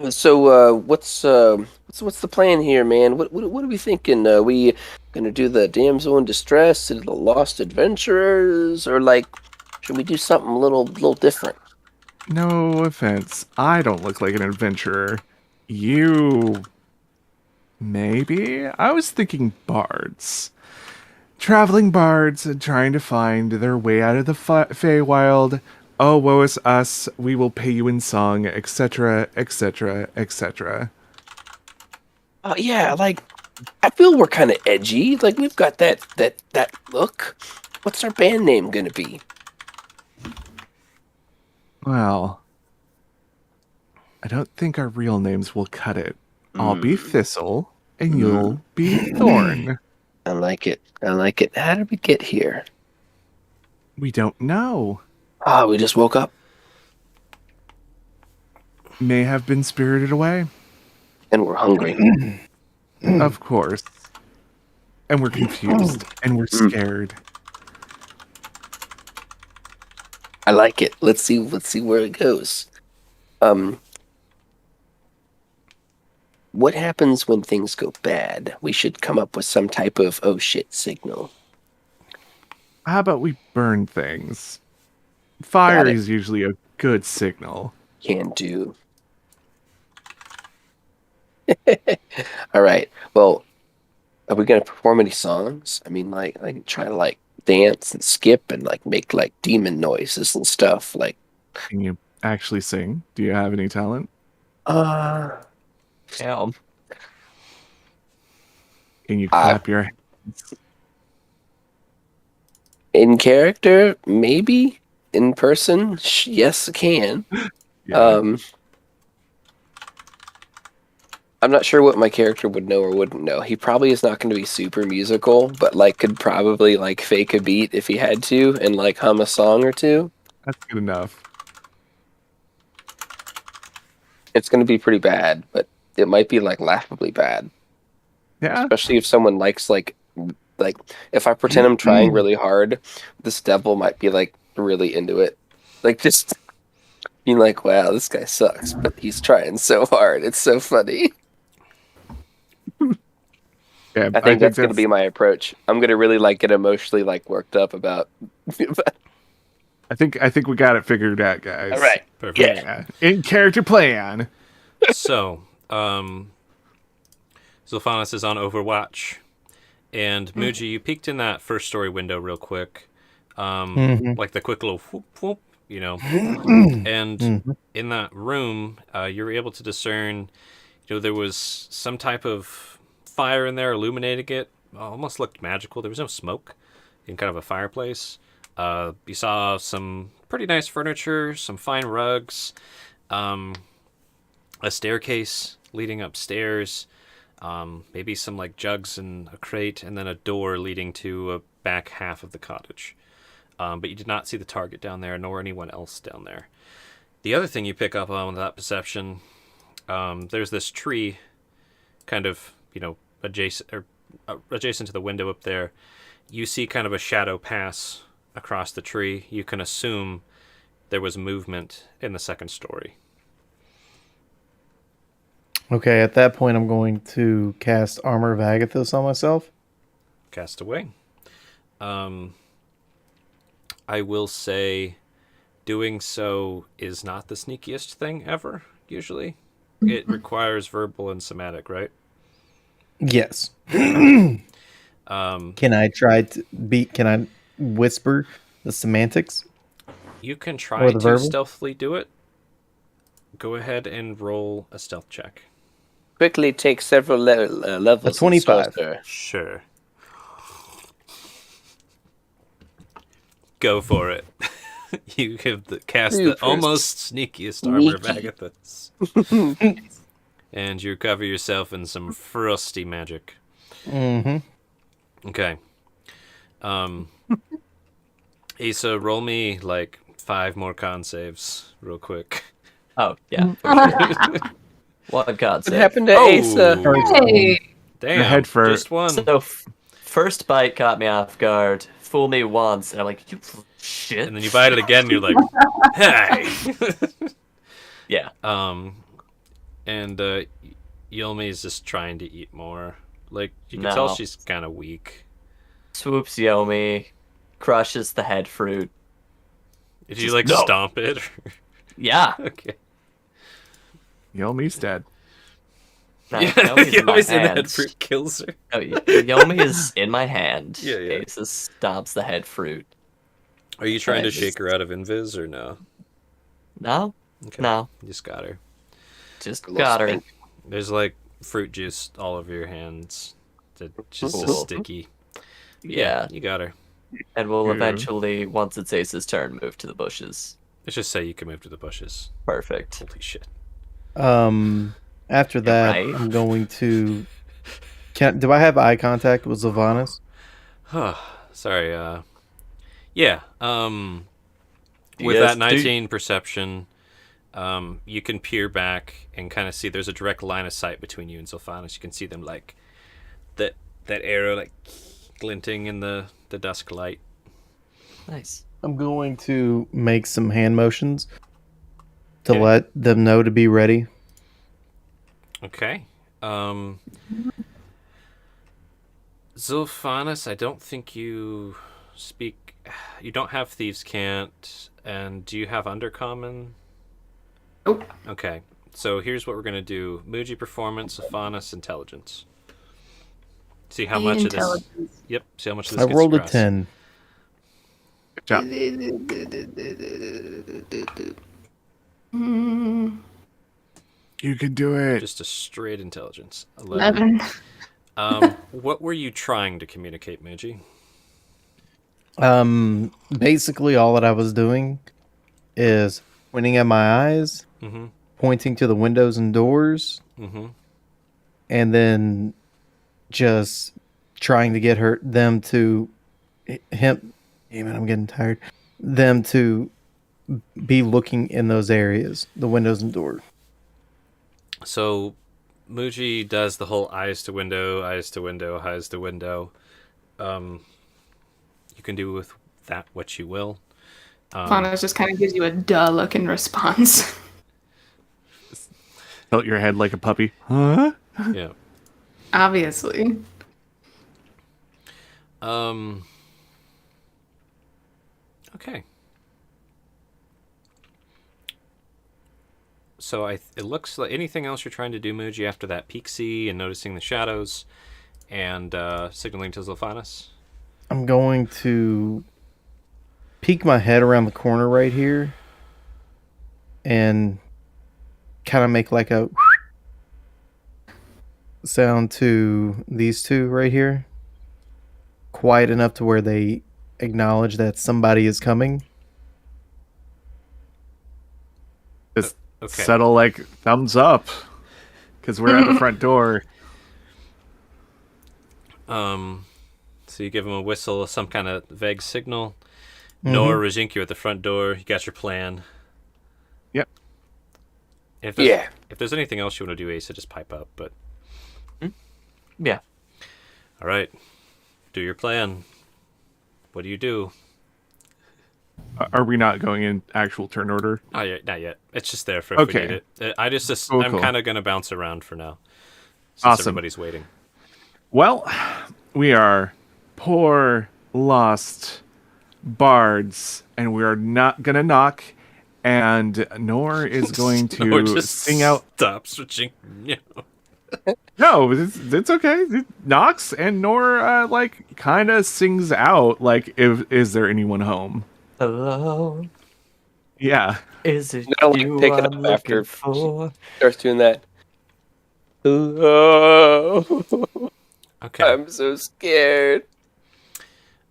So what's the plan here, man? What are we thinking? Are we gonna do the damsel in distress and the lost adventurers, or like should we do something a little different? No offense. I don't look like an adventurer. You... Maybe? I was thinking bards. Traveling bards trying to find their way out of the Feywild. Oh, woe is us. We will pay you in song, etc., etc., etc. Yeah, like I feel we're kind of edgy. Like we've got that look. What's our band name gonna be? Well, I don't think our real names will cut it. I'll be Thistle, and you'll be Thorn. I like it. I like it. How did we get here? We don't know. Ah, we just woke up. May have been spirited away. And we're hungry. Of course. And we're confused. And we're scared. I like it. Let's see where it goes. What happens when things go bad? We should come up with some type of oh shit signal. How about we burn things? Fire Got it. is usually a good signal. Can do. All right. Well, are we gonna perform any songs? I mean, like try to like dance and skip and like make like demon noises and stuff. Like, Can you actually sing? Do you have any talent? Yeah. Can you clap your hands? in character, maybe. In person, yes, I can. Yeah. I'm not sure what my character would know or wouldn't know. He probably is not going to be super musical, but like could probably like fake a beat if he had to and like hum a song or two. That's good enough. It's going to be pretty bad, but it might be like laughably bad, Yeah. especially if someone likes like if I pretend I'm trying really hard, this devil might be like really into it. Like just being like, "Wow, this guy sucks, but he's trying so hard. It's so funny." Yeah, I think that's going to be my approach. I'm going to really like get emotionally like worked up about. I think we got it figured out, guys. All right. Perfect. Yeah. In character plan. So, Zilphanis is on Overwatch. And Muji, you peeked in that first story window real quick. Like the quick little whoop, whoop, you know. And in that room, you were able to discern, there was some type of fire in there illuminating it. Almost looked magical. There was no smoke in kind of a fireplace. You saw some pretty nice furniture, some fine rugs, a staircase leading upstairs, maybe some like jugs and a crate, and then a door leading to a back half of the cottage. But you did not see the target down there, nor anyone else down there. The other thing you pick up on with that perception, there's this tree kind of, adjacent to the window up there. You see kind of a shadow pass across the tree. You can assume there was movement in the second story. Okay, at that point, I'm going to cast Armor of Agathos on myself. Cast away. I will say doing so is not the sneakiest thing ever, usually. It requires verbal and somatic, right? Yes. Um, Can I try to can I whisper the semantics? you can Or try the to verbal? stealthily do it. Go ahead and roll a stealth check. Quickly take several levels. A 25. of sorcerer. Sure. Go for it. You have cast the Super almost sneakiest armor of sneaky. Agathos. And you cover yourself in some frosty magic. Mm-hmm. Okay. Asa, roll me like 5 more con saves real quick. Oh, yeah. For sure. One god What save. happened to Asa? Hey, Damn, head first. just one. So, first bite caught me off guard. Fool me once, and I'm like, you shit. And then you bite it again, and you're like, hey! Yeah. And Yilmi is just trying to eat more. Like, you can No. tell she's kind of weak. Swoops Yomi, crushes the head fruit. Did you, Just like, no. stomp it? Yeah. Okay. Yelmi's dead. No, Yeah, Yomi's in my Yilmi's in the hand. head fruit kills her. Oh, Yomi is in my hand. Yeah, yeah. Asa stomps the head fruit. Are you trying to Nice. shake her out of invis or no? No? Okay. No. You just got her. Just A little got her. spank. There's like fruit juice all over your hands. just so Cool. sticky. Yeah. You got her. And we'll Yeah. eventually, once it's Ace's turn, move to the bushes. Let's just say you can move to the bushes. Perfect. Holy shit. After that, right. I'm going to. Do I have eye contact with Sylvanas? Sorry. Yeah. With Yes, that 19 perception, you can peer back and kind of see there's a direct line of sight between you and Sylvanas. You can see them like that arrow like glinting in the dusk light. Nice. I'm going to make some hand motions to Okay. let them know to be ready. Okay. Sylvanas, I don't think you speak. You don't have Thieves' Cant, and do you have Undercommon? Nope. Okay. So here's what we're gonna do: Muji Performance, Sylvanas, Intelligence. See how much of this. Intelligence. Yep. See how much of this I gets rolled a across. 10. Good job. You can do it. Just a straight intelligence. 11. 11. What were you trying to communicate, Muji? Basically, all that I was doing is pointing at my eyes, Mm-hmm. pointing to the windows and doors, Mm-hmm. and then just trying to get them to him. Damn it, I'm getting tired. Them to be looking in those areas, the windows and doors. So, Muji does the whole eyes to window, eyes to window, eyes to window. You can do with that what you will. Fauna just kind of gives you a duh look in response. Tilt your head like a puppy. Huh? Yeah. Obviously. Okay. So it looks like anything else you're trying to do, Muji, after that peek see and noticing the shadows and signaling to Zilphanis? I'm going to peek my head around the corner right here and kind of make like a sound to these two right here. Quiet enough to where they acknowledge that somebody is coming. Just Okay. settle like thumbs up. Because we're at the front door. So you give him a whistle, some kind of vague signal. Mhm. Nor Rajink, you're at the front door. You got your plan. Yep. If Yeah. If there's anything else you want to do, Asa, just pipe up. But Yeah. all right, do your plan. What do you do? Are we not going in actual turn order? Not yet. It's just there for if we Okay. need it. Cool, I'm cool. kind of gonna bounce around for now, since Awesome. everybody's waiting. Well, we are poor, lost bards, and we are not gonna knock. And Nor is going Or to just sing out. Stop switching. No. No, it's okay. It knocks, and Nor like kind of sings out like, "Is there anyone home?" Hello. Yeah. Is it I'll, like, you pick it I'm up after looking for? Starts doing that. Hello. Okay. I'm so scared.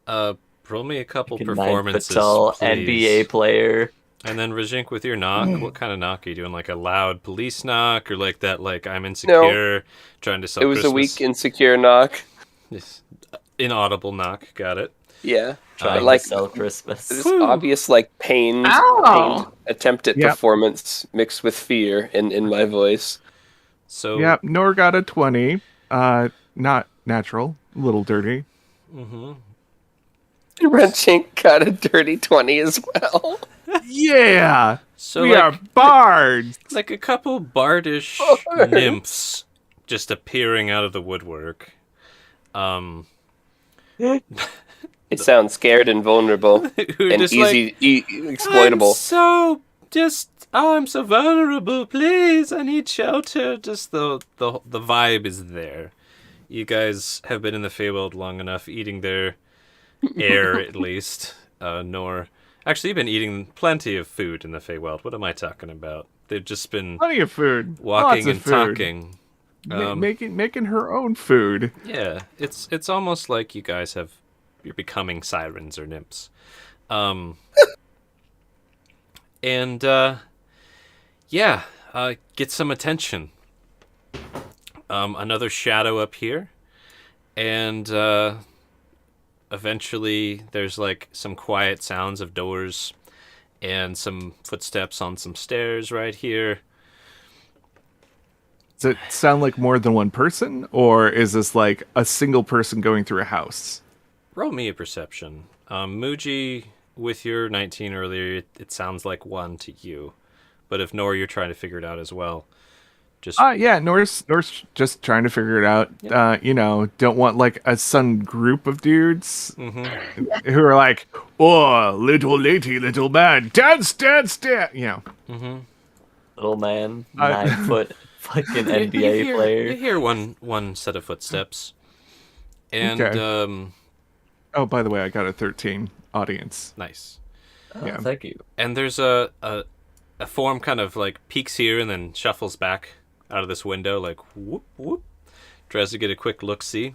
Roll me a couple Like a 9 foot performances, tall please. NBA player. And then Rajink, with your knock, what kind of knock are you doing? Like a loud police knock, or like that, like I'm insecure, trying to sell It was Christmas? a weak, insecure knock. Yes. Inaudible knock. Got it. Yeah. Trying like to sell Christmas. this obvious like pained Ow! attempt at Yep. performance mixed with fear in my voice. So Yeah. Nor got a 20. Not natural. A little dirty. Renchink got a dirty 20 as well. Yeah. So We are bards. like a couple bardish Bards. nymphs just appearing out of the woodwork. It sounds scared and vulnerable Who and just easy, exploitable. I'm so vulnerable. Please, I need shelter. Just the vibe is there. You guys have been in the Feywild long enough, eating their air at least. Nor actually, you've been eating plenty of food in the Feywild. What am I talking about? They've just been Plenty of food. walking Lots of and food. talking. making her own food. Yeah, it's almost like you guys you're becoming sirens or nymphs. Um, and get some attention. Another shadow up here, and eventually there's like some quiet sounds of doors and some footsteps on some stairs right here. Does it sound like more than one person, or is this like a single person going through a house? Roll me a perception. Muji, with your 19 earlier, it sounds like one to you. But if Nor, you're trying to figure it out as well. Just Yeah, Norse just trying to figure it out. Don't want like a sudden group of dudes who are like, "Oh, little lady, little man, dance, dance, dance." Little man, 9 foot fucking NBA player. You hear one set of footsteps, and Okay. Oh, by the way, I got a 13 audience. Nice. Oh, thank you. And there's a form kind of like peeks here and then shuffles back out of this window, like whoop whoop. Tries to get a quick look see.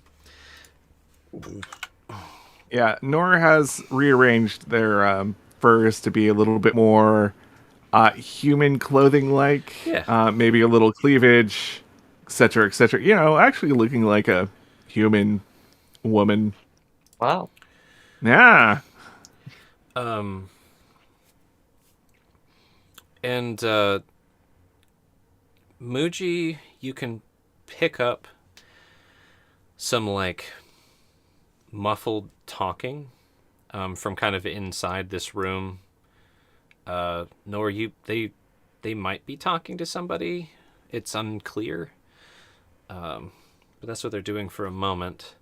Yeah, Nora has rearranged their furs to be a little bit more human clothing like. Yeah. Maybe a little cleavage, etc., etc. Actually looking like a human woman. Wow. Yeah. And Muji, you can pick up some like muffled talking from kind of inside this room. Nor they might be talking to somebody. It's unclear. But that's what they're doing for a moment.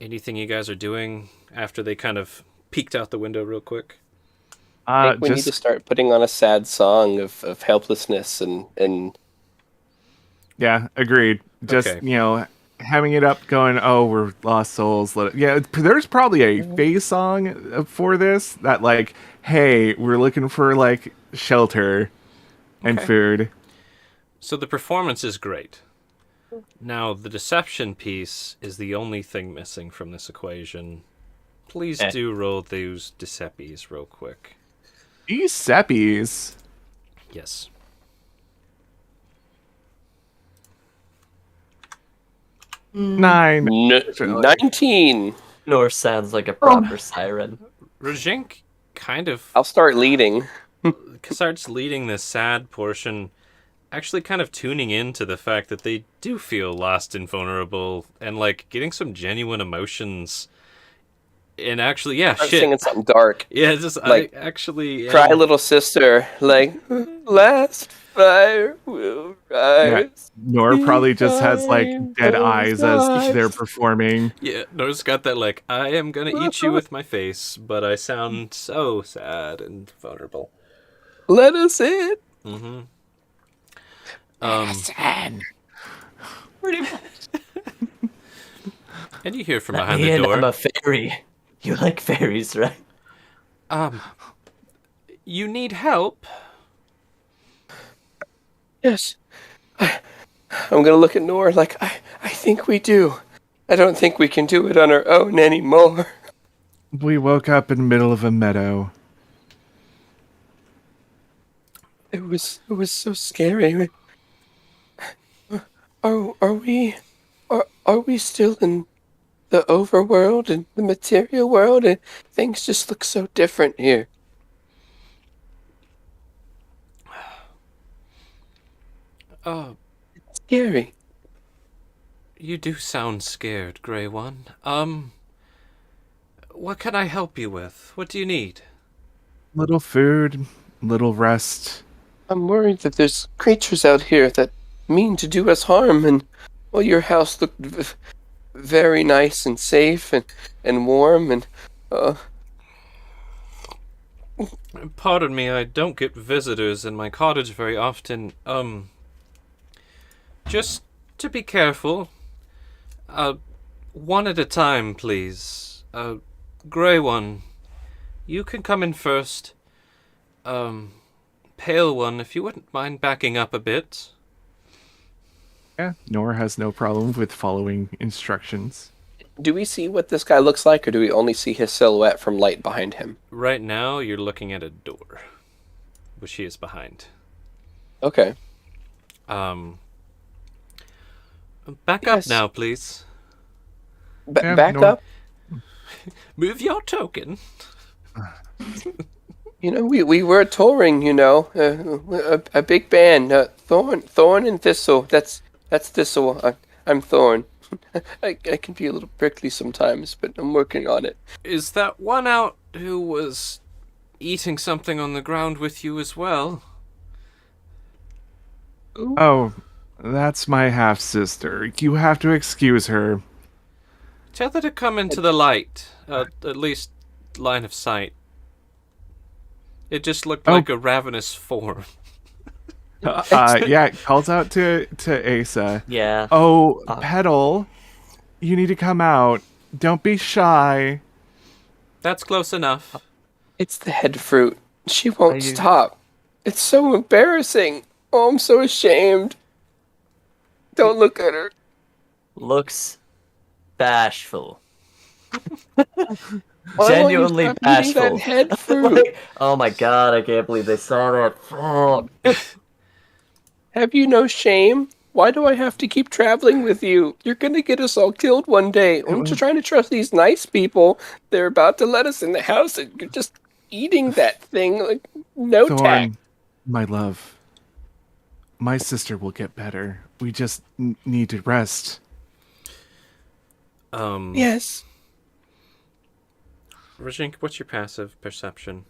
Anything you guys are doing after they kind of peeked out the window real quick? I think we need to start putting on a sad song of helplessness and Yeah, agreed. Just, Okay. Hemming it up, going, "Oh, we're lost souls." There's probably a phase song for this that, like, "Hey, we're looking for like shelter and Okay. food." So the performance is great. Now, the deception piece is the only thing missing from this equation. Please do roll those deceppies real quick. These seppies. Yes. Nine. 19. Norse sounds like a proper siren. Rajink kind of I'll start leading. starts leading this sad portion, actually kind of tuning into the fact that they do feel lost and vulnerable and like getting some genuine emotions. And actually, yeah, I'm shit. singing something dark. Yeah, just like, I actually Cry, little sister. Like, last fire will rise. Nor probably just has like dead eyes as they're performing. Yeah, Nora's got that like, I am gonna eat you with my face, but I sound so sad and vulnerable. Let us in. Mm-hmm. Pretty much. And you hear from Let behind me the in, door. I'm a fairy. You like fairies, right? You need help? Yes. I'm gonna look at Nor like, I think we do. I don't think we can do it on our own anymore. We woke up in the middle of a meadow. It was so scary. Are we still in the overworld and the material world, and things just look so different here? Oh, It's scary. you do sound scared, Grey One. What can I help you with? What do you need? Little food, little rest. I'm worried that there's creatures out here that mean to do us harm, and well, your house looked very nice and safe and warm, and Pardon me, I don't get visitors in my cottage very often. Just to be careful. One at a time, please. Grey One, you can come in first. Pale One, if you wouldn't mind backing up a bit. Yeah, Nora has no problem with following instructions. Do we see what this guy looks like, or do we only see his silhouette from light behind him? Right now, you're looking at a door, which he is behind. Okay. Back Yes. up now, please. Yeah, Back Nora- up. Move your token. We were touring. A big band. Thorn and Thistle. That's Thistle. I'm Thorn. I can be a little prickly sometimes, but I'm working on it. Is that one out who was eating something on the ground with you as well? Oh, that's my half sister. You have to excuse her. Tell her to come into the light. At least line of sight. It just looked like a ravenous form. Yeah, it calls out to Asa. Yeah. Oh, Petal, you need to come out. Don't be shy. That's close enough. It's the head fruit. She won't you- stop. It's so embarrassing. Oh, I'm so ashamed. Don't look at her. Looks bashful. Why won't you Genuinely stop eating bashful. that head fruit? Like, oh my god, I can't believe they saw that. Fuck. Have you no shame? Why do I have to keep traveling with you? You're gonna get us all killed one day. I'm just trying to trust these nice people. They're about to let us in the house, and you're just eating that thing like no tact. Thorn, my love. My sister will get better. We just need to rest. Yes. Rajink, what's your passive perception?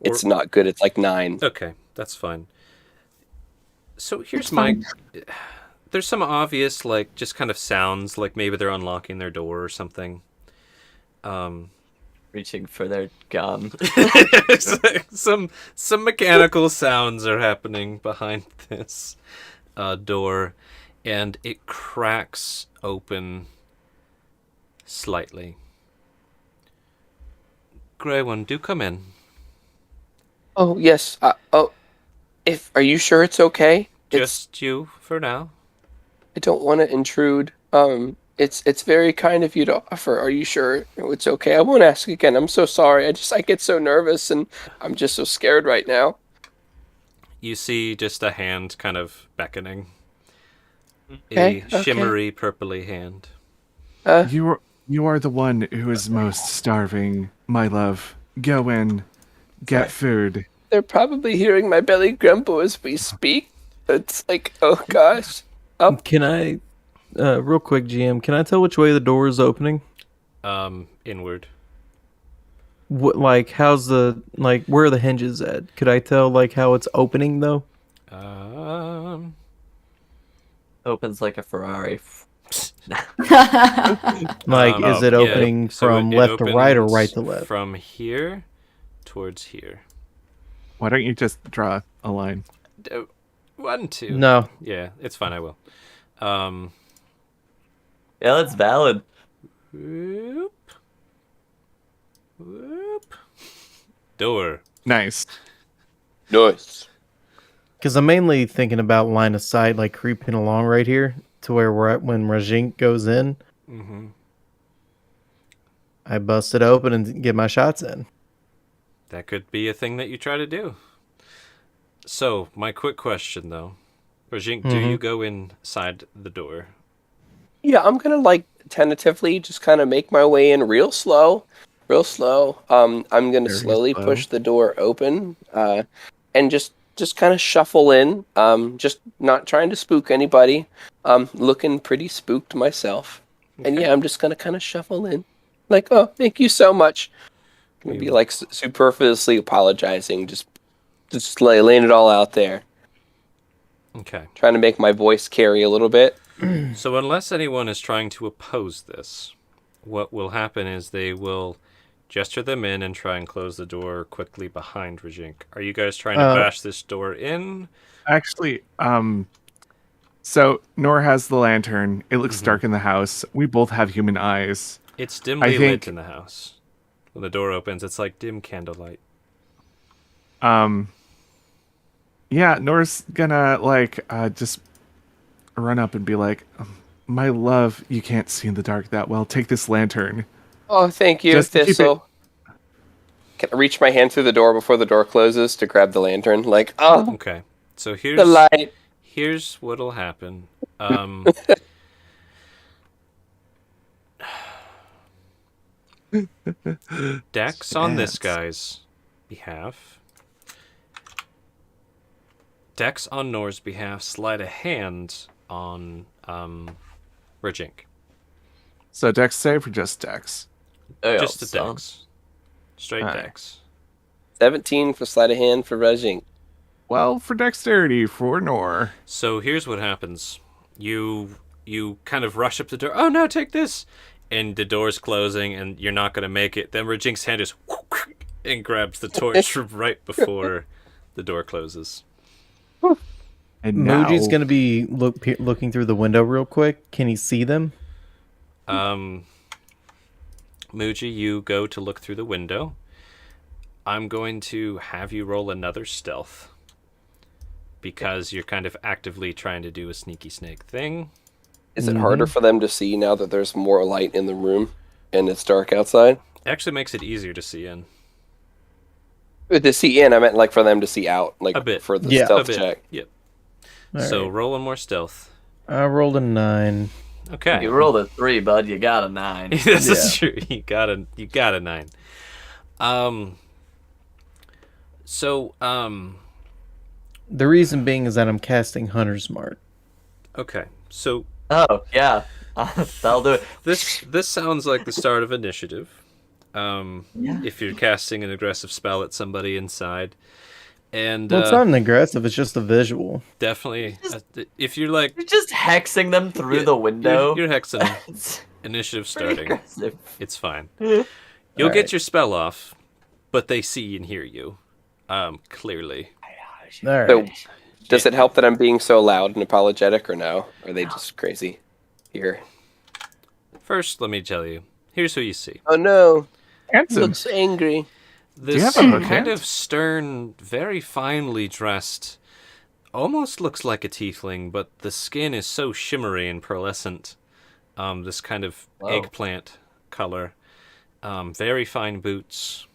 It's not good. It's like 9. Okay, that's fine. So here's my... There's some obvious, like, just kind of sounds, like maybe they're unlocking their door or something. Reaching for their gun. some mechanical sounds are happening behind this door, and it cracks open slightly. Grey One, do come in. Oh yes. Are you sure it's okay? Just you for now. I don't want to intrude. It's very kind of you to offer. Are you sure it's okay? I won't ask again. I'm so sorry. I get so nervous and I'm just so scared right now. You see just a hand kind of beckoning. Okay, A shimmery, purpley hand. You are the one who is most starving, my love. Go in, get food. They're probably hearing my belly grumble as we speak. It's like, oh gosh. Can I, real quick, GM, can I tell which way the door is opening? Inward. Like, where are the hinges at? Could I tell, like, how it's opening, though? Opens like a Ferrari. Like, is it yeah, opening so from it left to right or opens right to left? From here towards here. Why don't you just draw a line? 1, 2. No. Yeah, it's fine, I will. Yeah, that's valid. Whoop. Whoop. Door. Nice. Nice. Because I'm mainly thinking about line of sight, like creeping along right here to where we're at when Rajink goes in. Mm-hmm. I bust it open and get my shots in. That could be a thing that you try to do. So, my quick question, though. Rajink, do you go inside the door? Yeah, I'm gonna like tentatively just kind of make my way in real slow. I'm gonna Very slowly slow. push the door open, and just kind of shuffle in. Just not trying to spook anybody. Looking pretty spooked myself. And yeah, I'm just gonna kind of shuffle in, like, oh, thank you so much. Gonna be like superfluously apologizing, just laying it all out there, Okay. trying to make my voice carry a little bit. So, unless anyone is trying to oppose this, what will happen is they will gesture them in and try and close the door quickly behind Rajink. Are you guys trying to bash this door in? Actually, so Nora has the lantern. It looks dark in the house. We both have human eyes. It's dimly lit think- in the house. When the door opens, it's like dim candlelight. Yeah, Nora's gonna just run up and be like, "My love, you can't see in the dark that well. Take this lantern." Oh, thank you, Just keep Thistle. Can I reach my hand through the door before the door closes to grab the lantern? Like, oh, Okay. So the light. here's what'll happen. Dex on this guy's behalf. Dex on Nor's behalf. Sleight of hand on Rajink. So Dex save or just Dex? Just a Dex. Straight Alright. Dex. 17 for sleight of hand for Rajink. 12 for dexterity for Nor. So here's what happens. You kind of rush up the door. Oh no, take this! And the door's closing, and you're not going to make it. Then Rajink's hand just and grabs the torch right before the door closes. And now, Moji's gonna be looking through the window real quick. Can he see them? Muji, you go to look through the window. I'm going to have you roll another stealth. Because you're kind of actively trying to do a sneaky snake thing. Is it harder for them to see now that there's more light in the room and it's dark outside? It actually makes it easier to see in. To see in, I meant like for them to see out, like A bit. for the Yeah. stealth A bit. check. Yep. All So right. roll one more stealth. I rolled a 9. Okay. You rolled a 3, bud. You got a 9. This is true. You got a 9. The reason being is that I'm casting Hunter's Mark. Okay. So Oh, yeah. That'll do it. this sounds like the start of initiative. If you're casting an aggressive spell at somebody inside. And Well, it's not an aggressive. It's just a visual. definitely if you're like You're just hexing them through the window. you're hexing them. It's Initiative pretty starting. aggressive. It's fine. You'll get Alright. your spell off, but they see and hear you. Clearly. All right. So, does it help that I'm being so loud and apologetic, or no? Are they just crazy here? First, let me tell you. Here's who you see. Oh no, Handsome. looks angry. This have a hook kind hand? of stern, very finely dressed, almost looks like a tiefling, but the skin is so shimmery and pearlescent. This kind of eggplant color. Very fine boots.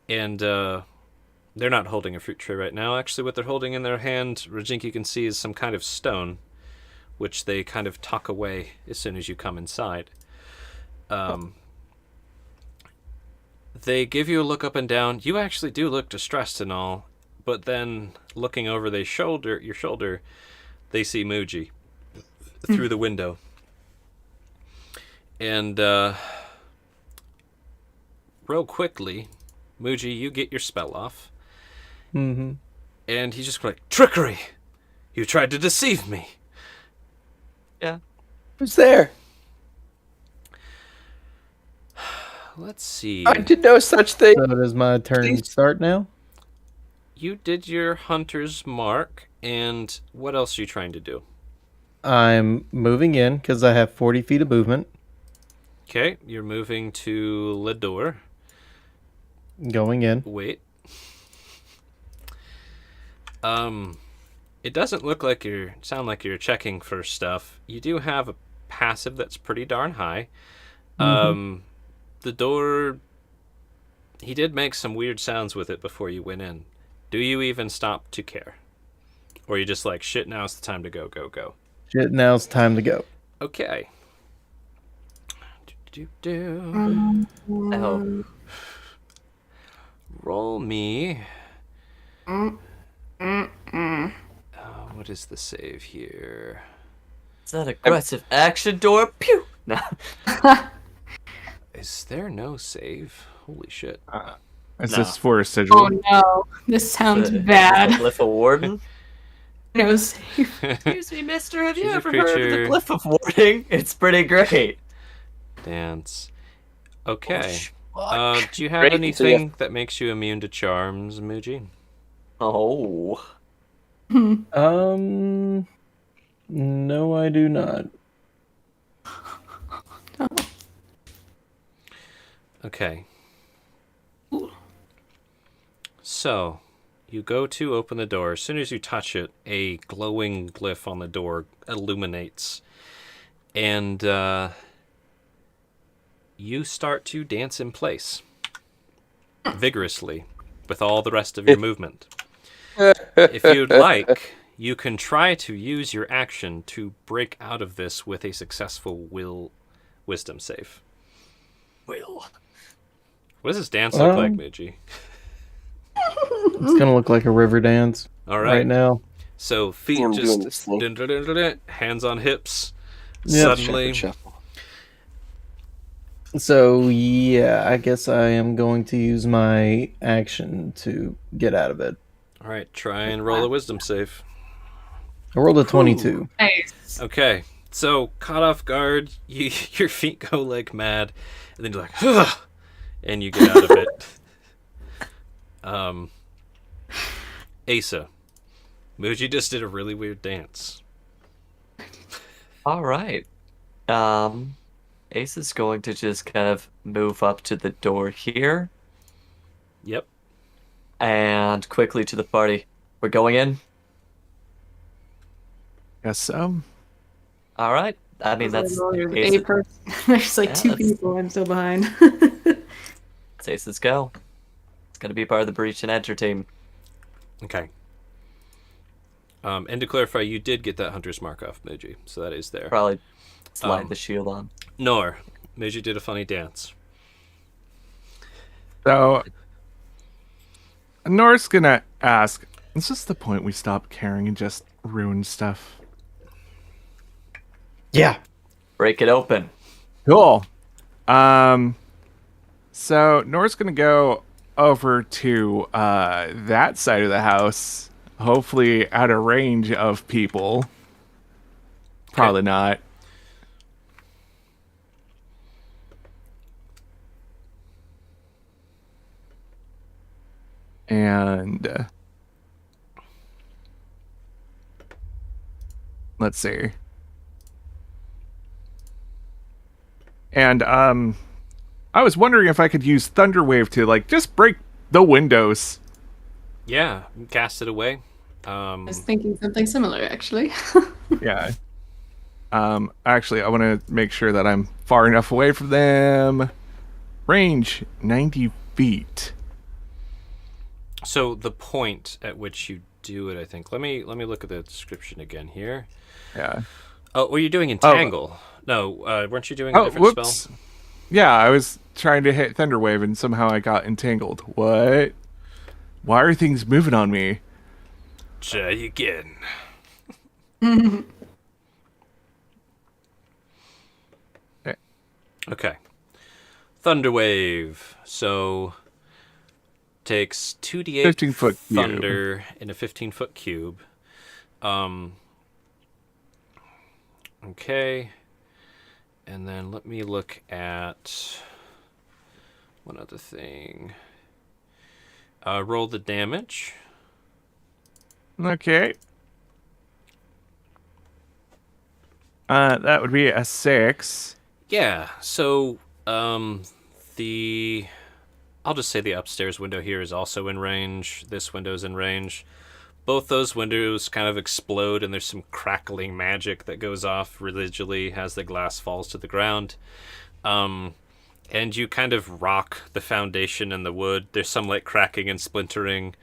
And they're not holding a fruit tray right now. Actually, what they're holding in their hand, Rajink, you can see, is some kind of stone, which they kind of tuck away as soon as you come inside. They give you a look up and down. You actually do look distressed and all, but then looking over your shoulder, they see Muji through the window. And real quickly, Muji, you get your spell off. Mm-hmm. And he's just like, trickery! You tried to deceive me! Yeah. Who's there? Let's see. I did no such thing. So does my turn start now? You did your hunter's mark, and what else are you trying to do? I'm moving in because I have 40 feet of movement. Okay, you're moving to the door. Going in. Wait. It doesn't look like sound like you're checking for stuff. You do have a passive that's pretty darn high. The door, he did make some weird sounds with it before you went in. Do you even stop to care? Or are you just like, shit, now's the time to go, go, go? Shit, now's time to go. Okay. Oh. Roll me. What is the save here? Is that aggressive action door? Pew! No. Is there no save? Holy shit. Is No. this for a sigil? Oh no, this sounds The bad. Glyph of Warden? It was Excuse me, mister, have you She's a ever heard of creature. the Glyph of Warding? It's pretty great. Dance. Okay. Oh, Do you have Great, anything that makes you immune to charms, Muji? Oh. No, I do not. Okay. So, you go to open the door. As soon as you touch it, a glowing glyph on the door illuminates. And you start to dance in place vigorously with all the rest of your movement. If you'd like, you can try to use your action to break out of this with a successful wisdom save. Will. What does this dance look like, Muji? It's gonna look like a river dance All right now. So feet I'm doing just this thing. hands on hips. Yep. Suddenly, Shuffle. So yeah, I guess I am going to use my action to get out of it. all right, try and roll a wisdom save. I rolled a 22. Nice. Okay, so caught off guard, your feet go like mad, and then you're like, "Ugh," and you get out of it. Asa, Muji just did a really weird dance. All right. Ace is going to just kind of move up to the door here Yep. and quickly to the party. We're going in. Guess so. All right. I mean, that's There's Ace. a person. There's like Yeah, two that's- people. I'm still behind. It's Ace's go. It's going to be part of the breach and enter team. Okay. And to clarify, you did get that hunter's mark off, Muji, so that is there. Probably slide Um, the shield on. Nor, Muji did a funny dance. So, Nor's gonna ask, is this the point we stop caring and just ruin stuff? Yeah. Break it open. Cool. So Nor's gonna go over to that side of the house, hopefully out of range of people. Probably not. And let's see. And I was wondering if I could use Thunderwave to like just break the windows. Yeah, cast it away. I was thinking something similar, actually. Yeah. Actually, I want to make sure that I'm far enough away from them. Range 90 feet. So the point at which you do it, I think. Let me look at the description again here. Yeah. Oh, were you doing Entangle? No, weren't you doing a Oh, different whoops. spell? Yeah, I was trying to hit Thunderwave and somehow I got entangled. What? Why are things moving on me? Try again. Okay. Thunderwave. So takes 2d8 15-foot cube. thunder in a 15-foot cube. Okay. And then let me look at one other thing. Roll the damage. Okay. That would be a 6. Yeah, so the I'll just say the upstairs window here is also in range. This window's in range. Both those windows kind of explode and there's some crackling magic that goes off religiously as the glass falls to the ground. And you kind of rock the foundation and the wood. There's some like cracking and splintering,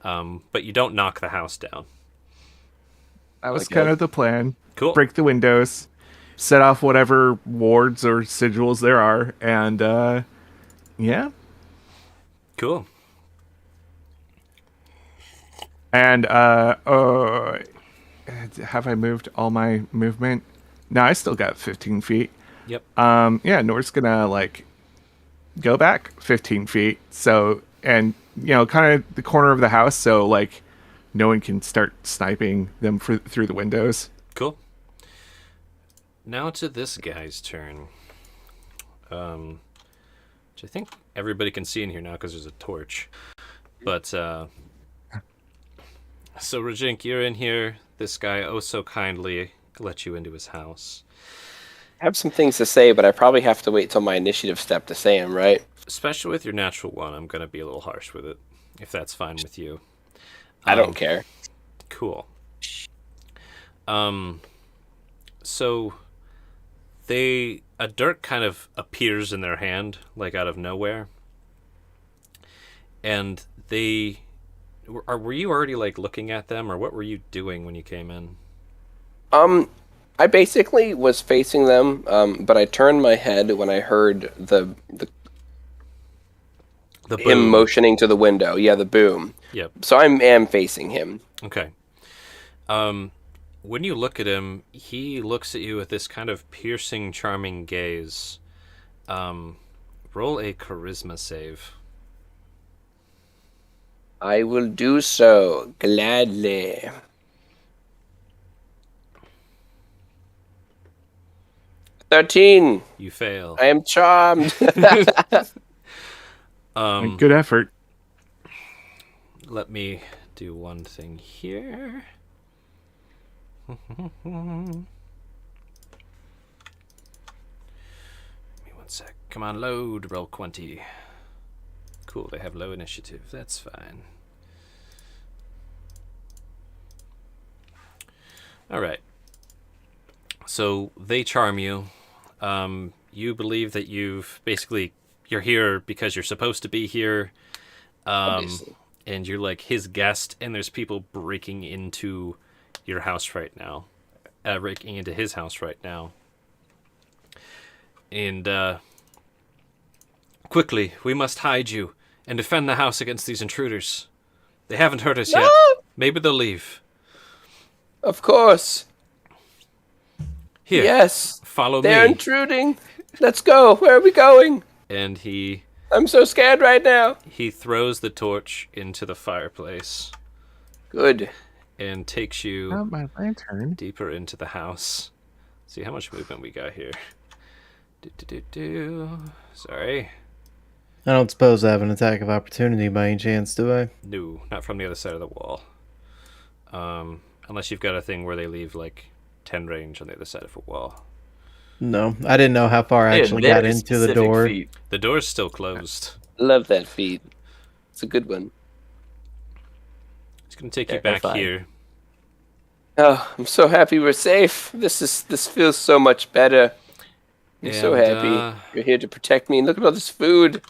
but you don't knock the house down. That was Okay. kind of the plan. Cool. Break the windows, set off whatever wards or sigils there are, and yeah. Cool. And have I moved all my movement? No, I still got 15 feet. Yep. Yeah, Nor's gonna like go back 15 feet. So, and kind of the corner of the house, so like no one can start sniping them through the windows. Cool. Now to this guy's turn. Which I think everybody can see in here now because there's a torch. But, so Rajink, you're in here. This guy oh so kindly let you into his house. I have some things to say, but I probably have to wait till my initiative step to say them, right? Especially with your natural one, I'm going to be a little harsh with it, if that's fine with you. I don't care. Cool. So a dirk kind of appears in their hand, like out of nowhere. And were you already like looking at them, or what were you doing when you came in? I basically was facing them, but I turned my head when I heard the The him boom. motioning to the window. Yeah, the boom. Yep. So I am facing him. Okay. When you look at him, he looks at you with this kind of piercing, charming gaze. Roll a charisma save. I will do so gladly. 13. You fail. I am charmed. Good effort. Let me do one thing here. Give me one sec. Come on, load. Roll 20. Cool, they have low initiative. That's fine. Alright. So, they charm you. You believe that you're here because you're supposed to be here. Obviously. And you're like his guest, and there's people breaking into your house right now. Breaking into his house right now. And, quickly, we must hide you and defend the house against these intruders. They haven't hurt us yet. Maybe they'll leave. Of course. Here, Yes. follow They're me. intruding. Let's go. Where are we going? And I'm so scared right now. he throws the torch into the fireplace Good. and takes you Not my lantern. deeper into the house. See how much movement we got here. Sorry. I don't suppose I have an attack of opportunity by any chance, do I? No, not from the other side of the wall. Unless you've got a thing where they leave like 10 range on the other side of a wall. No, I didn't know how far I actually got into the door. The door's still closed. Love that feat. It's a good one. It's gonna take you They're back fine. here. Oh, I'm so happy we're safe. This feels so much better. I'm so And, happy. You're here to protect me. And look at all this food.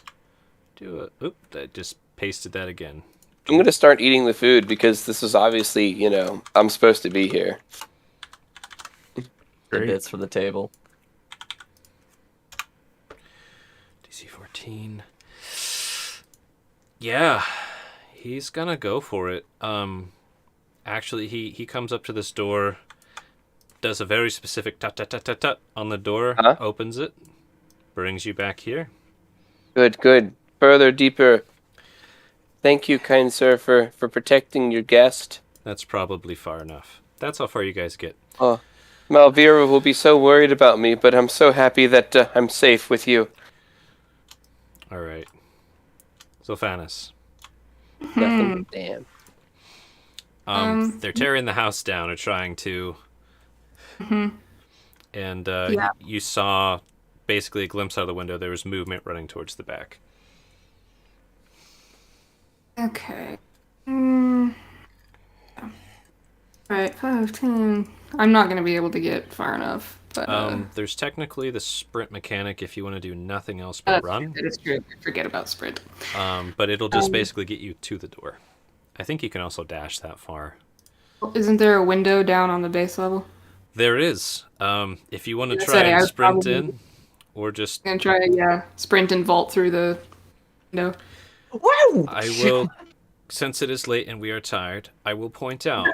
Oop, I just pasted that again. I'm going to start eating the food because this is obviously, I'm supposed to be here. The Great. bits from the table. DC 14. Yeah, he's gonna go for it. Actually, he comes up to this door, does a very specific tut tut tut tut tut on the door, Huh? opens it, brings you back here. Good, good. Further, deeper. Thank you, kind sir, for protecting your guest. That's probably far enough. That's how far you guys get. Oh, Malvira will be so worried about me, but I'm so happy that I'm safe with you. All right. Zolfanis. Damn. They're tearing the house down or trying to. And Yeah. you saw basically a glimpse out of the window. There was movement running towards the back. Okay. Right, 5, 10. I'm not going to be able to get far enough. But, There's technically the sprint mechanic if you want to do nothing else but run. That is true. Forget about sprint. But it'll just basically get you to the door. I think you can also dash that far. Isn't there a window down on the base level? There is. If you want to Yes, try I and would sprint probably- in, or just I'm going to try, sprint and vault through the window. Wow! I will, since it is late and we are tired, I will point out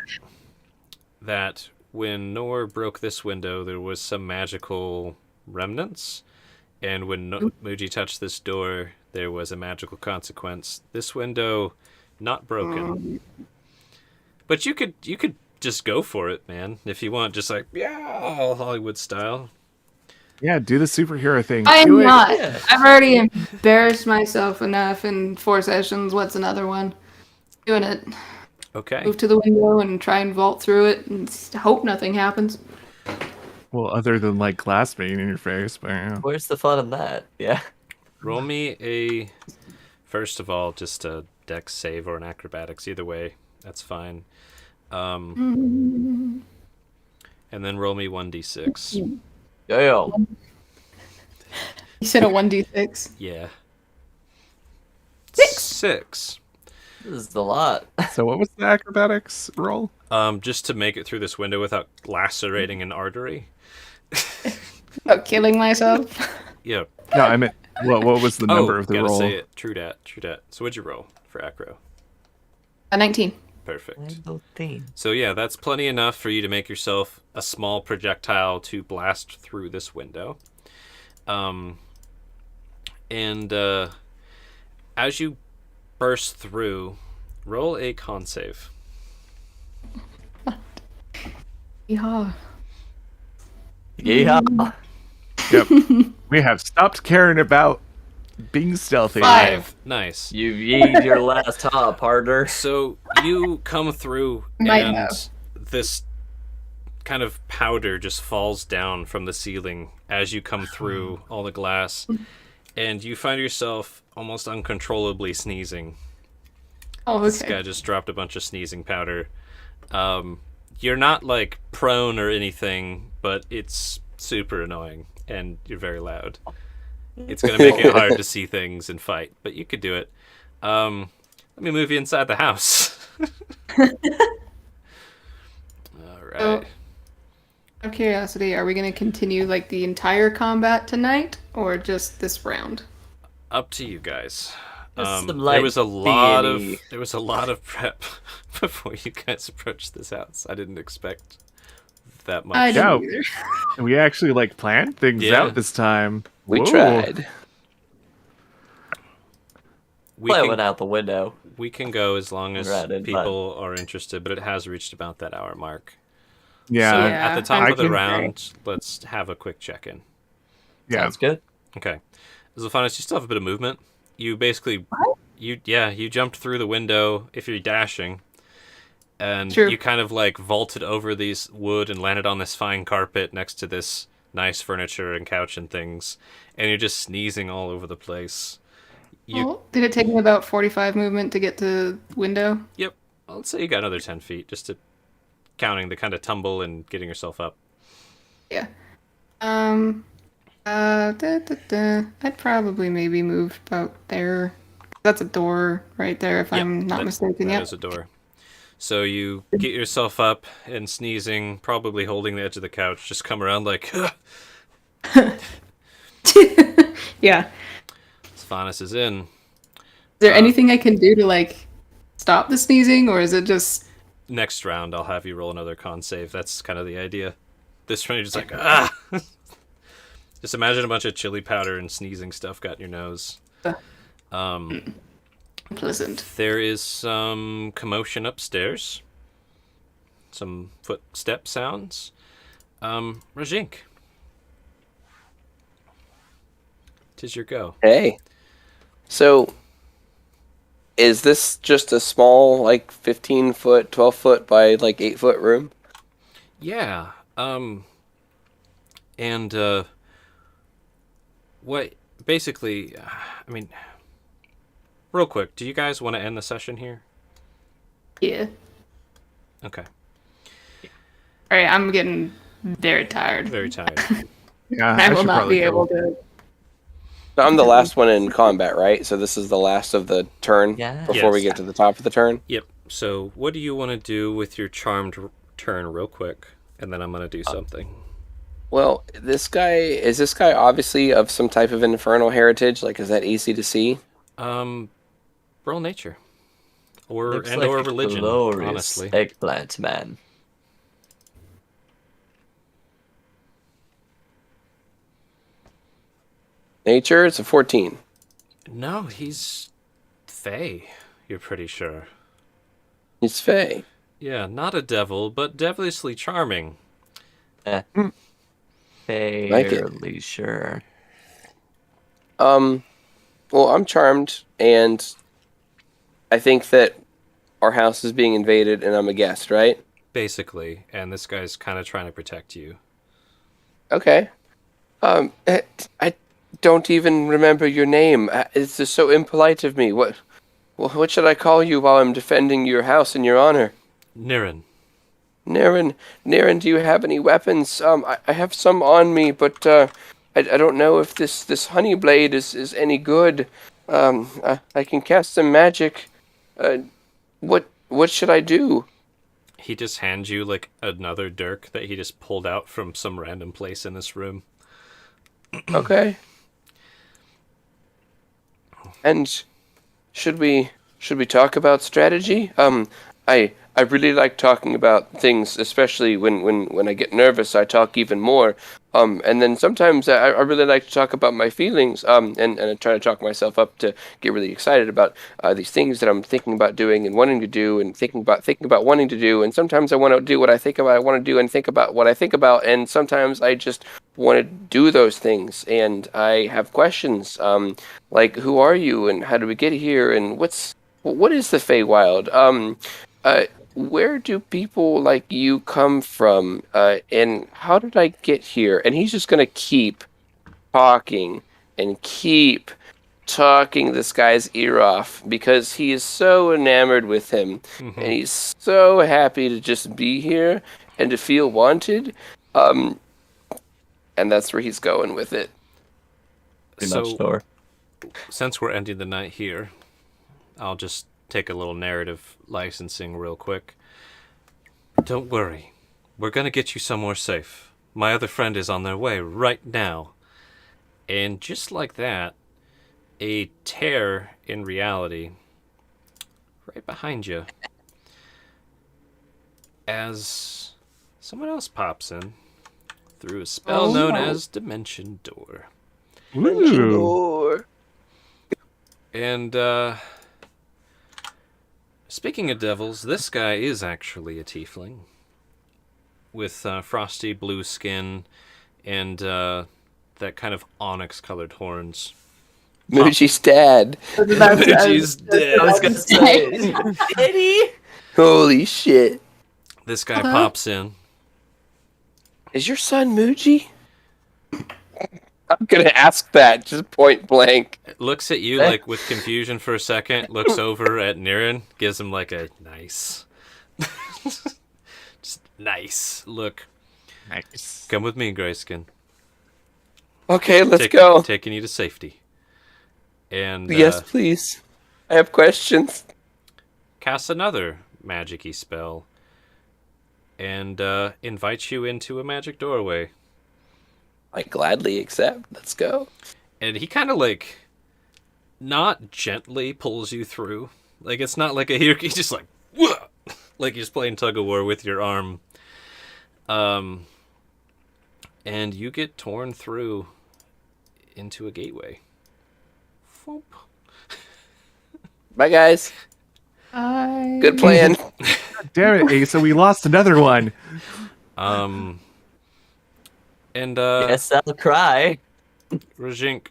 that when Nor broke this window, there was some magical remnants, and when Muji touched this door, there was a magical consequence. This window, not broken. But you could just go for it, man, if you want, just like, yeah, all Hollywood style. Yeah, do the superhero thing. I Do am it. not. Yeah. I've already embarrassed myself enough in 4 sessions. What's another one? Doing it. Okay. Move to the window and try and vault through it and hope nothing happens. Well, other than like glass being in your face, but yeah. Where's the fun in that? Yeah. Roll me first of all, just a dex save or an acrobatics, either way. That's fine. And then roll me 1d6. Yeah. You said a 1d6. Yeah. 6. 6. This is a lot. So what was the acrobatics roll? Just to make it through this window without lacerating an artery. About killing myself. Yeah. No, I meant what was the number of the gotta roll? say it. True dat. So what'd you roll for acro? A 19. Perfect. Thing. So yeah, that's plenty enough for you to make yourself a small projectile to blast through this window. And as you burst through, roll a con save. Yeah. Yeah. Yep. We have stopped caring about being stealthy. 5. Nice. You've yeed your last hop, partner. So you come through, Might and have. this kind of powder just falls down from the ceiling as you come through all the glass, and you find yourself almost uncontrollably sneezing. Oh, This okay. guy just dropped a bunch of sneezing powder. You're not like prone or anything, but it's super annoying, and you're very loud. It's gonna make it hard to see things and fight, but you could do it. Let me move you inside the house. All right. So, out of curiosity, are we going to continue like the entire combat tonight, or just this round? Up to you guys. Just some There light was a lot B&E. of prep before you guys approached this house. I didn't expect that much. I Yeah. didn't either. We actually planned things Yeah. out this time. We Whoa. tried. we Play can, went out the window. we can go as long as Right, but- people are interested, but it has reached about that hour mark. Yeah. So Yeah. at the top I of the can- round, let's have a quick check-in. Yeah. Sounds good. Okay. Zephanus, you still have a bit of movement. You basically, you jumped through the window if you're dashing, and True. you kind of vaulted over these wood and landed on this fine carpet next to this nice furniture and couch and things, and you're just sneezing all over the place. Did it take me about 45 movement to get to window? Yep. Let's say you got another 10 feet, just to counting the kind of tumble and getting yourself up. Yeah. I'd probably maybe move about there. That's a door right there, if I'm not mistaken. That Yep. is a door. So you get yourself up and sneezing, probably holding the edge of the couch, just come around like, Yeah. Sphanis is in. Is there anything I can do to stop the sneezing, or is it just Next round, I'll have you roll another con save. That's kind of the idea. This round, you're just like, ah! Just imagine a bunch of chili powder and sneezing stuff got in your nose. pleasant? There is some commotion upstairs. Some footstep sounds. Rajink. 'Tis your go. Hey. So, is this just a small, 15-foot, 12-foot by 8-foot room? Yeah. And what basically, I mean, real quick, do you guys want to end the session here? Yeah. Okay. All right, I'm getting very tired. Very tired. Yeah. I will should not probably be go. able to. So I'm the last one in combat, right? So this is the last of the turn Yeah. before we Yes. get to the top of the turn? Yep. So what do you want to do with your charmed turn real quick? And then I'm going to do something. Well, is this guy obviously of some type of infernal heritage? Is that easy to see? Roll nature. Or Looks and like or a religion, glorious honestly. eggplant man. Nature, it's a 14. No, he's Fey, you're pretty sure. He's Fey. Yeah, not a devil, but devilishly charming. Fairly sure. Well, I'm charmed, and I think that our house is being invaded, and I'm a guest, right? Basically, and this guy's kind of trying to protect you. Okay. I don't even remember your name. It's just so impolite of me. What Well, what should I call you while I'm defending your house in your honor? Niren. Niren, do you have any weapons? I have some on me, but I don't know if this honey blade is any good. I can cast some magic. What should I do? He just hands you like another dirk that he just pulled out from some random place in this room. Okay. And should we talk about strategy? I really like talking about things, especially when I get nervous. I talk even more. And then sometimes I really like to talk about my feelings. And I try to talk myself up to get really excited about these things that I'm thinking about doing and wanting to do, and thinking about wanting to do. And sometimes I want to do what I think about I want to do, and think about what I think about. And sometimes I just want to do those things. And I have questions, like who are you, and how do we get here, and what is the Feywild? Where do people like you come from? And how did I get here? And he's just gonna keep talking and keep talking this guy's ear off because he is so enamored with him, and he's so happy to just be here and to feel wanted. And that's where he's going with it. Pretty much door. Since we're ending the night here, I'll just take a little narrative licensing real quick. Don't worry. We're gonna get you somewhere safe. My other friend is on their way right now. And just like that, a tear in reality right behind you as someone else pops in through a spell known as Dimension Door. Ooh. And speaking of devils, this guy is actually a tiefling with frosty blue skin and that kind of onyx-colored horns. Moochie's dad. Moochie's dead. I was gonna say, Eddie. Holy shit. This guy pops in. Is your son Moochie? I'm gonna ask that just point blank. Looks at you like with confusion for a second, looks over at Niren, gives him like a nice, just nice look. Nice. Come with me, Grayskin. Okay, let's go. Taking you to safety. And Yes, please. I have questions. casts another magic-y spell and invites you into a magic doorway. I gladly accept. Let's go. And he kind of like not gently pulls you through. Like it's not like he's just like whoa! Like he's playing tug of war with your arm. And you get torn through into a gateway. Foop. Bye, guys. Good plan. Damn it, Asa, we lost another one. And Yes, I'll cry. Rajink,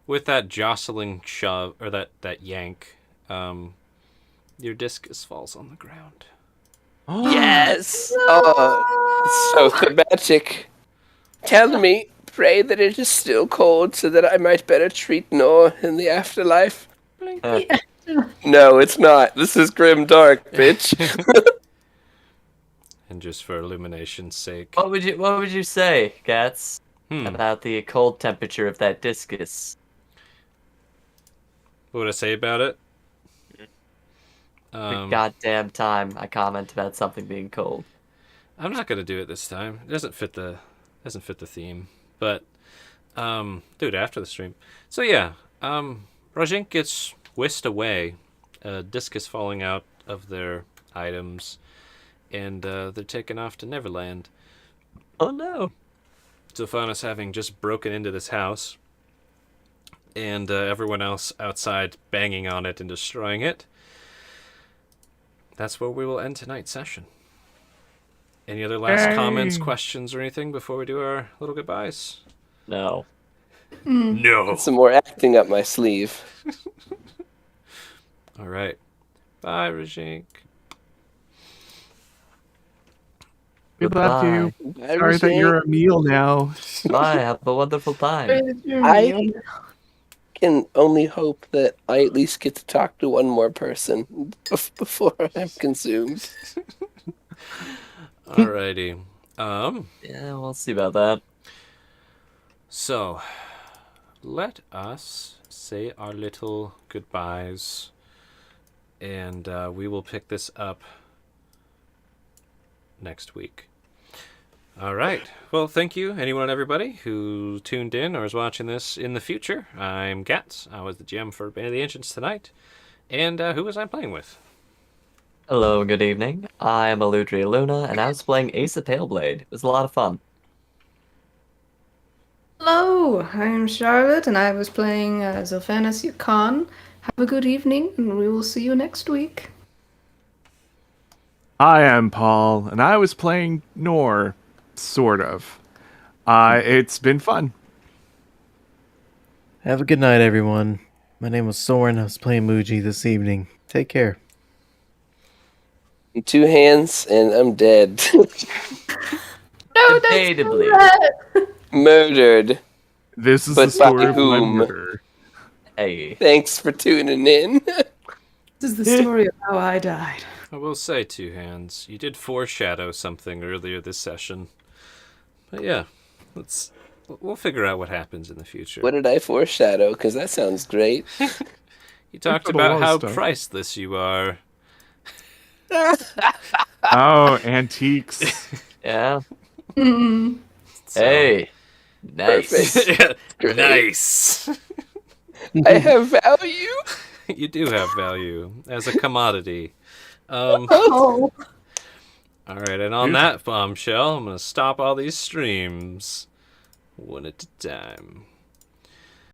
with that jostling shove or that yank, your discus falls on the ground. Yes. Oh, so thematic. Tell me, pray that it is still cold so that I might better treat Nor in the afterlife. No, it's not. This is grim dark, bitch. And just for illumination's sake, What would you say, Gats, Hmm. about the cold temperature of that discus? what would I say about it? Every goddamn time I comment about something being cold. I'm not gonna do it this time. It doesn't fit the theme. But do it after the stream. So yeah, Rajink gets whisked away, discus falling out of their items, and they're taken off to Neverland. Oh no. Zophanis having just broken into this house, and everyone else outside banging on it and destroying it. That's where we will end tonight's session. Any other last comments, questions, or anything before we do our little goodbyes? No. No. Some more acting up my sleeve. All right. Bye, Rajink. We love you. Sorry that you're a meal now. Bye. Have a wonderful time. I can only hope that I at least get to talk to one more person before I'm consumed. Alrighty. Yeah, we'll see about that. So, let us say our little goodbyes, and we will pick this up next week. All right. Well, thank you, anyone, everybody who tuned in or is watching this in the future. I'm Gats. I was the GM for Band of the Ancients tonight. And who was I playing with? Hello, good evening. I am Aludria Luna, and I was playing Ace of Paleblade. It was a lot of fun. Hello, I'm Charlotte, and I was playing Zilphanas Khan. Have a good evening, and we will see you next week. I am Paul, and I was playing Nor, sort of. It's been fun. Have a good night, everyone. My name was Soren. I was playing Muji this evening. Take care. 2 hands, and I'm dead. No, Debatably. Murdered. This is But the story by of my whom? murder. Hey. Thanks for tuning in. This is the story of how I died. I will say, Two Hands, you did foreshadow something earlier this session. But yeah, we'll figure out what happens in the future. What did I foreshadow? Because that sounds great. You talked got a lot about of how stuff. priceless you are. Oh, antiques. Yeah. Mm. So- Hey. Nice. Perfect. Great. Nice. I have value. You do have value as a commodity. All Oh. right, and on that bombshell, I'm going to stop all these streams one at a time.